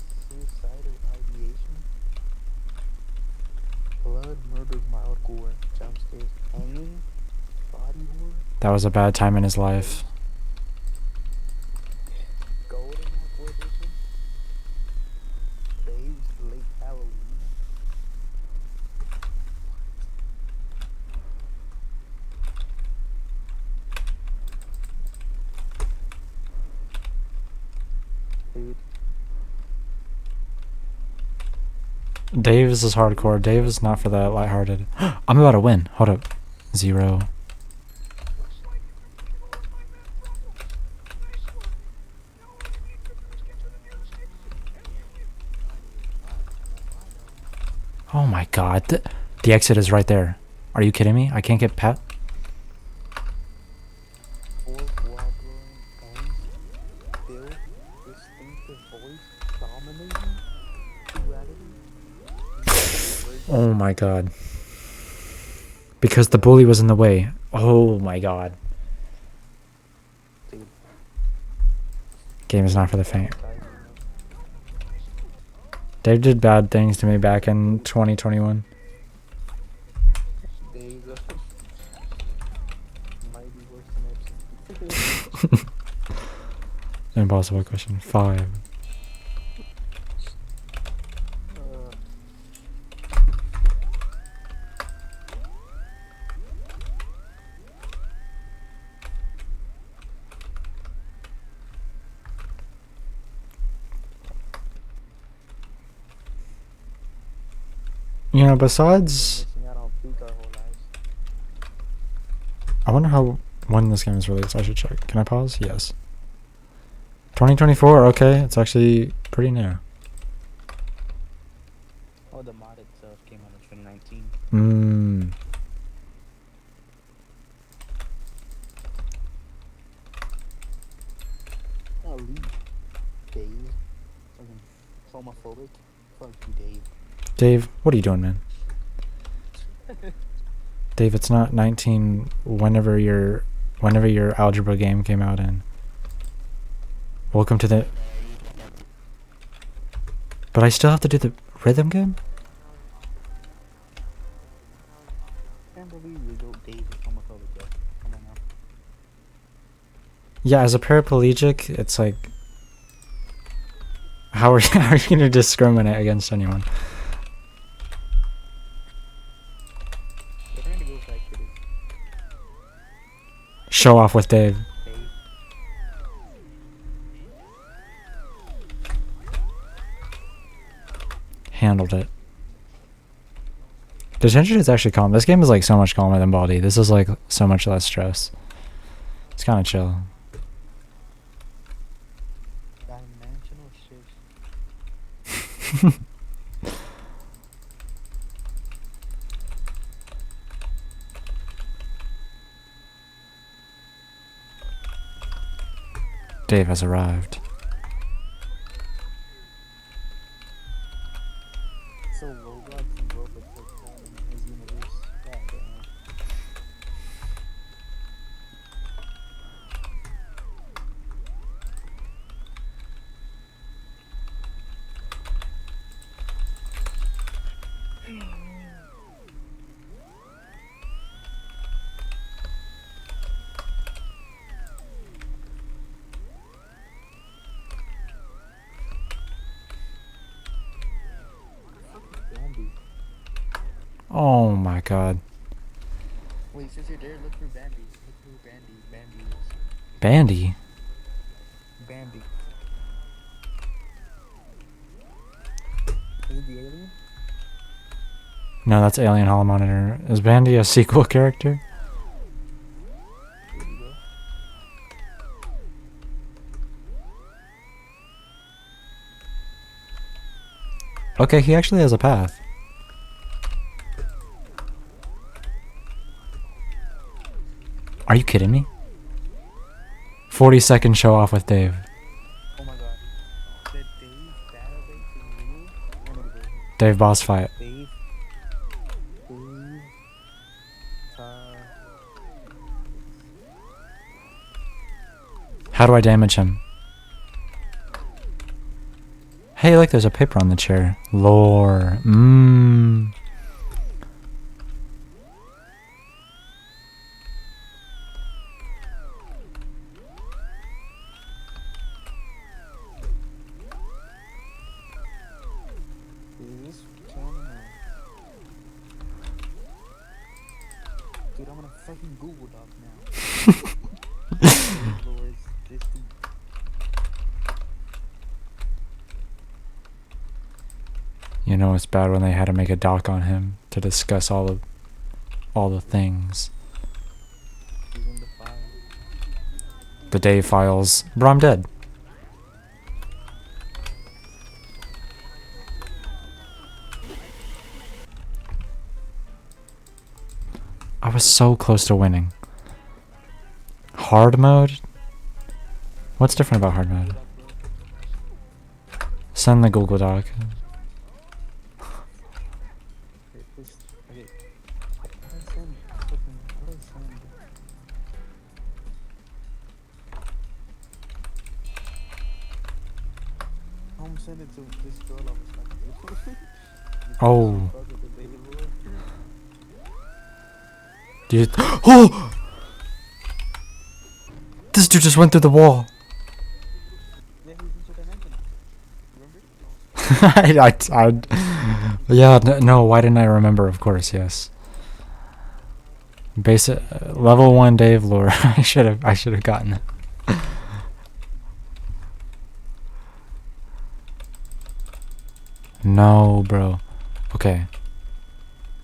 That was a bad time in his life. Golden Apple Edition. Dave's Late Halloween. Dude, Dave's is hardcore. Dave is not for the lighthearted. I'm about to win. Hold up. 0. Oh my god. The exit is right there. Are you kidding me? I can't get pet. fourth wall-blowing ends. Bill, distinctive voice, dominating, duality. Oh my god. Because the bully was in the way. Oh my god. Dude, Game is not for the faint. guys, Dave did bad things to me back in 2021. Dave, might be worse than Epstein. Impossible question. 5. You know, besides, Missing out on peak our whole lives. I wonder when this game is released. I should check. Can I pause? Yes. 2024. Okay, it's actually pretty new. Oh, the mod itself came out in 2019. Mmm. Oh, Lee. Dave. Fucking homophobic. Fuck you, Dave. Dave, what are you doing, man? Dave, it's not 19. Whenever your algebra game came out in. Welcome to the. But I still have to do the rhythm game. Can't believe you go Dave is homophobic, bro. Come on now. Yeah, as a paraplegic, it's like, how are how are you gonna discriminate against anyone? We're trying to go back to this. Show off with Dave. Dave. Handled it. Detention is actually calm. This game is like so much calmer than Baldi. This is like so much less stress. It's kind of chill. Dimensional shift. Dave has arrived. So Roblox and Roblox are common in his universe. God damn. Bambi. Oh my god. Wait, since you're there, look for Bambi. Look who Bambi is. Bandy? Bambi. Is it the alien? No, that's Alien Hall Monitor. Is Bandy a sequel character? There you go. Okay, he actually has a path. Are you kidding me? 40-second show off with Dave. Oh my god. The Dave database is real? I'm gonna go here. Dave boss fight. Dave. How do I damage him? Hey, look, there's a paper on the chair. Lore. Mmm. this counting or? Dude, I'm gonna fucking Google Doc now. Lords, this deep. You know it's bad when they had to make a doc on him to discuss all the things. He's in the file. The Dave files. Bro, I'm dead. I was so close to winning. Hard mode? What's different about hard mode? Send the Google Doc. Okay, this, okay. How do I send fucking, how do I send? I'm sending it to this girl I was talking to. Oh. Fuck with the baby lord. Dude. Oh! This dude just went through the wall. Yeah, he's interdimensional. Remember? Yeah, no, why didn't I remember? Of course, yes. Basic level 1 Dave lore. I should have gotten it. No, bro. Okay.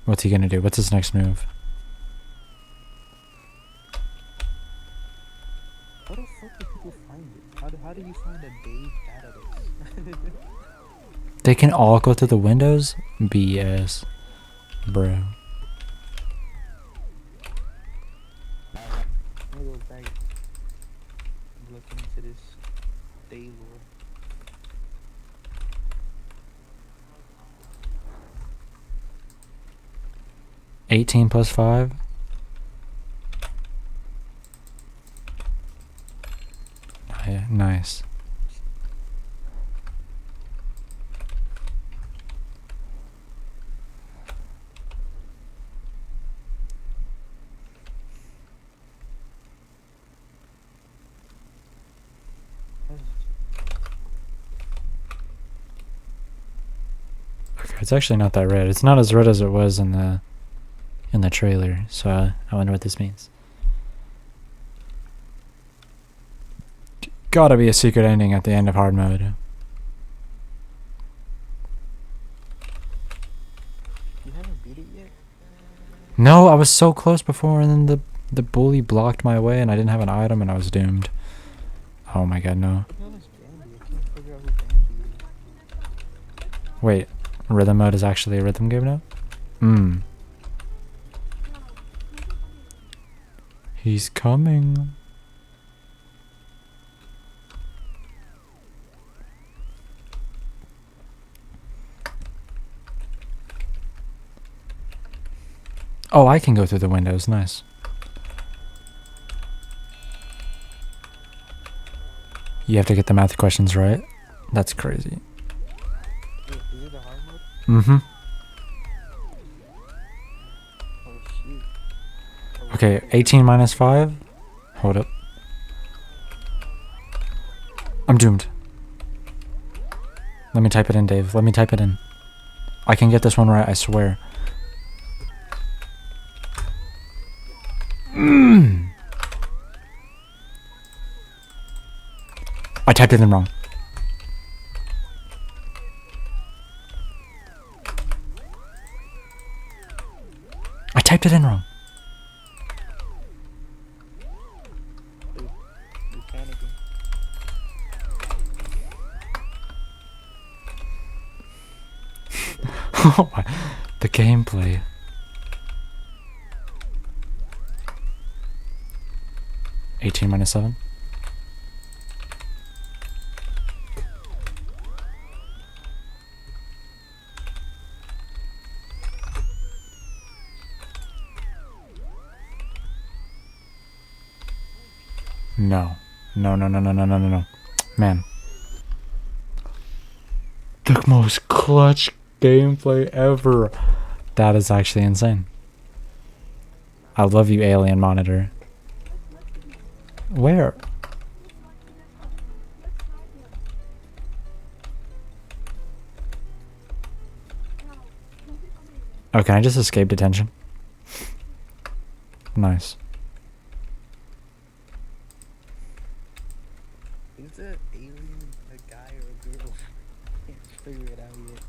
What's he gonna do? What's his next move? How the fuck do people find it? How do you find a Dave database? They can all go through the windows? BS. Bro. I'm gonna go back and look into this Dave lore. +18 +5. Yeah, nice. Okay, it's actually not that red. It's not as red as it was in the trailer. So I wonder what this means. Gotta be a secret ending at the end of hard mode. You haven't beat it yet? No, I was so close before, and then the bully blocked my way, and I didn't have an item, and I was doomed. Oh my god, no. What the hell is Bambi? I can't figure out who Bambi is. Wait, rhythm mode is actually a rhythm game now? He's coming. Oh, I can go through the windows. Nice. You have to get the math questions right. That's crazy. Wait, is it the hard mode? Mm-hmm. Oh shoot. Oh, Okay, wait. 18 -5. Hold up. I'm doomed. Let me type it in, Dave. Let me type it in. I can get this one right, I swear. I typed it in wrong. I typed it in wrong. Dude, you're panicking. Oh my, the gameplay. (18 -7). No. No, no, no, no, no, no, no, no. Man. The most clutch gameplay ever. That is actually insane. I love you, alien monitor. Where? Oh, can I just escape detention? Nice. Is the alien a guy or a girl? Can't figure it out yet.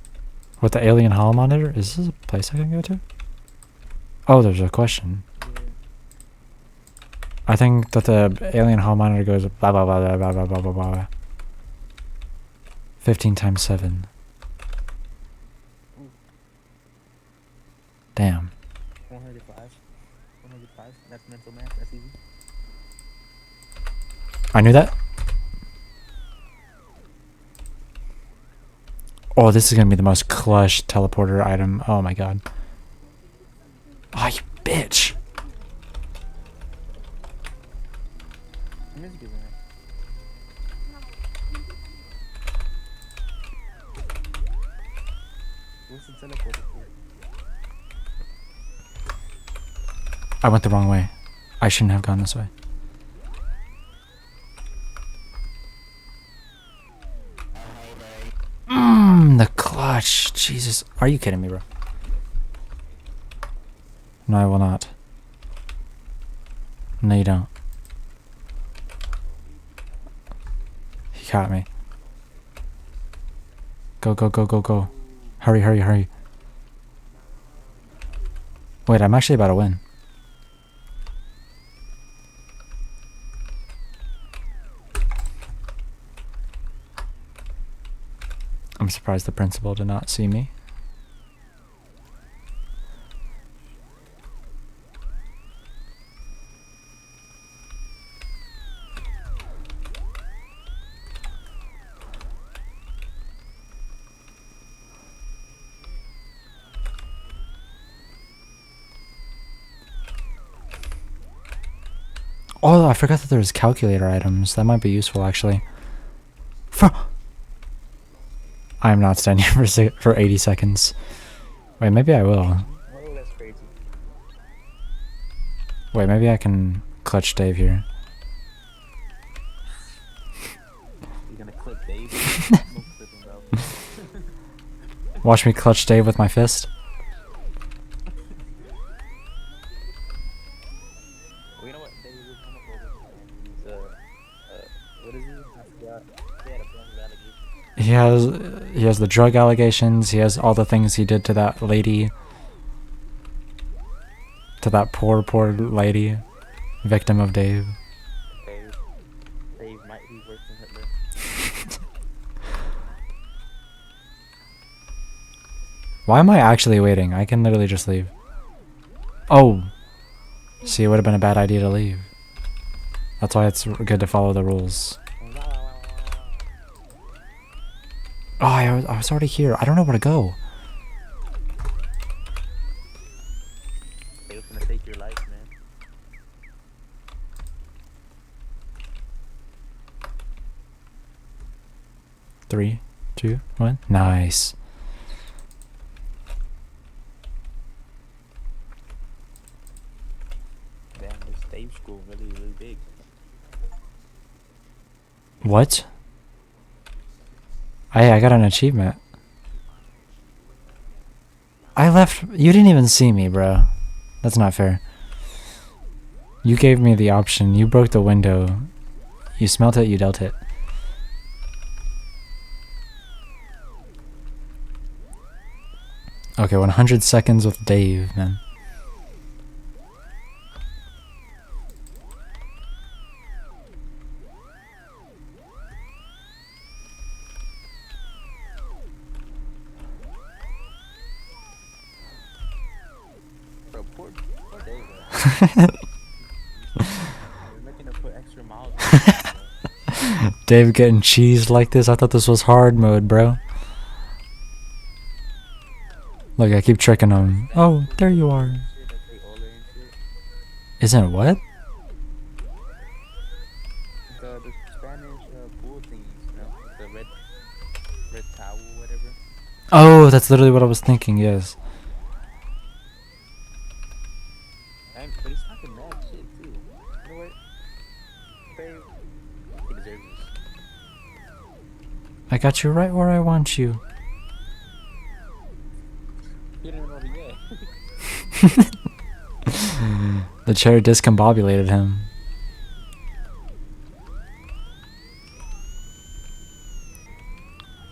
With the alien hall monitor? Is this a place I can go to? Oh, there's a question. Yeah. I think that the alien hall monitor goes blah blah blah blah blah blah blah blah blah. 15 times 7. Damn. 105. 105. That's mental math. That's easy. I knew that. Oh, this is gonna be the most clutch teleporter item. Oh my god. Oh, you bitch. I'm just giving it. What's the teleporter for? I went the wrong way. I shouldn't have gone this way. The clutch. Jesus. Are you kidding me, bro? No, I will not. No, you don't. He caught me. Go, go, go, go, go. Hurry, hurry, hurry. Wait, I'm actually about to win. I'm surprised the principal did not see me. Oh, I forgot that there was calculator items. That might be useful, actually. I'm not standing for 80 seconds. Wait, maybe I will. Oh, that's crazy. Wait, maybe I can clutch Dave here. You're gonna clip Dave? Don't clip him, bro. Watch me clutch Dave with my fist. Well, you know what? Dave will come up over and he's, what is he? I forgot. He had a bunch of allegations. He has the drug allegations. He has all the things he did to that lady. To that poor, poor lady. Victim of Dave. Dave might be worse than Hitler. Why am I actually waiting? I can literally just leave. Oh! See, it would have been a bad idea to leave. That's why it's good to follow the rules. Oh, I was already here. I don't know where to go. They was gonna take your life, man. Three, 2, 1. Nice. Damn, this Dave school really, really big. What? I got an achievement. I left. You didn't even see me, bro. That's not fair. You gave me the option. You broke the window. You smelt it, you dealt it. Okay, 100 seconds with Dave, man. Bro, poor Dave, bro. You're making him put extra miles on it, bro. Dave getting cheesed like this. I thought this was hard mode, bro. Look, I keep tricking him. Oh, there you are. Shit, that they older and shit. Isn't it what? The Spanish pool thingies, you know, the red towel, whatever. Oh, that's literally what I was thinking, yes. But he's talking mad shit too. You know what? Dave, he deserves this. I got you right where I want you. You don't even know the yet. The chair discombobulated him.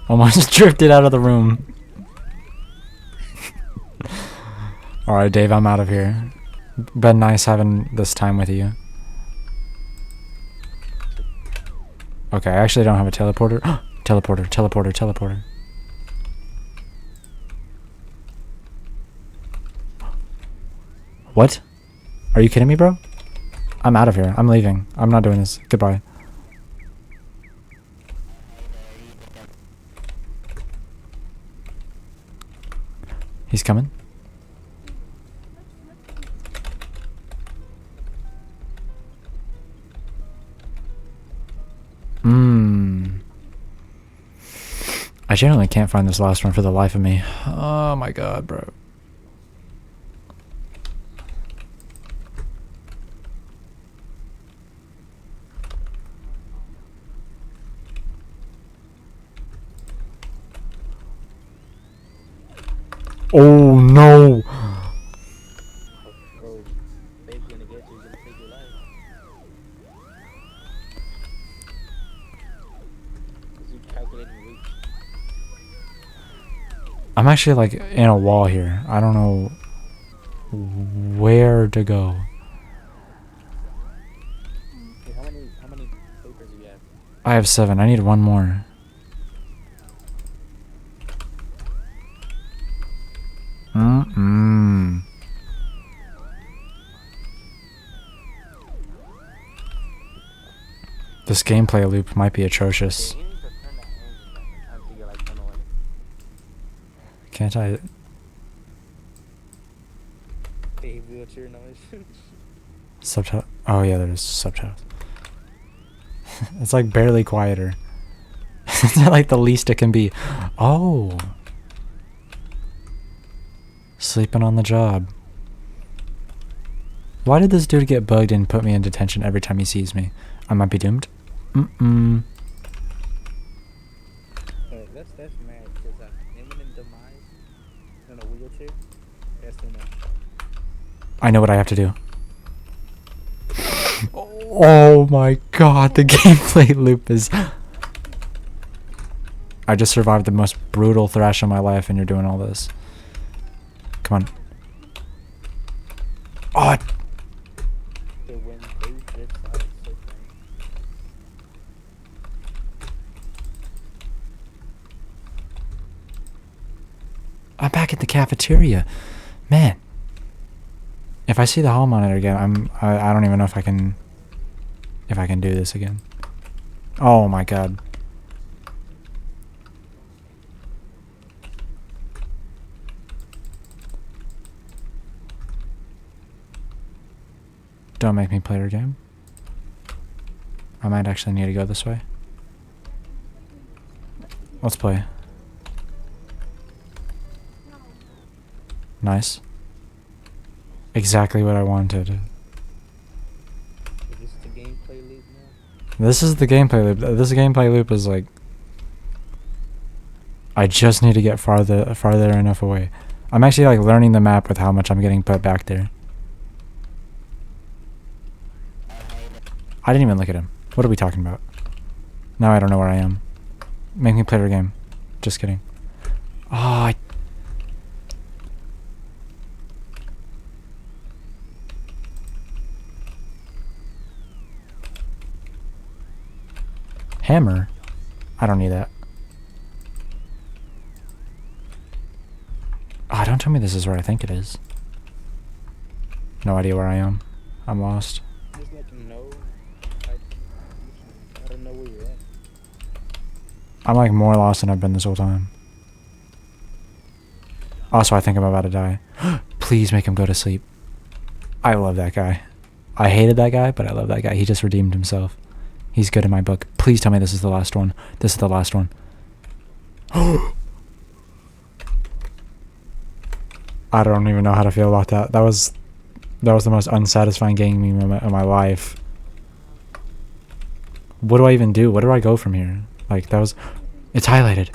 Almost drifted out of the room. Alright, Dave, I'm out of here. Been nice having this time with you. Okay, I actually don't have a teleporter. Teleporter, teleporter, teleporter. What? Are you kidding me, bro? I'm out of here. I'm leaving. I'm not doing this. Goodbye. He's coming. I genuinely can't find this last one for the life of me. Oh my god, bro. Oh no! Bro, Fade's gonna get you, he's gonna take your life. Cause you calculating reach. I'm actually like in a wall here. I don't know where to go. Hey, how many papers do you have? I have 7. I need 1 more. This gameplay loop might be atrocious. Hey, you need to turn that engine down until you're like annoying. Can't I? Hey, wheelchair noise. Subtitle. Oh yeah, there's subtitles. It's like barely quieter. It's like the least it can be. Oh. Sleeping on the job. Why did this dude get bugged and put me in detention every time he sees me? I might be doomed. That's mad because imminent demise in a wheelchair. That's too much. I know what I have to do. Oh my god, the gameplay loop is... I just survived the most brutal thrash of my life and you're doing all this. Come on. Oh! So when they drift out, it's so funny. I'm back at the cafeteria. Man. If I see the hall monitor again, I don't even know if I can do this again. Oh my god. Don't make me play your game. I might actually need to go this way. Let's play. Nice. Exactly what I wanted. Is this the gameplay loop now? This is the gameplay loop. This gameplay loop is like... I just need to get farther enough away. I'm actually like learning the map with how much I'm getting put back there. I didn't even look at him. What are we talking about? Now I don't know where I am. Make me play your game. Just kidding. Oh, hammer? I don't need that. Ah, don't tell me this is where I think it is. No idea where I am. I'm lost. Just like no. I don't know where you're at. I'm like more lost than I've been this whole time. Also, I think I'm about to die. Please make him go to sleep. I love that guy. I hated that guy, but I love that guy. He just redeemed himself. He's good in my book. Please tell me this is the last one. This is the last one. I don't even know how to feel about that. That was the most unsatisfying game of my life. What do I even do? Where do I go from here? Like, that was... It's highlighted.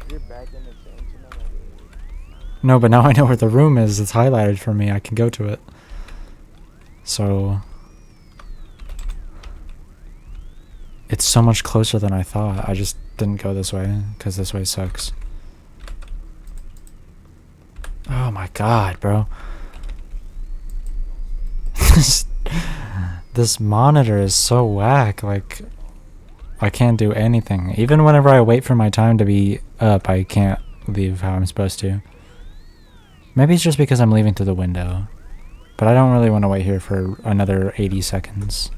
You're back in the change, you know, like, No, but now I know where the room is. It's highlighted for me. I can go to it. So it's so much closer than I thought. I just didn't go this way because this way sucks. Oh my god, bro. This monitor is so whack. Like, I can't do anything. Even whenever I wait for my time to be up, I can't leave how I'm supposed to. Maybe it's just because I'm leaving through the window. But I don't really want to wait here for another 80 seconds.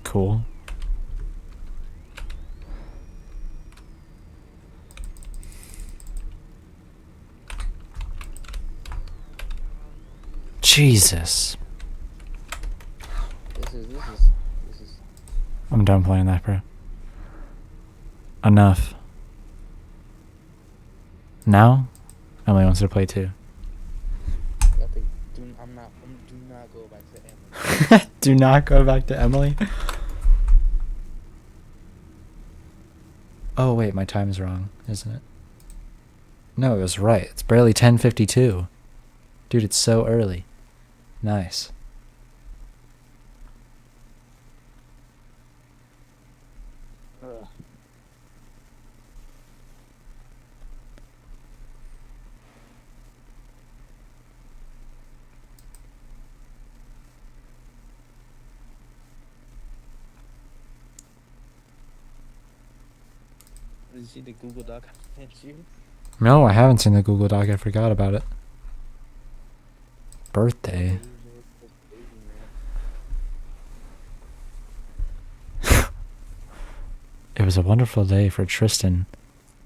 Cool. Jesus. this is. I'm done playing that, bro. Enough. Now, Emily wants to play too. I think, do not go back to Emily. Do not go back to Emily. Oh wait, my time's wrong, isn't it? No, it was right. It's barely 10:52. Dude, it's so early. Nice. Ugh. Did you see the Google Doc I sent you? No, I haven't seen the Google Doc. I forgot about it. Birthday. It was a wonderful day for Tristan.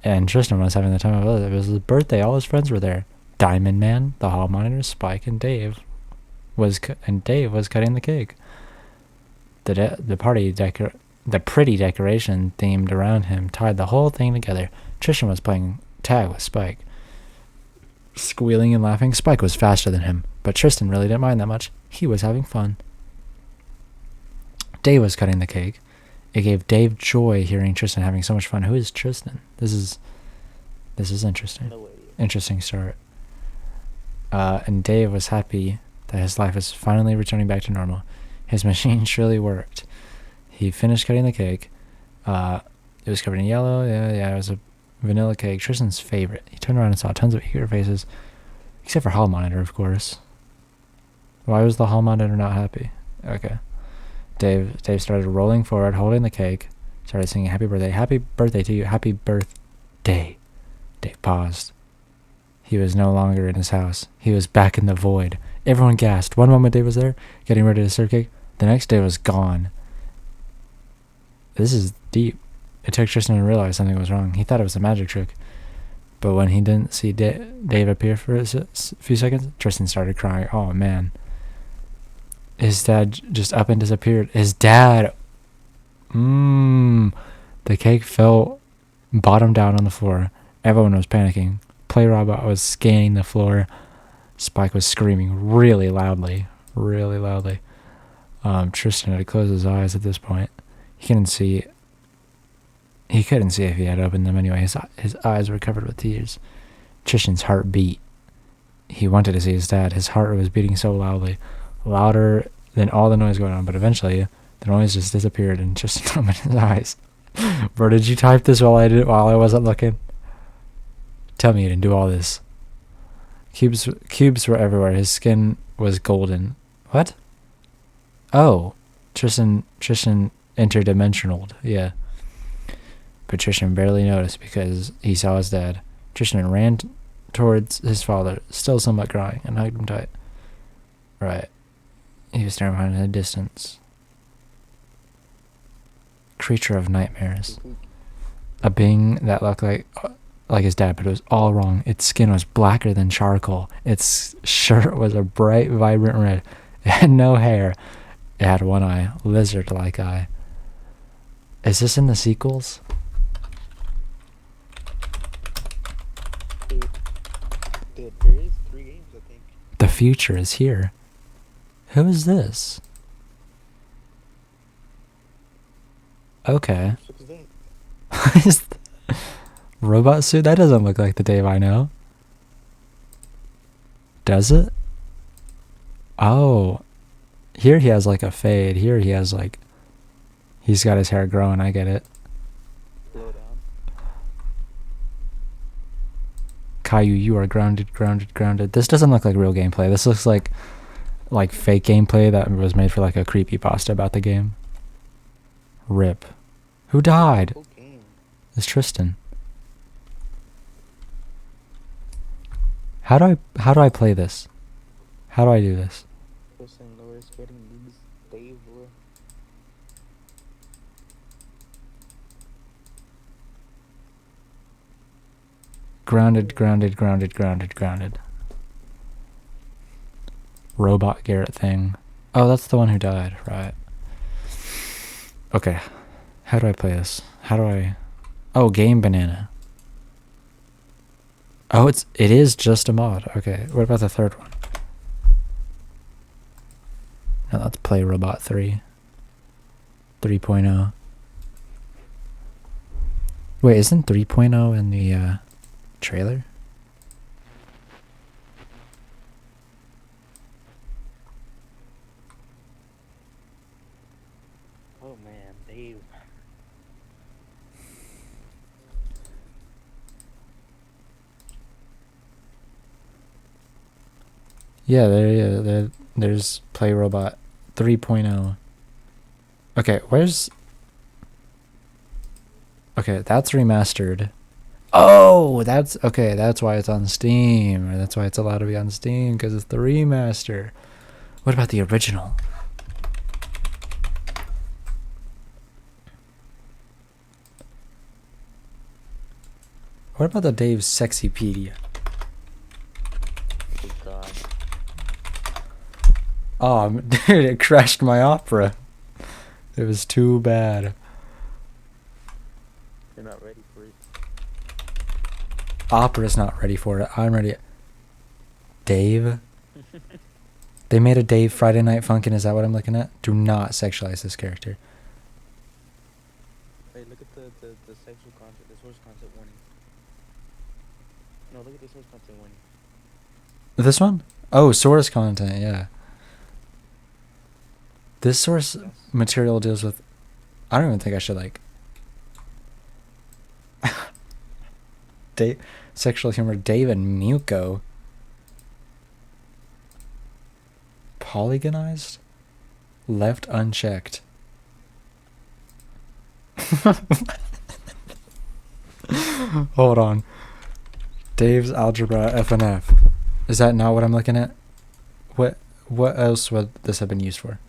And Tristan was having the time of his life. It was his birthday. All his friends were there. Diamond Man, the hall monitor, Spike, and Dave was cutting the cake. The pretty decoration themed around him tied the whole thing together. Tristan was playing tag with Spike. Squealing and laughing, Spike was faster than him, but Tristan really didn't mind that much. He was having fun. Dave was cutting the cake. It gave Dave joy hearing Tristan having so much fun. Who is Tristan? This is interesting. No way. Interesting start. And Dave was happy that his life was finally returning back to normal. His machine surely worked. He finished cutting the cake. It was covered in yellow. Yeah, it was a vanilla cake. Tristan's favorite. He turned around and saw tons of eager faces. Except for hall monitor, of course. Why was the hall monitor not happy? Okay. Dave started rolling forward, holding the cake. Started singing happy birthday to you, happy birthday. Dave paused. He was no longer in his house. He was back in the void. Everyone gasped. One moment Dave was there, getting ready to serve cake. The next Dave was gone. This is deep. It took Tristan to realize something was wrong. He thought it was a magic trick. But when he didn't see Dave appear for a few seconds, Tristan started crying. Oh, man. His dad just up and disappeared. His dad. The cake fell bottom down on the floor. Everyone was panicking. Play Robot was scanning the floor. Spike was screaming really loudly. Tristan had closed his eyes at this point. He couldn't see if he had opened them anyway. His eyes were covered with tears. Tristan's heart beat. He wanted to see his dad. His heart was beating so loudly. Louder than all the noise going on, but eventually the noise just disappeared and Tristan opened his eyes. Bro, did you type this while I wasn't looking? Tell me you didn't do all this. Cubes were everywhere. His skin was golden. What? Oh, Tristan interdimensional. Yeah. But Tristan barely noticed because he saw his dad. Tristan ran towards his father, still somewhat crying, and hugged him tight. Right. He was staring behind in the distance. Creature of nightmares. A being that looked like his dad, but it was all wrong. Its skin was blacker than charcoal. Its shirt was a bright, vibrant red. It had no hair. It had one eye, lizard-like eye. Is this in the sequels? Dude, there is 3 games, I think. The future is here. Who is this? Okay. What the fuck is that? What is robot suit? That doesn't look like the Dave I know. Does it? Oh. Here he has like a fade. Here he has like... He's got his hair growing, I get it. Slow down. Caillou, you are grounded, grounded, grounded. This doesn't look like real gameplay. This looks like fake gameplay that was made for like a creepypasta about the game. Rip. Who died? Whole game. It's Tristan. How do I play this? How do I do this? Listen, Laura's getting these Dave or Grounded, grounded, grounded, grounded, grounded. Robot Garrett thing. Oh, that's the one who died, right. Okay. How do I play this? How do I... Oh, Game Banana. Oh, it is just a mod. Okay, what about the third one? Now let's play Robot 3. 3.0. Wait, isn't 3.0 in the trailer? oh man, Dave. Yeah, there's Play Robot 3.0. Okay, where's... Okay, that's remastered. Oh, that's... Okay, that's why it's on Steam. Or that's why it's allowed to be on Steam, because it's the remaster. What about the original? What about the Dave's Sexypedia? Oh god. Oh, dude, it crashed my Opera. It was too bad. You're not ready for it. Opera's not ready for it. I'm ready. Dave? They made a Dave Friday Night Funkin'. Is that what I'm looking at? Do not sexualize this character. Hey, look at the sexual content, the source content warning. No, look at the source content warning. This one? Oh, source content, yeah. This source material deals with... I don't even think I should, like... Sexual humor, Dave and Muko. Polygonized? Left unchecked. Hold on. Dave's Algebra FNF. Is that not what I'm looking at? What else would this have been used for?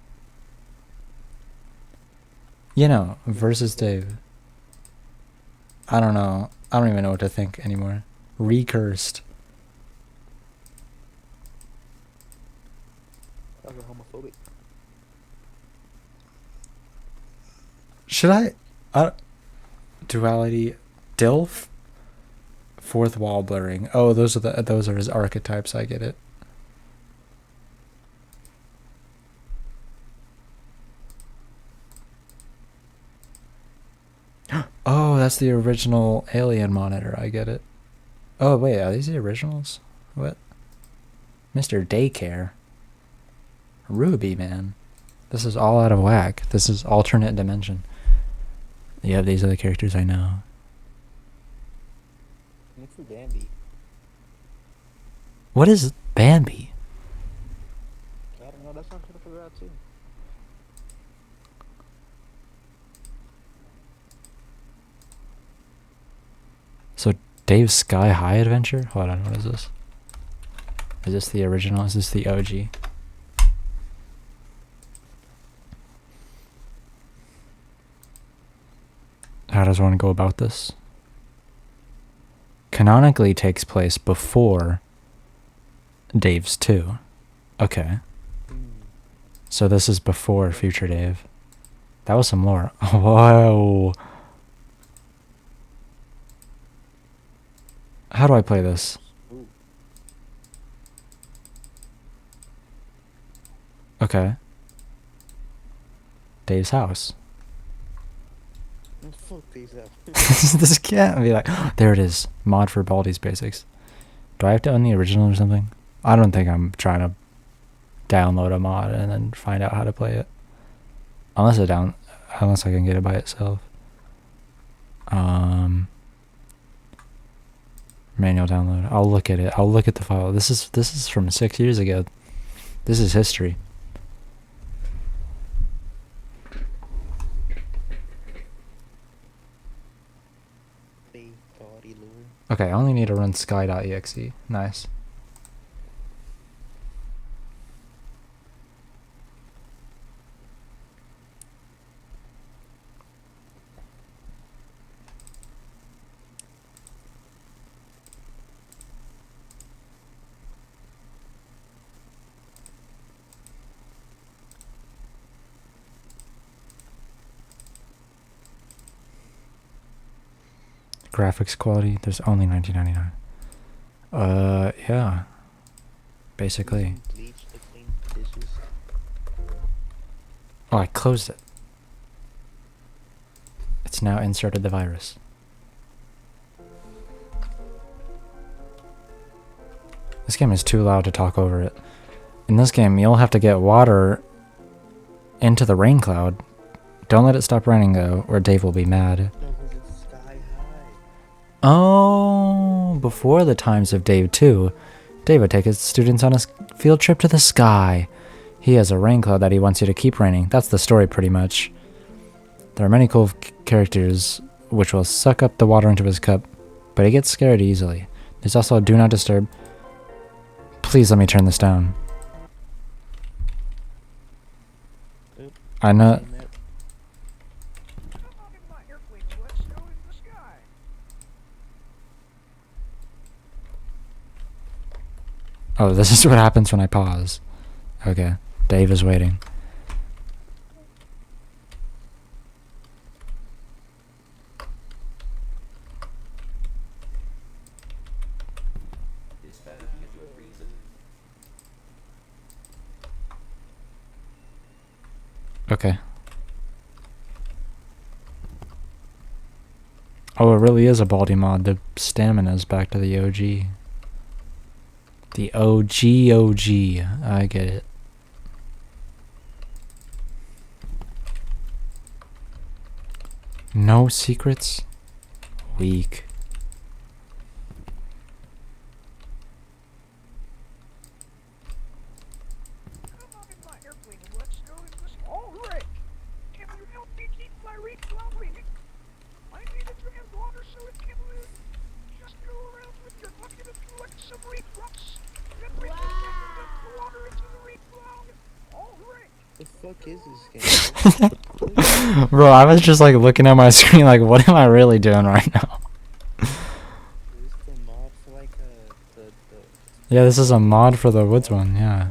You know, versus Dave. I don't know. I don't even know what to think anymore. Recursed. That was homophobic. Should I... duality... DILF? Fourth wall blurring. Oh, those are his archetypes. I get it. Oh, that's the original alien monitor. I get it. Oh, wait, are these the originals? What? Mr. Daycare. Ruby, man. This is all out of whack. This is alternate dimension. Yeah, these are the characters I know. Look for Bambi. What is Bambi? I don't know, that's what I'm trying to figure out too. So Dave's Sky High Adventure? Hold on, what is this? Is this the original? Is this the OG? How does one go about this? Canonically takes place before Dave's 2. Okay. So this is before Future Dave. That was some lore. Whoa. How do I play this? Ooh. Okay. Dave's house. Fuck these up. This can't be like. There it is. Mod for Baldi's Basics. Do I have to own the original or something? I don't think I'm trying to download a mod and then find out how to play it. Unless I can get it by itself. Manual download. I'll look at it. I'll look at the file. This is from 6 years ago. This is history. Body lure. Okay, I only need to run sky.exe. Nice. Graphics quality, there's only 1999. Yeah. Basically. Bleach to clean dishes. Oh, I closed it. It's now inserted the virus. This game is too loud to talk over it. In this game, you'll have to get water into the rain cloud. Don't let it stop raining, though, or Dave will be mad. No, 'cause it's sky high. Oh, before the times of Dave 2, Dave would take his students on a field trip to the sky. He has a rain cloud that he wants you to keep raining. That's the story, pretty much. There are many cool characters which will suck up the water into his cup, but he gets scared easily. There's also a do not disturb. Please let me turn this down. Oop. I know. Come on in my airplane and let's go in the sky. Oh, this is what happens when I pause. Okay, Dave is waiting. Okay. Oh, it really is a baldi mod. The stamina's back to the OG. The OG. I get it. No secrets? Weak. Come on in my airplane and let's go in the sky. All right. Can you help me keep my reef flowing? I need to drain water so it can move. Just go around with your bucket and collect some reef rocks. Then we can dump the water into the reef cloud. All right. The fuck is this game? Bro, I was just like looking at my screen like, what am I really doing right now? Is this the mod for like the Yeah, this is a mod for the woods one, yeah.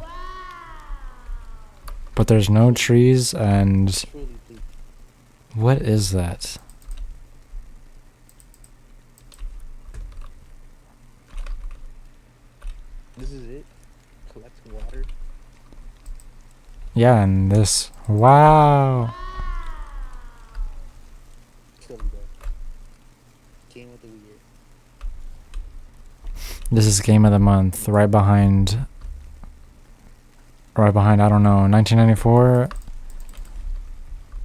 But there's no trees and... truly bleak? What is that? This is it? Collecting water? Yeah, and this... Wow! Kill me though. Game of the year. This is game of the month, right behind, I don't know, 1994?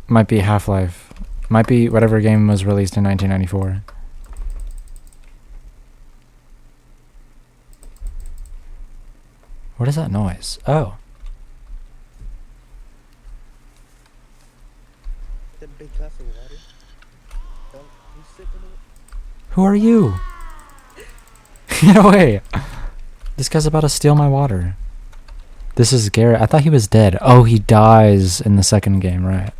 Might be Half-Life. Might be whatever game was released in 1994. What is that noise? Oh. That big glass of water? You sipping it? Who are you? Get away! This guy's about to steal my water. This is Garrett. I thought he was dead. Oh, he dies in the second game, right?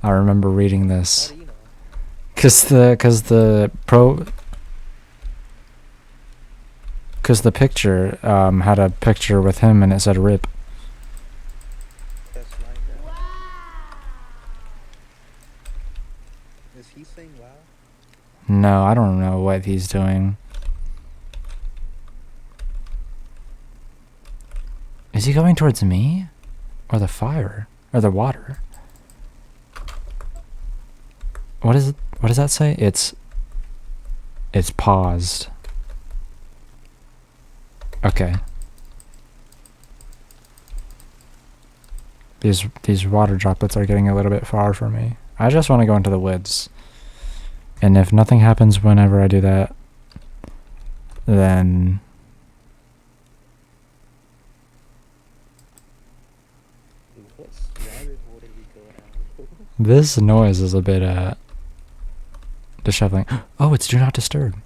I remember reading How this. do you know? Cause the picture had a picture with him and it said RIP. That's lying down. saying wow? No, I don't know what he's doing. Is he going towards me? Or the fire? Or the water? What is it? What does that say? It's paused. Okay. These water droplets are getting a little bit far from me. I just want to go into the woods. And if nothing happens whenever I do that, then What rabbit hole did we go down? this noise is a bit disheveling. Oh, it's do not disturb.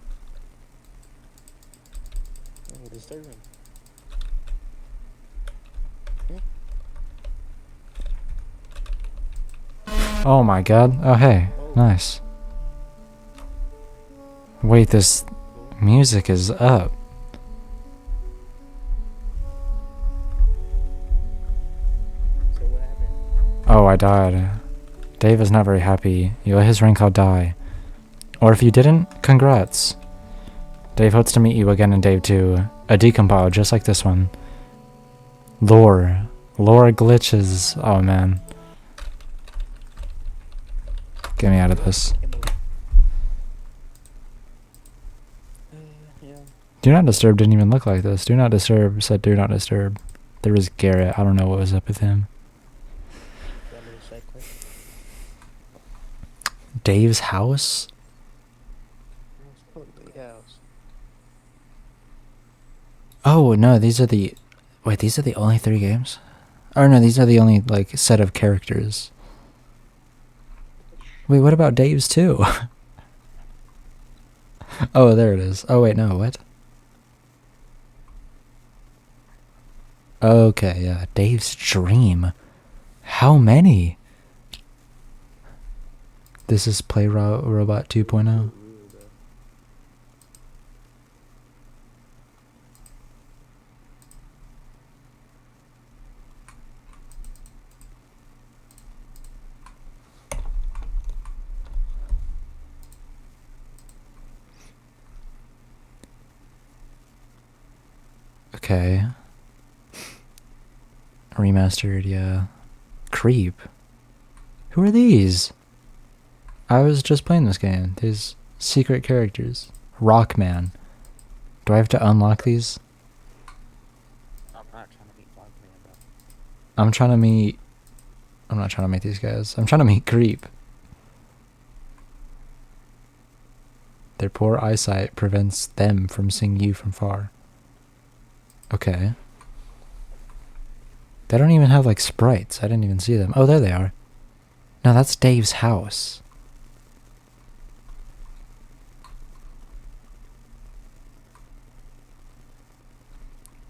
Oh, disturbing. Oh my god. Oh hey. Nice. Wait, this music is up. So what happened? Oh, I died. Dave is not very happy. You let his rank out die. Or if you didn't, congrats. Dave hopes to meet you again in Dave 2. A decompile just like this one. Lore glitches. Oh man. Get me out of this. Yeah. Do not disturb didn't even look like this. Do not disturb said do not disturb. There was Garrett. I don't know what was up with him. That little side quest. Dave's house? Oh no, these are the wait, these are the only 3 games? Or no, these are the only like set of characters. Wait, what about Dave's too? Oh, there it is. Oh wait, no, what? Okay, yeah, Dave's dream. How many? This is Robot 2.0. Okay. Remastered, yeah. Creep. Who are these? I was just playing this game. These secret characters. Rockman. Do I have to unlock these? I'm not trying to meet Blockman, bro. I'm not trying to meet these guys. I'm trying to meet Creep. Their poor eyesight prevents them from seeing you from far. Okay. They don't even have like sprites. I didn't even see them. Oh, there they are. No, that's Dave's house.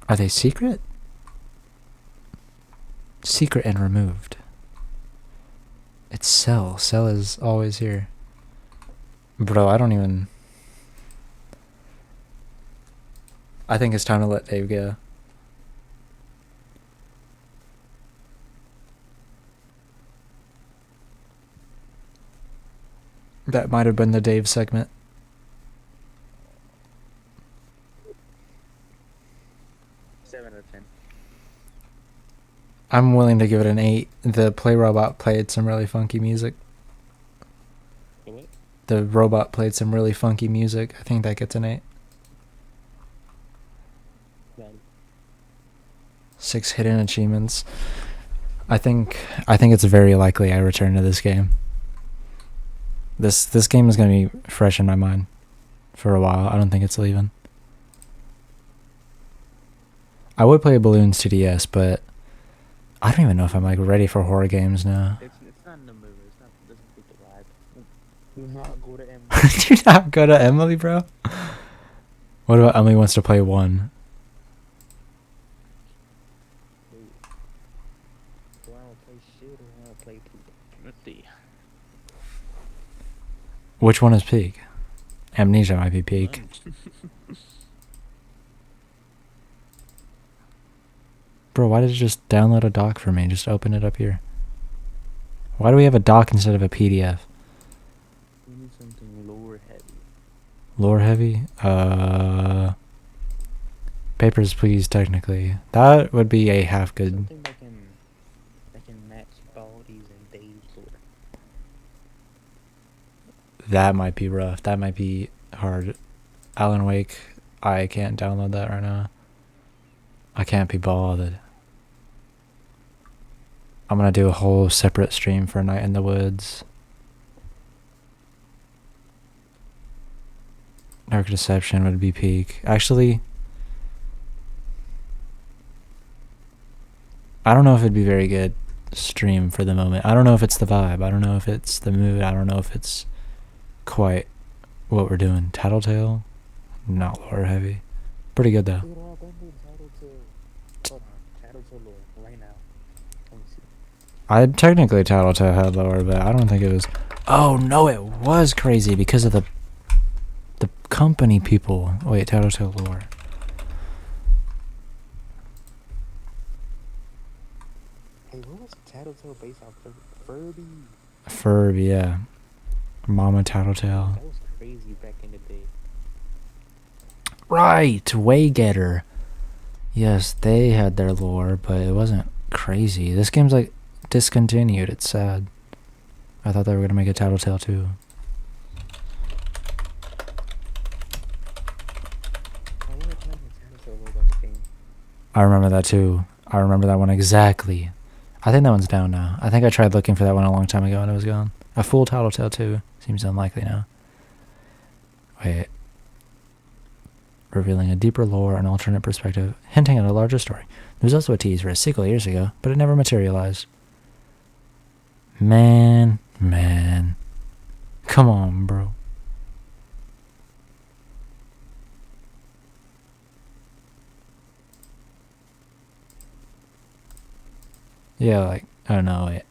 Are they secret? Secret and removed. It's Cell. Cell is always here. Bro, I don't even... I think it's time to let Dave go. That might have been the Dave segment. Seven out of 10. I'm willing to give it an 8. The Play Robot played some really funky music. What? The robot played some really funky music. I think that gets an 8. 6 hidden achievements. I think it's very likely I return to this game. This game is going to be fresh in my mind for a while. I don't think it's leaving. I would play Balloons TDS, but I don't even know if I'm like ready for horror games now. It's not in the movie. It's not. It doesn't fit the vibe. Do not go to Emily. Do not go to Emily, bro. What about Emily wants to play 1? Do I want to play shit or do I want to play poop? Let's see. Which one is peak? Amnesia might be peak. Bro, why did it just download a doc for me? Just open it up here. Why do we have a doc instead of a PDF? You need something lore heavy. Lore heavy? Papers, Please, technically. That would be a half good. Something that can match Baldi's and Dave's lore. That might be rough. That might be hard. Alan Wake, I can't download that right now. I can't be bothered. I'm gonna do a whole separate stream for Night in the Woods. Dark Deception would be peak. Actually, I don't know if it'd be very good stream for the moment. I don't know if it's the vibe. I don't know if it's the mood. I don't know if it's quite what we're doing. Tattletale? Not lore heavy. Pretty good though. Dude, all bundled Tattletale. Hold on, Tattletale lore right now. Let me see. I technically Tattletale had lore, but I don't think it was. Oh no, it was crazy because of the company people. Wait, Tattletale lore. Hey, what was Tattletale based off of? Furby. Furby, yeah. Mama Tattletale. That was crazy back in the day. Right, Waygetter. Yes, they had their lore, but it wasn't crazy. This game's like discontinued. It's sad. I thought they were gonna make a Tattletale too. I remember playing the Tattletale Roblox game. I remember that too. I remember that one exactly. I think that one's down now. I think I tried looking for that one a long time ago and it was gone. A full Tattletale too. Seems unlikely now. Wait. Revealing a deeper lore and alternate perspective, hinting at a larger story. There was also a tease for a sequel years ago, but it never materialized. Man. Come on, bro. Yeah, like, I don't know, wait.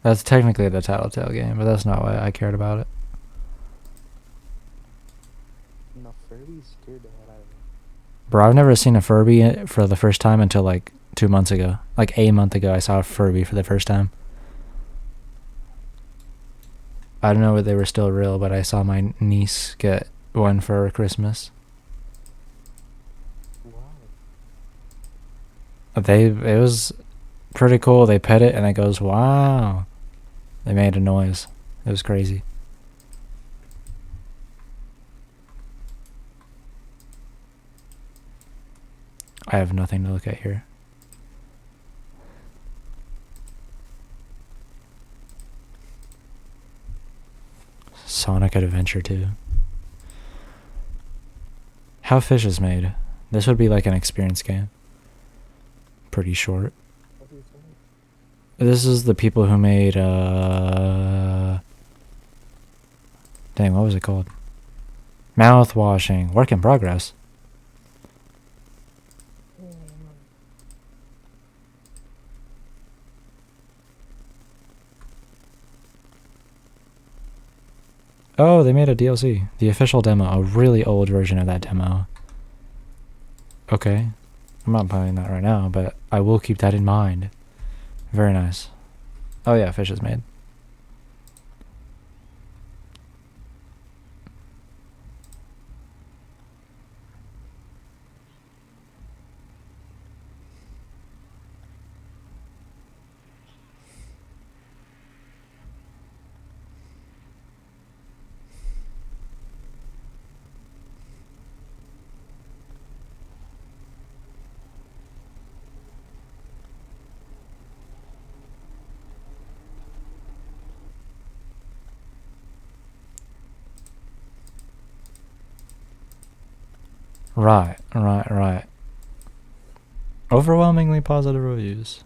That's technically the Tattletale game, but that's not why I cared about it. No, Furby scared the hell out of me. Bro, I've never seen a Furby for the first time until like 2 months ago. Like a month ago, I saw a Furby for the first time. I don't know if they were still real, but I saw my niece get one for Christmas. Wow. It was pretty cool. They pet it and it goes, wow. They made a noise. It was crazy. I have nothing to look at here. Sonic Adventure 2. How Fish is made. This would be like an experience game. Pretty short. What are you saying? This is the people who made, dang, what was it called? Mouthwashing. Work in progress. Oh, they made a DLC. The official demo. A really old version of that demo. Okay. I'm not playing that right now, but I will keep that in mind. Very nice. Oh yeah, Fish is made. Right. Overwhelmingly positive reviews.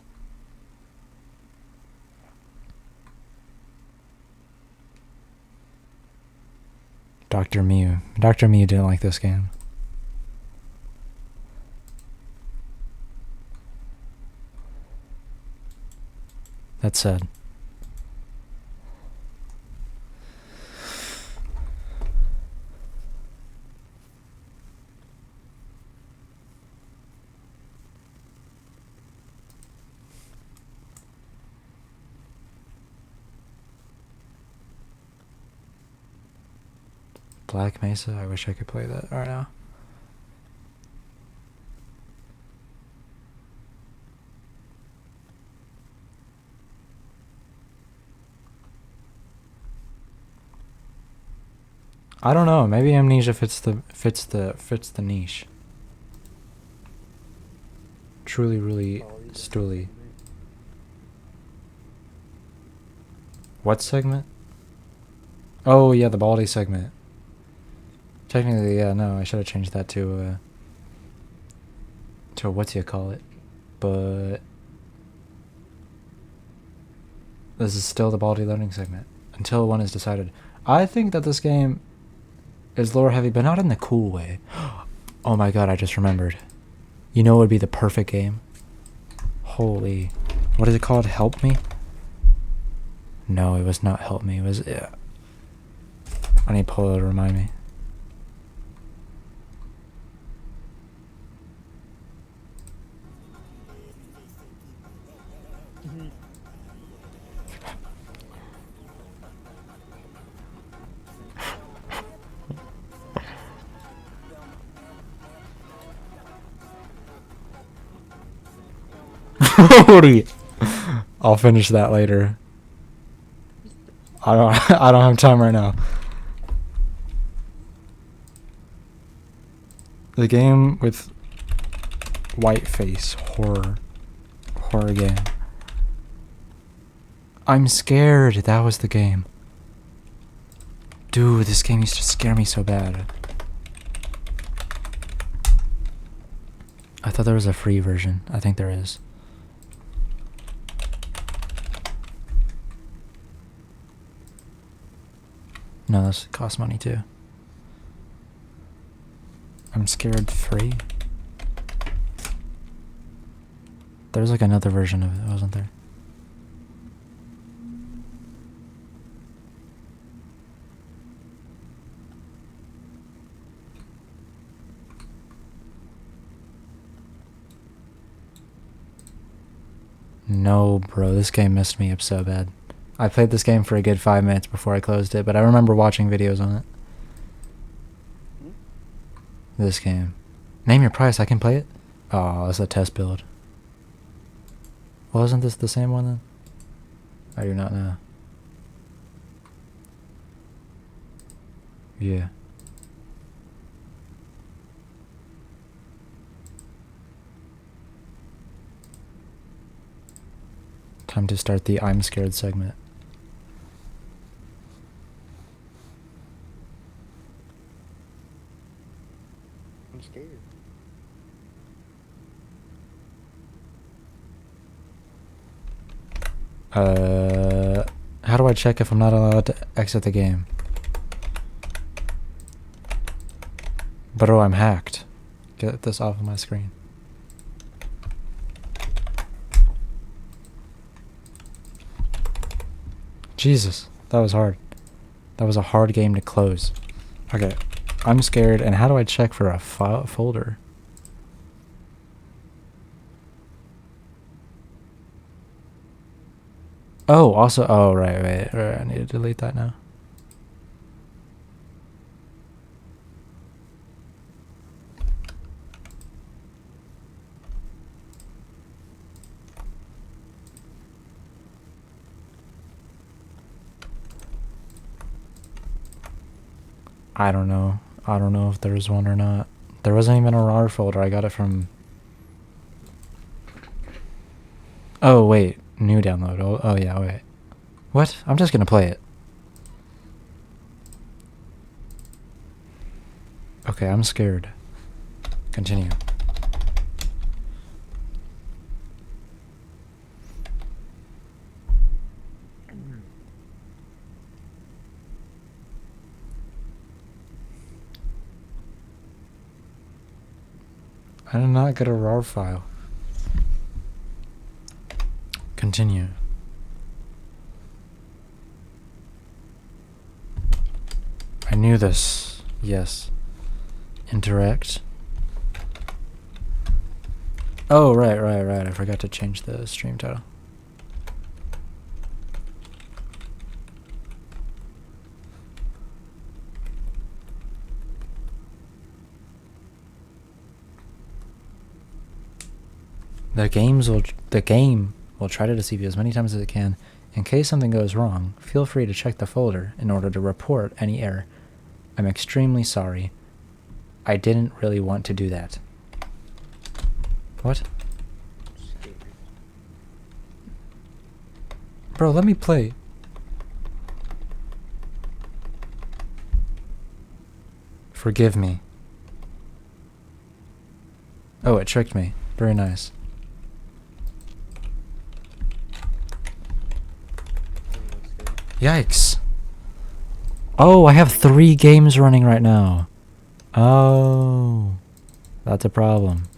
Dr. Mew. Dr. Mew didn't like this game. That's sad. Black Mesa. I wish I could play that right now. I don't know. Maybe Amnesia fits the niche. Truly, really, Oh, you stooly. agree. What segment? Oh yeah, the baldi segment. Technically, yeah. No, I should have changed that to what you call it, but this is still the baldi learning segment until one is decided. I think that this game is lore heavy, but not in the cool way. Oh my god, I just remembered. You know what would be the perfect game? Holy. What is it called? Help Me? No, it was not Help Me. It was... Yeah. I need Polo to remind me. I'll finish that later. I don't have time right now. The game with white face horror game. I'm scared. That was the game. Dude, this game used to scare me so bad. I thought there was a free version. I think there is. No, this costs money too. I'm scared free. There's like another version of it, wasn't there? No, bro, this game messed me up so bad. I played this game for a good 5 minutes before I closed it, but I remember watching videos on it. This game. Name your price, I can play it? Oh, it's a test build. Wasn't this the same one then? I do not know. Yeah. Time to start the I'm scared segment. I'm scared. How do I check if I'm not allowed to exit the game? Bro, I'm hacked. Get this off of my screen. Jesus, that was hard. That was a hard game to close. Okay, I'm scared, and how do I check for a folder? Oh, also, oh, right, I need to delete that now. I don't know. I don't know if there's one or not. There wasn't even a RAR folder. I got it from... Oh, wait. New download. Oh yeah, wait. What? I'm just gonna play it. Okay, I'm scared. Continue. I did not get a RAR file. Continue. I knew this. Yes. Interact. Oh, right. I forgot to change the stream title. The game will try to deceive you as many times as it can. In case something goes wrong, feel free to check the folder in order to report any error. I'm extremely sorry. I didn't really want to do that. What? Scared. Bro, let me play. Forgive me. Oh, it tricked me. Very nice. Yikes. Oh, I have 3 games running right now. Oh. That's a problem.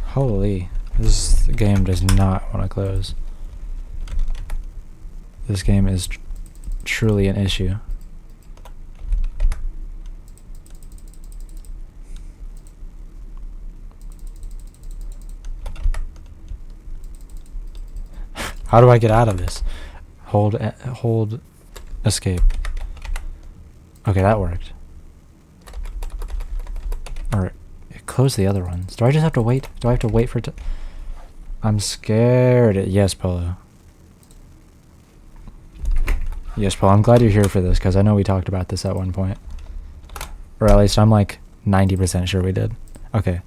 Holy. This game does not want to close. This game is truly an issue. How do I get out of this? Hold escape. Okay, that worked. Alright, close the other ones. Do I just have to wait? Do I have to wait for it to... I'm scared. Yes, Polo. Yes, Polo, I'm glad you're here for this, because I know we talked about this at one point. Or at least I'm like 90% sure we did. Okay.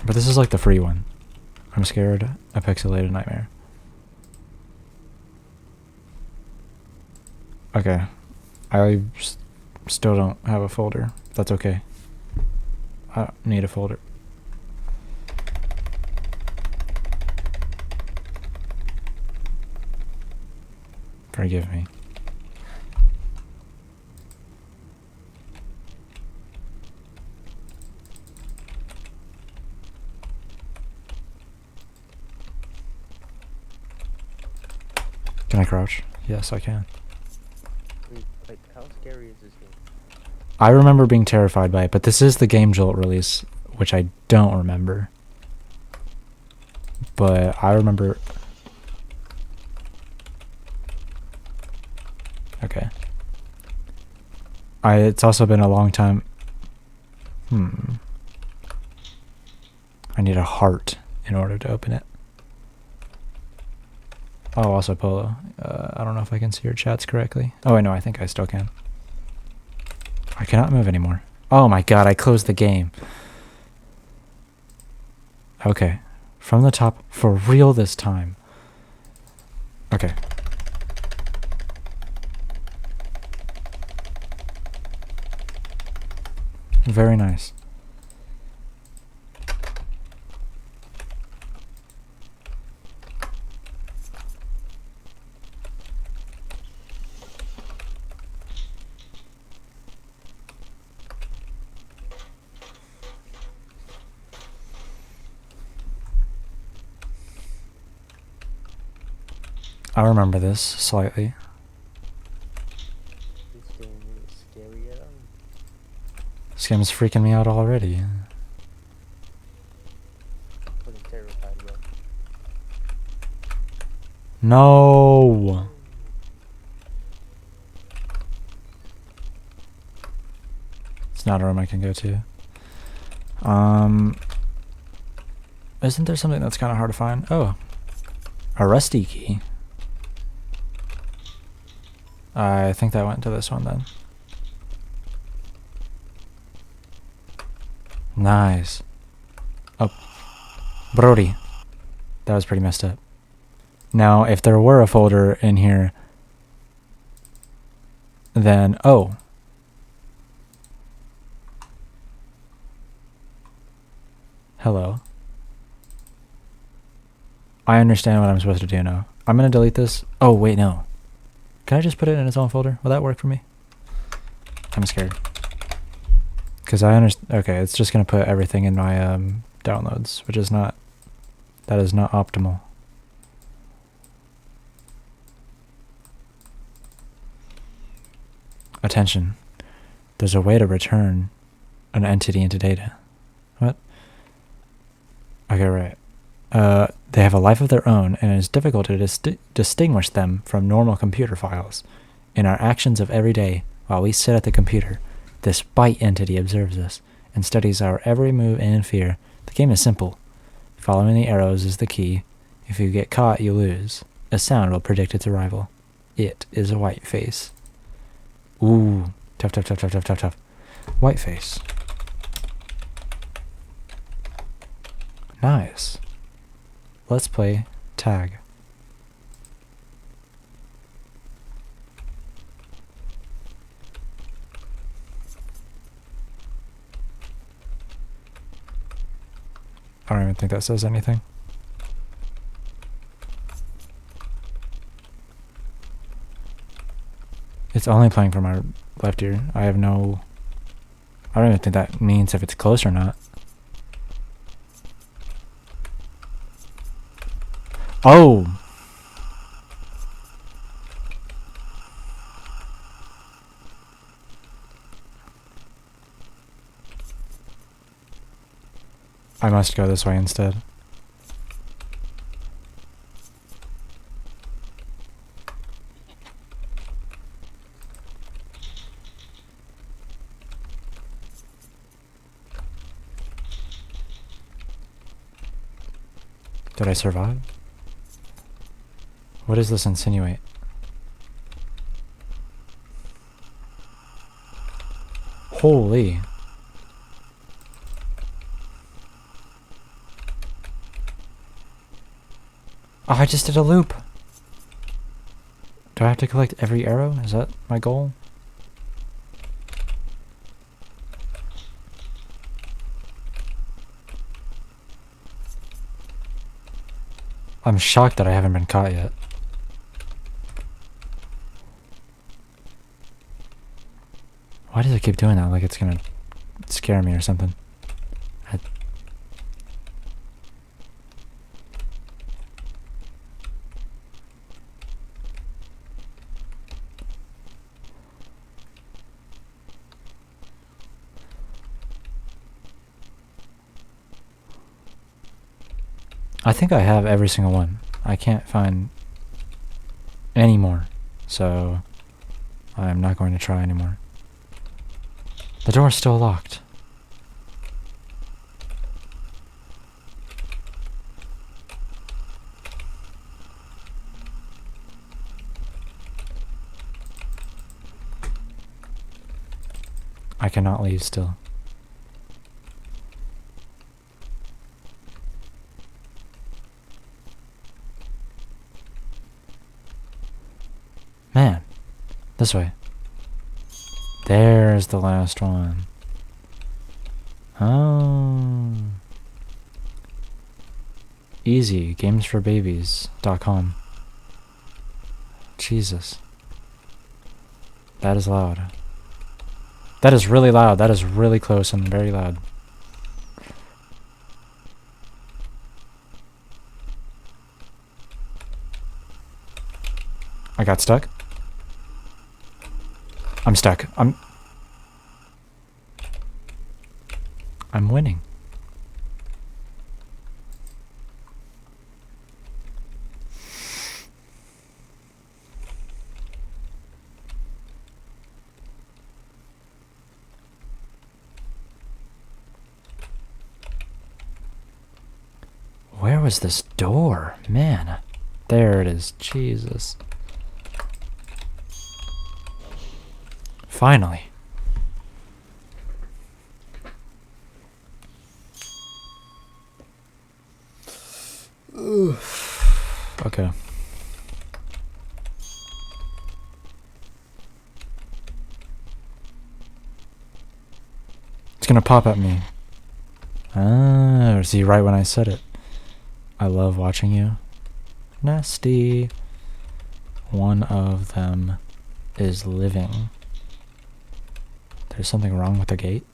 But this is like the free one. I'm scared. A pixelated nightmare. Okay. I still don't have a folder. That's okay. I don't need a folder. Forgive me. Can I crouch? Yes, I can. Wait, like, how scary is this game? I remember being terrified by it, but this is the Game Jolt release, which I don't remember. But I remember... Okay. It's also been a long time... I need a heart in order to open it. Oh, also Polo. I don't know if I can see your chats correctly. Oh, wait, no, I think I still can. I cannot move anymore. Oh my god, I closed the game. Okay. From the top, for real this time. Okay. Very nice. I remember this slightly. This game is scary at all. This game is freaking me out already. Fucking terrified, bro. No. It's not a room I can go to. Isn't there something that's kind of hard to find? Oh, a rusty key. I think that went to this one then. Nice. Oh, Brody. That was pretty messed up. Now, if there were a folder in here, then... Oh. Hello. I understand what I'm supposed to do now. I'm going to delete this. Oh, wait, no. Can I just put it in its own folder? Will that work for me? I'm scared. Because I understand... Okay, it's just going to put everything in my downloads, which is not... That is not optimal. Attention. There's a way to return an entity into data. What? Okay, right. They have a life of their own, and it is difficult to distinguish them from normal computer files. In our actions of every day, while we sit at the computer, This bite entity observes us and studies our every move in fear. The game is simple. Following the arrows is the key. If you get caught, you lose. A sound will predict its arrival. It is a white face. Ooh. Tough, tough, tough, tough, tough, tough, tough. White face. Nice. Let's play tag. I don't even think that says anything. It's only playing from our left ear. I have no... I don't even think that means if it's close or not. Oh! I must go this way instead. Did I survive? What does this insinuate? Holy. Oh, I just did a loop. Do I have to collect every arrow? Is that my goal? I'm shocked that I haven't been caught yet. Why does it keep doing that? Like it's gonna scare me or something. I think I have every single one. I can't find any more, so I'm not going to try anymore. The door's still locked. I cannot leave still. Man, this way. There's the last one. Oh. Easy, gamesforbabies.com. Jesus. That is loud. That is really loud. That is really close and very loud. I got stuck. I'm stuck. I'm winning. Where was this door? Man. There it is. Jesus. Finally. Oof. Okay. It's gonna pop at me. Ah, see, right when I said it. I love watching you. Nasty. One of them is living. There's something wrong with the gate.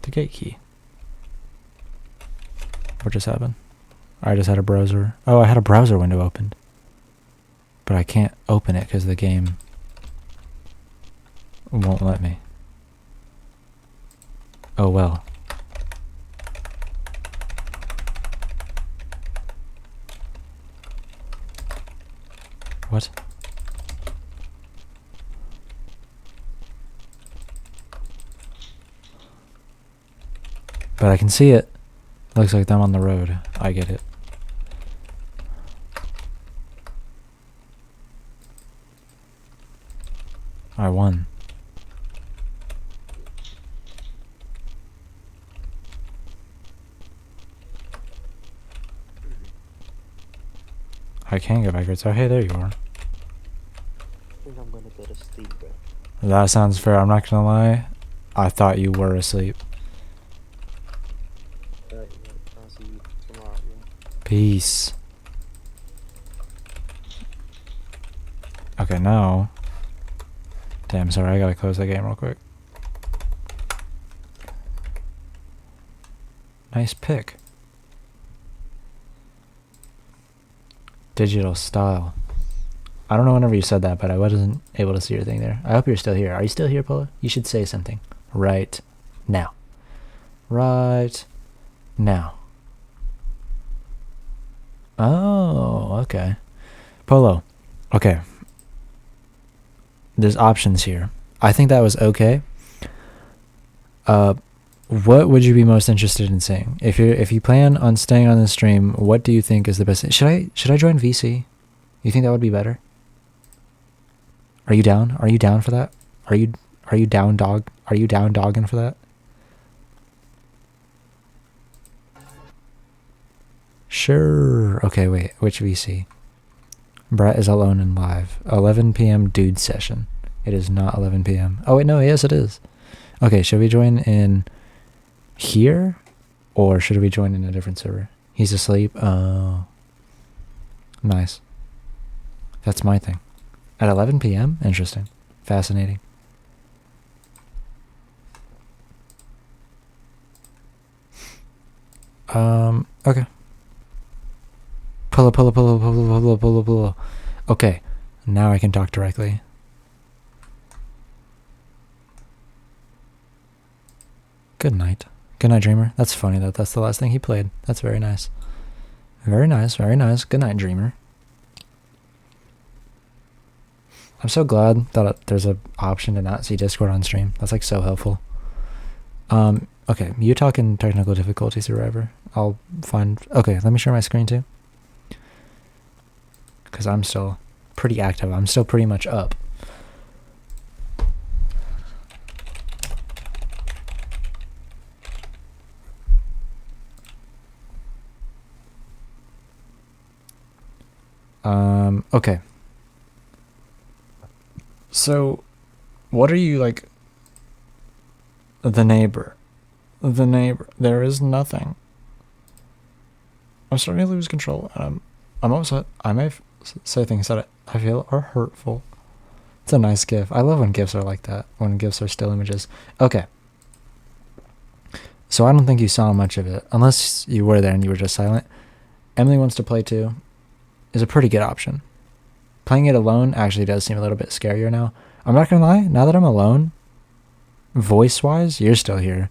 The gate key. What just happened? I just had a browser. Oh, I had a browser window opened. But I can't open it because the game won't let me. Oh well. What? But I can see it. Looks like them on the road. I get it. I won. I can go backwards. Oh, hey, there you are. I think I'm gonna go to sleep, bro. That sounds fair. I'm not gonna lie. I thought you were asleep. Alright, I'll see you tomorrow, bro. Peace. Okay, now. Damn, sorry. I gotta close the game real quick. Nice pick. Digital style. I don't know whenever you said that, but I wasn't able to see your thing there. I hope you're still here. Are you still here, Polo? You should say something. Right now. Right now. Oh, okay. Polo. Okay. There's options here. I think that was okay. What would you be most interested in seeing? If you plan on staying on the stream, what do you think is the best thing? Should I join VC? You think that would be better? Are you down? Are you down for that? Are you down, dog? Are you down dogging for that? Sure. Okay, wait. Which VC? Brett is alone and live. 11 p.m. dude session. It is not 11 p.m. Oh wait, no. Yes, it is. Okay, should we join in here, or should we join in a different server? He's asleep. Oh, nice. That's my thing. At 11 p.m. Interesting. Fascinating. Okay. Pull. Okay, now I can talk directly. Good night. Good night, Dreamer. That's funny that that's the last thing he played. That's very nice. Very nice, very nice. Good night, Dreamer. I'm so glad that there's an option to not see Discord on stream. That's like so helpful. Okay, you talking technical difficulties or whatever. I'll find... Okay, let me share my screen too. Because I'm still pretty active. I'm still pretty much up. Okay. So, what are you like? The neighbor. The neighbor. There is nothing. I'm starting to lose control, and I'm upset. I may say things that I feel are hurtful. It's a nice GIF. I love when GIFs are like that. When GIFs are still images. Okay. So I don't think you saw much of it, unless you were there and you were just silent. Emily Wants to Play Too is a pretty good option. Playing it alone actually does seem a little bit scarier now. I'm not gonna lie, now that I'm alone, voice-wise, you're still here.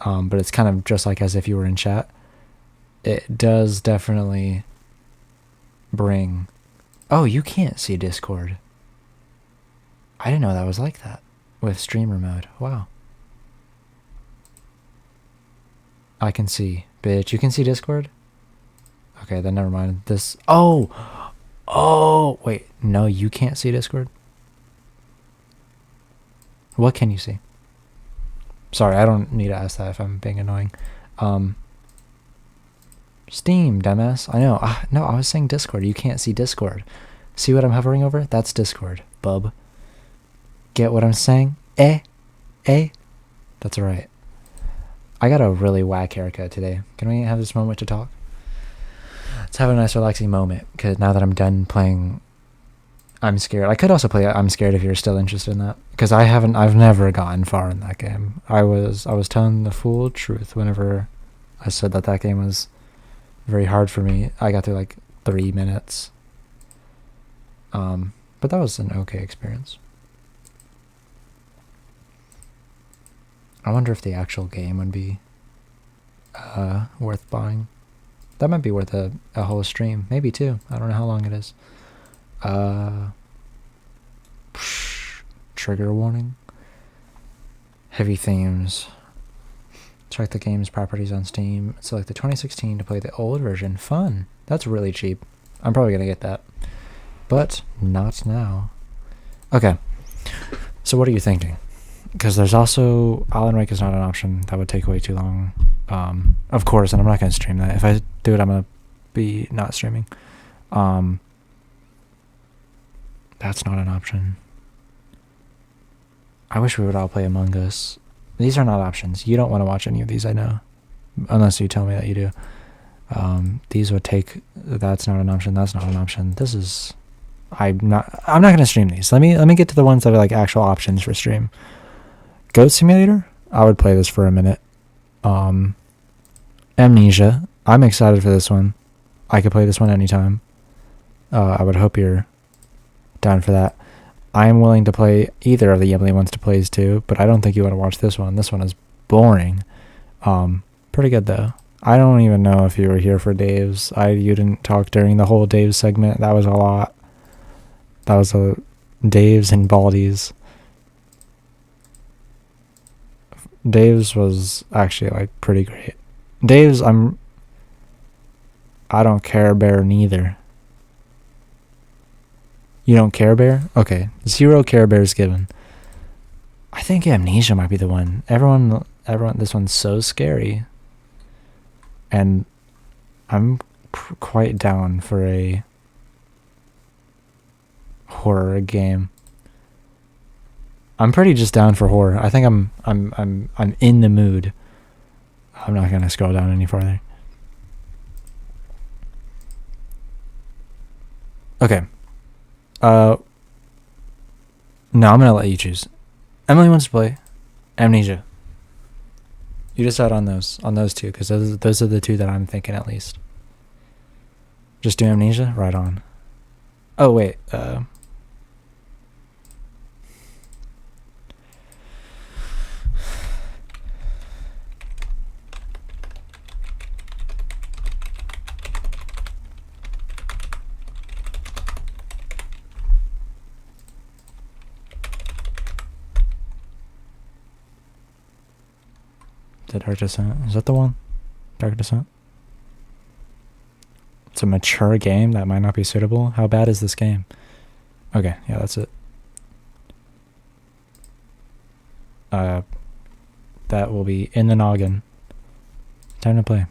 But it's kind of just like as if you were in chat. It does definitely bring... Oh, you can't see Discord. I didn't know that was like that with streamer mode. Wow. I can see. Bitch, you can see Discord? Okay, then never mind. This... Oh! Oh! Wait, no, you can't see Discord? What can you see? Sorry, I don't need to ask that if I'm being annoying. Steam, dumbass. I know. No, I was saying Discord. You can't see Discord. See what I'm hovering over? That's Discord, bub. Get what I'm saying? Eh? That's right. I got a really whack haircut today. Can we have this moment to talk? Let's have a nice relaxing moment, because now that I'm done playing I'm Scared. I could also play I'm Scared if you're still interested in that, because I've never gotten far in that game. I was telling the full truth whenever I said that game was very hard for me. I got through like 3 minutes. But that was an okay experience. I wonder if the actual game would be worth buying. That might be worth a whole stream. Maybe 2. I don't know how long it is. Trigger warning. Heavy themes. Check the game's properties on Steam. Select the 2016 to play the old version. Fun. That's really cheap. I'm probably gonna get that. But not now. Okay. So what are you thinking? Because there's also Alan Wake is not an option. That would take way too long. Of course, and I'm not gonna stream that. If I do it, I'm gonna be not streaming. That's not an option. I wish we would all play Among Us. These are not options. You don't want to watch any of these, I know. Unless you tell me that you do. These would take... That's not an option. That's not an option. This is... I'm not going to stream these. Let me get to the ones that are like actual options for stream. Goat Simulator? I would play this for a minute. Amnesia. I'm excited for this one. I could play this one anytime. I would hope you're down for that. I am willing to play either of the Emily wants to plays too, but I don't think you want to watch this one. This one is boring. Pretty good though. I don't even know if you were here for Dave's. You didn't talk during the whole Dave's segment. That was a lot. That was a Dave's and Baldi's. Dave's was actually like pretty great. Dave's I don't care bear neither. You don't care bear? Okay. 0 care bears given. I think Amnesia might be the one. Everyone, this one's so scary. And I'm quite down for a horror game. I'm pretty just down for horror. I think I'm in the mood. I'm not gonna scroll down any farther. Okay. No, I'm gonna let you choose. Emily wants to play Amnesia. You decide on those two, because those are the two that I'm thinking at least. Just do Amnesia? Right on. Oh, wait. The Dark Descent. Is that the one? Dark Descent? It's a mature game that might not be suitable. How bad is this game? Okay, yeah, that's it. That will be in the noggin. Time to play.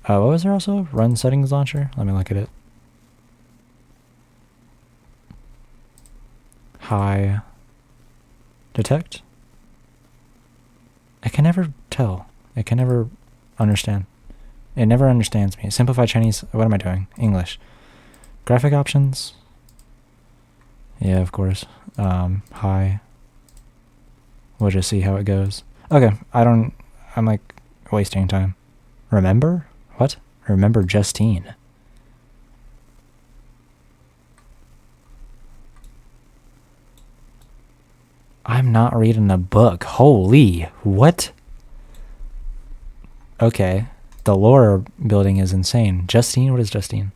What was there also? Run settings launcher? Let me look at it. Hi. Detect? I can never tell. I can never understand. It never understands me. Simplify Chinese. What am I doing? English. Graphic options. Yeah, of course. Hi. We'll just see how it goes. Okay. I'm like wasting time. Remember? What? Remember Justine. I'm not reading a book. Holy, what? Okay. The lore building is insane. Justine? What is Justine?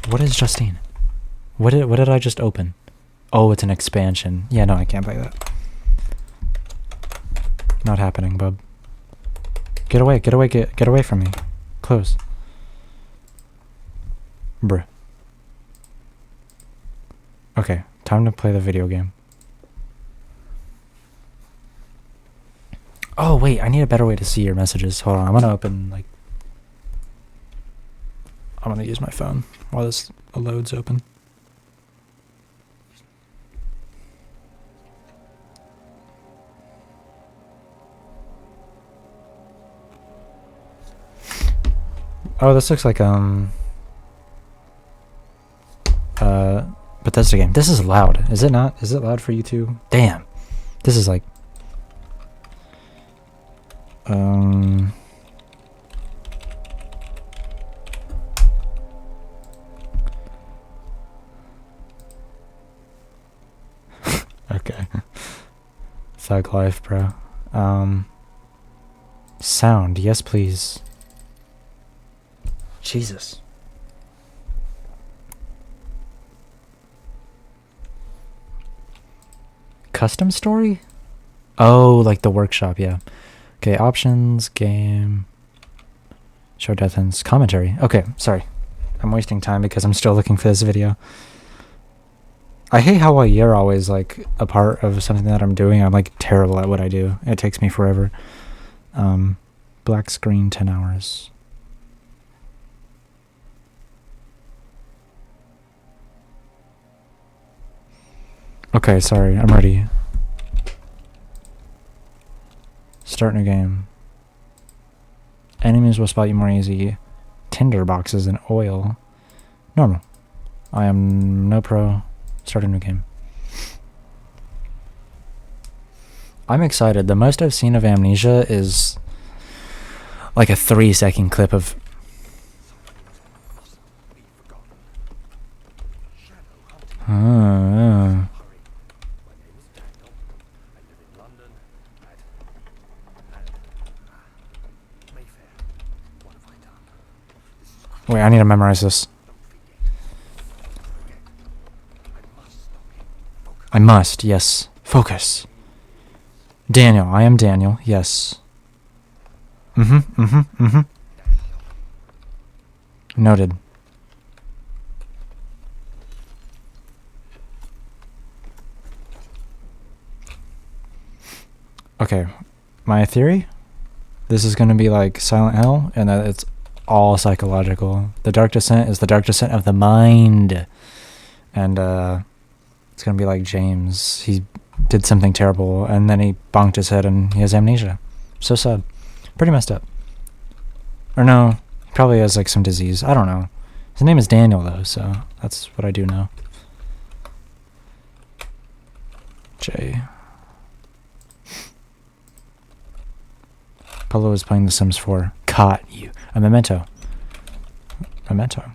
What is Justine? What did I just open? Oh, it's an expansion. Yeah, no, I can't play that. Not happening, bub. Get away, get away, get away from me. Close. Bruh. Okay, time to play the video game. Oh, wait, I need a better way to see your messages. Hold on, I'm gonna open, like... I'm gonna use my phone while this loads open. Oh, this looks like, Bethesda game. This is loud. Is it not? Is it loud for you too? Damn. This is like... Thug life, bro. Sound, yes please. Jesus. Custom story? Oh, like the workshop, yeah. Okay, options, game, show death ends, commentary. Okay, sorry. I'm wasting time because I'm still looking for this video. I hate how while you're always like a part of something that I'm doing, I'm like terrible at what I do. It takes me forever. Black screen, 10 hours. Okay, sorry, I'm ready. Start new game. Enemies will spot you more easy. Tinder boxes and oil. Normal. I am no pro. Start a new game. I'm excited. The most I've seen of Amnesia is like a 3-second clip of... Wait, I need to memorize this. I must, yes. Focus. Daniel, I am Daniel, yes. Noted. Okay, my theory? This is going to be like Silent Hill, and that it's all psychological. The Dark Descent is the Dark Descent of the mind. And, it's going to be like James. He did something terrible, and then he bonked his head, and he has amnesia. So sad. Pretty messed up. Or no, he probably has like some disease. I don't know. His name is Daniel, though, so that's what I do know. J. Polo is playing The Sims 4. Caught you. A memento. Memento.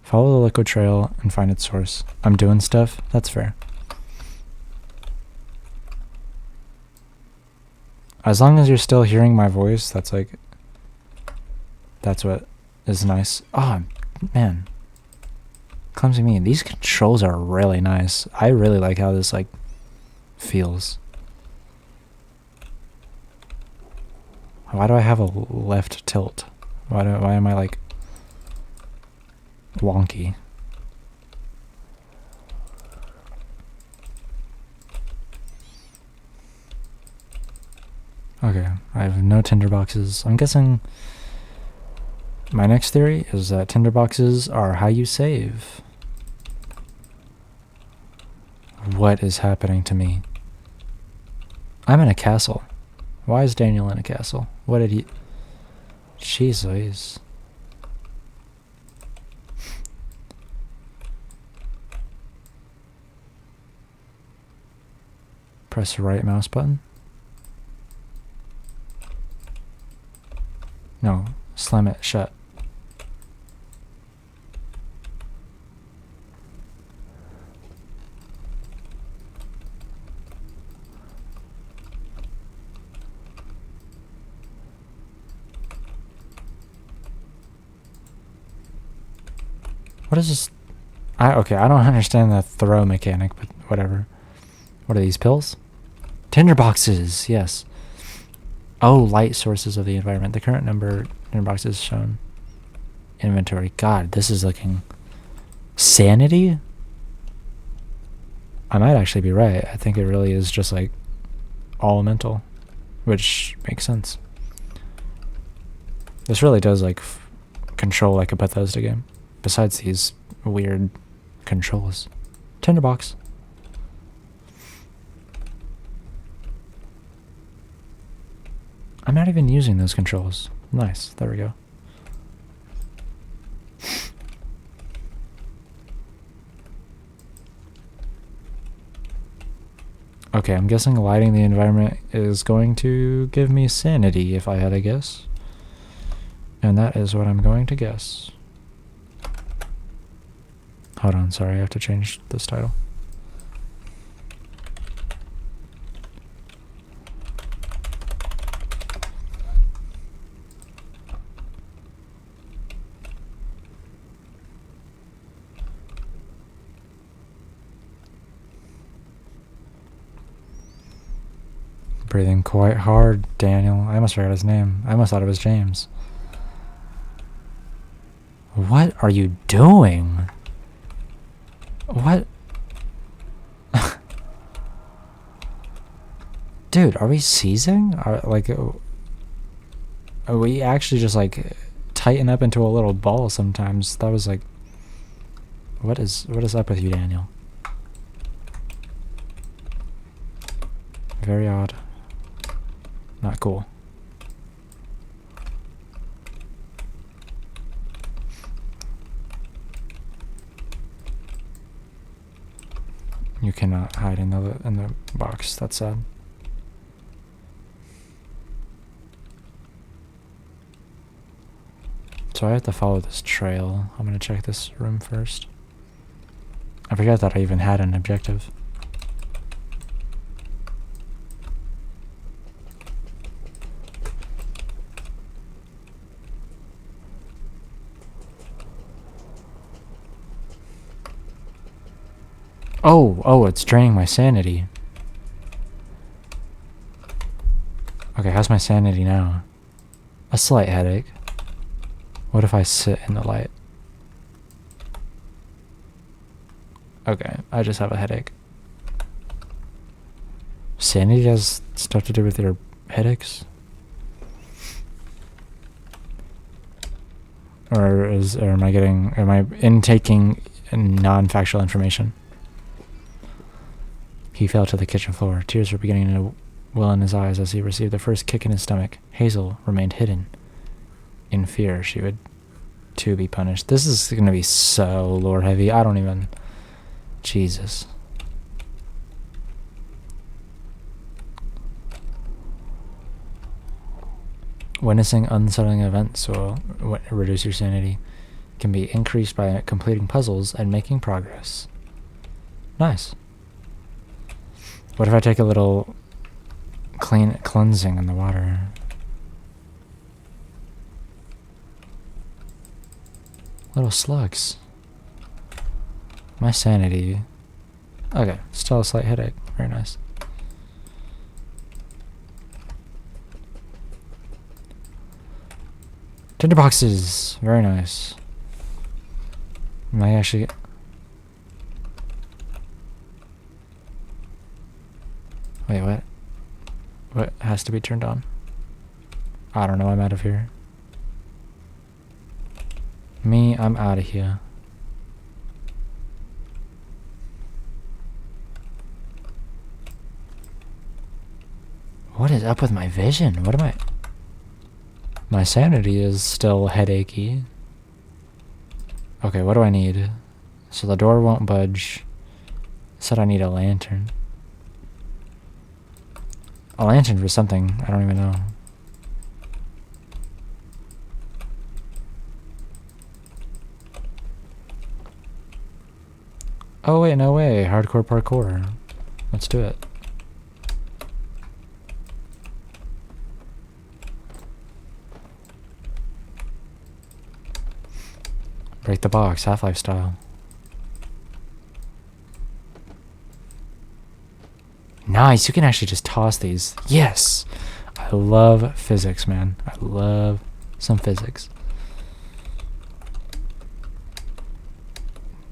Follow the liquid trail and find its source. I'm doing stuff. That's fair. As long as you're still hearing my voice, that's like... That's what is nice. Oh, man. Clumsy me. These controls are really nice. I really like how this, like, feels. Why do I have a left tilt? Why am I, like... wonky? Okay, I have no tinderboxes. I'm guessing my next theory is that tinderboxes are how you save. What is happening to me? I'm in a castle. Why is Daniel in a castle? What did he... Jesus. Press the right mouse button. No, slam it shut. What is this? Okay, I don't understand the throw mechanic, but whatever. What are these pills? Tinderboxes, yes. Oh, light sources of the environment. The current number of tinderboxes shown. Inventory. God, this is looking... Sanity? I might actually be right. I think it really is just like elemental, which makes sense. This really does like control like a Bethesda game. Besides these weird controls. Tinderbox. I'm not even using those controls. Nice. There we go. Okay, I'm guessing lighting the environment is going to give me sanity, if I had a guess. And that is what I'm going to guess. Hold on, sorry, I have to change this title. Breathing quite hard, Daniel. I almost forgot his name. I almost thought it was James. What are you doing? What? Dude, are we seizing? Are we actually just like tighten up into a little ball sometimes? That was like, what is up with you, Daniel? Very odd. Not cool. You cannot hide in the box. That's sad. So I have to follow this trail. I'm gonna check this room first. I forgot that I even had an objective. Oh, it's draining my sanity. Okay, how's my sanity now? A slight headache. What if I sit in the light? Okay, I just have a headache. Sanity has stuff to do with your headaches? Or am I intaking non-factual information? He fell to the kitchen floor. Tears were beginning to well in his eyes as he received the first kick in his stomach. Hazel remained hidden. In fear, she would too be punished. This is going to be so lore heavy. I don't even... Jesus. Witnessing unsettling events will reduce your sanity. Can be increased by completing puzzles and making progress. Nice. What if I take a little cleansing in the water? Little slugs. My sanity. Okay, still a slight headache. Very nice. Tinderboxes. Very nice. Am I actually... Wait, what? What has to be turned on? I don't know, I'm out of here. I'm out of here. What is up with my vision? What am I... My sanity is still headachy. Okay, what do I need? So the door won't budge. Said I need a lantern. A lantern for something. I don't even know. Oh wait, no way. Hardcore parkour. Let's do it. Break the box, Half-Life style. Nice, you can actually just toss these. Yes! I love physics, man. I love some physics.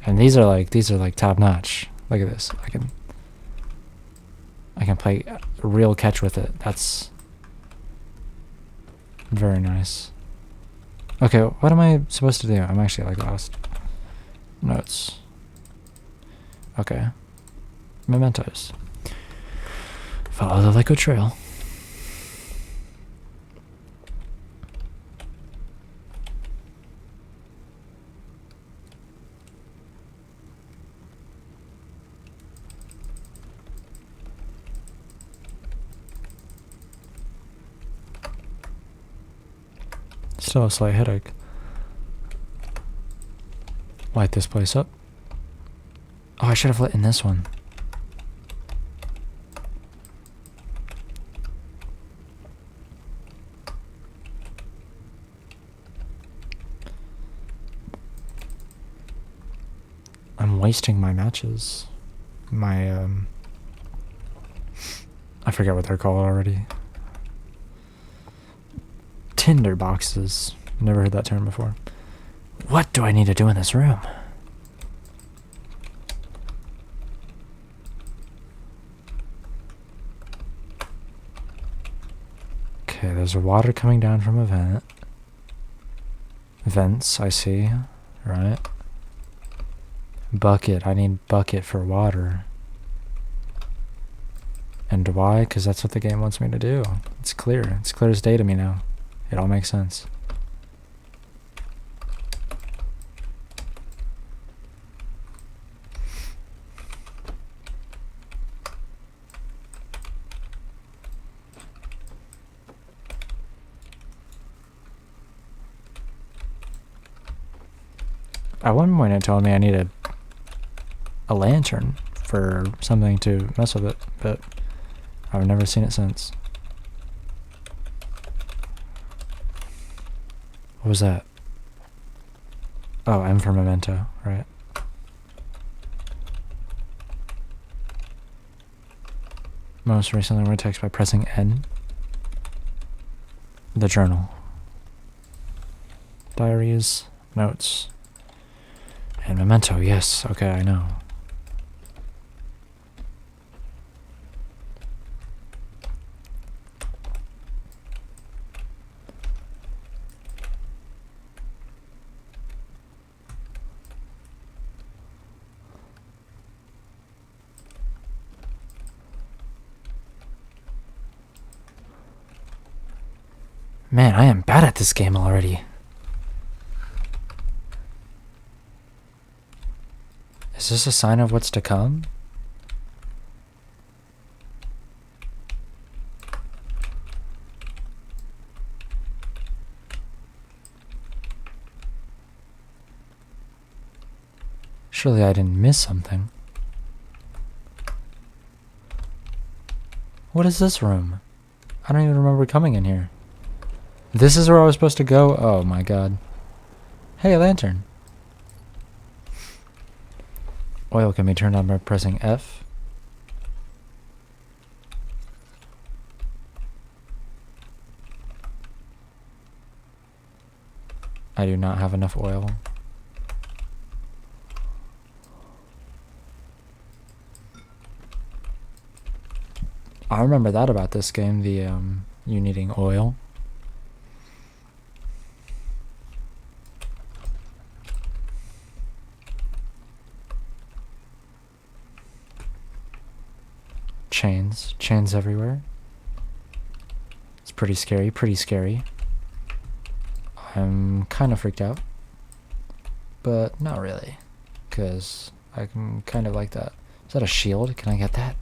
And these are like top notch. Look at this. I can play real catch with it. That's very nice. Okay, what am I supposed to do? I'm actually like lost. Notes. Okay. Mementos. Follow the liquid trail. Still a slight headache. Light this place up. Oh, I should have lit in this one. I'm wasting my matches. My I forget what they're called already. Tinder boxes. Never heard that term before. What do I need to do in this room? Okay, there's water coming down from a vent. Vents, I see. Right. Bucket. I need bucket for water. And why? Because that's what the game wants me to do. It's clear. It's clear as day to me now. It all makes sense. At one point it told me I needed a lantern for something to mess with it, but I've never seen it since. What was that? Oh, M for memento, right. Most recently read text by pressing N. The journal. Diaries, notes. And memento, yes, okay, I know. Man, I am bad at this game already. Is this a sign of what's to come? Surely I didn't miss something. What is this room? I don't even remember coming in here. This is where I was supposed to go? Oh my god. Hey, lantern. Oil can be turned on by pressing F. I do not have enough oil. I remember that about this game, the you needing oil. Chains everywhere. It's pretty scary, pretty scary. I'm kind of freaked out, but not really, because I can kind of like that. Is that a shield? Can I get that?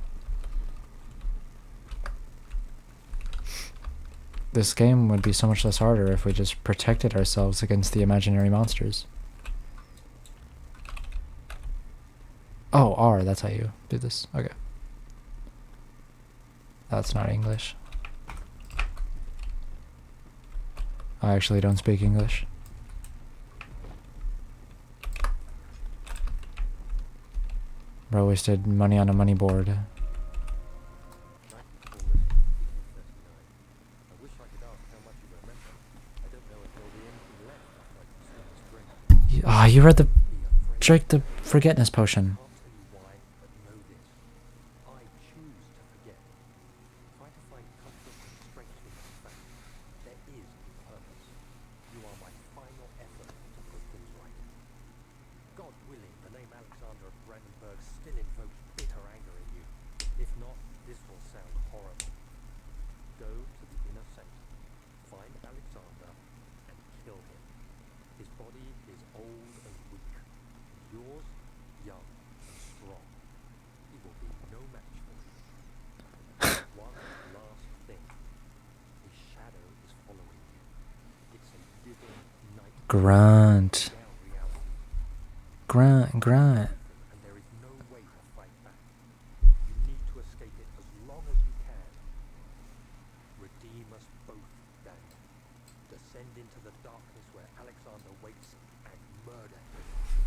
This game would be so much less harder if we just protected ourselves against the imaginary monsters. Oh, R, that's how you do this. Okay. That's not English. I actually don't speak English. Bro wasted money on a money board. Ah, you read the Drake the forgetness potion. Grunt. Grunt, grunt.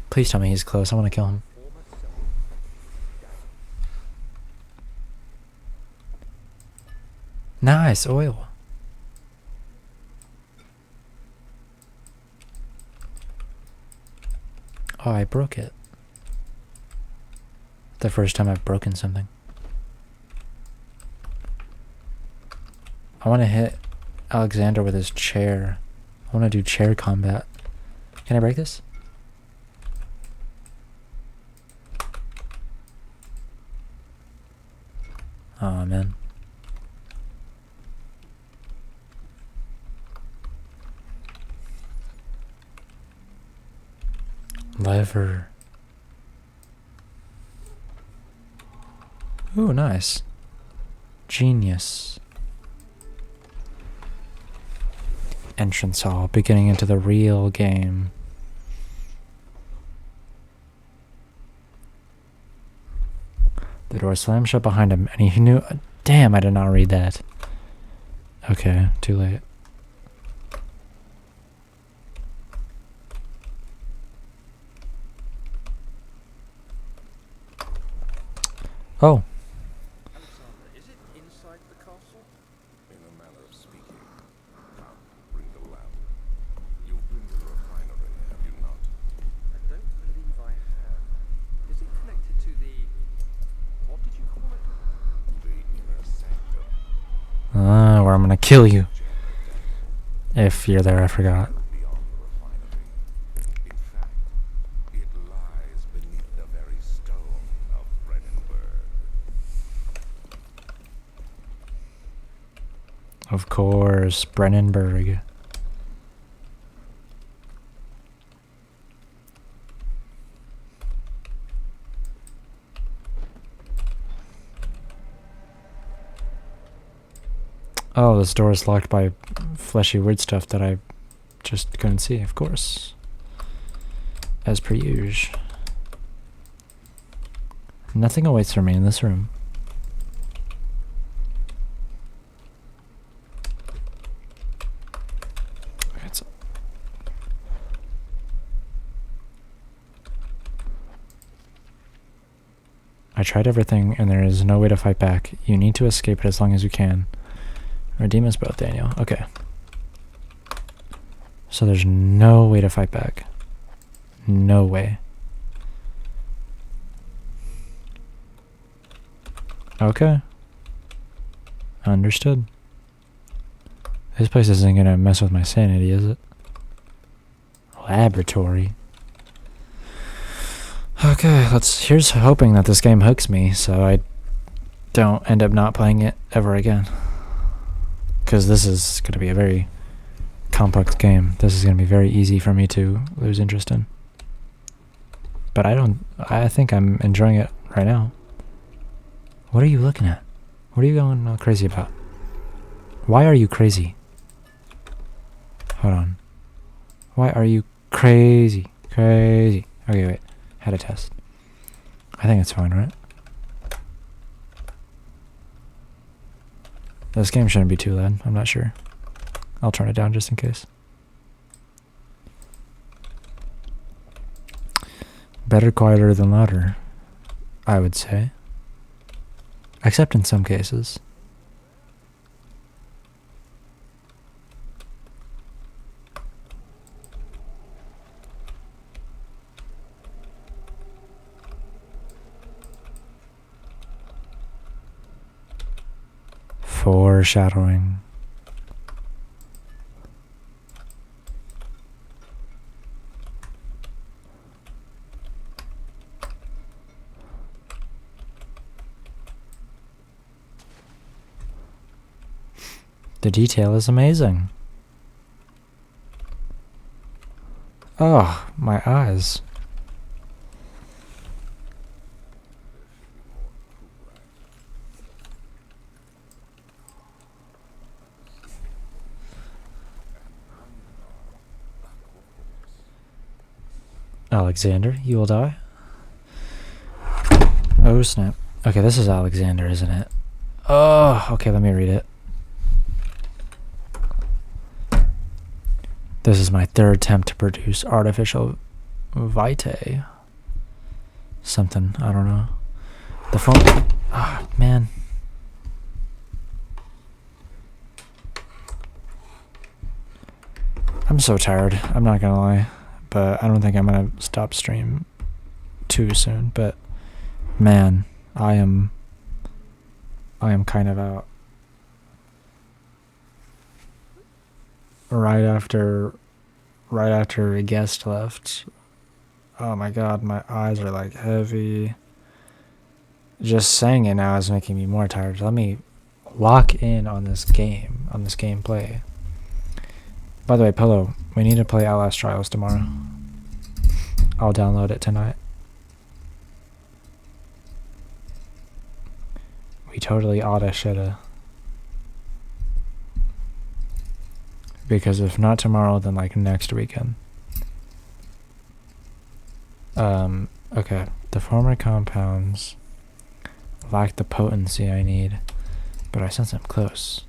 Please tell me he's close. I want to kill him. Nice oil. Oh, I broke it. The first time I've broken something. I want to hit Alexander with his chair. I want to do chair combat. Can I break this? Oh man. Lever. Ooh, nice. Genius. Entrance hall, beginning into the real game. The door slammed shut behind him, and he knew. Damn, I did not read that. Okay, too late. Oh. Alexander, is it inside the castle? In a manner of speaking. Come, bring the lamp. You've been to the refinery, have you not? I don't believe I have. Is it connected to the... what did you call it? The inner sanctum. Ah, where I'm gonna kill you. If you're there, I forgot. Beyond the refinery. In fact, it lies beneath the very stone of Brennenburg. Of course, Brennenburg. Oh, this door is locked by fleshy weird stuff that I just couldn't see, of course. As per usual. Nothing awaits for me in this room. Okay, I tried everything and there is no way to fight back. You need to escape it as long as you can. Redeem us both, Daniel. Okay. So there's no way to fight back. No way. Okay. Understood. This place isn't gonna mess with my sanity, is it? Laboratory. Okay, here's hoping that this game hooks me so I don't end up not playing it ever again. Because this is going to be a very complex game. This is going to be very easy for me to lose interest in. But I think I'm enjoying it right now. What are you looking at? What are you going all crazy about? Why are you crazy? Hold on. Why are you crazy? Crazy. Okay, wait. Had a test. I think it's fine, right? This game shouldn't be too loud. I'm not sure. I'll turn it down just in case. Better quieter than louder, I would say. Except in some cases. Foreshadowing. The detail is amazing. Oh, my eyes. Alexander, you will die. Oh snap. Okay, this is Alexander, isn't it? Oh, okay, let me read it. This is my third attempt to produce artificial vitae. Something, I don't know. The phone. Ah, man. I'm so tired. I'm not gonna lie, but I don't think I'm gonna stop stream too soon. But man, I am kind of out. Right after a guest left. Oh my god, my eyes are like heavy. Just saying it now is making me more tired. Let me lock in on this gameplay. By the way, Pillow, we need to play Outlast Trials tomorrow. I'll download it tonight. We totally oughta shoulda. Because if not tomorrow, then like next weekend. Okay. The former compounds lack the potency I need, but I sense I'm close.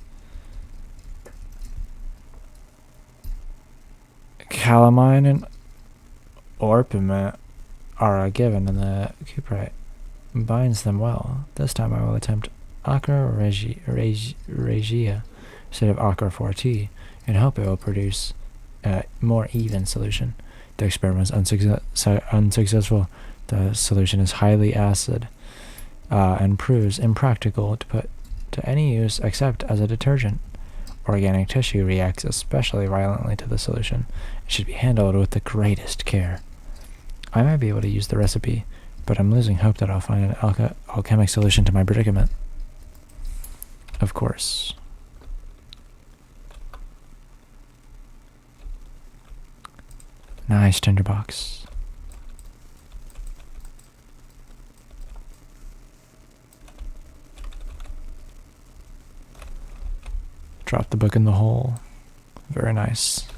Calamine and orpiment are a given, and the cuprite binds them well. This time I will attempt Acra Regia instead of Acra 4T, and hope it will produce a more even solution. The experiment was unsuccessful. The solution is highly acid and proves impractical to put to any use except as a detergent. Organic tissue reacts especially violently to the solution. It should be handled with the greatest care. I might be able to use the recipe, but I'm losing hope that I'll find an alchemic solution to my predicament. Of course. Nice tinderbox. Drop the book in the hole. Very nice.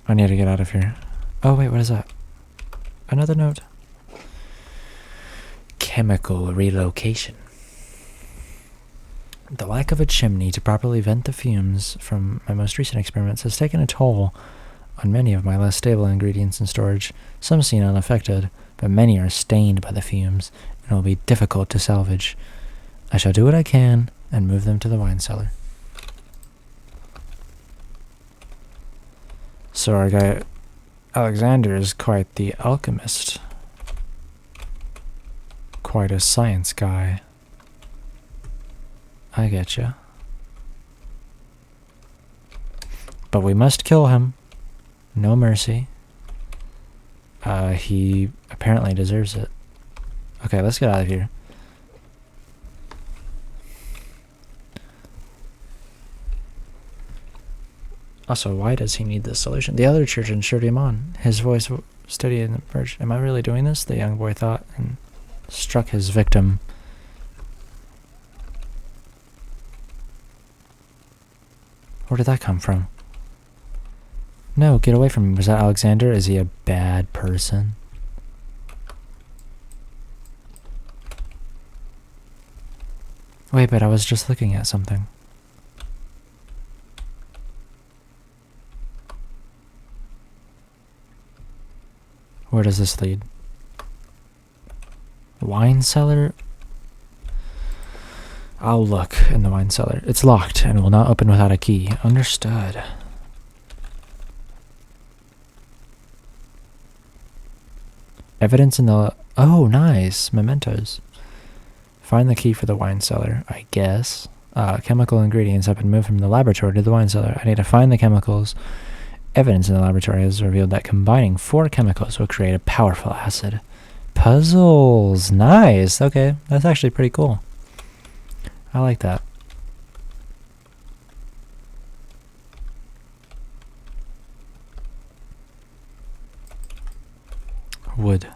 I need to get out of here. Oh wait, what is that? Another note. Chemical relocation. The lack of a chimney to properly vent the fumes from my most recent experiments has taken a toll on many of my less stable ingredients in storage. Some seem unaffected, but many are stained by the fumes and will be difficult to salvage. I shall do what I can and move them to the wine cellar. So our guy Alexander is quite the alchemist. Quite a science guy. I getcha. But we must kill him. No mercy. He apparently deserves it. Okay, let's get out of here. Also, why does he need this solution? The other children cheered him on. His voice steady in the perch. Am I really doing this? The young boy thought, and struck his victim. Where did that come from? No, get away from me. Was that Alexander? Is he a bad person? Wait, but I was just looking at something. Where does this lead? Wine cellar? I'll look in the wine cellar. It's locked and will not open without a key. Understood. Evidence in the... Oh, nice. Mementos. Find the key for the wine cellar, I guess. Chemical ingredients have been moved from the laboratory to the wine cellar. I need to find the chemicals. Evidence in the laboratory has revealed that combining 4 chemicals will create a powerful acid. Puzzles! Nice! Okay, that's actually pretty cool. I like that. Wood.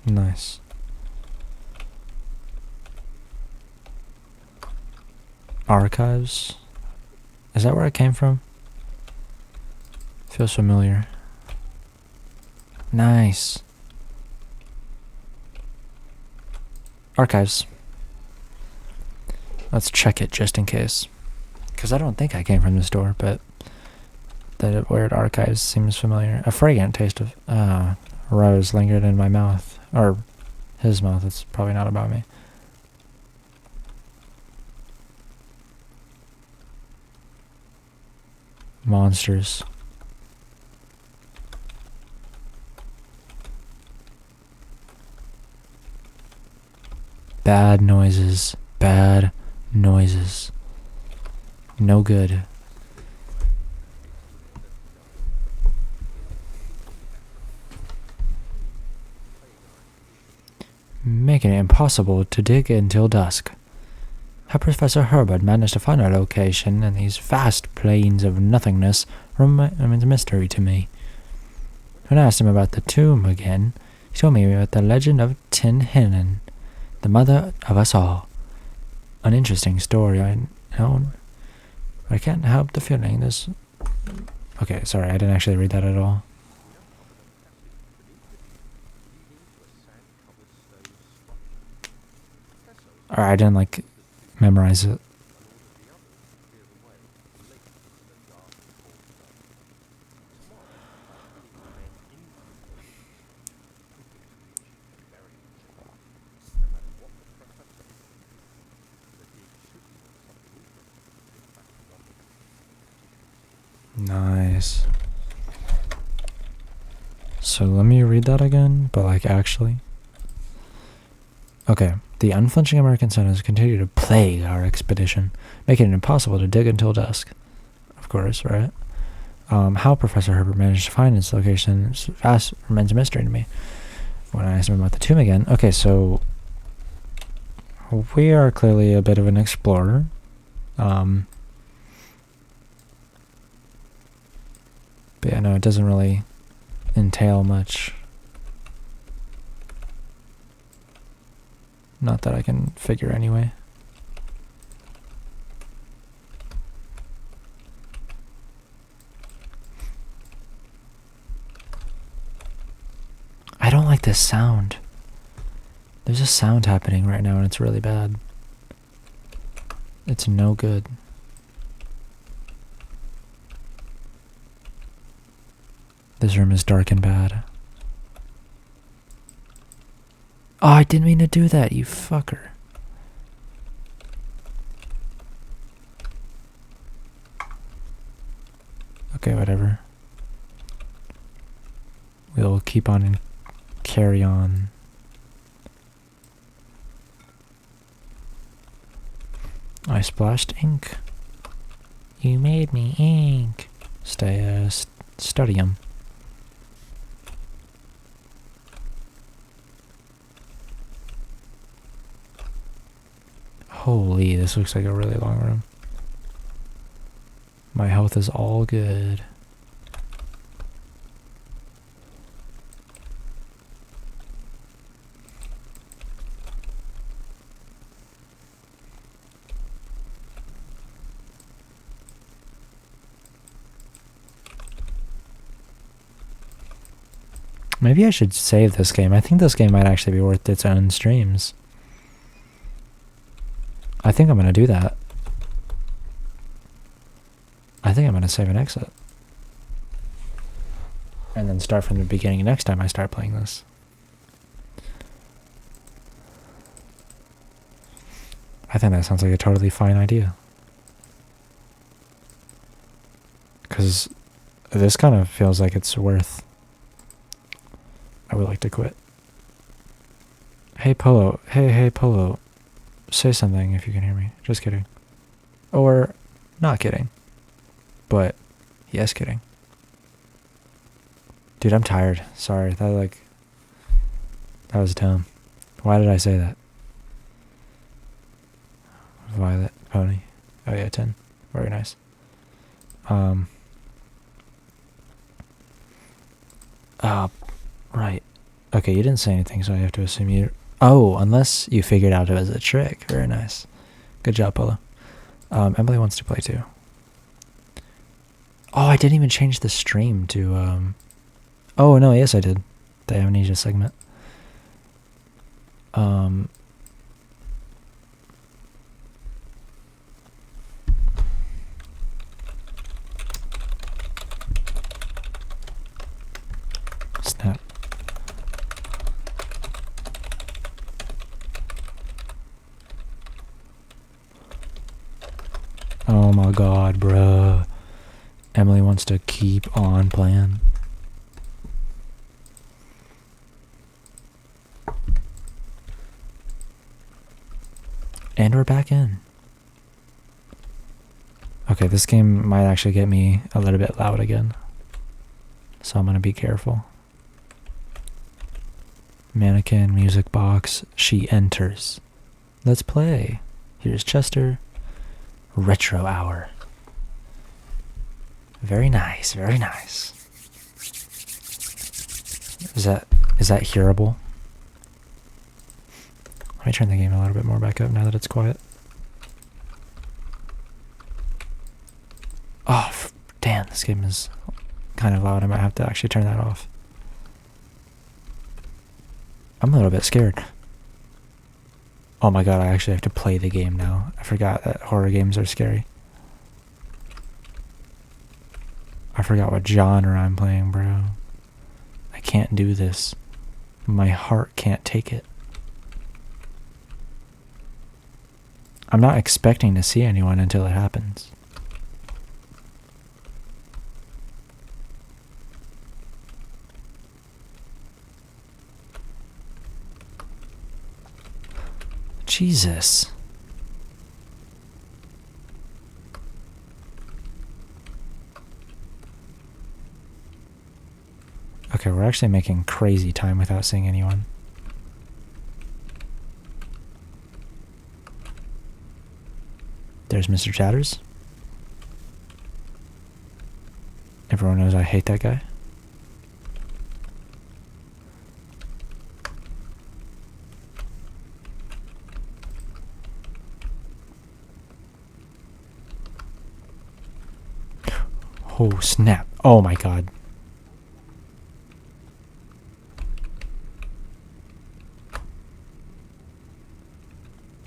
Nice. Archives? Is that where I came from? Feels familiar. Nice. Archives. Let's check it just in case. Because I don't think I came from this door, but the word archives seems familiar. A fragrant taste of rose lingered in my mouth. Or his mouth. It's probably not about me. monsters. Bad noises. Bad noises. No good. Making it impossible to dig until dusk. How Professor Herbert managed to find our location in these vast plains of nothingness remains a mystery to me. When I asked him about the tomb again, he told me about the legend of Tin Hinan, the mother of us all. An interesting story, I know, but I can't help the feeling this... Okay, sorry, I didn't actually read that at all. Or I didn't, like, memorize it. Nice. So let me read that again, but like actually. Okay. The unflinching American sun has continued to plague our expedition, making it impossible to dig until dusk. Of course, right? How Professor Herbert managed to find its location fast remains a mystery to me. When I asked him about the tomb again, okay, so we are clearly a bit of an explorer. But yeah, no, it doesn't really entail much. Not that I can figure anyway. I don't like this sound. There's a sound happening right now and it's really bad. It's no good. This room is dark and bad. Oh, I didn't mean to do that, you fucker. Okay, whatever. We'll keep on and carry on. I splashed ink. You made me ink. Study 'em. Holy, this looks like a really long room. My health is all good. Maybe I should save this game. I think this game might actually be worth its own streams. I think I'm going to do that. I think I'm going to save and exit. And then start from the beginning next time I start playing this. I think that sounds like a totally fine idea. Because this kind of feels like it's worth... I would like to quit. Hey Polo. Hey Polo. Say something if you can hear me. Just kidding. Or not kidding. But yes, kidding. Dude, I'm tired. Sorry. That was dumb. Why did I say that? Violet pony. Oh yeah, 10. Very nice. Right. Okay, you didn't say anything, so I have to assume you... Oh, unless you figured out it was a trick. Very nice. Good job, Polo. Emily wants to play too. Oh, I didn't even change the stream to... Oh, no, yes I did. The amnesia segment. Snap. Oh my god, bruh. Emily wants to keep on playing. And we're back in. Okay, this game might actually get me a little bit loud again. So I'm going to be careful. Mannequin, music box, she enters. Let's play. Here's Chester. Retro hour. Very nice, very nice. Is that hearable? Let me turn the game a little bit more back up now that it's quiet. Oh, damn, this game is kind of loud. I might have to actually turn that off. I'm a little bit scared. Oh my god, I actually have to play the game now. I forgot that horror games are scary. I forgot what genre I'm playing, bro. I can't do this. My heart can't take it. I'm not expecting to see anyone until it happens. Jesus. Okay, we're actually making crazy time without seeing anyone. There's Mr. Chatters. Everyone knows I hate that guy. Oh, snap. Oh my god.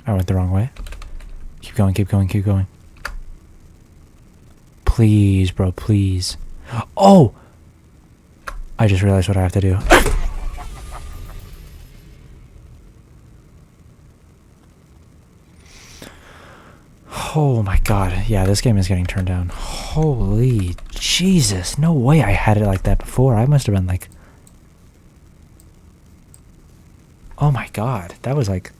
I went the wrong way. Keep going, keep going, keep going. Please, bro, please. Oh! I just realized what I have to do. Oh my god. Yeah, this game is getting turned down. Holy Jesus. No way I had it like that before. I must have been like... Oh my god. That was like...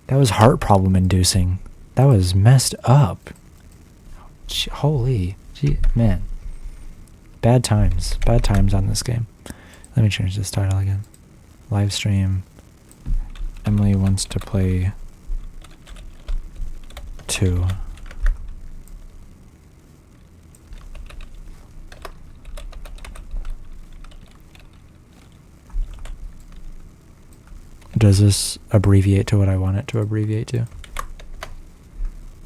That was heart problem inducing. That was messed up. Holy. Gee, man. Bad times. Bad times on this game. Let me change this title again. Live stream. Emily wants to play 2. Does this abbreviate to what I want it to abbreviate to?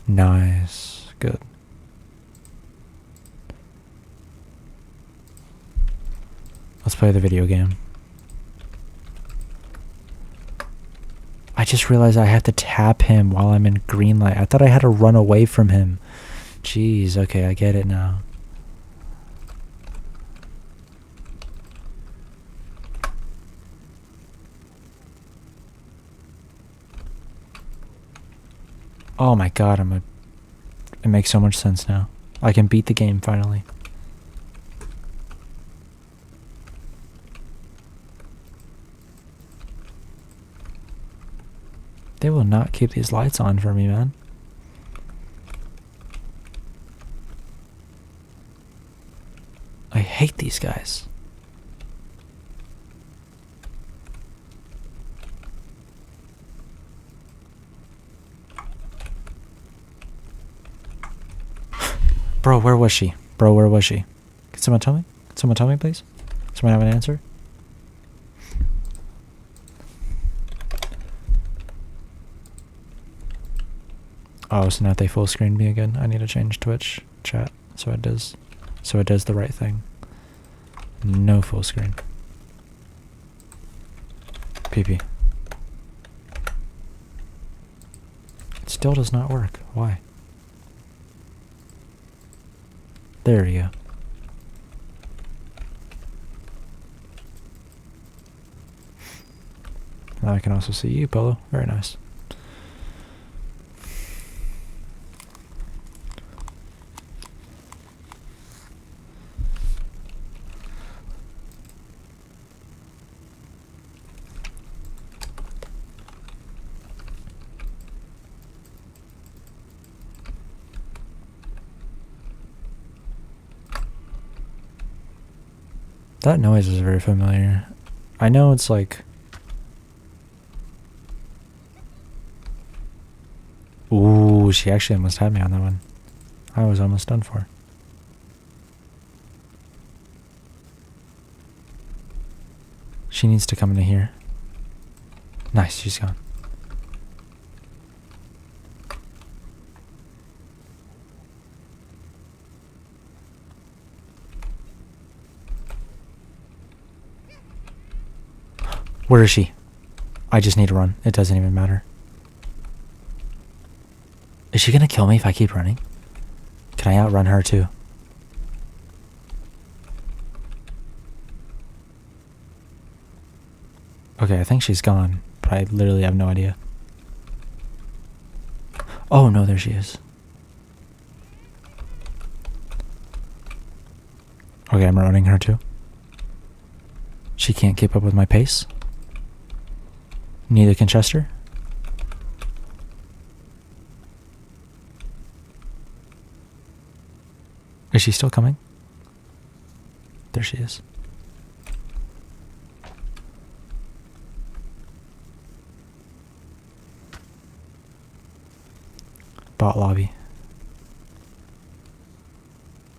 Nice. Good. Let's play the video game. I just realized I have to tap him while I'm in green light. I thought I had to run away from him. Jeez, okay, I get it now. Oh my god, it makes so much sense now. I can beat the game finally. They will not keep these lights on for me, man. I hate these guys. Bro, where was she? Bro, where was she? Can someone tell me? Can someone tell me, please? Someone have an answer? Oh, so now they full screened me again. I need to change Twitch chat so it does the right thing. No full screen. PP. It still does not work. Why? There we go. Now I can also see you, Polo. Very nice. That noise is very familiar. I know it's like... Ooh, she actually almost had me on that one. I was almost done for. She needs to come into here. Nice, she's gone. Where is she? I just need to run. It doesn't even matter. Is she gonna kill me if I keep running? Can I outrun her too? Okay, I think she's gone, but I literally have no idea. Oh no, there she is. Okay, I'm running her too. She can't keep up with my pace. Neither can Chester. Is she still coming? There she is. Bot lobby.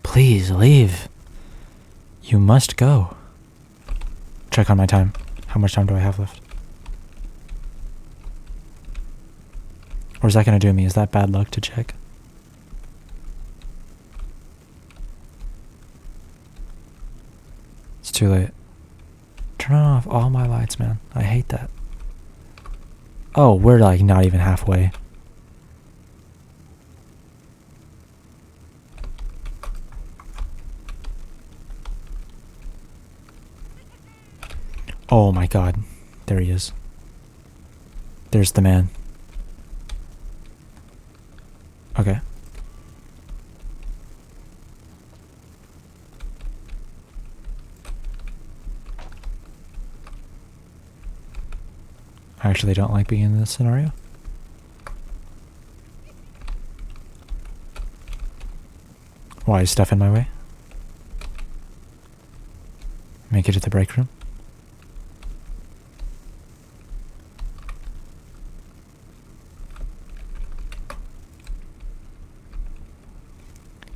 Please leave. You must go. Check on my time. How much time do I have left? Or is that going to do me? Is that bad luck to check? It's too late. Turn off all my lights, man. I hate that. Oh, we're like not even halfway. Oh my god. There he is. There's the man. Okay. I actually don't like being in this scenario. Why is stuff in my way? Make it to the break room.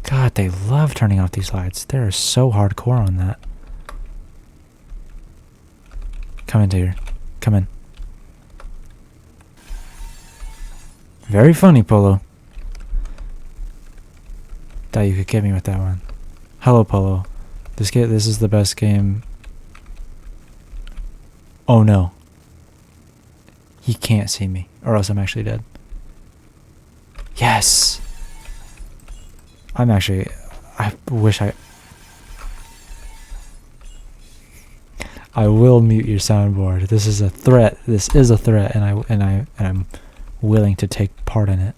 God, they love turning off these lights. They're so hardcore on that. Come in, dear. Come in. Very funny, Polo. Thought you could get me with that one. Hello, Polo. This is the best game. Oh no. He can't see me, or else I'm actually dead. Yes! I wish I will mute your soundboard. This is a threat. This is a threat, and I'm willing to take part in it.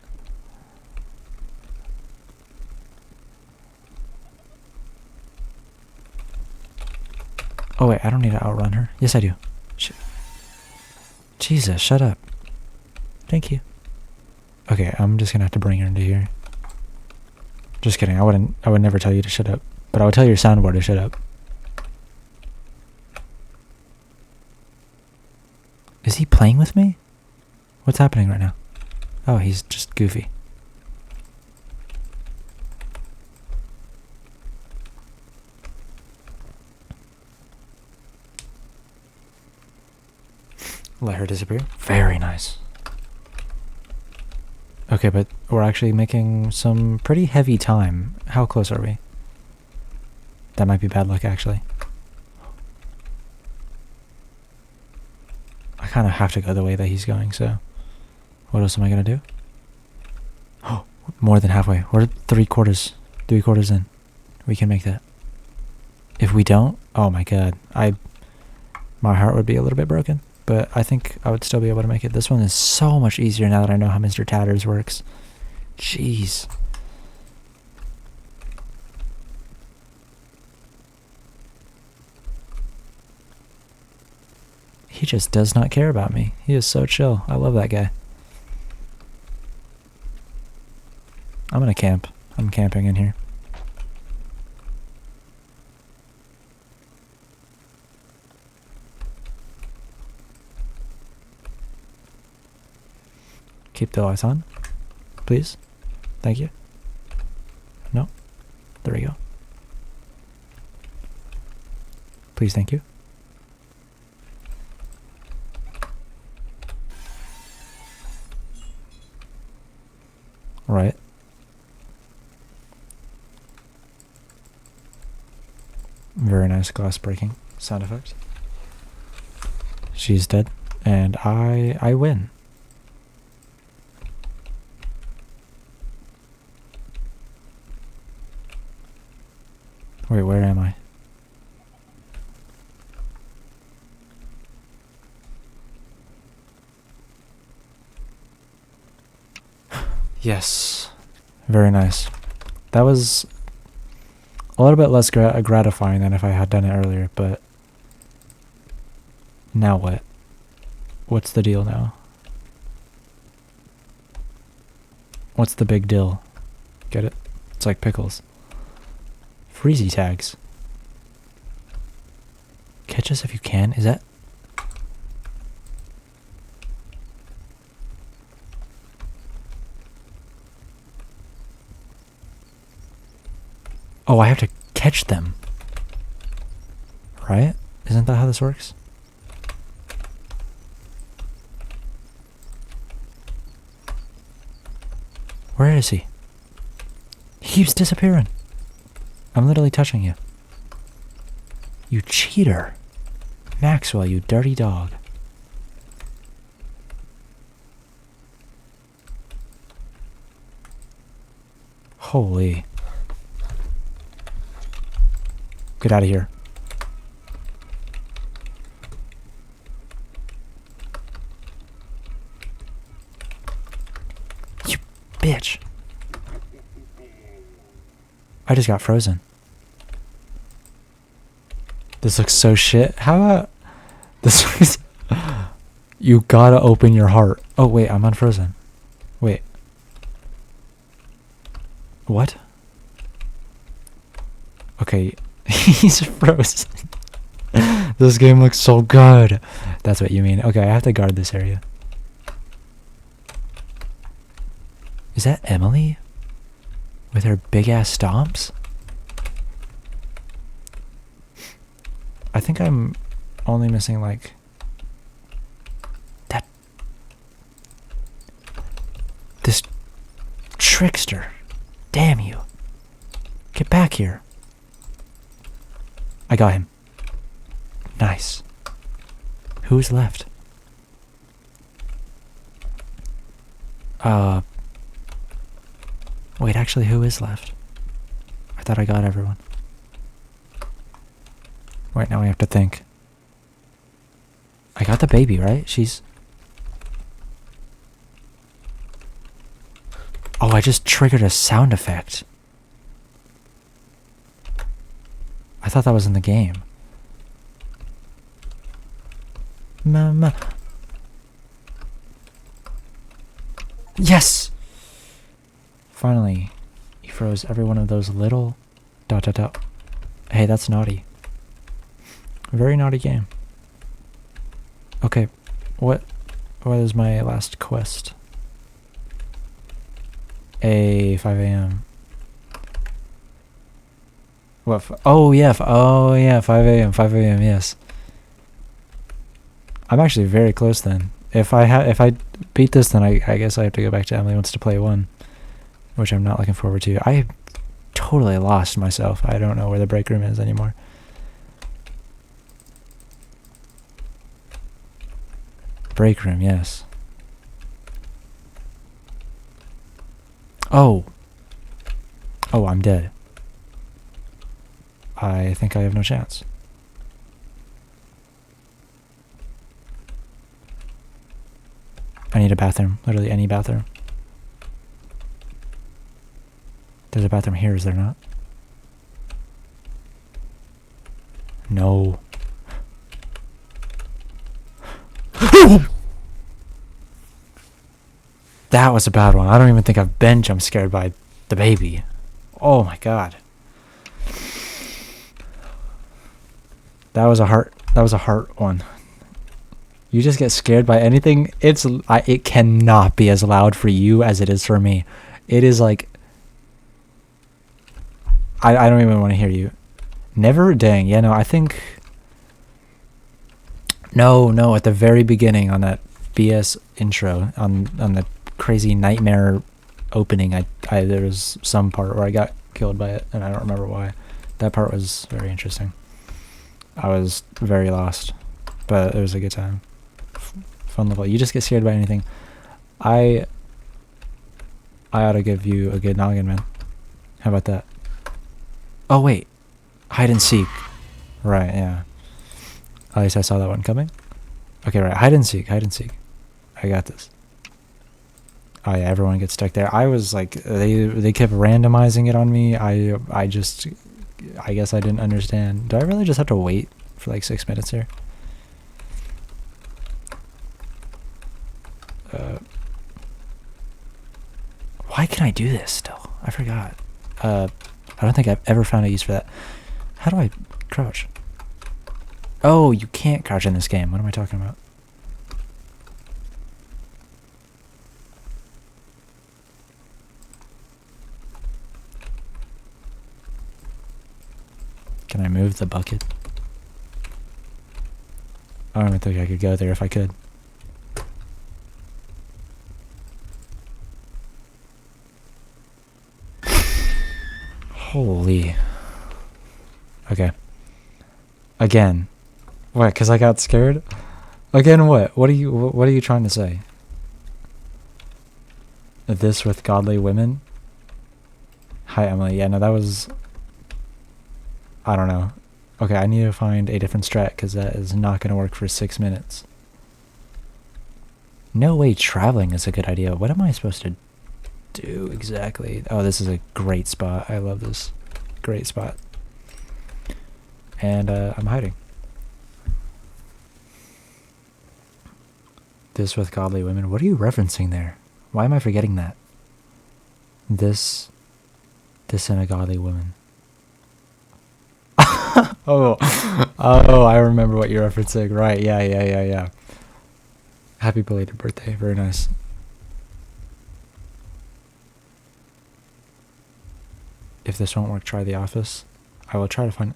Oh wait, I don't need to outrun her. Yes, I do. Jesus, shut up. Thank you. Okay, I'm just gonna have to bring her into here. Just kidding. I would never tell you to shut up, but I would tell your soundboard to shut up. Is he playing with me? What's happening right now? Oh, he's just goofy. Let her disappear. Very nice. Okay, but we're actually making some pretty heavy time. How close are we? That might be bad luck, actually. I kind of have to go the way that he's going, so... What else am I going to do? Oh, more than halfway. We're 3/4 in. We can make that. If we don't, oh my god. My heart would be a little bit broken. But I think I would still be able to make it. This one is so much easier now that I know how Mr. Tatters works. Jeez. He just does not care about me. He is so chill. I love that guy. I'm gonna camp. I'm camping in here. keep the lights on, please. Thank you. No? There we go. Please, thank you. Right. Very nice glass breaking sound effect. She's dead, and I win. Wait, where am I? Yes. Very nice. That was a little bit less gratifying than if I had done it earlier, but now what? What's the deal now? What's the big deal? Get it? It's like pickles. Freezy tags. Catch us if you can. Is that... Oh, I have to catch them. Right? Isn't that how this works? Where is he? He keeps disappearing. I'm literally touching you. You cheater. Maxwell, you dirty dog. Holy. Get out of here. You bitch. I just got frozen. This looks so shit. How about this looks... You gotta open your heart. Oh wait, I'm unfrozen. Wait. What? Okay. He's frozen. This game looks so good. That's what you mean. Okay, I have to guard this area. Is that Emily? With her big ass stomps? I think I'm only missing like... that... This trickster. Damn you. Get back here. I got him. Nice. Who's left? Wait, actually, who is left? I thought I got everyone. Wait, now we have to think. I got the baby, right? She's... Oh, I just triggered a sound effect. I thought that was in the game. Mama. Yes! Finally, he froze every one of those little... ... Hey, that's naughty. Very naughty game. Okay, what is my last quest? 5 a.m. What? Oh yeah, 5 a.m. 5 a.m. Yes. I'm actually very close then. If I beat this, then I guess I have to go back to Emily Wants to Play 1, which I'm not looking forward to. I totally lost myself. I don't know where the break room is anymore. Break room, yes. Oh, I'm dead. I think I have no chance. I need a bathroom. Literally any bathroom. There's a bathroom here, is there not? No. That was a bad one. I don't even think I've been jump scared by the baby. Oh my god. That was a heart one. You just get scared by anything. It cannot be as loud for you as it is for me. It is like I don't even want to hear you. Never? Dang. Yeah, no, I think no, at the very beginning on that BS intro on the crazy nightmare opening, I there was some part where I got killed by it and I don't remember why. That part was very interesting. I was very lost, but it was a good time. Fun level. You just get scared by anything. I ought to give you a good noggin, man. How about that? Oh wait, hide and seek. Right, yeah. At least I saw that one coming. Okay, right. Hide and seek. Hide and seek. I got this. Oh yeah, everyone gets stuck there. I was like, they kept randomizing it on me. I guess I didn't understand. Do I really just have to wait for like 6 minutes here? Why can I do this still? I forgot. I don't think I've ever found a use for that. How do I crouch? Oh, you can't crouch in this game. What am I talking about? Can I move the bucket? I don't even think I could go there if I could. Holy. Okay. Again. What? Because I got scared? Again, what? What are you trying to say? This with godly women? Hi, Emily. Yeah, no, that was... I don't know. Okay, I need to find a different strat because that is not going to work for 6 minutes. No way traveling is a good idea. What am I supposed to do exactly? Oh, this is a great spot. I love this. Great spot. And I'm hiding. This with godly women. What are you referencing there? Why am I forgetting that? This and a godly woman. Oh, I remember what you're referencing. Right, yeah. Happy belated birthday. Very nice. If this won't work, try The Office. I will try to find...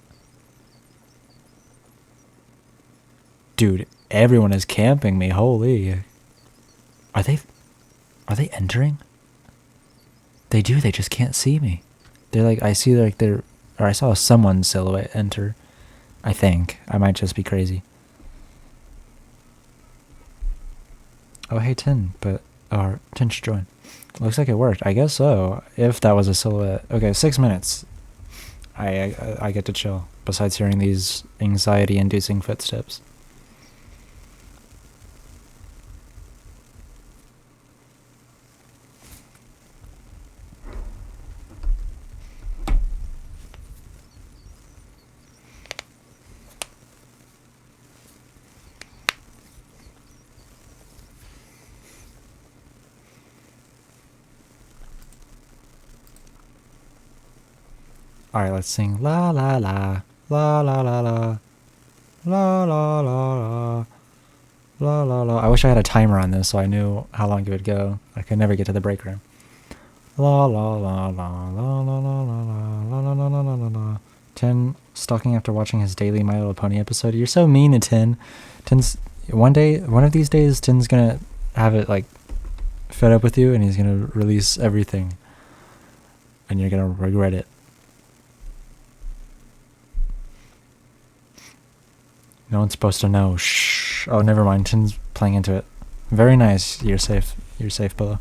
Dude, everyone is camping me. Holy. Are they entering? They do. They just can't see me. They're like, I see like they're... Or I saw someone's silhouette enter. I think. I might just be crazy. Oh, hey, Tin. But... Or, Tin should join. Looks like it worked. I guess so. If that was a silhouette. Okay, 6 minutes. I get to chill. Besides hearing these anxiety-inducing footsteps. Alright, let's sing la la la la la la la la la la la la la la. I wish I had a timer on this so I knew how long it would go. I could never get to the break room. La la la la la la la la la la la la la la la. Tin stalking after watching his daily My Little Pony episode. You're so mean to Tin. Tin's one of these days Tin's gonna have it like fed up with you and he's gonna release everything. And you're gonna regret it. No one's supposed to know. Shh. Oh, never mind. Tin's playing into it. Very nice. You're safe. You're safe, below.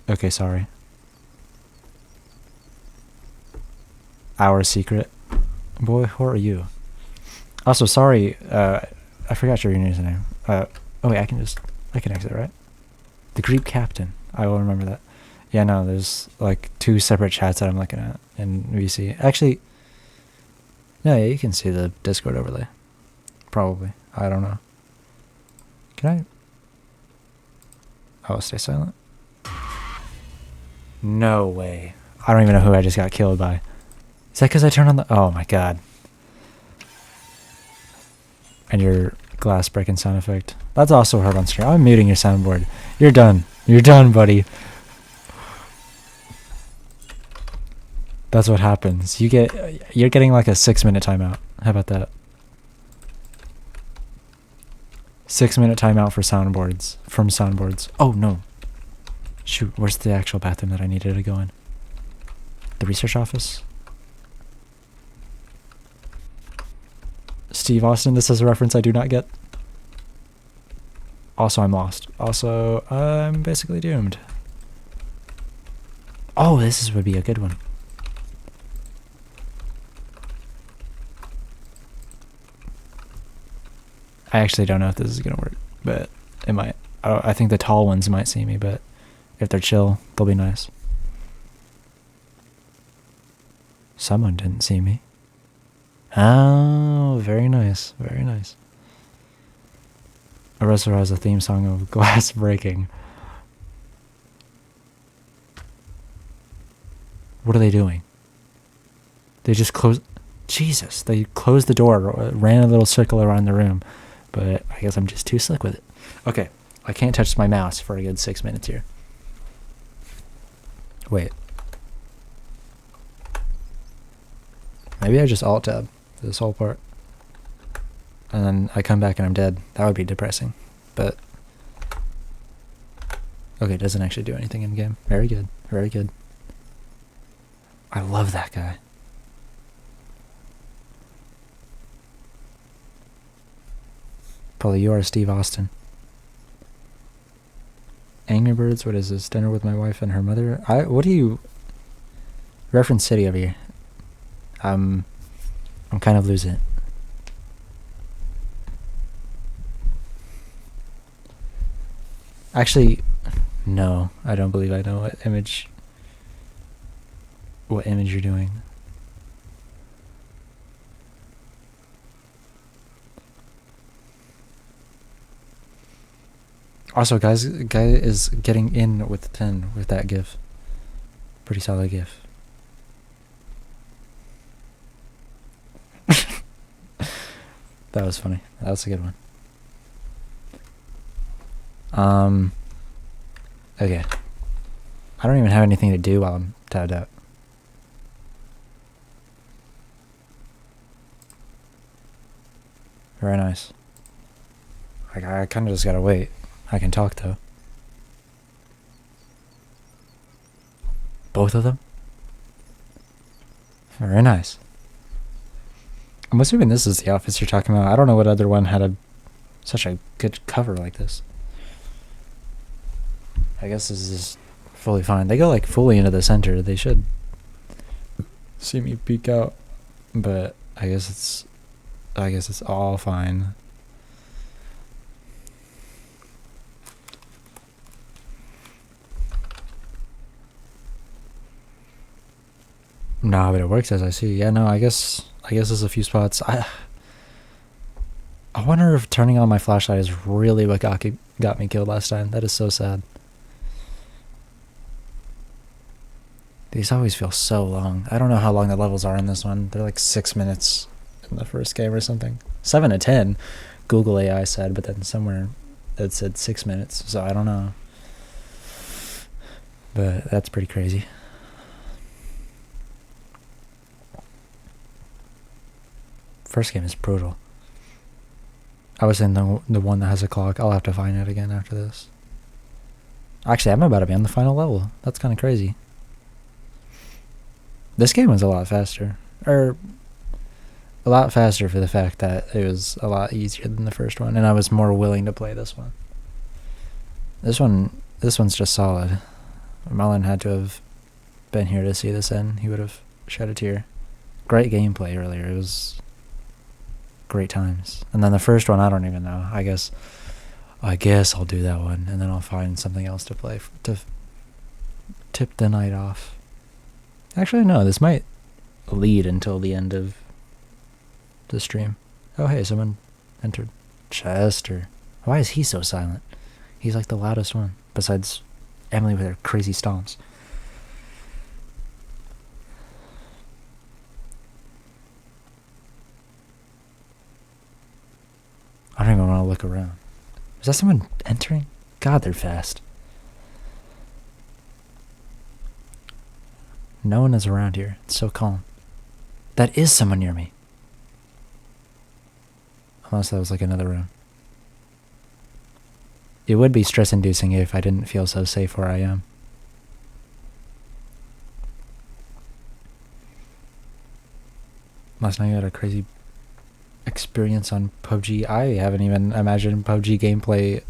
Okay, sorry. Our secret. Boy, who are you? Also, sorry. I forgot your username. Oh wait, I can exit, right? The Greek captain. I will remember that. Yeah, no, there's like 2 separate chats that I'm looking at in VC. Actually, no, yeah, you can see the Discord overlay. Probably. I don't know. Can I? Oh, stay silent. No way. I don't even know who I just got killed by. Is that because I turned on the... Oh my god. And you're glass breaking sound effect. That's also heard on stream. I'm muting your soundboard. You're done. You're done, buddy. That's what happens. You're getting like a 6-minute timeout. How about that? 6-minute timeout for soundboards. From soundboards. Oh no. Shoot, where's the actual bathroom that I needed to go in? The research office? Steve Austin, this is a reference I do not get. Also, I'm lost. Also, I'm basically doomed. Oh, would be a good one. I actually don't know if this is gonna work, but it might. I think the tall ones might see me, but if they're chill, they'll be nice. Someone didn't see me. Oh, very nice, very nice. A restaurant has a theme song of glass breaking. What are they doing? They just closed... Jesus, they closed the door, ran a little circle around the room. But I guess I'm just too slick with it. Okay, I can't touch my mouse for a good 6 minutes here. Wait. Maybe I just alt-tab this whole part. And then I come back and I'm dead. That would be depressing. But... Okay, it doesn't actually do anything in game. Very good. Very good. I love that guy. Probably you are Steve Austin. Angry Birds, what is this? Dinner with my wife and her mother? What do you... Reference City over here. I'm kind of losing it. Actually, no. I don't believe I know what image you're doing. Also, guy is getting in with 10 with that gif. Pretty solid gif. That was funny. That was a good one. Okay. I don't even have anything to do while I'm tabbed out. Very nice. I kind of just gotta wait. I can talk though. Both of them? Very nice. I'm assuming this is the office you're talking about. I don't know what other one had such a good cover like this. I guess this is fully fine. They go like fully into the center. They should see me peek out, but I guess it's all fine. Nah, but it works as I see. Yeah, no, I guess there's a few spots. I wonder if turning on my flashlight is really what got me killed last time. That is so sad. These always feel so long. I don't know how long the levels are in this one. They're like 6 minutes in the first game or something. 7 to 10, Google AI said, but then somewhere it said 6 minutes, so I don't know. But that's pretty crazy. First game is brutal. I was in the one that has a clock. I'll have to find it again after this. Actually, I'm about to be on the final level. That's kind of crazy. This game was a lot faster. Or, a lot faster for the fact that it was a lot easier than the first one, and I was more willing to play this one. This one's just solid. Marlon had to have been here to see this end. He would have shed a tear. Great gameplay earlier. It was great times. And then the first one, I don't even know. I guess I'll do that one, and then I'll find something else to play to tip the night off. Actually, no, this might lead until the end of the stream. Oh, hey, someone entered. Chester. Why is he so silent? He's like the loudest one, besides Emily with her crazy stomps. I don't even want to look around. Is that someone entering? God, they're fast. No one is around here. It's so calm. That is someone near me. Unless that was like another room. It would be stress-inducing if I didn't feel so safe where I am. Last night you had a crazy experience on PUBG. I haven't even imagined PUBG gameplay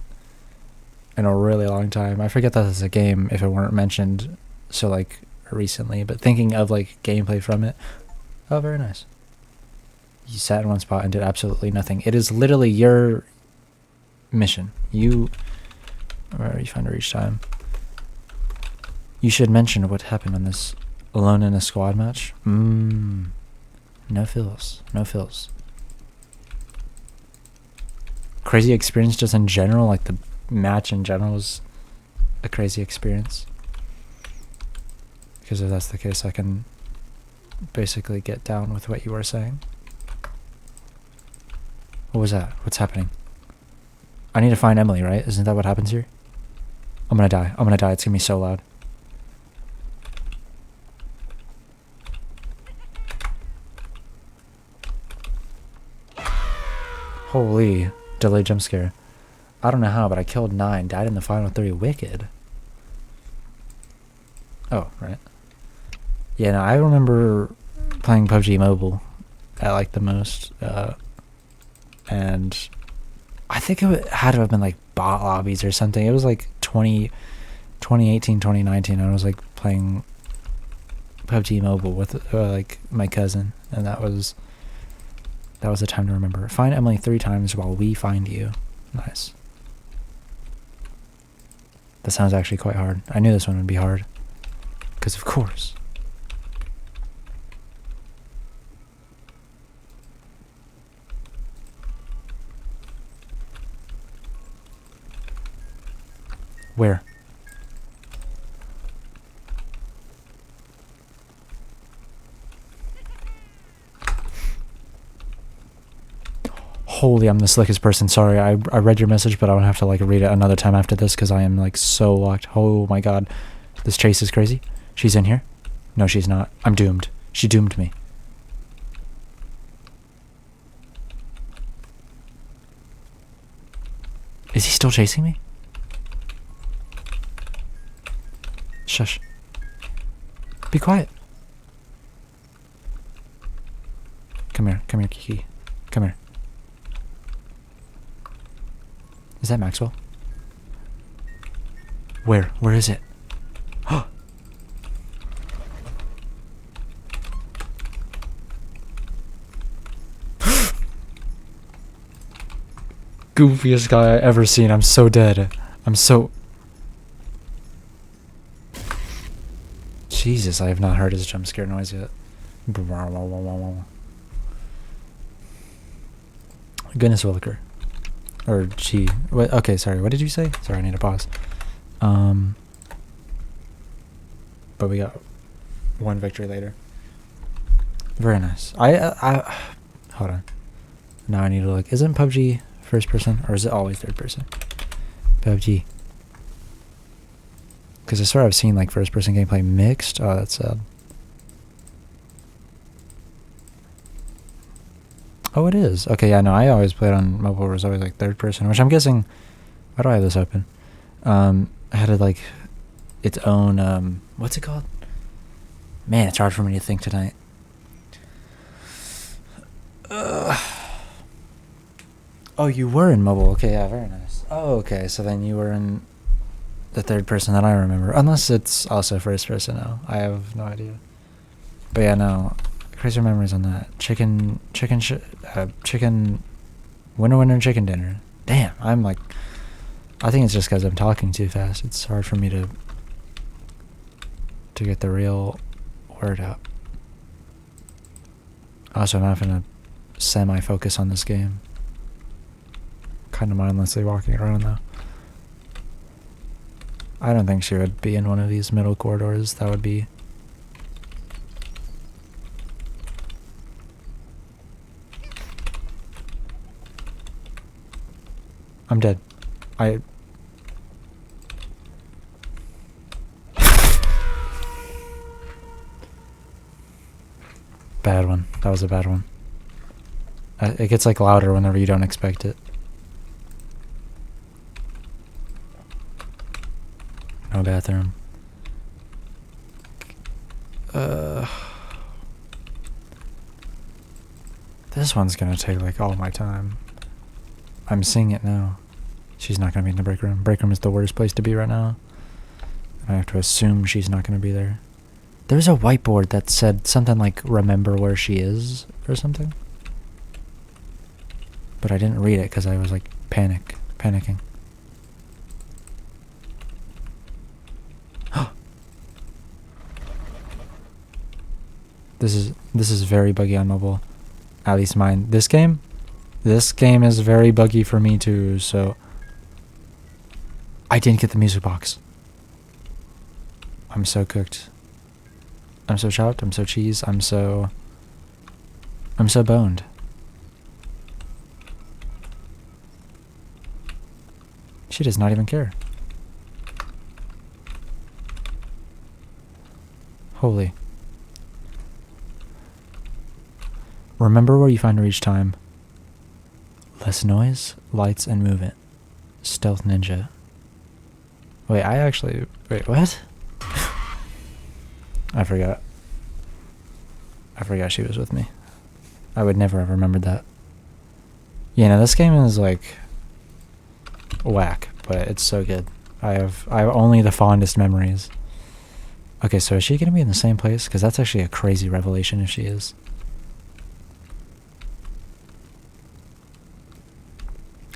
in a really long time. I forget that it's a game if it weren't mentioned so like recently, but thinking of like gameplay from it. Oh, very nice. You sat in one spot and did absolutely nothing. It is literally your mission. You find her each time. You should mention what happened on this alone in a squad match. No feels. No feels. Crazy experience just in general, like the match in general was a crazy experience. Because if that's the case, I can basically get down with what you were saying. What was that? What's happening? I need to find Emily, right? Isn't that what happens here? I'm gonna die. I'm gonna die. It's gonna be so loud. Holy. Delayed jump scare. I don't know how, but I killed 9. Died in the final 3. Wicked. Oh, right. Yeah, no, I remember playing PUBG Mobile at like the most. And I think it had to have been like bot lobbies or something. It was like 2018, 2019. I was like playing PUBG Mobile with like my cousin, and that was a time to remember. Find Emily 3 times while we find you. Nice. That sounds actually quite hard. I knew this one would be hard. Because of course. Where? Holy, I'm the slickest person. Sorry, I read your message, but I would have to like read it another time after this because I am like so locked. Oh my god. This chase is crazy. She's in here? No, she's not. I'm doomed. She doomed me. Is he still chasing me? Shush. Be quiet. Come here, Kiki. Come here. Is that Maxwell? Where? Where is it? Goofiest guy I ever seen. I'm so dead. I'm so... Jesus, I have not heard his jump scare noise yet. Goodness Williker. Or G. What? Okay, sorry. What did you say? Sorry, I need to pause. But we got one victory later. Very nice. I hold on. Now I need to look. Isn't PUBG first person, or is it always third person? PUBG. Because I swear I've seen like first person gameplay mixed. Oh, that's sad. Oh, it is. Okay, yeah, no, I always played on mobile where it was always like third person, which I'm guessing... Why do I have this open? I had like its own, what's it called? Man, it's hard for me to think tonight. Oh, you were in mobile. Okay, yeah, very nice. Oh, okay, so then you were in the third person that I remember. Unless it's also first person now. I have no idea. But yeah, no... Crazy memories on that. Chicken, winner, chicken dinner. Damn, I'm like, I think it's just because I'm talking too fast. It's hard for me to get the real word out. Also, I'm having to semi-focus on this game. Kind of mindlessly walking around though. I don't think she would be in one of these middle corridors. That would be... I'm dead. I... Bad one. That was a bad one. It gets like louder whenever you don't expect it. No bathroom. This one's gonna take like all my time. I'm seeing it now. She's not gonna be in the break room. Break room is the worst place to be right now. I have to assume she's not gonna be there. There's a whiteboard that said something like remember where she is or something. But I didn't read it because I was like panicking. This is very buggy on mobile. At least mine. This game is very buggy for me too, so I didn't get the music box. I'm so cooked. I'm so chopped, I'm so cheese, I'm so boned. She does not even care. Holy. Remember where you find her each time. Less noise, lights, and movement. Stealth ninja. Wait, wait, what? I forgot. I forgot she was with me. I would never have remembered that. Yeah, no, this game is like whack, but it's so good. I have only the fondest memories. Okay, so is she gonna be in the same place? Because that's actually a crazy revelation if she is.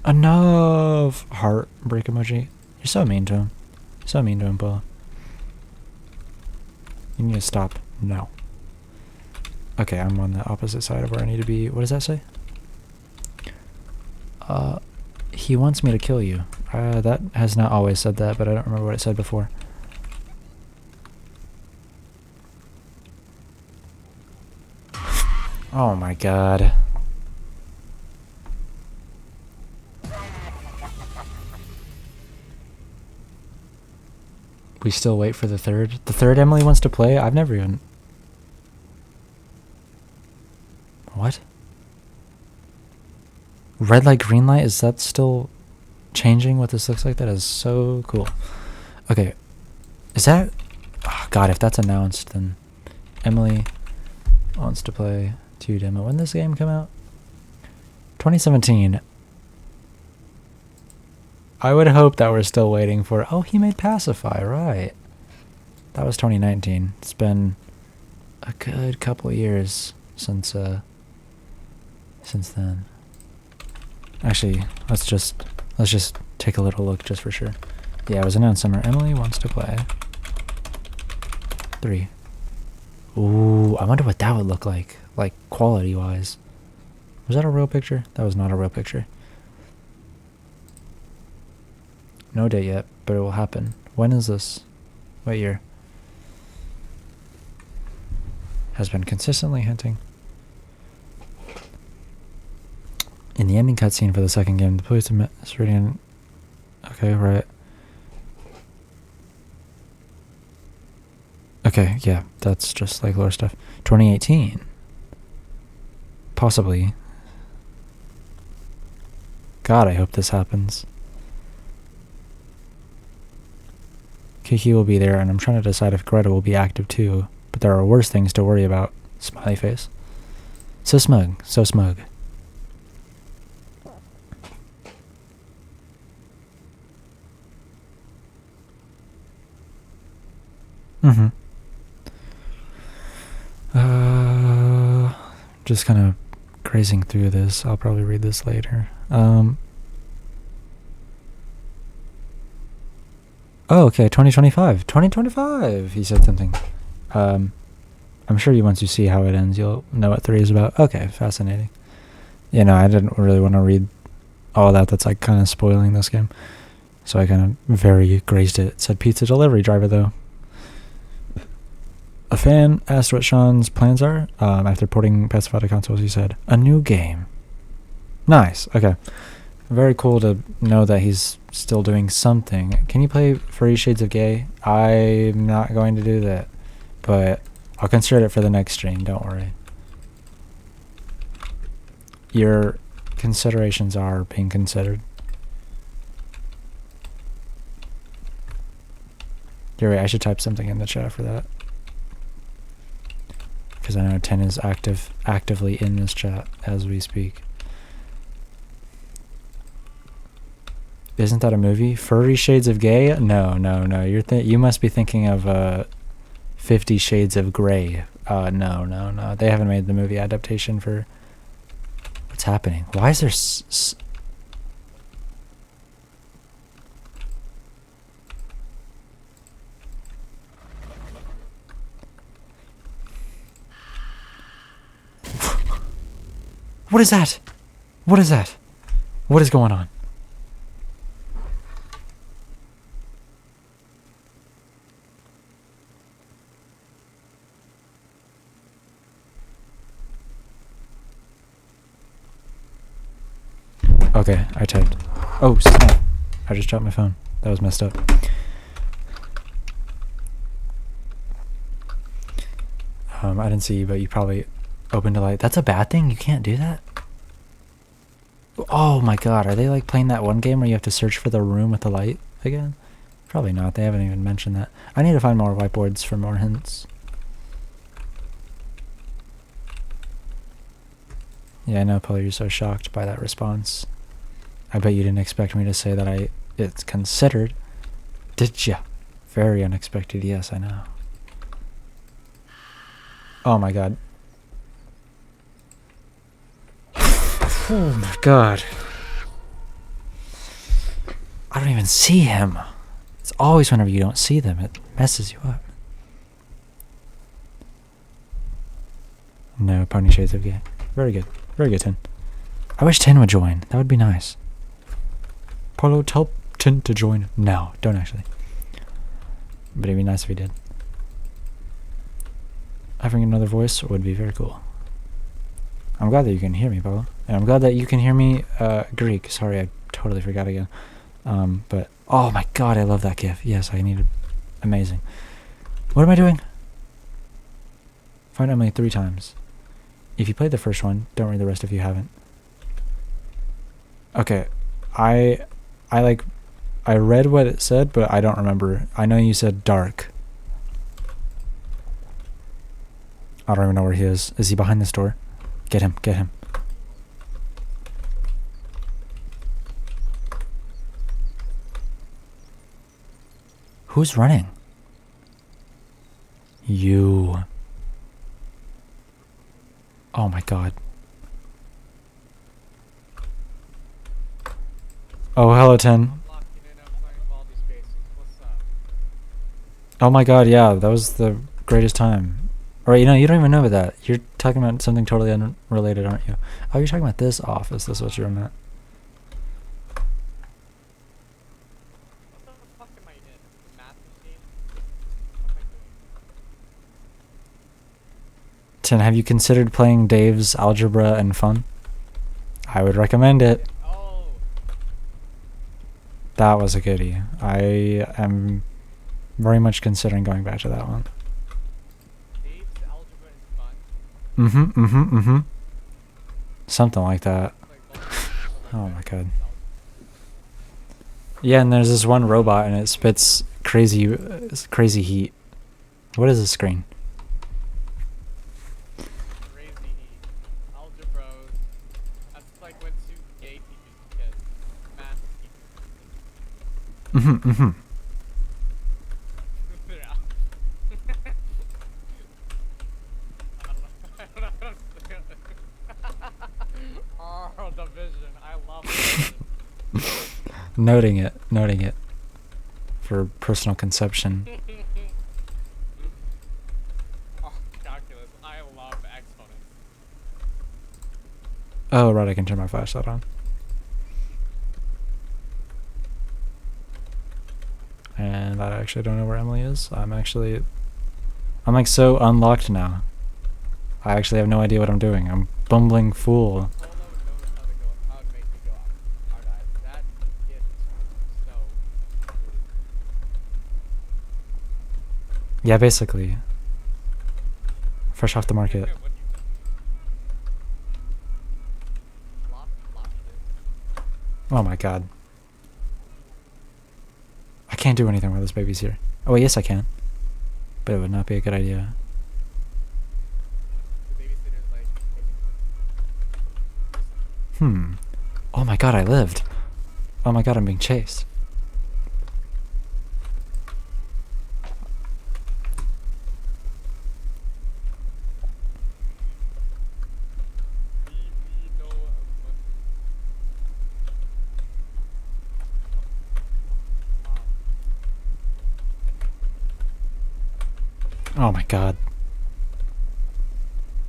Enough! Heartbreak emoji. You're so mean to him. So mean to him, Paul. You need to stop. No. Okay, I'm on the opposite side of where I need to be. What does that say? He wants me to kill you. That has not always said that, but I don't remember what it said before. Oh my god. We still wait for the third. The third Emily wants to play? I've never even... What? Red light, green light? Is that still changing what this looks like? That is so cool. Okay. Is that... Oh god, if that's announced, then... Emily wants to play 2 demo. When did this game come out? 2017. I would hope that we're still waiting for... Oh, he made Pacify, right. That was 2019. It's been a good couple of years since then. Actually, let's just take a little look just for sure. Yeah, it was announced summer. Emily wants to play 3. Ooh, I wonder what that would look like quality-wise. Was that a real picture? That was not a real picture. No date yet, but it will happen. When is this? What year? Has been consistently hinting. In the ending cutscene for the second game, the police is reading... Okay, right. Okay, yeah, that's just like lore stuff. 2018. Possibly. God, I hope this happens. Kiki will be there, and I'm trying to decide if Greta will be active too, but there are worse things to worry about. Smiley face. So smug, so smug. Just kind of grazing through this. I'll probably read this later. Oh, okay, 2025. 2025! He said something. I'm sure once you see how it ends, you'll know what 3 is about. Okay, fascinating. Yeah, no, I didn't really want to read all that. That's like kind of spoiling this game. So I kind of very grazed it. It said pizza delivery driver, though. A fan asked what Sean's plans are. After porting Pacify to consoles, he said, a new game. Nice, okay. Very cool to know that he's still doing something. Can you play Furry Shades of Gay? I'm not going to do that, but I'll consider it for the next stream. Don't worry. Your considerations are being considered. You're right, I should type something in the chat for that. Because I know 10 is actively in this chat as we speak. Isn't that a movie? Furry Shades of Gay? No. You must be thinking of 50 Shades of Grey. No. They haven't made the movie adaptation for... What's happening? Why is there What is that? What is that? What is going on? Okay, I typed. Oh, snap. I just dropped my phone. That was messed up. I didn't see you, but you probably opened a light. That's a bad thing? You can't do that? Oh my god, are they like playing that one game where you have to search for the room with the light again? Probably not, they haven't even mentioned that. I need to find more whiteboards for more hints. Yeah, I know, Paul, you're so shocked by that response. I bet you didn't expect me to say that it's considered. Did ya? Very unexpected, yes, I know. Oh my god. Oh my god. I don't even see him. It's always whenever you don't see them, it messes you up. No, Pony Shades of Gay. Very good. Very good, Tin. I wish Tin would join. That would be nice. Paulo, tell Tin to join. No, don't actually. But it'd be nice if he did. Having another voice would be very cool. I'm glad that you can hear me, Paulo. And I'm glad that you can hear me, Greek. Sorry, I totally forgot again. But, oh my god, I love that gif. Yes, I need it. Amazing. What am I doing? Find Emily 3 times. If you played the first one, don't worry, the rest of you haven't. Okay, I read what it said, but I don't remember. I know you said dark. I don't even know where he is. Is he behind this door? Get him, get him. Who's running? You. Oh my god. Oh, hello, 10. Oh my god, yeah, that was the greatest time. Or, you know, you don't even know about that. You're talking about something totally unrelated, aren't you? Oh, you're talking about this office. This is what you're at. Ten, have you considered playing Dave's Algebra and Fun? I would recommend it. Oh. That was a goodie. I am very much considering going back to that one. Dave's Algebra and Fun? Something like that. Oh my god. Yeah, and there's this one robot and it spits crazy heat. What is the screen? Crazy heat. Algebra. That's like when two gay teachers get math teachers. Oh, division. I love it. Noting it. For personal conception. Oh, calculus. I love exponents. Oh, right, I can turn my flashlight on. And I actually don't know where Emily is. I'm like so unlocked now. I actually have no idea what I'm doing. I'm bumbling fool. Polo knows how to make me go out. Our guys. Yeah, basically. Fresh off the market. What do you lobster? Oh my god. I can't do anything while this baby's here. Oh wait, yes I can. But it would not be a good idea. The babysitter's like, Oh my god, I lived. Oh my god, I'm being chased. we know a bunch Oh my god.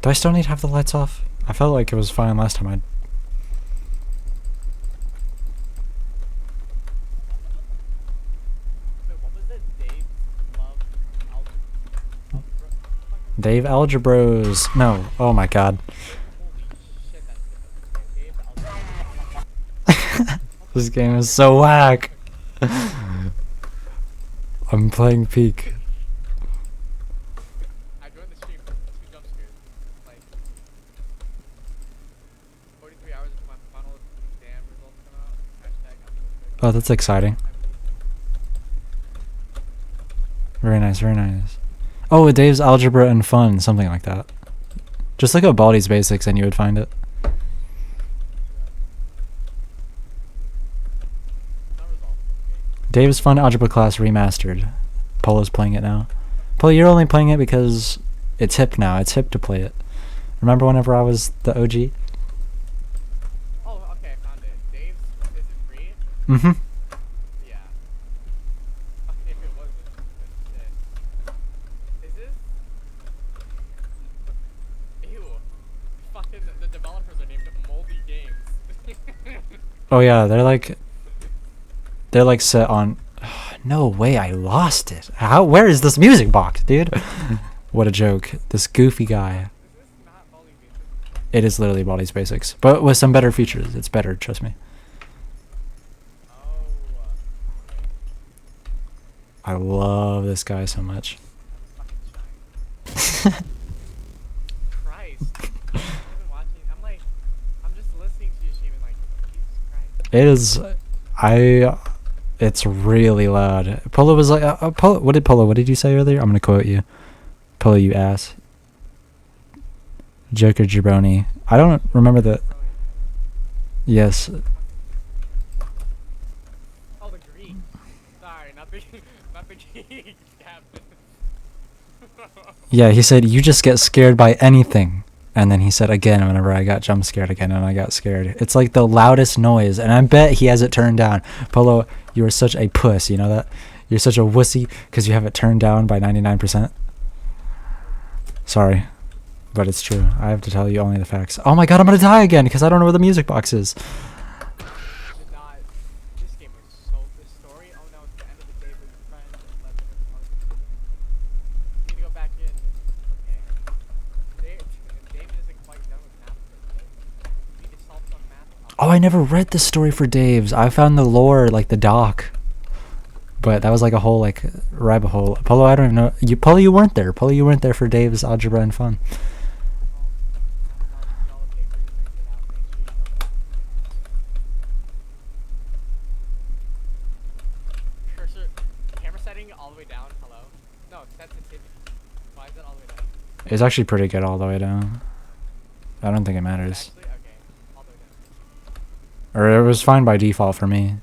Do I still need to have the lights off? I felt like it was fine last time I... Wait, what was it? Dave Algebros. No. Oh my god. Holy shit, that's Dave This game is so whack. I'm playing Peak. I joined the stream for 2 jump scares. Like 43 hours until my final exam results come out. Hashtag I'm perfect. Oh, that's exciting. Very nice, very nice. Oh, Dave's Algebra and Fun, something like that. Just look up Baldi's Basics and you would find it. Not resolved. Okay. Dave's Fun Algebra Class Remastered. Polo's playing it now. Polo, you're only playing it because it's hip now. It's hip to play it. Remember whenever I was the OG? Oh, okay, I found it. Dave's, is it free? Mm-hmm. Yeah. Fucking if it wasn't, then shit. Is this? Ew. Fucking the developers are named Moldy Games. Oh yeah, they're like set on... No way, I lost it. How? Where is this music box, dude? What a joke. This goofy guy. Is this not Moldy Games? It is literally Baldi's Basics, but with some better features. It's better, trust me. Oh. I love this guy so much. Fucking shine. Christ. I've been watching. I'm just listening to you stream and like, Jesus Christ. It is... It's really loud. Polo was like... Polo, what did you say earlier? I'm gonna quote you. Polo, you ass. Joker jabroni. I don't remember the... Yes. Oh, the Greek. Sorry, not the not the Greek. Captain. Yeah, he said, you just get scared by anything. And then he said again whenever I got jump scared again and I got scared. It's like the loudest noise. And I bet he has it turned down. Polo, you are such a puss. You know that? You're such a wussy because you have it turned down by 99%. Sorry. But it's true. I have to tell you only the facts. Oh my god, I'm going to die again because I don't know where the music box is. Did not. This game was so. This story. Oh no, it's the end of the day with your friends and left in the park. You need to go back in. Okay. David isn't quite done with math. You need to solve some math. Oh, I never read the story for Dave's. I found the lore, like the doc. But that was like a whole like rabbit hole. Polo, I don't even know. Polo, you weren't there. Polo, you weren't there for Dave's Algebra and Fun. Cursor, camera setting all the way down. Hello. No, sensitivity. Why is it all the way down? It's actually pretty good all the way down. I don't think it matters. Actually, okay, all the way down. Or it was fine by default for me.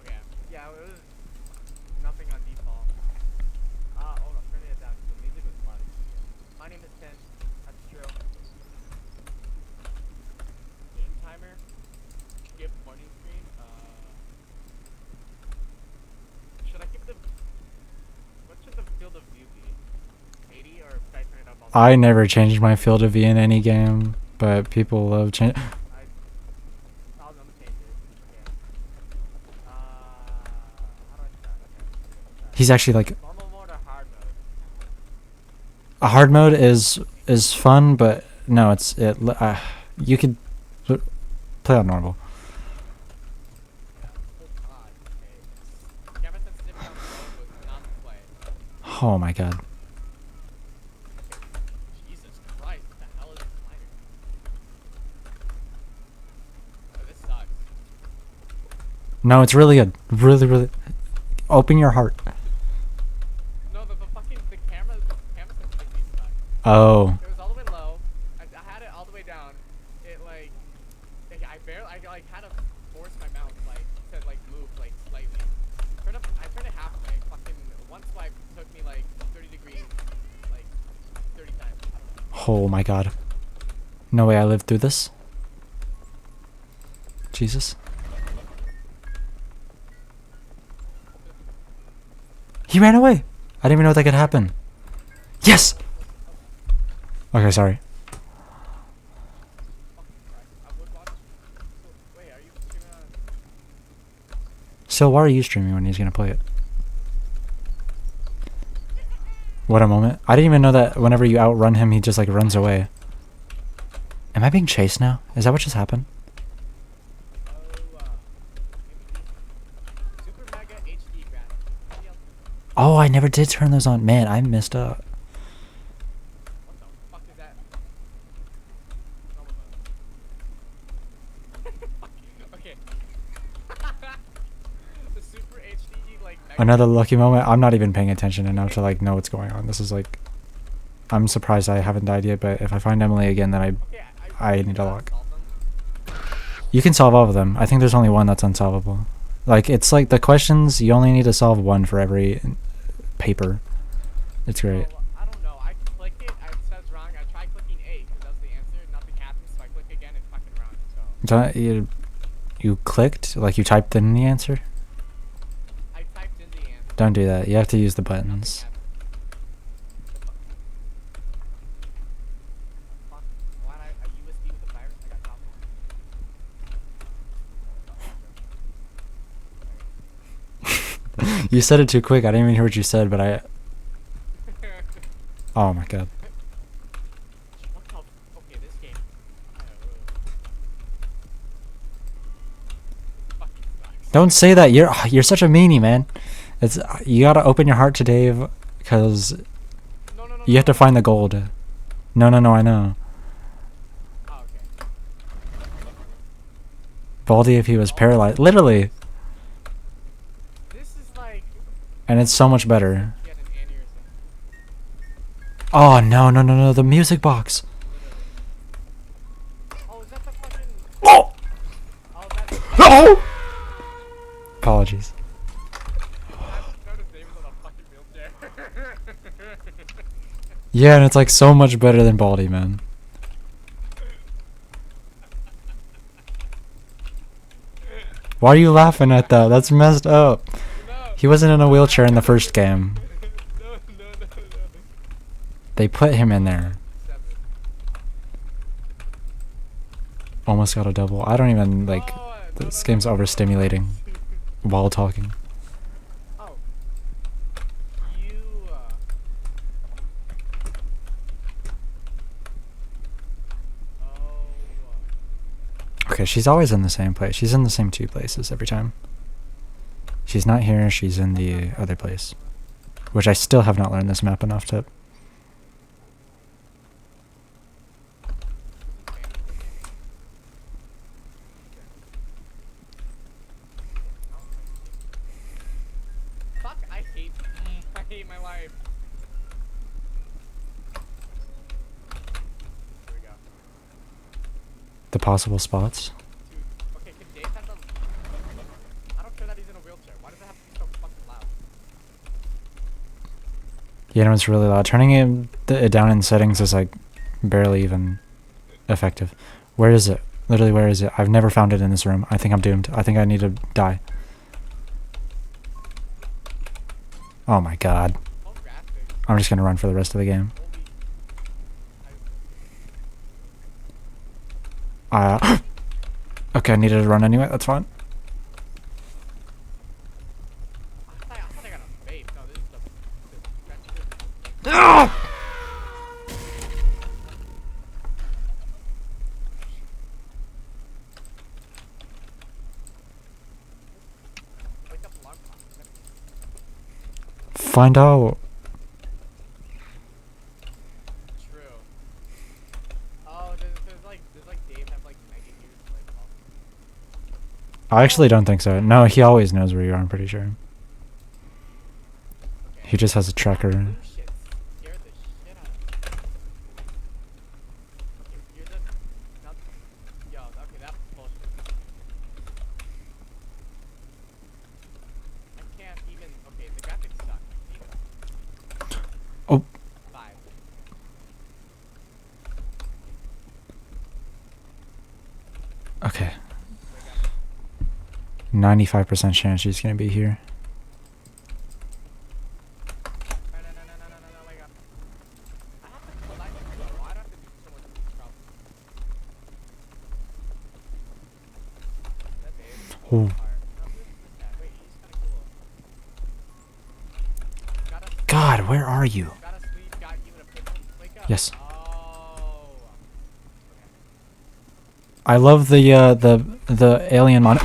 Okay. Yeah, it was nothing on default. Oh, I'm turning it down because the music was loud. My name is Ken. That's true. Game timer. Skip morning screen. Should I keep the... What should the field of view be? 80 or should I turn it up all the I never changed my field of view in any game, but people love change. I'm gonna change it. Okay. How do I start? Okay. He's actually like Normal mode or hard mode? a hard mode is fun, but no, you could play on normal. Okay. Camera sensitivity on low was not play. Oh my god. Jesus Christ, what the hell is this slider? Oh, this sucks. No, it's really good. Really, really. Open your heart. No, the fucking the camera sensitivity sucks. Oh. It was all the way low. I had it all the way down. It like I like had to force my mouse like to like move like slightly. I turned it halfway. Fucking one swipe took me like 30 degrees, like 30 times. I don't know. Oh my god. No way I lived through this. Jesus. He ran away. I didn't even know that could happen. Yes! Okay, sorry. Wait, are you gonna? So why are you streaming when he's gonna play it? What a moment. I didn't even know that whenever you outrun him, he just like runs away. Am I being chased now? Is that what just happened? Super Mega HD graphics. Oh, I never did turn those on. Man, I messed up. What the fuck is that? Okay. The Super HD like. Another lucky moment. I'm not even paying attention enough to like know what's going on. This is like, I'm surprised I haven't died yet. But if I find Emily again, then I need a lock. You can solve all of them. I think there's only one that's unsolvable. Like it's like the questions. You only need to solve one for every paper. It's great. Well, I don't know. I click it. It says wrong. I try clicking A because that's the answer. Nothing happens. So I click again. It's fucking wrong. So. You clicked like you typed in the answer. I typed in the answer. Don't do that. You have to use the buttons. Fuck. Why not a USB with a virus? I got top one. You said it too quick. I didn't even hear what you said, but I. Oh my god. What the? Okay, this game. Fucking sucks. Don't say that. You're such a meanie, man. It's you gotta open your heart to Dave, because No, you have to find the gold. No, I know. Oh, okay. Baldi, if he was paralyzed, literally, This is like. and it's so much better. He had an aneurysm. Oh no, the music box. Oh, is that the fucking? Oh, Oh, that's. no. Apologies. Notice David's on a fucking wheelchair. Yeah, and it's like so much better than Baldi, man. Why are you laughing at that? That's messed up. He wasn't in a wheelchair in the first game. No. They put him in there. 7. Almost got a double. I don't even like. Oh, This game's overstimulating while talking. Oh. You. Okay, she's always in the same place. She's in the same two places every time. She's not here, she's in the other place. Which I still have not learned this map enough to... Fuck, I hate my life. Here we go. the possible spots. Dude, okay, can Dave have the... I don't care that he's in a wheelchair. Why does it have to be so fucking loud? Yeah, no, it's really loud. Turning it down in settings is like barely even effective. Where is it? Literally, where is it? I've never found it in this room. I think I'm doomed. I think I need to die. Oh my god. Oh, graphics. I'm just gonna run for the rest of the game. Holy... Okay, I needed to run anyway. That's fine. I thought I got a vape. No, this is the wake up alarm clock. Find out. I actually don't think so. No, he always knows where you are, I'm pretty sure. He just has a tracker. Blue shit scared the shit out of me. Okay, you're the. Now, yo, okay, that's bullshit. I can't even. Okay, the graphics suck. Oh. 5. Okay. 95% chance she's gonna be here. No, wake up. I have to collect it, though. Why do I have to do so much trouble? That Dave? Oh. Fire. No, who's this guy? Wait, he's kinda cool. Gotta sleep, God, where are you? gotta sleep, got you in a pickle. Wake up. Yes. Oh. I love the alien mon.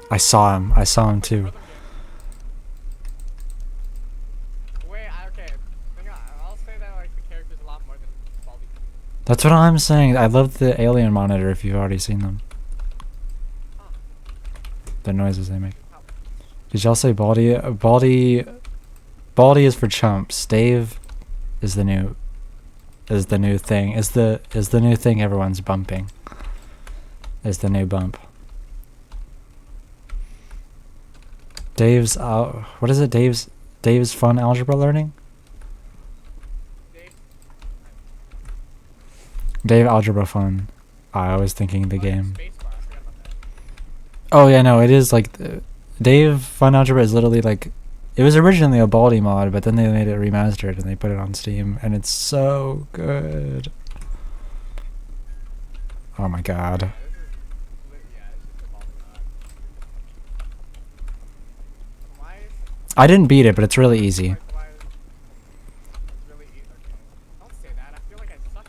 I saw him. I saw him too. Wait, okay. I'll say that like the character's a lot more than Baldi. That's what I'm saying. I love the alien monitor if you've already seen them. The noises they make. Did y'all say Baldi? Baldi is for chumps. Dave is the new thing. Is the new thing everyone's bumping. Is the new bump. Dave's what is it? Dave's fun algebra learning? Dave? Dave algebra fun. I was thinking the Oh, yeah, game. Spacebar, I forgot about that. Oh yeah, no, it is like Dave Fun Algebra is literally like it was originally a Baldi mod, but then they made it remastered and they put it on Steam, and it's so good. Oh my god. Yeah, it's just a Baldi mod. Why is I didn't beat it, but it's really easy. it's really easy? Okay. Don't say that. I feel like I suck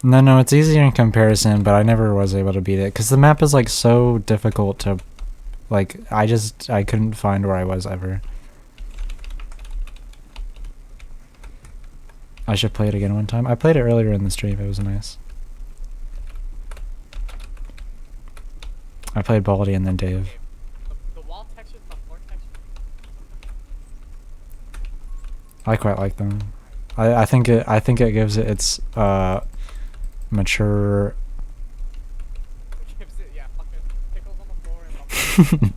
now. No, it's easier in comparison, but I never was able to beat it because the map is like so difficult to, like, I couldn't find where I was ever. I should play it again one time. I played it earlier in the stream. It was nice. I played Baldi and then Dave. The wall textures, the floor textures. I quite like them. I think it gives it its mature. It gives it, yeah, fucking pickles on the floor and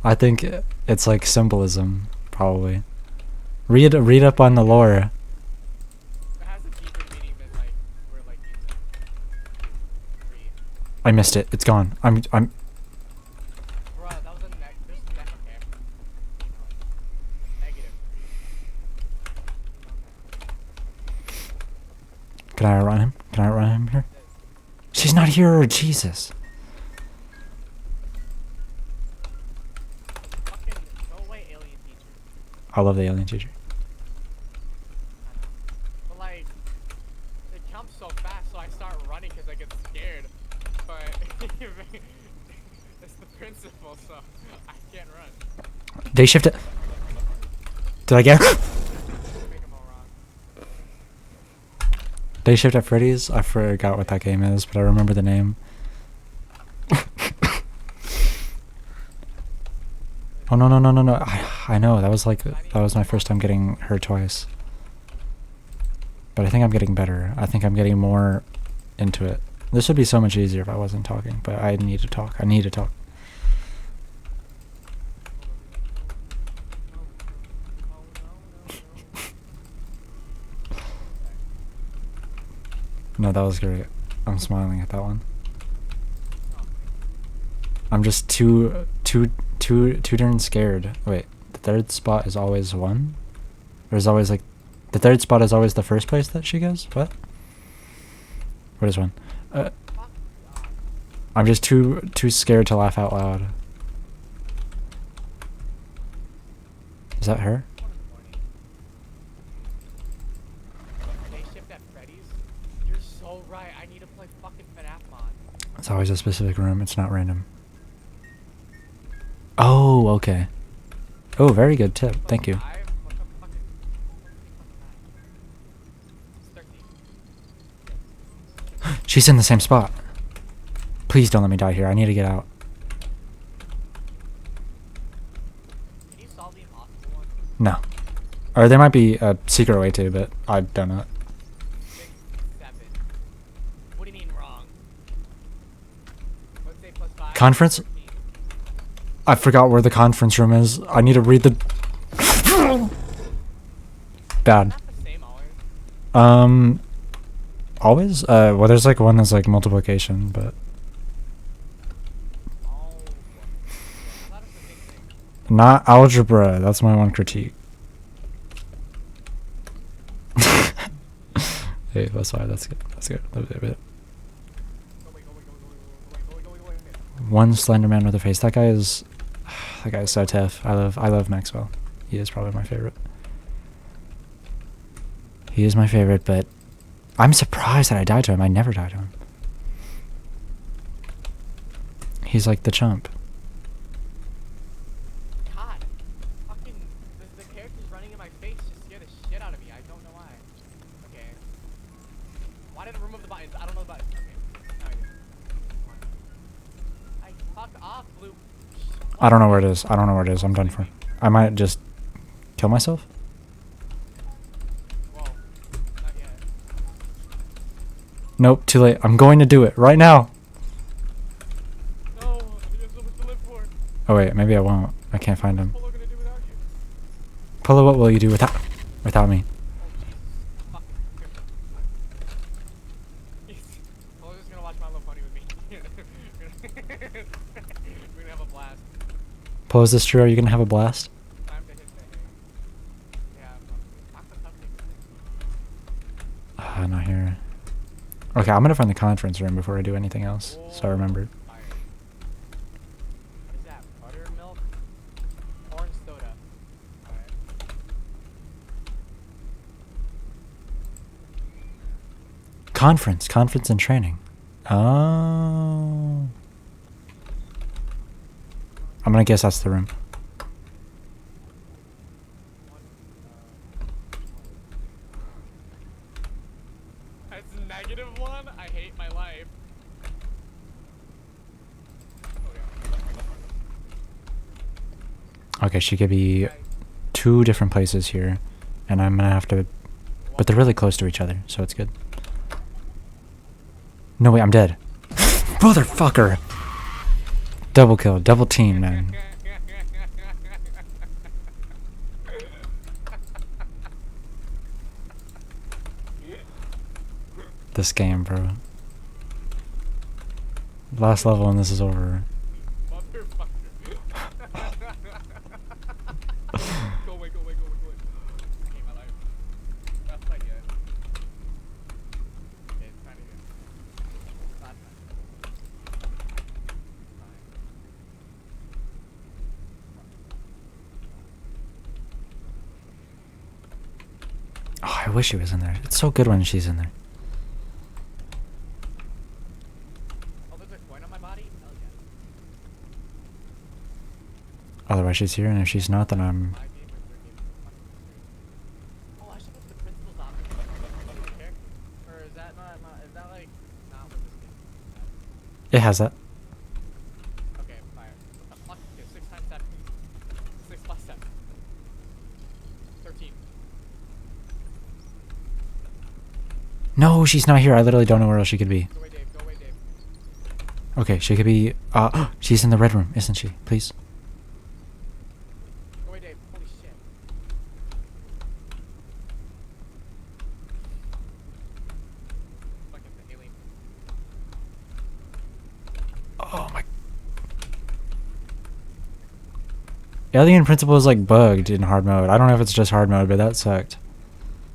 I think it's like symbolism, probably. Read up on the lore. it has a deeper meaning than like we're like using. I missed it. It's gone. I'm. Bruh, that was a there's okay. Negative. Can I run him? Can I run him here? She's not here. Jesus. Fucking go away, alien teacher. I love the alien teacher. But like, it jumps so fast, so I start running because I get scared. But it's the principle, so I can't run. They shifted. Did I get? Make them all wrong. Day Shift at Freddy's? I forgot what that game is, but I remember the name. Oh no. I know, that was my first time getting hurt twice. But I think I'm getting better. I think I'm getting more into it. This would be so much easier if I wasn't talking, but I need to talk. I need to talk. No, that was great. I'm smiling at that one. I'm just too darn scared. Wait, the third spot is always one? Or is always like the third spot is always the first place that she goes? What? What is one? I'm just too scared to laugh out loud. Is that her? Day Shift at Freddy's? You're so right. I need to play fucking FNAF mod. It's always a specific room. It's not random. Oh, okay. Oh, very good tip. Thank you. Look up fucking 13. She's in the same spot. Please don't let me die here. I need to get out. Can you solve the impossible one? No. Or there might be a secret way to, but I don't know. 6, 7. What do you mean wrong? Let's say plus 5. Conference? 13. I forgot where the conference room is. I need to read the... Bad. Not the same always. Always? Well, there's like one that's like multiplication, but... Oh. I thought it was the same thing. Not algebra. That's my one critique. Hey, that's fine. That's good. That's good. Go away, go away, go away, go away, go away, go away, go away. One slender man with a face. That guy is... That guy is so tough. I love Maxwell. He is probably my favorite. He is my favorite, but... I'm surprised that I died to him. I never died to him. He's like the chump. God. Fucking. The character's running in my face just scared the shit out of me. I don't know why. Okay. Why did it remove the buttons? I don't know the buttons. Okay. Now I do. I fuck off, Blue. I don't know where it is. I don't know where it is. I'm done for. I might just kill myself. Whoa. Not yet. Nope, too late. I'm going to do it right now. No, you have so much to live for. Oh wait, maybe I won't. I can't find him. What's Polo gonna do without you? Polo, what will you do without me? Oh, Jesus. Fuck. Polo's just gonna watch My Little Pony with me. We're gonna have a blast. Polo, is this true? Are you gonna have a blast? Time to hit the hay. Yeah, fuck the Ah, not here. Okay, I'm gonna find the conference room before I do anything else. So I remember. Fire. What is that? Buttermilk? Orange soda. Alright. Conference and training. Oh. I'm gonna guess that's the room. That's -1. I hate my life. Okay, she could be two different places here, and I'm gonna have to. But they're really close to each other, so it's good. No, wait, I'm dead. Motherfucker! Double kill, double team, man. This game, bro. Last level and this is over. Motherfucker. Go away, go away, go away, go away. I hate my life. That's not good. Okay, it's kinda good. Last time. Oh, I wish she was in there. It's so good when she's in there. Oh, there's a coin on my body? Hell yeah. Otherwise she's here, and if she's not, then I'm... My game or your game is fucking crazy. Oh, I should go to the principal's office. Or is that not is that like not what this game is? It has that. Okay, fire. Fuck, okay, 6 times 7. 6 plus 7. 13. No, she's not here. I literally don't know where else she could be. Go away, Dave. Go away, Dave. Okay, she could be... she's in the red room, isn't she? Please. Go away, Dave. Holy shit. Fucking the alien. Oh my... Alien Principle is like bugged in hard mode. I don't know if it's just hard mode, but that sucked.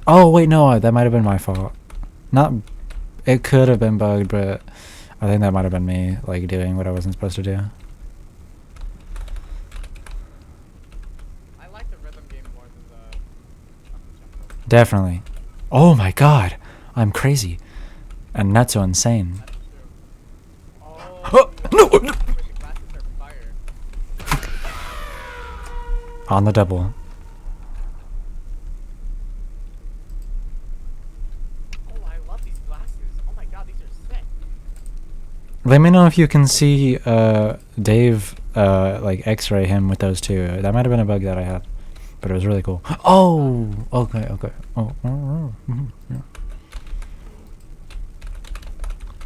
Oh, wait, no, that might have been my fault. Not... It could have been bugged, but I think that might have been me, like, doing what I wasn't supposed to do. I like the rhythm game more than the fucking jump rope. Definitely. Oh my god. I'm crazy. And not so insane. That is true. Oh, no, no. The glasses are fire. On the double. Oh, I love these glasses. Oh my god, these are Let me know if you can see Dave like X-ray him with those two. That might have been a bug that I had, but it was really cool. Oh, okay, okay. Oh, yeah.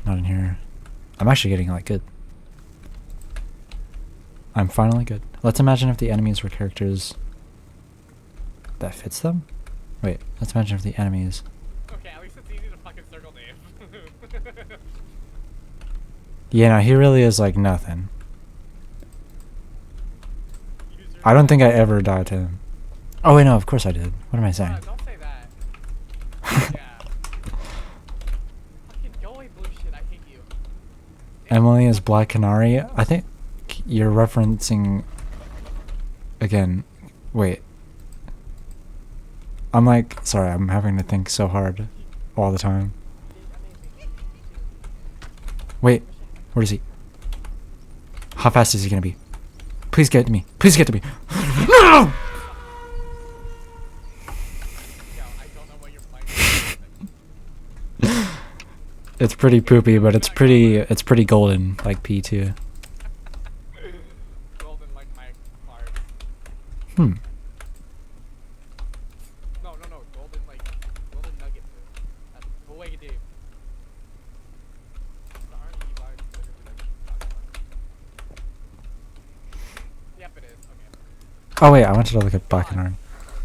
Not in here. I'm actually getting like good. I'm finally good. Let's imagine if the enemies were characters that fits them. Wait, let's imagine if the enemies. Okay, at least it's easy to fucking circle Dave. Yeah, no, he really is like nothing. I don't think I ever died to him. Oh wait, no, of course I did. What am I saying? Don't say that. Yeah. Fucking go away, blue shit. I hate you. Emily is Black Canary. I think you're referencing again. Wait. I'm like, sorry, I'm having to think so hard all the time. Wait, where is he? How fast is he gonna be? Please get to me. Please get to me. No! Yo, I don't know what you're playing. It's pretty poopy, but it's pretty golden, like P2. Golden like my heart. Hmm. No, golden like golden nugget. That's the way you do. The R&D bar is literally like Yep, it is. Okay. Oh wait, I wanted to look at Black Canary.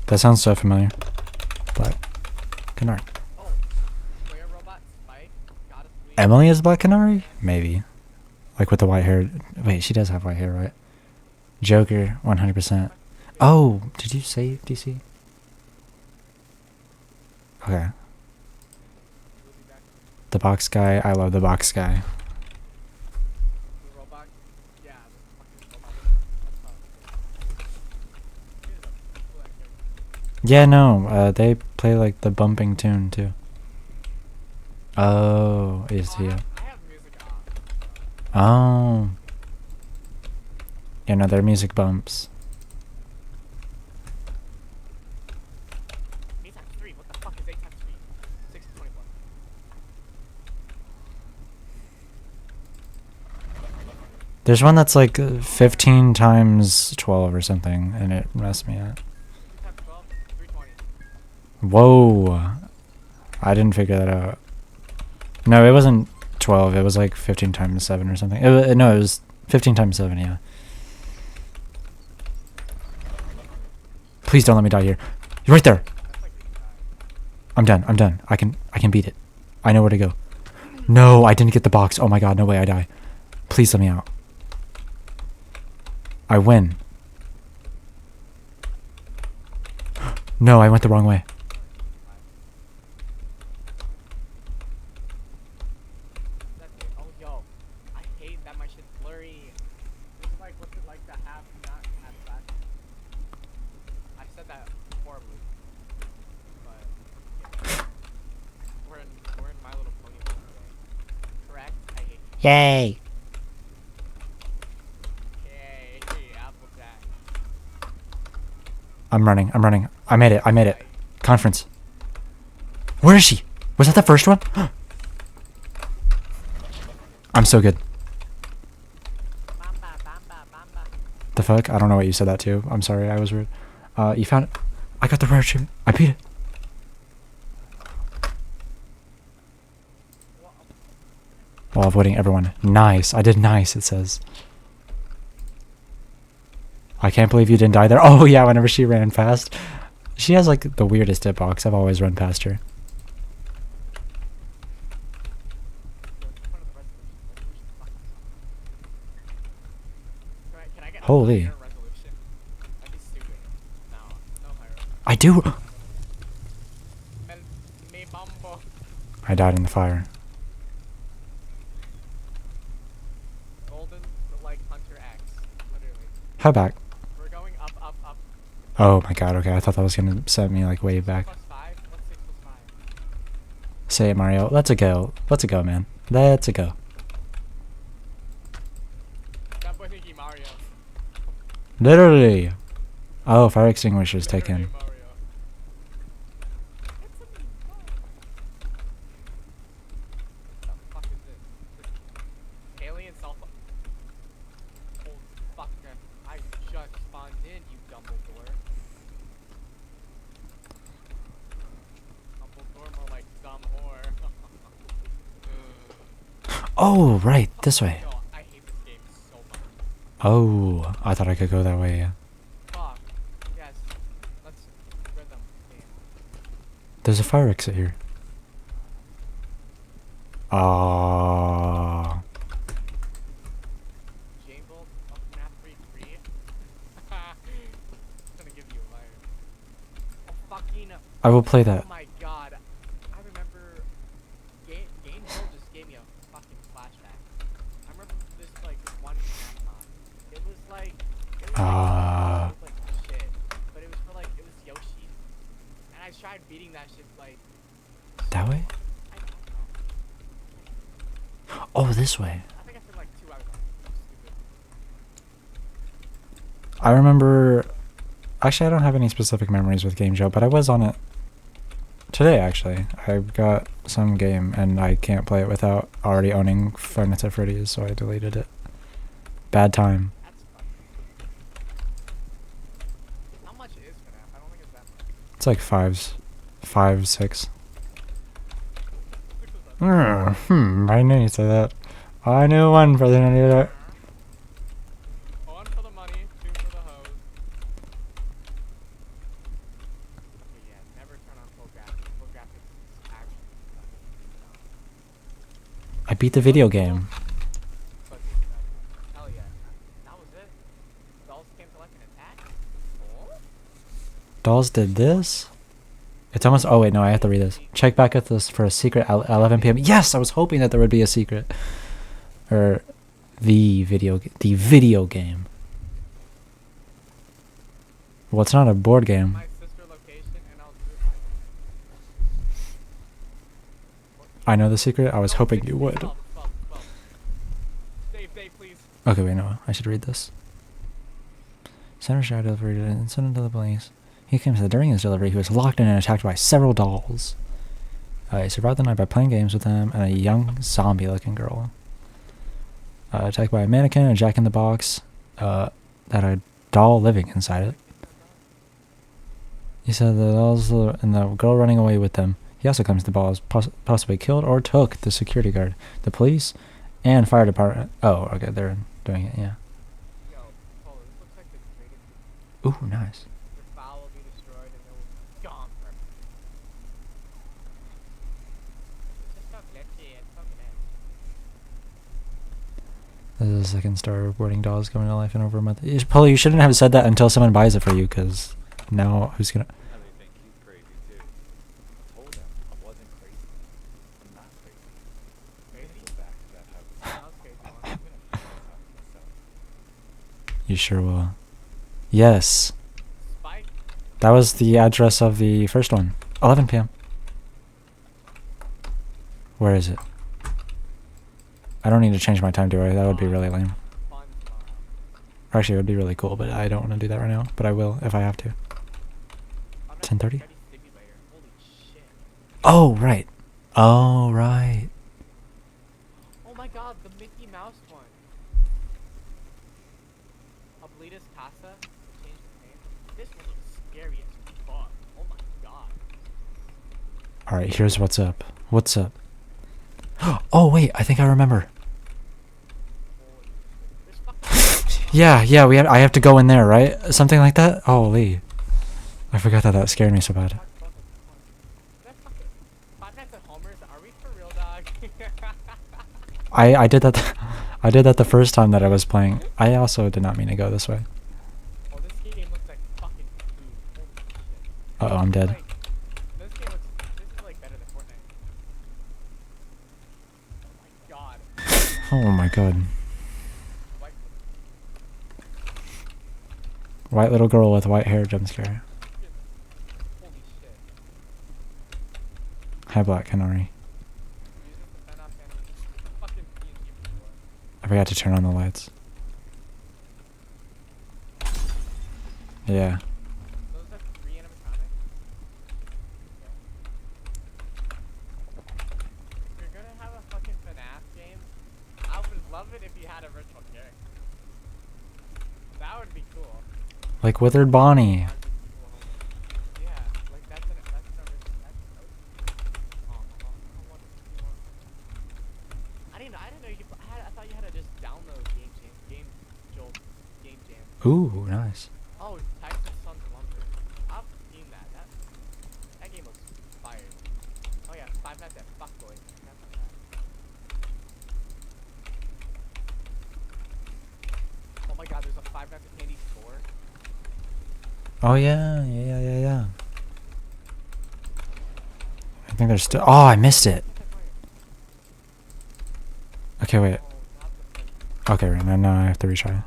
That sounds so familiar. Black Canary. Oh, player robot Spike got us three. Emily is Black Canary? Maybe. Like with the white hair. Wait, she does have white hair, right? Joker, 100%. Oh, did you say DC? Okay. The box guy. I love the box guy. The robot. Yeah, the fucking robot. That's cool actor. Yeah, no. They play like the bumping tune too. Oh, is he? I have music off. Oh. Yeah, no, their music bumps. Me times 3. What the fuck is 8 times 3? 6 to 24. There's one that's like 15 times 12 or something, and it messed me up. 2 times 12, 320. Whoa. I didn't figure that out. No, it wasn't 12. It was like 15 times 7 or something. No, it was 15 times 7, yeah. Please don't let me die here. You're right there. That's like 85. I'm done. I'm done. I can beat it. I know where to go. No, I didn't get the box. Oh my god, no way I die. Please let me out. I win. No, I went the wrong way. That's it. Oh, yo. I hate that my shit's blurry. This is like, what's it like to have, not have that? I said that horribly. But, yeah. We're in My Little Pony today. Correct? I hate you. Yay. Yay, Applejack. I'm running. I made it. Conference. Where is she? Was that the first one? I'm so good. Bamba, bamba, bamba. The fuck? I don't know what you said that to. I'm sorry, I was rude. You found it? I got the rare achievement. I beat it. While avoiding everyone. Nice. I did nice, it says. I can't believe you didn't die there. Oh yeah, whenever she ran fast. She has like the weirdest hitbox. I've always run past her. Can I get Holy. higher resolution? That'd be stupid. No higher. I do. Me bumbo. I died in the fire. Golden, like Hunter X. Literally. How back? We're going up. Oh my god, okay. I thought that was gonna set me like way back. +5? What's 6 + 5? Say it, Mario. Let's a go. Let's a go, man. Let's a go. That boy thinking Mario. Literally. Oh, fire extinguishers taken. Literally Mario. What the fuck is this? Oh, right, this way. Yo, I hate this game so much. Oh, I thought I could go that way. Yeah. Fuck. Yes. Let's rhythm game. There's a fire exit here. Ah. Jane Bolt of map free. Gonna give you a liar. Oh, fucking. I will play that. Oh my god. I remember. Game Bolt just gave me a fucking flashback. I remember this like one map mod. It was like. It was Ah. like shit. But it was for like. It was Yoshi. And I tried beating that shit like. That way? I don't know. Oh, this way. I think I spent like 2 hours on it. Stupid. I remember. Actually, I don't have any specific memories with Game Joe, but I was on it today. Actually, I got some game and I can't play it without already owning Five Nights at Freddy's, so I deleted it. Bad time. That's fun. How much is FNAF? I don't think it's that much. It's like 5, 6. I knew you'd say that. I knew one for the end of that. 1 for the money, 2 for the hose. Okay, yeah, never turn on full graphics. Full graphics is actually I beat the video game. hell yeah. That was it. Dolls came to like an attack. Oh? Dolls did this? It's almost. Oh, wait, no, I have to read this. Check back at this for a secret at 11 p.m. Yes, I was hoping that there would be a secret. Or the video game. Well, it's not a board game. My sister location and I'll do it. I know the secret. I was hoping you would. 12. Dave, please. Okay, wait, no, I should read this. Center Shadow delivery and sent him to the police. He claims that during his delivery, he was locked in and attacked by several dolls. He survived the night by playing games with them and a young zombie-looking girl. Attacked by a mannequin and a jack-in-the-box that had a doll living inside it. He said the dolls and the girl running away with them. He also claims the dolls possibly killed or took the security guard, the police, and fire department. Oh, okay, they're doing it, yeah. Yo, Polo, this looks like the greatest. Ooh, nice. Your file will be destroyed and it will be gone forever. It's just so glitchy and fucking This is the second star reporting dolls coming to life in over a month. Paulie, you shouldn't have said that until someone buys it for you, because now who's gonna... Now they think he's crazy too. I told him I wasn't crazy. I'm not crazy. Crazy? Go back to that house. Sounds crazy. I'm gonna figure this out myself. You sure will. Yes. Spike? That was the address of the first one. 11 p.m. Where is it? I don't need to change my time, do I? That would be really lame. Fun tomorrow. Actually, it would be really cool, but I don't want to do that right now. But I will if I have to. I'm at 10:30? Freddy Simulator. Holy shit. Oh, right. Oh, right. Oh my god, the Mickey Mouse one. Oblitas Casa. Changed the name. This one looks scary as fuck. Oh my god. Alright, here's what's up. What's up? Oh, wait. I think I remember. Holy shit. There's fucking Yeah, I have to go in there, right? Something like that? Holy. I forgot that scared me so bad. That fucking Five Nights at Homer's. Are we for real, dog? I did that I did that the first time that I was playing. I also did not mean to go this way. Oh, this game looks like fucking food. Holy shit. Uh-oh, I'm dead. Like, this game looks. This is like better than Fortnite. Oh my god. Oh my god. White. White little girl with white hair jump scare. Holy shit. Hi, Black Canary. Use this to fend off enemies. Fucking PNG before. I forgot to turn on the lights. Yeah. Those are 3 animatronics. If you're gonna have a fucking FNAF game, I would love it if you had a virtual character. That would be cool. Like Withered Bonnie. That'd be cool. Yeah, like that's an original. I I didn't know you could. I thought you had to just download Game Jolt, Game Jam. Ooh, nice. Oh, Tyson Sun Lumber. I've seen that. That game looks fire. Oh yeah, Five Nights at Fuckboy. That's on that. Oh my God, there's a Five Nights at Candy 4. Oh yeah, yeah. I think there's still. Oh, I missed it. Okay, wait. Oh, not the first. Okay, right now I have to retry.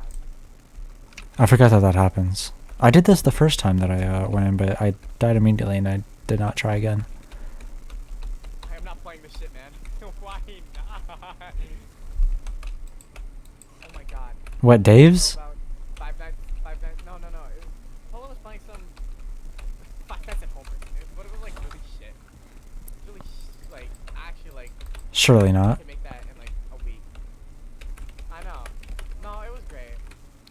I forgot that happens. I did this the first time that I went in, but I died immediately and I did not try again. I am not playing this shit, man. Why not? Oh my God. What, Dave's? About Five Nights. No. Polo was playing some Five Nights at Homer, but it was like really shit. Really, like actually like. Surely I not. could make that in like a week. I know. No, it was great.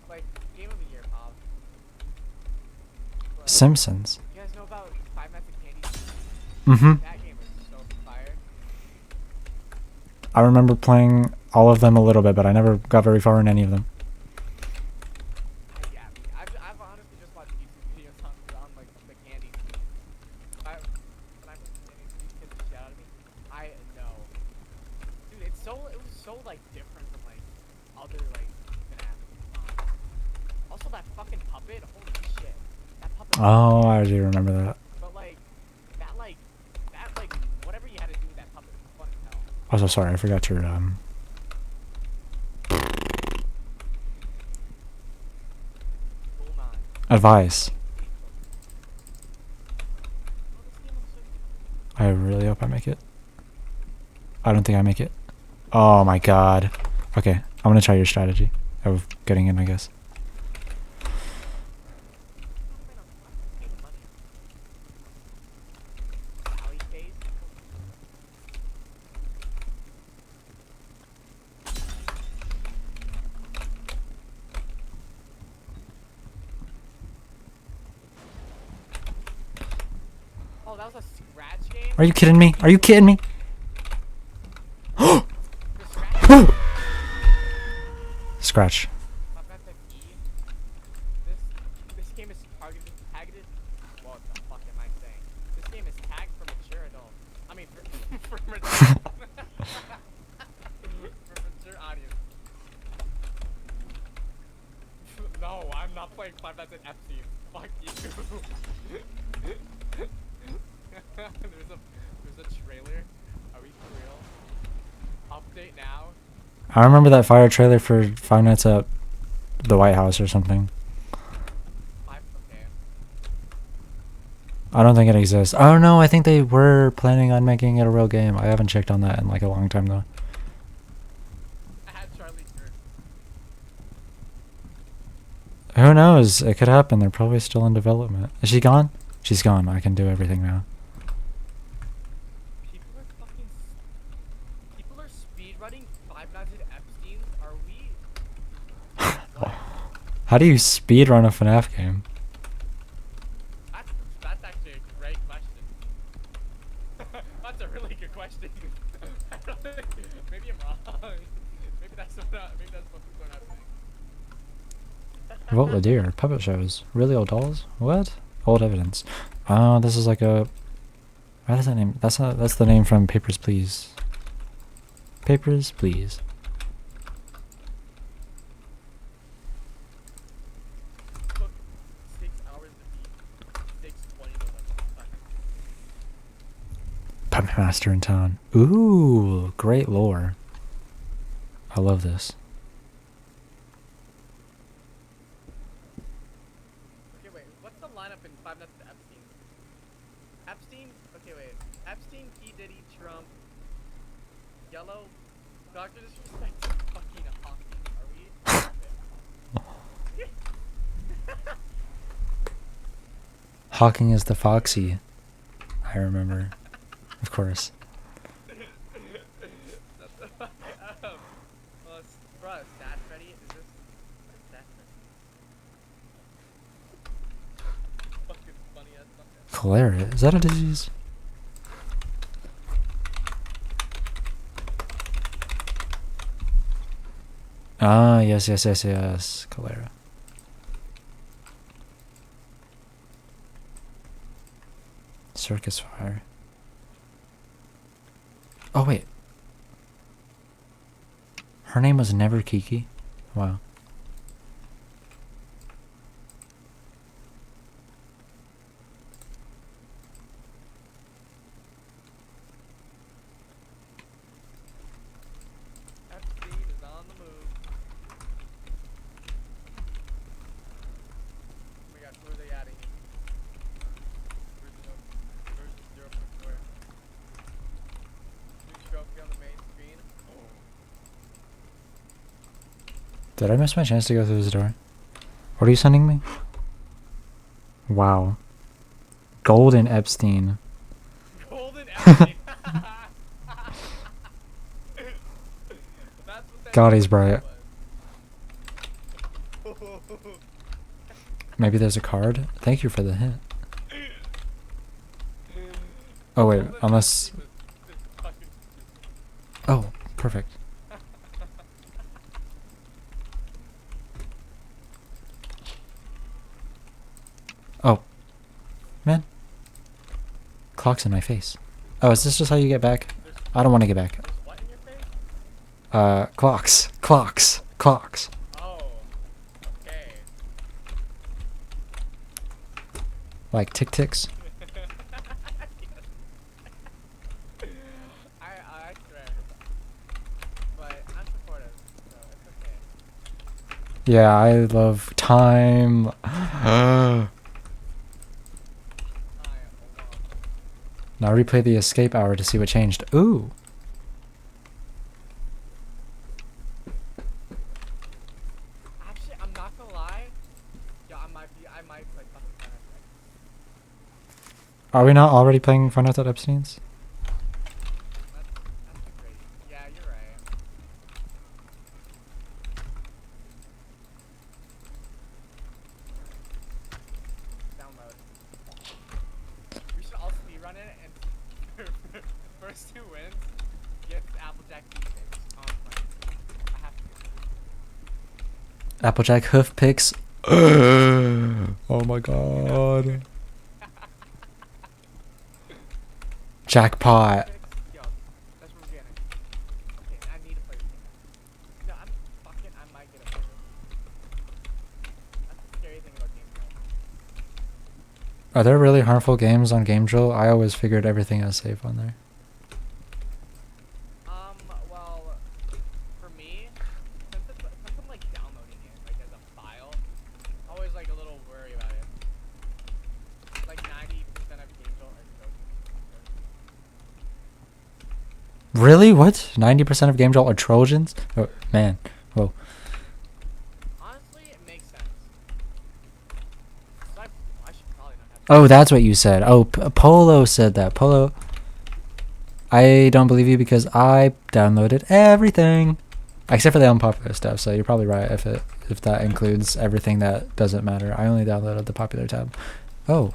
Like game of the year, pal. But, Simpsons. you guys know about Five Nights at Candy? Mm-hmm. That game was so fire. I remember playing all of them a little bit, but I never got very far in any of them. Yeah, I've honestly just watched YouTube videos on like the candy. When I was these kids the shit out of me, I know. Dude, it was so like different from like other like FNAF. Also that fucking puppet, holy shit. That puppet. Oh, I do remember that. But like whatever you had to do with that puppet was fun as hell. Also, sorry, I forgot your Cool 9. advice. Oh, this game looks so good. I really hope I make it. I don't think I make it. Oh my god. Okay, I'm gonna try your strategy of getting in, I guess. Alley phase? Oh, that was a scratch game? Are you kidding me? Are you kidding me? The scratch? Scratch. Five Nights at E. This game is targeted. What the fuck am I saying? This game is tagged for mature adults. I mean, for mature. For mature audience. No, I'm not playing Five Nights at Epstein. Fuck you. There's a trailer. Are we for real? Update now. I remember that fire trailer for Five Nights at the White House or something. Okay. I don't think it exists. Oh no, I think they were planning on making it a real game. I haven't checked on that in like a long time though. I had Charlie Kirk. Who knows? It could happen. They're probably still in development. Is she gone? She's gone. I can do everything now. People are speedrunning Five Nights at Epstein. Are we? What? How do you speedrun a FNAF game? That's actually a great question. That's a really good question. Maybe I'm wrong. Maybe that's what people are not saying. What the dear? Puppet shows. Really old dolls? What? Old evidence. Oh, this is like a... What is that name? That's the name from Papers, Please. Papers, Please. Took 6 hours to beat 6:20 to like. Puppet Master in town. Ooh, great lore. I love this. Okay, wait. What's the lineup in Five Nights at Epstein? Epstein? Okay, wait. Epstein, P. Diddy, Trump, Yellow, Dr. Disrespect, fucking Hawking. Are we? Hawking is the Foxy. I remember. Of course. Bro, stats ready? Is this stats ready? Fucking funny ass stuff. Cholera. Is that a disease? Ah, yes, yes, yes, yes. Calera. Circus fire. Oh, wait. Her name was never Kiki? Wow. Epstein is on the move. Oh my god, who are they adding? Version 0.4. New trophy on the main screen. Did I miss my chance to go through this door? What are you sending me? Wow. Golden Epstein. Golden Epstein. That's what that God, he's was. bright. Maybe there's a card? Thank you for the hint. Oh, wait. Golden Unless... Epstein was just fucking Oh, perfect. Oh. Man. Clock's in my face. Oh, is this just how you get back? I don't want to get back. There's what in your face? Clocks. Clocks. Clocks. Oh. Okay. Like tick-ticks. I swear. But I'm supportive, so it's okay. Yeah, I love time. Now replay the escape hour to see what changed. Ooh. Actually, I'm not gonna lie. Yeah, I might play fucking Final Fantasy. Are we not already playing Five Nights at Epstein's? That's great. Yeah, you're right. Download. We should all speedrun it and first two wins get Applejack keepsakes. I have to get them. Applejack hoof picks. Oh my god. Jackpot. Yo, that's what we're getting. Okay, I need to play this game. No, I might get a player. That's the scary thing about games. Are there really harmful games on GameDrill? I always figured everything is safe on there. Well, for me, since I'm like downloading it like as a file, I'm always like a little worried about it. Like 90% of games are Really? What? 90% of GameDrill are Trojans? Oh, man. Whoa. honestly, it makes sense. So I should probably not have. Oh, that's what you said. Oh, Polo said that. Polo. I don't believe you because I downloaded everything. Except for the unpopular stuff, so you're probably right if that includes everything that doesn't matter. I only downloaded the popular tab. Oh.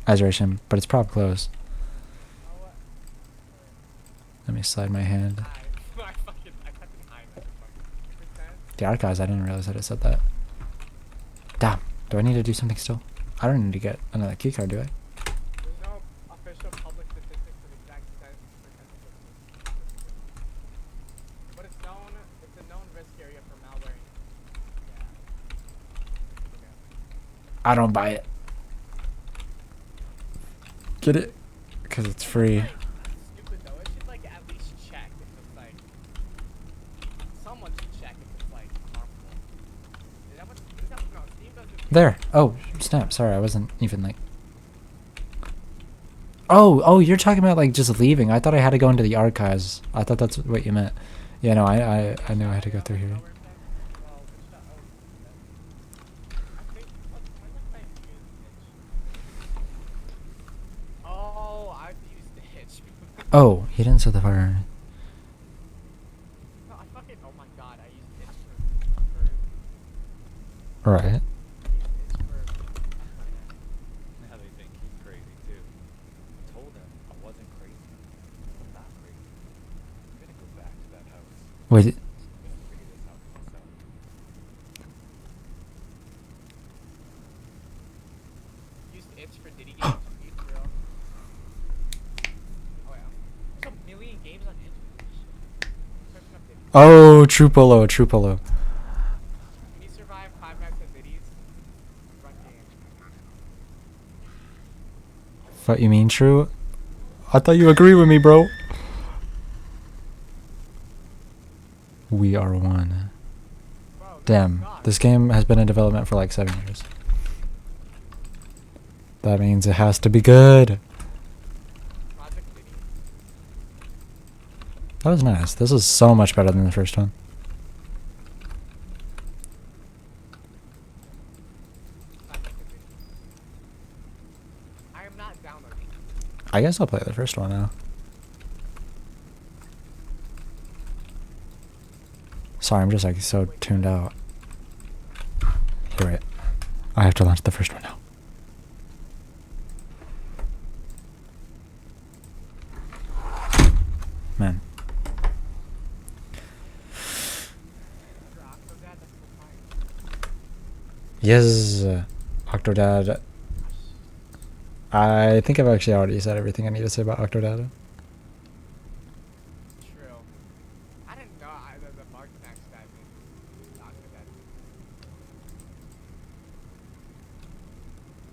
Azeration, but it's prob close. Let me slide my hand. The archives, I didn't realize that it said that. Damn. Do I need to do something still? I don't need to get another keycard, do I? There's no official public statistics for the exact percentage of but it's a known risk area for malware. Yeah. I don't buy it. Get it? Because it's free. Stupid though. It should like at least check if it's like someone should check if it's like harmful. Is that no, Steam doesn't. There. Oh, snap. Sorry, I wasn't even like... Oh, you're talking about like just leaving. I thought I had to go into the archives. I thought that's what you meant. Yeah, no, I knew I had to go through here. Oh, I've used the hitch. Oh, he didn't set the fire. No, oh my god, I used hitch Right. Now they think he's crazy too. I told him I wasn't crazy. I'm not crazy. I'm gonna go back to that Wait, Just figure this out for myself. Used itch for Diddy games on Keep, bro. Oh yeah. There's a million games on itch. Searching up Diddy. oh, True Polo, True Polo. Can you survive 5 nights at Diddy's? Run game. What you mean, True? I thought you agree with me, bro. We are one. Bro, Damn, God. this game has been in development for like 7 years. That means it has to be good. Project Diddy. That was nice. This is so much better than the first one. Project Diddy. I am not downloading. I guess I'll play the first one now. Sorry, I'm just like so tuned out. You're right. I have to launch the first one now. Man. Your Octodad, that's so fire. Yes, Octodad. I think I've actually already said everything I need to say about Octodad. True. I didn't know the Mark Max guy made Octodad.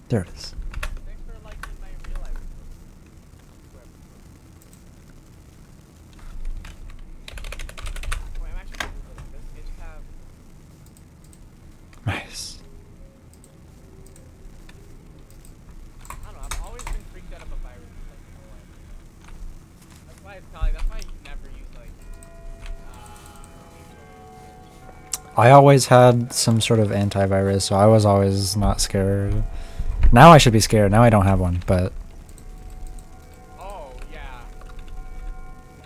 There it is. Thanks for liking my real life clip. Wait, I'm actually Googling this. Itch have Nice. I don't know, I've always been freaked out of a virus like my whole life. That's why it's probably that's why you never use like I always had some sort of antivirus, so I was always not scared. Now I should be scared. Now I don't have one, but oh yeah.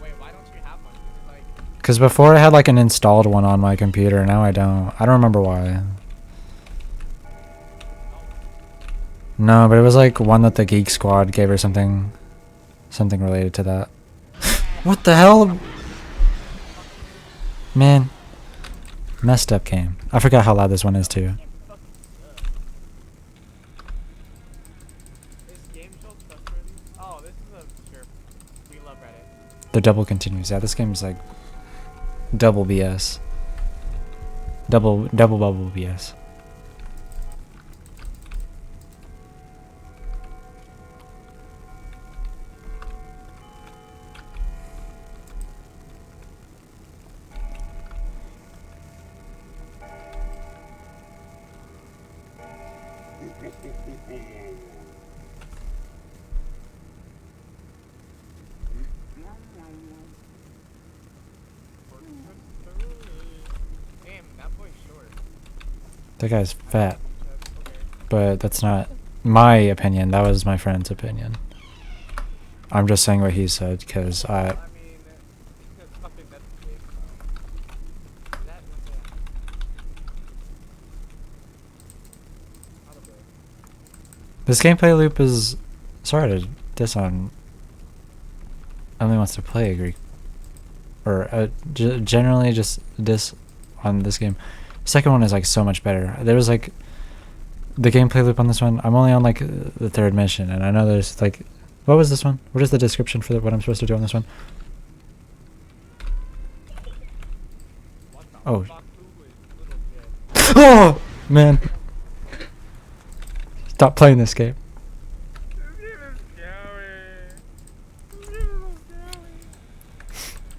Wait, why don't you have one? Like because before I had like an installed one on my computer. Now I don't. I don't remember why. No, but it was like one that the Geek Squad gave or something. Something related to that. What the hell? Man. Messed up game. I forgot how loud this one is too. is game Jolt trustworthy? Oh, this is a sure. We love Reddit. The double continues. Yeah, this game's like double BS. Double bubble BS. Damn, that boy's short. That guy's fat. Okay. But that's not my opinion. That was my friend's opinion. I'm just saying what he said because I mean, fucking that's big. That was out of the this gameplay loop is sorry to diss on. Only wants to play Greek, or generally just diss on this game. Second one is like so much better. There was like the gameplay loop on this one. I'm only on like the third mission, and I know there's like, what was this one? What is the description for what I'm supposed to do on this one? what the Oh. fuck, who is little kid? Oh man! Stop playing this game.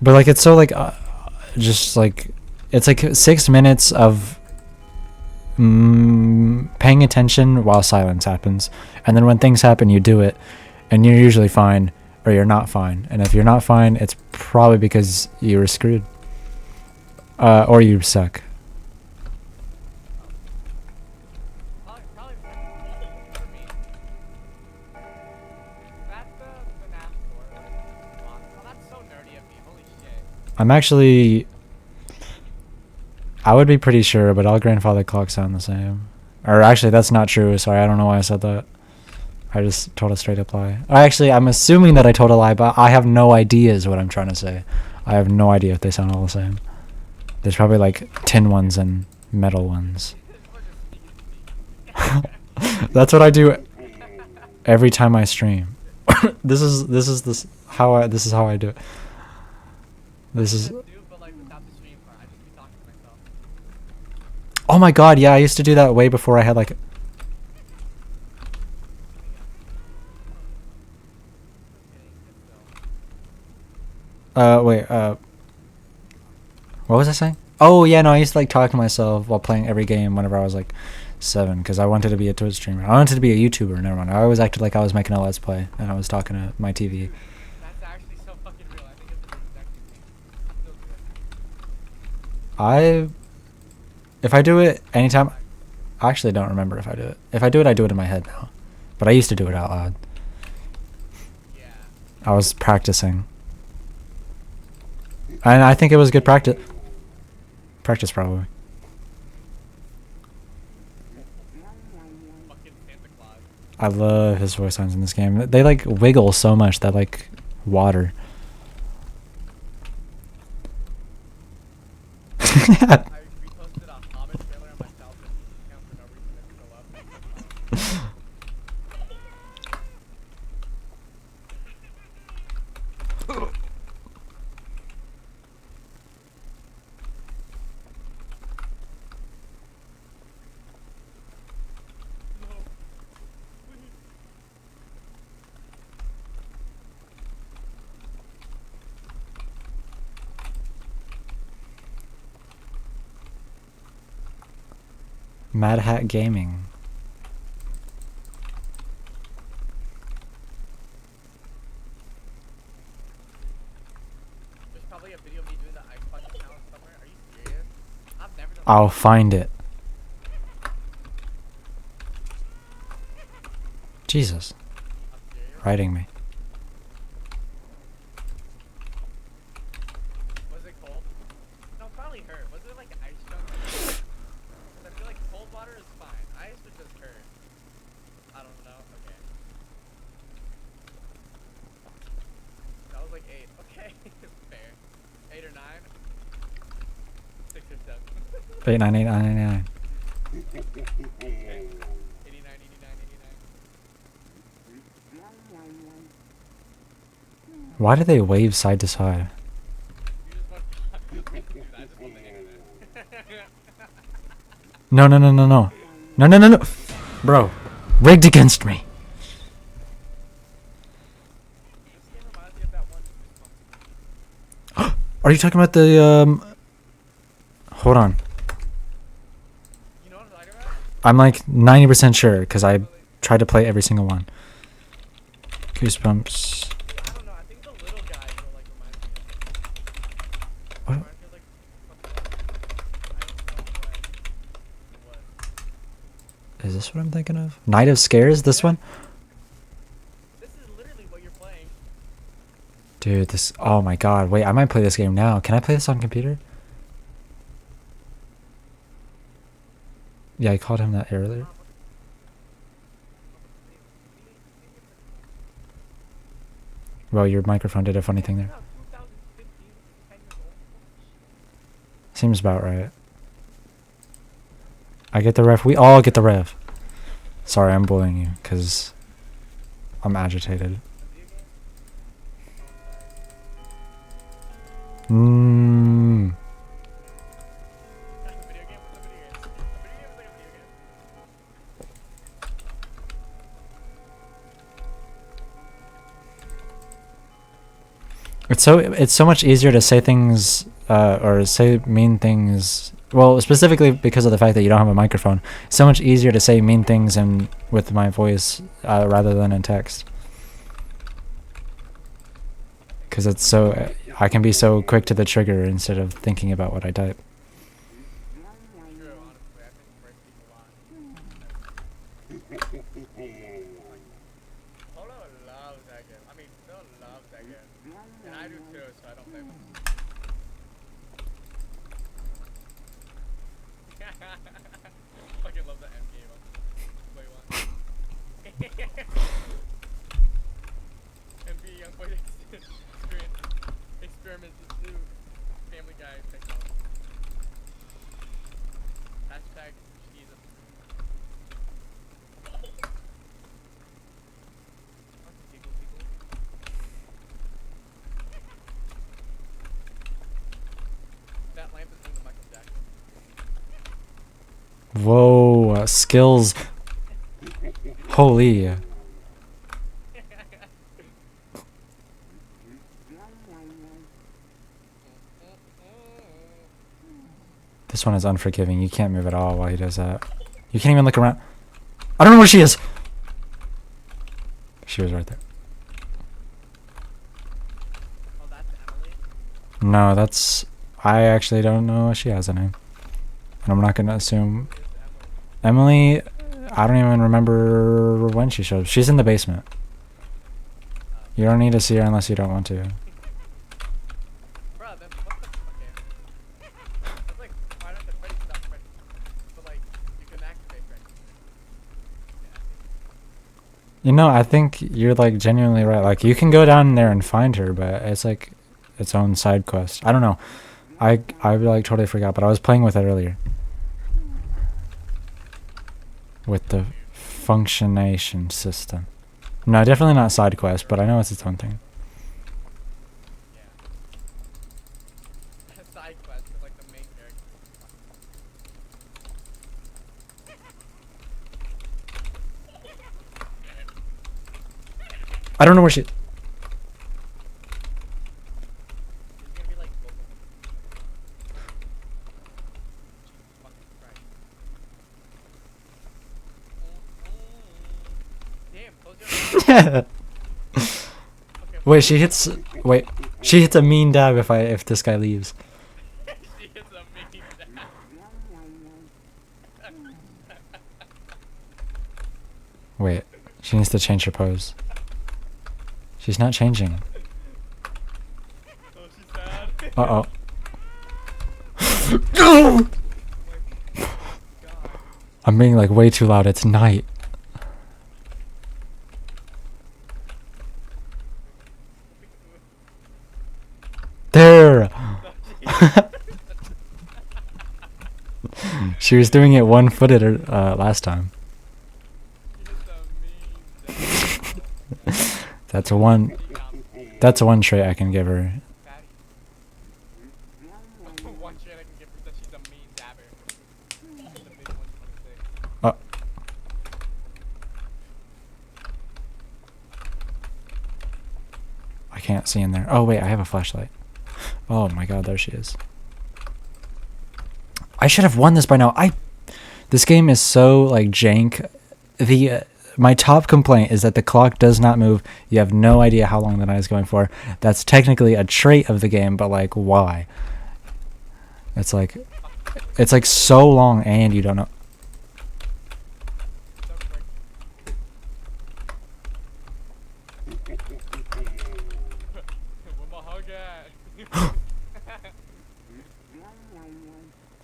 But like it's so like just like it's like 6 minutes of paying attention while silence happens, and then when things happen you do it, and you're usually fine or you're not fine, and if you're not fine it's probably because you were screwed or you suck. Probably for me. That's the NAS4. Oh, that's so nerdy of me. Holy shit. I'm actually I would be pretty sure, but all grandfather clocks sound the same. Or actually, that's not true. Sorry, I don't know why I said that. I just told a straight up lie. I'm assuming that I told a lie, but I have no idea is what I'm trying to say. I have no idea if they sound all the same. There's probably like tin ones and metal ones. That's what I do every time I stream. This is how I do it. This is. But like without the stream part, I just be talking to myself. Oh my god, yeah, I used to do that way before I had like. Wait, what was I saying? Oh yeah, no, I used to like talk to myself while playing every game whenever I was like 7, because I wanted to be a Twitch streamer. I wanted to be a YouTuber. Never mind. I always acted like I was making a Let's Play and I was talking to my TV. That's actually so fucking real. I think it's the exact same thing. If I do it anytime, I actually don't remember if I do it. If I do it in my head now, but I used to do it out loud. Yeah. I was practicing, and I think it was good practice. Practice probably. Fucking Santa Claus. I love his voice lines in this game. They like wiggle so much that like water. I reposted a Hobbit trailer on my Falcon account for no reason and still up. Mad Hat Gaming. There's probably a video of me doing the iFuck account somewhere. Are you serious? I've never done I'll find it. Jesus. I'm serious. Writing me. Was it cold? No, it probably hurt. Was it like ice chunk? 'Cause I feel like cold water is fine. Ice would just hurt. I don't know. Okay. That was like 8. Okay. Fair. 8 or 9. 6 or 7. 8, 9, 8, 9, 9, 9. Okay. 89, 89, 89. Why do they wave side to side? You just want to do that. I just want the internet. No, no, no, no, no. No, no, no, no. Bro. Rigged against me. This game reminds me of that one. Are you talking about the, Hold on. You know what I'm talking about? I'm like 90% sure, because I tried to play every single one. Goosebumps. I don't know. I think the little guys will like remind me of. What? Reminds me of, like, I don't know what it was. Is this what I'm thinking of? Night of Scares? This one? This is literally what you're playing. Dude, this... Oh my god. Wait, I might play this game now. Can I play this on computer? Yeah, I called him that earlier. Well, your microphone did a funny thing there. No, 2015, 10 years old. Seems about right. I get the ref. We all get the ref. Sorry, I'm bullying you, because I'm agitated. Mmm. Video game? What's a video game? A video game is like a video game. It's so much easier to say things or say mean things. Well, specifically because of the fact that you don't have a microphone. It's so much easier to say mean things and with my voice rather than in text. Because it's so I can be so quick to the trigger instead of thinking about what I type. True, honestly. I think it breaks people a lot. Polo loves that game. I mean, Phil loves that game. And I do too, so I don't blame him. Fucking love the M game. Wait, what? MB Youngboy experience. Experiment this new Family Guy technology. Hashtag Jesus. Fucking tickle, tickle. That lamp is doing the Michael Jackson. Whoa, skills. Holy. This one is unforgiving. You can't move at all while he does that. You can't even look around. I don't know where she is. She was right there. Oh, that's Emily? No, that's... I actually don't know if she has a name. And I'm not going to assume... It's Emily. Emily, I don't even remember when she showed up. She's in the basement. You don't need to see her unless you don't want to. Bruh, then what the... Okay. It's like, Friday the Freddy's not Freddy. But like, you can activate Freddy. Yeah. You know, I think you're like genuinely right. Like, you can go down there and find her, but it's like its own side quest. I don't know. I like totally forgot, but I was playing with it earlier. With the functionation system. No, definitely not side quest, but I know it's its own thing. Yeah. Side quest is like the main character. I don't know where she... It's gonna be like local. Jesus fucking Christ. Damn, close your eyes. Okay, Wait, she hits... Wait. She hits a mean dab if this guy leaves. she is a mean dad. Wait. She needs to change her pose. She's not changing. Oh, she's sad. Uh-oh. God. I'm being like way too loud. It's night. There! She was doing it one-footed last time. That's a one. That's one trait I can give her. One shit I can give her that she's a mean dabber. The big 126. Oh. I can't see in there. Oh wait, I have a flashlight. Oh my god, there she is. I should have won this by now. This game is so like jank. My top complaint is that the clock does not move. You have no idea how long the night is going for. That's technically a trait of the game, but like why? It's like so long and you don't know. Where my hug at?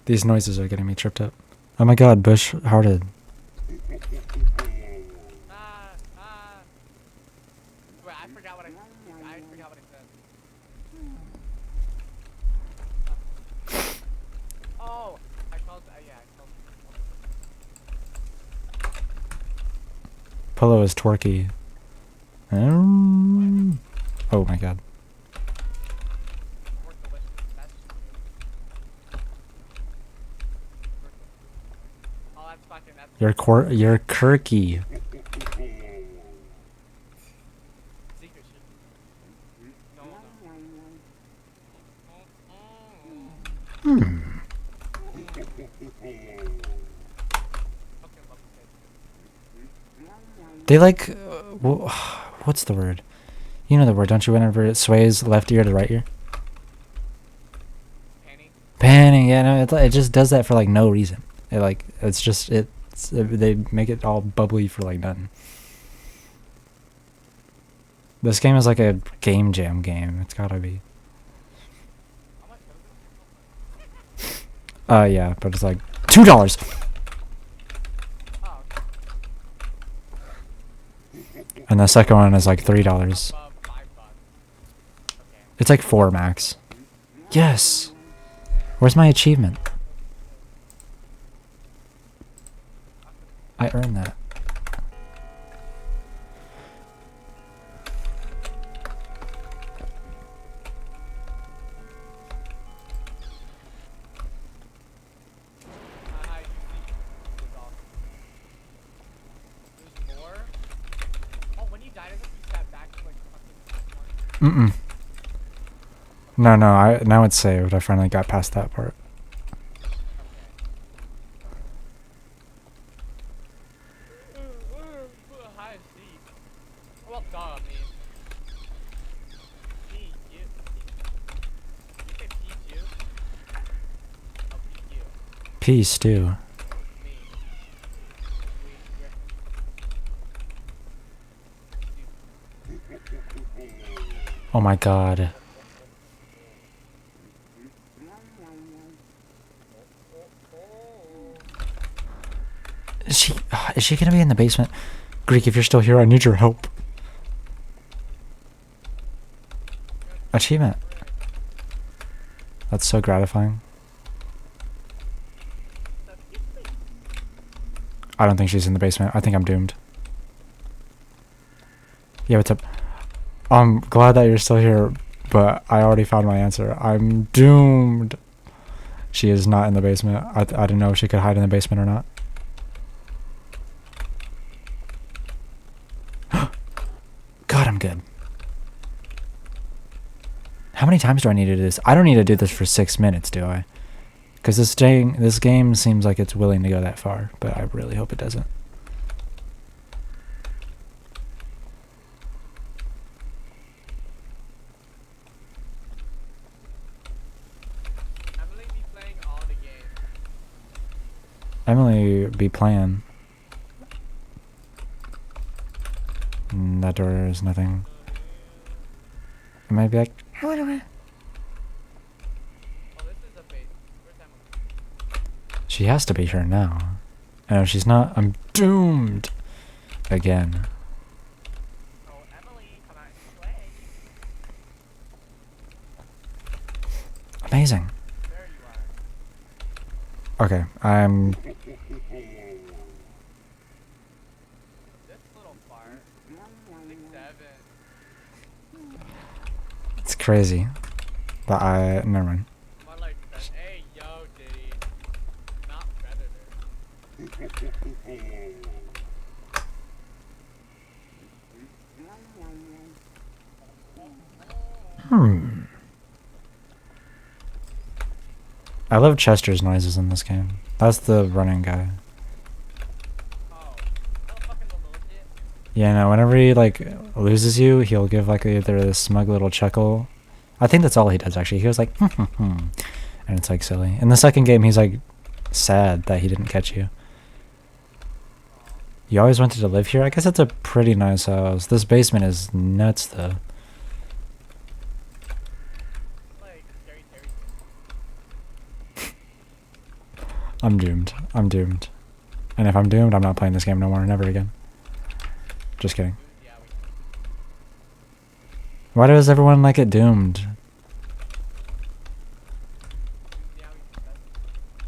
These noises are getting me tripped up. Oh my god, Bush hearted. Wait, I forgot what I said. Oh, I called. Yeah, I called. Polo is twerky. Oh my god. Work delicious. That's oh, that's fucking. That's You're quirky. secret shit. No, Hmm. Fucking love this. They like, what's the word? You know the word, don't you? Whenever it sways left ear to right ear. Panning. Panning. Yeah, no, it just does that for like no reason. They make it all bubbly for like nothing. This game is like a game jam game. It's gotta be. How much was it? Yeah, but it's like $2. Oh, okay. And the second one is like $3. Above $5. Okay. It's like 4 max. Yes. Where's my achievement? I earned that. Hi, you was awesome. There's more? Oh, when you died, doesn't reset back to like fucking point? Mm-mm. No, no, now it's saved. I finally got past that part. Okay. Hi, Z. Well, duh, I mean. P, you. You say P, you? Oh, P, you. Peace, too. Me. Oh my god. Is she gonna be in the basement? Greek, if you're still here, I need your help. Achievement. That's so gratifying. I don't think she's in the basement. I think I'm doomed. Yeah, what's up? I'm glad that you're still here, but I already found my answer. I'm doomed. She is not in the basement. I didn't know if she could hide in the basement or not. God, I'm good. How many times do I need to do this? I don't need to do this for 6 minutes, do I? Because this game seems like it's willing to go that far, but I really hope it doesn't. Emily be playing all the games. Emily be playing. That door is nothing. It might be like, Oh, this is a base. Where's Emily? she has to be here now. And if she's not, I'm doomed. Again. Oh, Emily, come out and play. Amazing. There you are. Okay, I'm... This little fart. 6'7". It's crazy. But never mind. More like that. Hey, yo, Diddy. Not Predator. I love Chester's noises in this game. That's the running guy. Oh. Don't fucking remove it. Yeah, no, whenever he, like, loses you, he'll give, like, either this smug little chuckle. I think that's all he does, actually. He goes, like, and it's, like, silly. In the second game, he's, like, sad that he didn't catch you. You always wanted to live here? I guess it's a pretty nice house. This basement is nuts, though. Like, Scary Terry. I'm doomed. I'm doomed. And if I'm doomed, I'm not playing this game no more, never again. Just kidding. Yeah, Why does everyone like it doomed?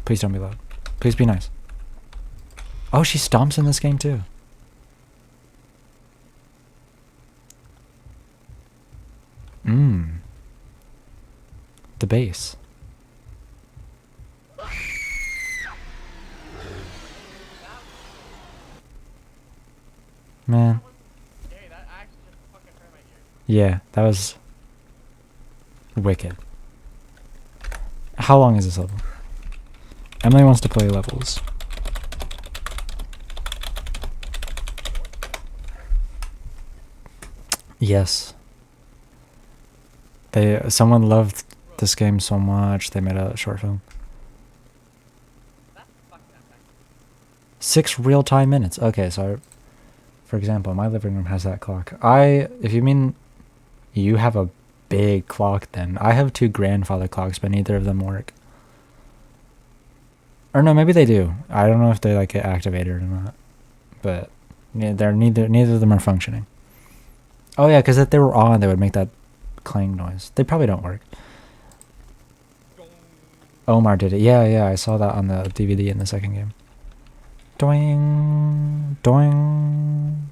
Please don't be loud. Please be nice. Oh, she stomps in this game too. The bass. Man. Scary, that actually just fucking hurt my ear. Yeah, that was wicked. How long is this level? Emily wants to play levels. Yes. Someone loved this game so much they made a short film. That's fucking that 6 real-time minutes. Okay, so for example, my living room has that clock. If you mean you have a big clock, then I have 2 grandfather clocks, but neither of them work. Or no, maybe they do. I don't know if they like get activated or not. But yeah, neither of them are functioning. Oh yeah, because if they were on, they would make that clang noise. They probably don't work. Omar did it. Yeah, I saw that on the DVD in the second game. Doing. Doing.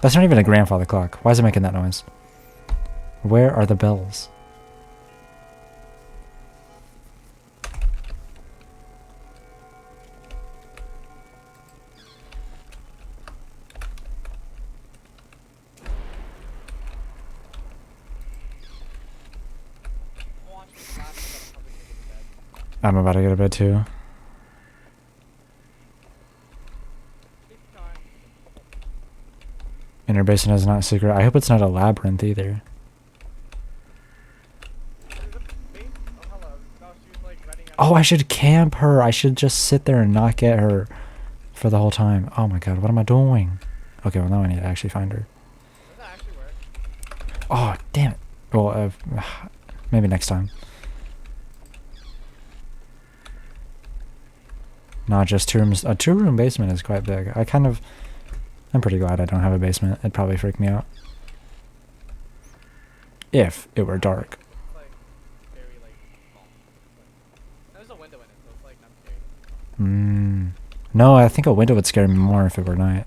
That's not even a grandfather clock. Why is it making that noise? Where are the bells? I'm about to go to bed too. Inner basement is not secret. I hope it's not a labyrinth either. Oh, I should camp her. I should just sit there and not get her for the whole time. Oh my god, what am I doing? Okay, well now I need to actually find her. Oh, damn it. Well, maybe next time. Not just 2 rooms. A 2-room basement is quite big. I'm pretty glad I don't have a basement. It'd probably freak me out. If it were dark. No, I think a window would scare me more if it were night.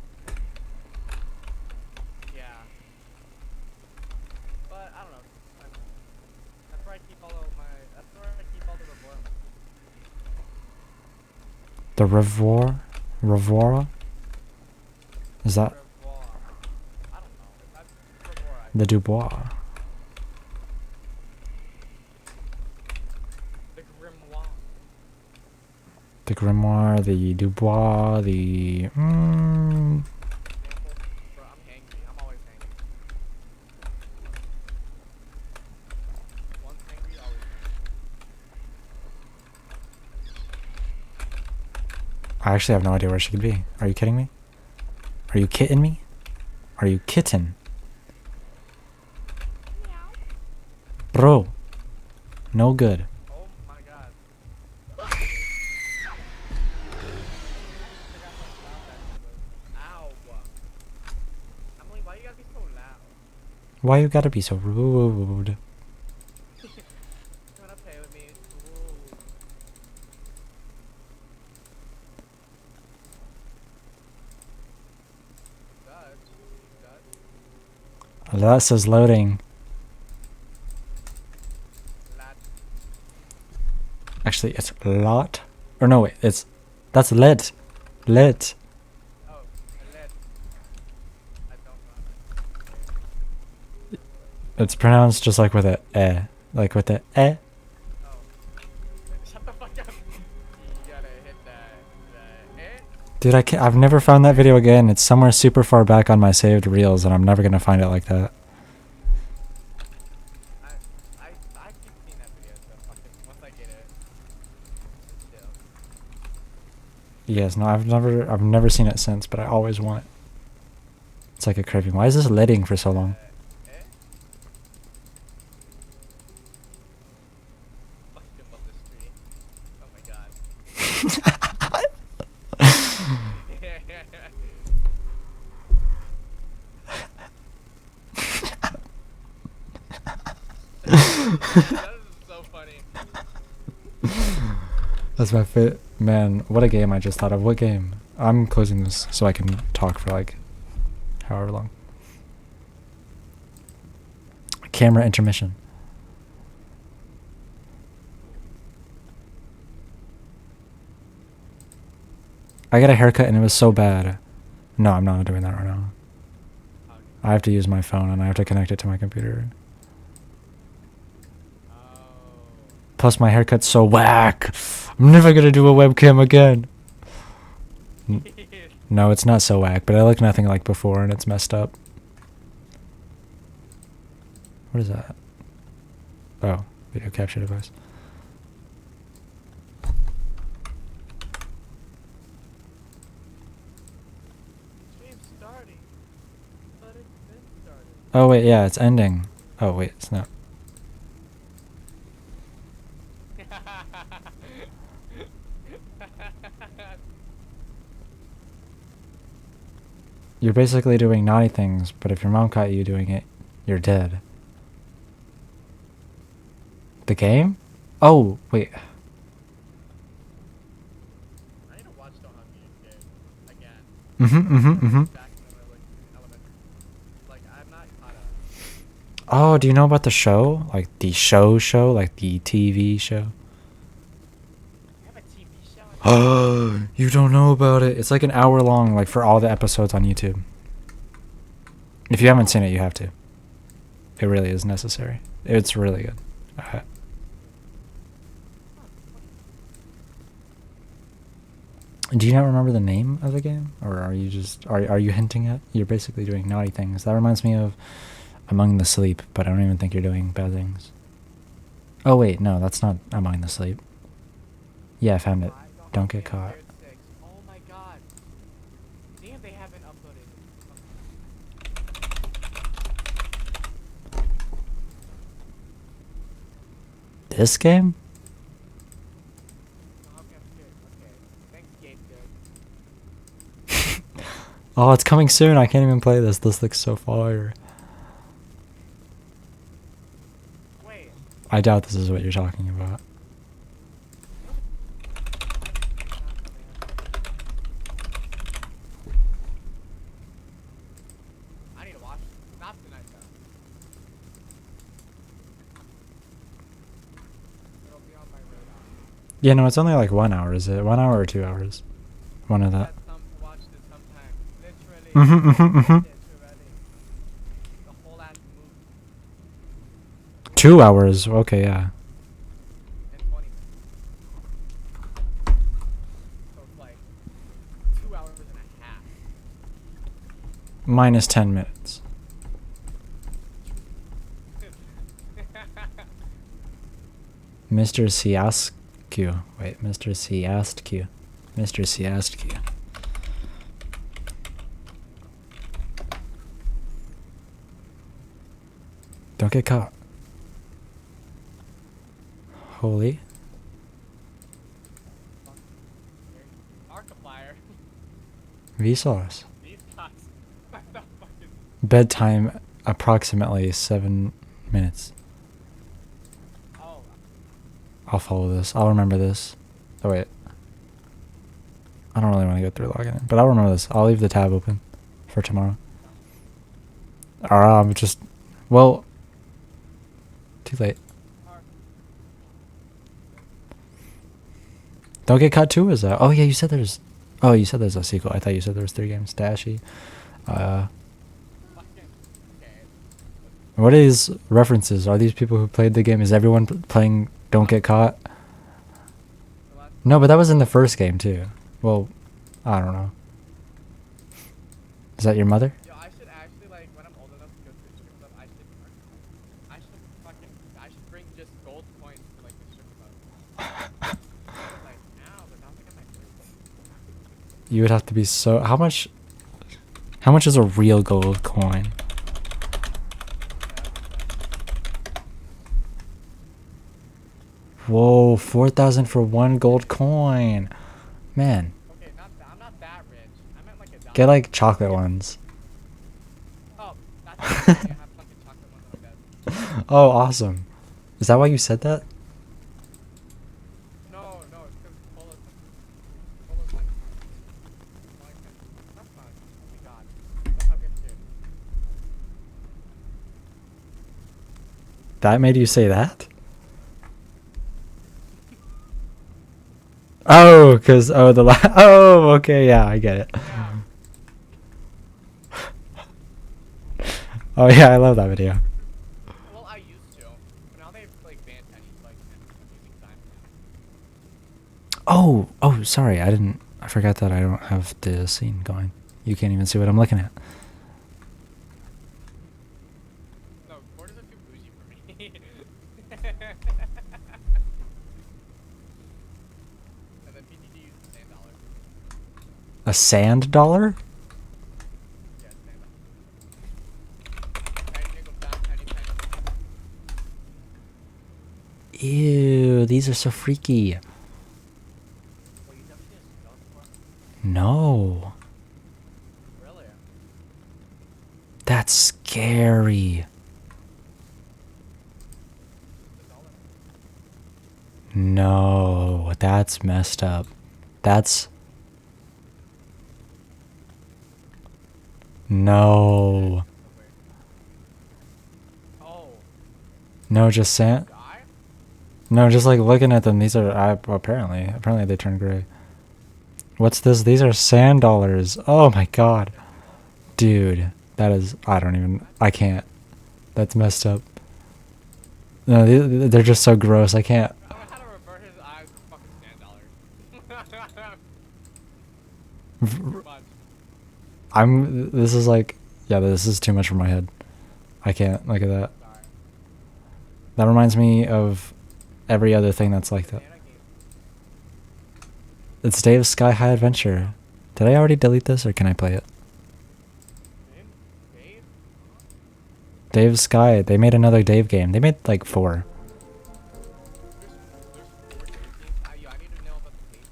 Yeah. But I don't know. That's where I keep all of my. That's where I keep all the revoir. The revoir? Is that Revoir. I don't know. That's revoir. the Dubois? The grimoire. The grimoire, the Dubois, the... Bro, I'm hangry. I'm always hangry. Once hangry, always hangry. I actually have no idea where she could be. Are you kidding me? Are you kidding me? Are you kitten? Bro. No good. Oh my god. Ow. Emily, why you gotta be so loud? Why you gotta be so rude? You wanna play with me? Ooh. That says loading. Lad. Actually, it's lot. Or no, wait, that's lit. Lit. Oh, lad. I don't know. It's pronounced just like with a eh. Like with the eh. Oh. Shut the fuck up. You gotta hit the eh? Dude, I've never found that video again. It's somewhere super far back on my saved reels, and I'm never gonna find it like that. I keep seeing that video, so fucking once I get it. Still. Yes, no, I've never seen it since, but I always want it. It's like a craving. Why is this lidding for so long? Eh? Fucking love this tree. Oh my god. That is so funny. That's my fit. Man, what a game I just thought of. What game? I'm closing this so I can talk for like however long. Camera intermission. I got a haircut and it was so bad. No, I'm not doing that right now. I have to use my phone and I have to connect it to my computer. Plus my haircut's so whack. I'm never gonna do a webcam again. No, it's not so whack, but I look nothing like before and it's messed up. What is that? Oh, video capture device. Stream's starting. But it's been started. Oh wait, yeah, it's ending. Oh wait, it's not. You're basically doing naughty things, but if your mom caught you doing it, you're dead. The game? Oh, wait. Back in the like elementary. Like I'm not caught up. Oh, do you know about the show? Like the show, like the TV show? You have a TV show? I didn't know. Oh, you don't know about it. It's like an hour long, like for all the episodes on YouTube. If you haven't seen it, you have to. It really is necessary. It's really good. Do you not remember the name of the game? Or are you just are you hinting at you're basically doing naughty things? That reminds me of Among the Sleep, but I don't even think you're doing bad things. Oh wait, no, that's not Among the Sleep. Yeah, I found it. Don't get caught. Oh my god. Damn, they haven't uploaded. This game? Okay, I'm scared. Okay. Thanks, game good. Oh, it's coming soon. I can't even play this. This looks so fire. Wait. I doubt this is what you're talking about. I need to watch it. Not tonight though. It'll be on my radar. Yeah, no, it's only like 1 hour, is it? 1 hour or 2 hours? One of that. Let some watch this sometime. Literally. Literally. The whole ass movie. 2 hours. Okay, yeah. And 20. So it's like 2 hours and a half. Minus 10 minutes. Mr. Siascu. Wait, Mr. Siascu. Mr. Siascu. Don't get caught. Holy. Markiplier. Vsauce. These guys. What the fuck is Bedtime approximately 7 minutes. Oh. I'll follow this. I'll remember this. Oh wait. I don't really want to go through logging in, but I'll remember this. I'll leave the tab open for tomorrow. I'm just, well, too late. Don't Get Caught 2 is out. Oh yeah, you said there's, oh you said there's a sequel. I thought you said there was 3 games. Dashy. Okay. What are these references? Are these people who played the game? Is everyone playing Don't Get Caught? No, but that was in the first game too. Well, I don't know. Is that your mother? Yo, I should actually, like, when I'm old enough to go to the strip club, I should bring just gold coins to, like, the strip club. Like, ow, they're bouncing on my face. You would have to be so, how much is a real gold coin? Whoa, 4,000 for 1 gold coin. Man, Okay, I'm not that rich. I meant like a dollar. get like chocolate ones. Oh, that's I have fucking chocolate ones on my bed. Oh, awesome. Is that why you said that? No, it's because Polo's like, that's fine. Oh my god. That's how I get scared. That made you say that? Oh, cause oh, okay, yeah, I get it. Yeah. Oh yeah, I love that video. Well, I used to, but now they've like banned pennies, like, and amusing time. Oh, sorry, I forgot that I don't have the scene going. You can't even see what I'm looking at. No, quarters are too bougie for me. And then PTD uses $10. A sand dollar? Yeah, $10. Tiny nickel back, tiny penny. Ew, these are so freaky. Well, you never seen a skull before? No. Really? That's scary. No, that's messed up. That's No. Oh, No, just sand. guy? No, just like looking at them. These are apparently they turn gray. What's this? These are sand dollars. Oh my god, dude, that is. I can't. That's messed up. No, they're just so gross. I can't. I don't know how to revert his eyes to fucking sand dollars. Too much. This is like. Yeah, this is too much for my head. I can't look at that. Sorry. That reminds me of every other thing that's like that. Banana game. It's Dave's Sky High Adventure. Did I already delete this or can I play it? Dave? Dave? Dave's Sky. They made another Dave game. They made like 4. There's 4 Dave games. Yo, I need to know about the Dave.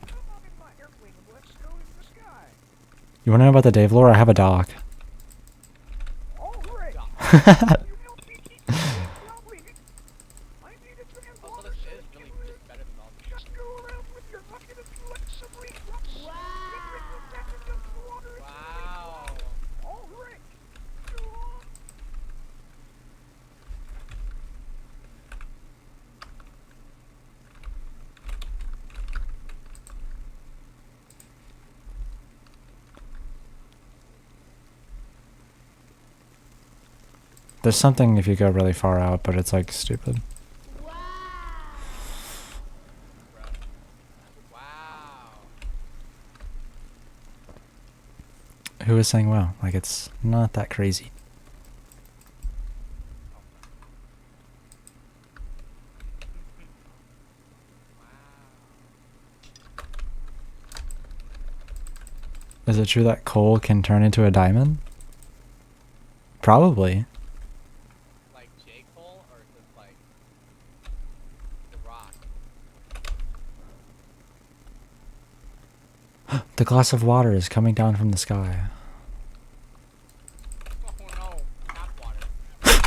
Come on in my airplane and let's go in the sky. You want to know about the Dave lore? I have a doc. All right. Stop. You help me keep the ship lovely. I need a Also, transponder this so is it really can just better than all the just go around with your bucket and collect some reflux. Then bring them back into the water and Wow. all right. Go on. There's something if you go really far out, but it's like stupid. Wow. Who is saying wow? Like it's not that crazy. Is it true that coal can turn into a diamond? Probably. Like J. Cole or just like The Rock? The glass of water is coming down from the sky. Oh no, tap water.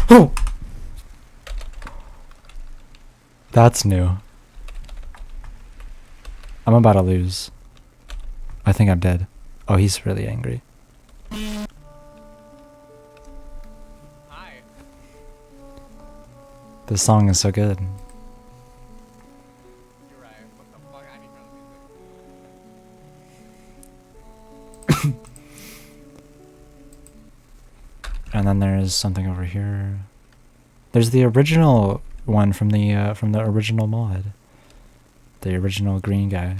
Oh! That's new. I'm about to lose. I think I'm dead. Oh, he's really angry. Hi. This song is so good. You're right. What the fuck? I need to music. And then there's something over here. There's the original one from the original mod. The original green guy.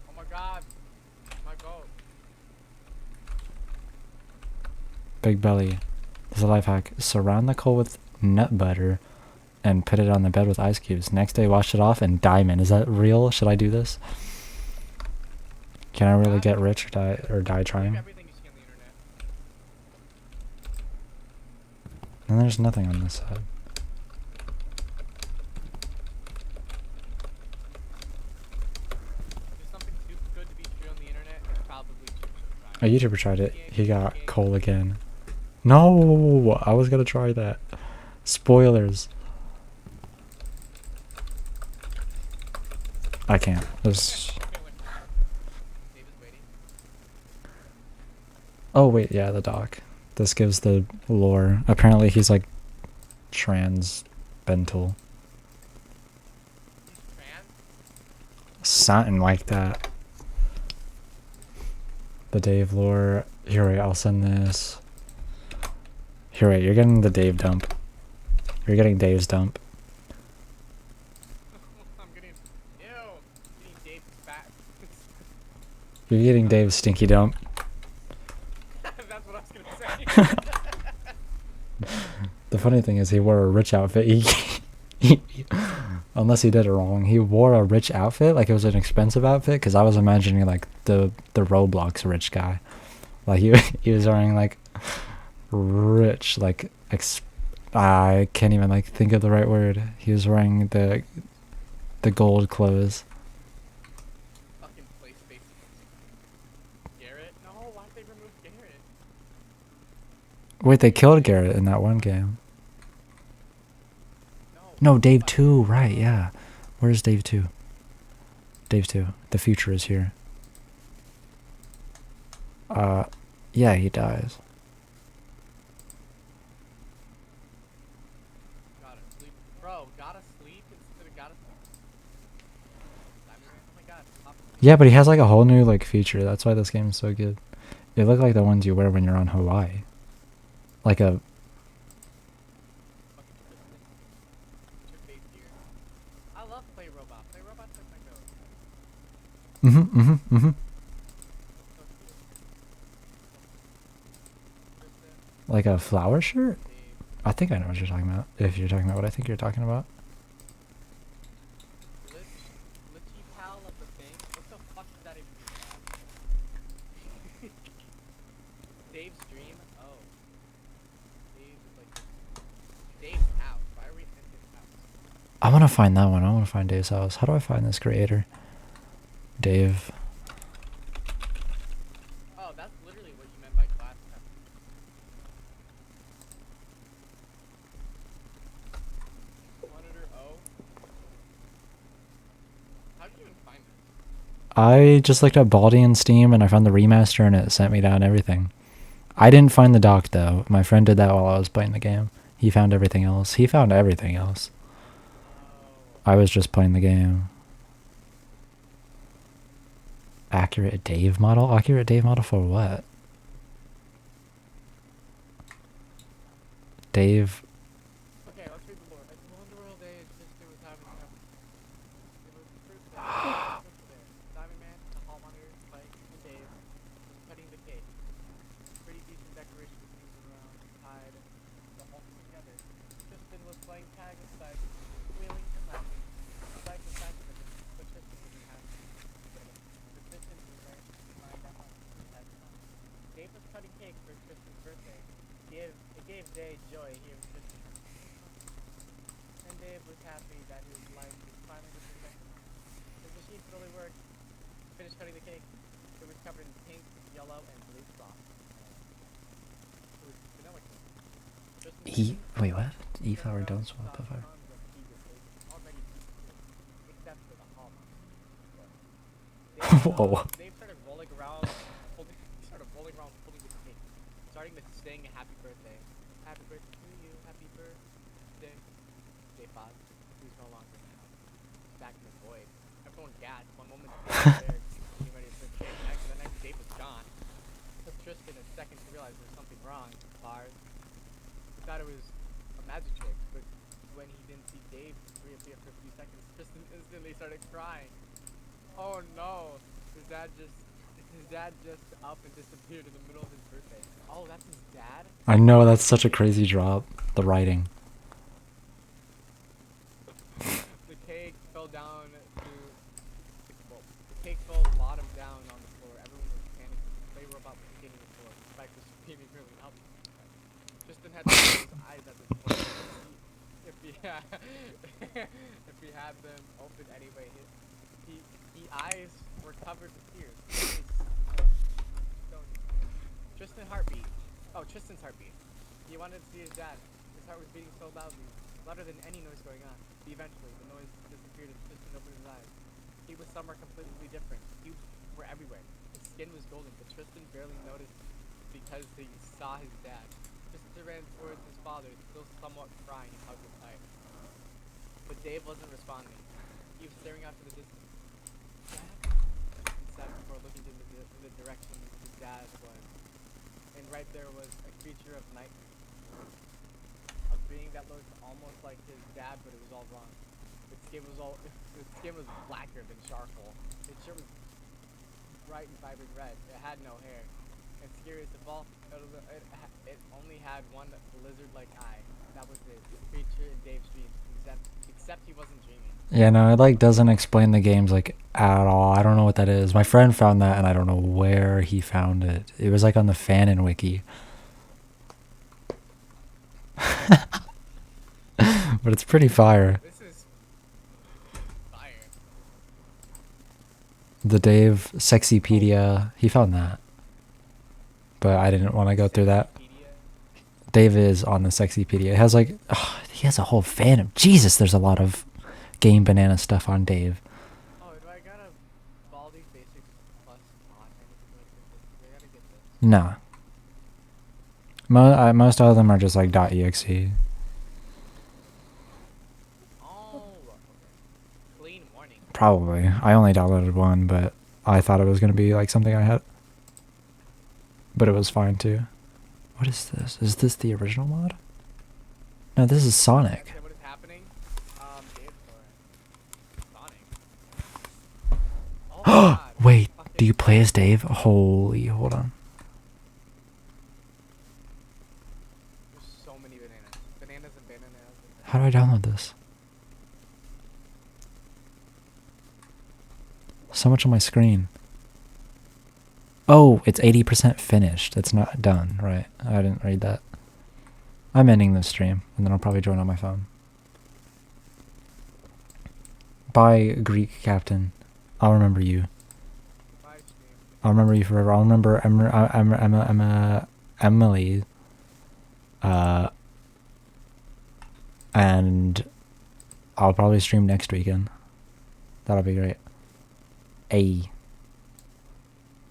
Oh my god. My goat. Big belly. There's a life hack. Surround the coal with nut butter and put it on the bed with ice cubes. Next day wash it off and diamond. Is that real? Should I do this? Can I really get rich or die trying? Everything you see on the internet. And there's nothing on this side. There's something too good to be true on the internet. It's probably true. A YouTuber tried it. He got coal again. No, I was gonna try that. Spoilers. I can't. There's. David's waiting. Oh wait, yeah, the doc. This gives the lore. Apparently, he's like transbental. He's trans? Something like that. The Dave lore. Here, wait, I'll send this. Here, wait, you're getting the Dave dump. You're getting Dave's dump. I'm getting. Ew. Getting Dave's fat. You're getting Dave's stinky dump. That's what I was gonna say. The funny thing is, he wore a rich outfit. Unless he did it wrong, he wore a rich outfit, like it was an expensive outfit. Because I was imagining like the Roblox rich guy, like he was wearing like rich, like I can't even like think of the right word. He was wearing the gold clothes. Fucking play space. Garrett? No, why'd they remove Garrett? Wait, they killed Garrett in that one game. No, Dave 2, right, yeah. Where's Dave 2? Dave 2. The future is here. Yeah, he dies. Gotta sleep. Bro, gotta sleep instead of gotta sleep. Diamond Man? Oh my god. Stop. Yeah, but he has like a whole new like feature. That's why this game is so good. They look like the ones you wear when you're on Hawaii. Like a Fucking Tristan. What's your face here? I love Play Robot. Play Robot's like my goat. So cute. Tristan, like a flower shirt. Dave. I think I know what you're talking about. If you're talking about what I think you're talking about. Glitchy pal of the thing? What the fuck does that even mean? Dave's dream? Oh. Dave is like Dave's house. Why are we in his house? I want to find that one. I want to find Dave's house. How do I find this creator? Dave. Oh, that's literally what you meant by glass test. Monitor O. How did you even find this? I just looked up Baldi in Steam and I found the remaster and it sent me down everything. I didn't find the doc though. My friend did that while I was playing the game. He found everything else. He found everything else. Oh. I was just playing the game. Accurate Dave model? Accurate Dave model for what? Dave. Okay, let's read the lore. At the Wonderworld age, history was having it was the first day. Diamond Man, the Hall Monitor, Spike, and Dave was cutting the cake. Pretty decent decoration with things around, tied the whole thing together. Tristan was playing tag with Spike, squealing and laughing. Spike was fascinated, but Tristan wasn't happy. The Tristan was very mind that much. He had fun. Dave was cutting cake for Tristan's birthday. It gave Dave joy hearing Tristan have fun. And Dave was happy that his life was finally the perfection. His machine totally worked. Finished cutting the cake. It was covered in pink, yellow, and blue sauce. It was vanilla cake. Tristan Wait, what? E-flower don't swap the fire. already except for the hall. Whoa. Dave started rolling around, holding the cake, starting to sing happy birthday. Happy birthday to you, happy birthday. Dave Bob, who's no longer in the house. He's back in the void. Everyone gasped. One moment Dave was there, getting ready to flip cake. The next Dave was gone. It took Tristan a second to realize there was something wrong. Bars. He thought it was a magic trick, but when he didn't see Dave reappear for a few seconds, Tristan instantly started crying. Oh no! His dad just up and disappeared in the middle of his birthday. Oh, that's his dad? I know, that's such a crazy drop. The writing. The cake fell down the cake fell bottom down on the floor. Everyone was panicking. Play Robot was hitting the floor. Spike was screaming really loud. Tristan had to close his eyes at this point. If he had them open anyway, his eyes were covered with tears. Tristan's heartbeat. He wanted to see his dad. His heart was beating so loudly, louder than any noise going on. Eventually, the noise disappeared and Tristan opened his eyes. He was somewhere completely different. Cubes were everywhere. His skin was golden, but Tristan barely noticed because he saw his dad. Tristan ran towards his father, still somewhat crying, and hugged him tight. But Dave wasn't responding. He was staring out to the distance. Dad? He said before looking in the direction his dad was. And right there was a creature of nightmare. A being that looked almost like his dad, but it was all wrong. Its skin was blacker than charcoal. Its shirt was bright and vibrant red. It had no hair. And scariest of all, it only had one lizard-like eye. That was it. The creature in Dave's dreams. Except he wasn't dreaming. Yeah, no, it like doesn't explain the games like at all. I don't know what that is. My friend found that and I don't know where he found it. It was like on the Fanon wiki. But it's pretty fire. This is fire. The Dave Sexypedia, he found that. But I didn't want to go through that. Dave is on the Sexypedia. It has like, he has a whole fandom. Jesus, there's a lot of Game Banana stuff on Dave. Oh, do I got a Baldi Basics Plus mod? I gotta get this. Nah. Most of them are just like .exe. Oh, clean warning. Probably. I only downloaded one, but I thought it was gonna be like something I had. But it was fine too. What is this? Is this the original mod? No, this is Sonic. What is happening? Dave for Sonic. Oh my God. Wait, Fucking- do you play as Dave? Holy, hold on. There's so many bananas. Bananas and bananas. How do I download this? So much on my screen. Oh, it's 80% finished. It's not done, right? I didn't read that. I'm ending this stream, and then I'll probably join on my phone. Bye, Greek Captain. I'll remember you. Bye, stream. I'll remember you forever. I'll remember Emily. And I'll probably stream next weekend. That'll be great.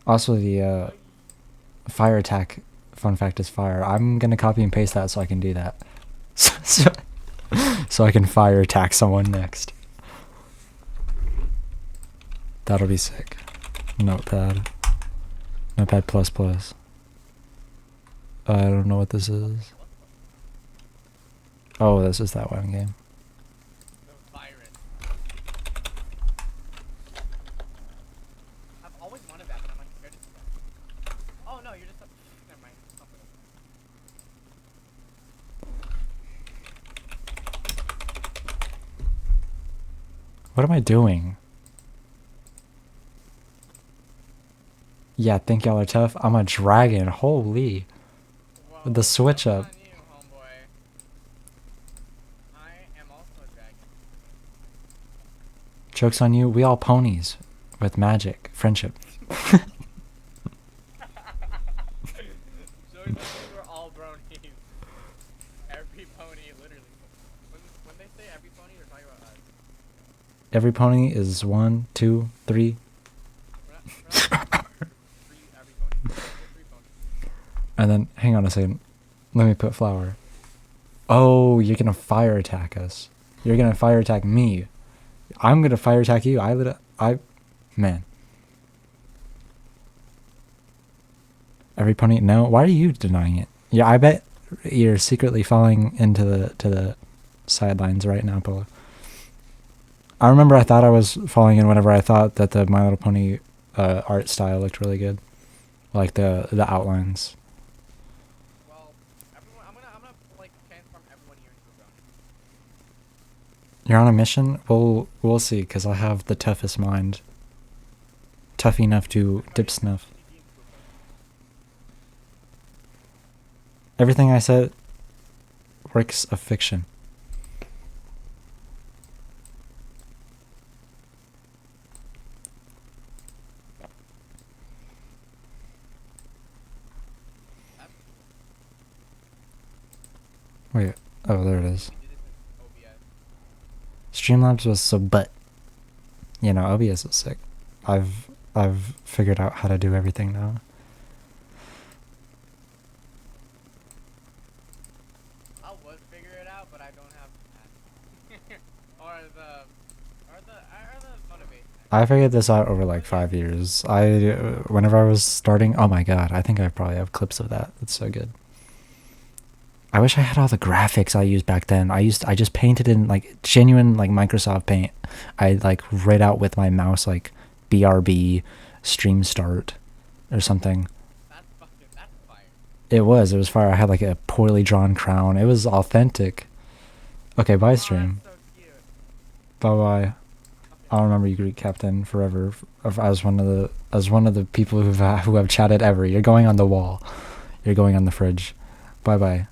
Also, the fire attack fun fact is fire. I'm gonna copy and paste that so I can do that. So I can fire attack someone next. That'll be sick. Notepad. Notepad plus plus. I don't know what this is. Oh, this is that one game. The virus. I've always wanted that, but I'm like scared to do that. Oh no, you're just a... Never mind. What am I doing? Yeah, think y'all are tough? I'm a dragon. Holy. Whoa, The switch up. on you, homeboy. I am also a dragon. Joke's on you. We all ponies. With magic. Friendship. So we're all bronies. Every pony, literally. When they say every pony, they're talking about us. Every pony is 1, 2, 3. Every pony. There's 3 ponies. And then, hang on a second. Let me put flower. Oh, you're gonna fire attack us. You're gonna fire attack me. I'm gonna fire attack you. Man. Every pony, no. Why are you denying it? Yeah, I bet you're secretly falling into the sidelines right now, Polo. I remember I thought I was falling in whenever I thought that the My Little Pony art style looked really good, like the outlines. Well, everyone, I'm gonna like transform everyone here into a brony. You're on a mission? We'll see, because I have the toughest mind. Tough enough to dip snuff. Everything I said, works of fiction. Wait, oh, there it is. We did this in OBS. Streamlabs was so, but you know, OBS is sick. I've figured out how to do everything now. I would figure it out, but I don't have that. or the motivation. I figured this out over like 5 years. Whenever I was starting, oh my god, I think I probably have clips of that. It's so good. I wish I had all the graphics I used back then. I just painted in like genuine like Microsoft Paint. I like write out with my mouse like BRB stream start or something. That's fire. It was fire. I had like a poorly drawn crown. It was authentic. Okay, bye Oh, stream. that's so cute. Bye bye. I'll remember you, Greek Captain, forever. As one of the people who have chatted ever. You're going on the wall. You're going on the fridge. Bye bye.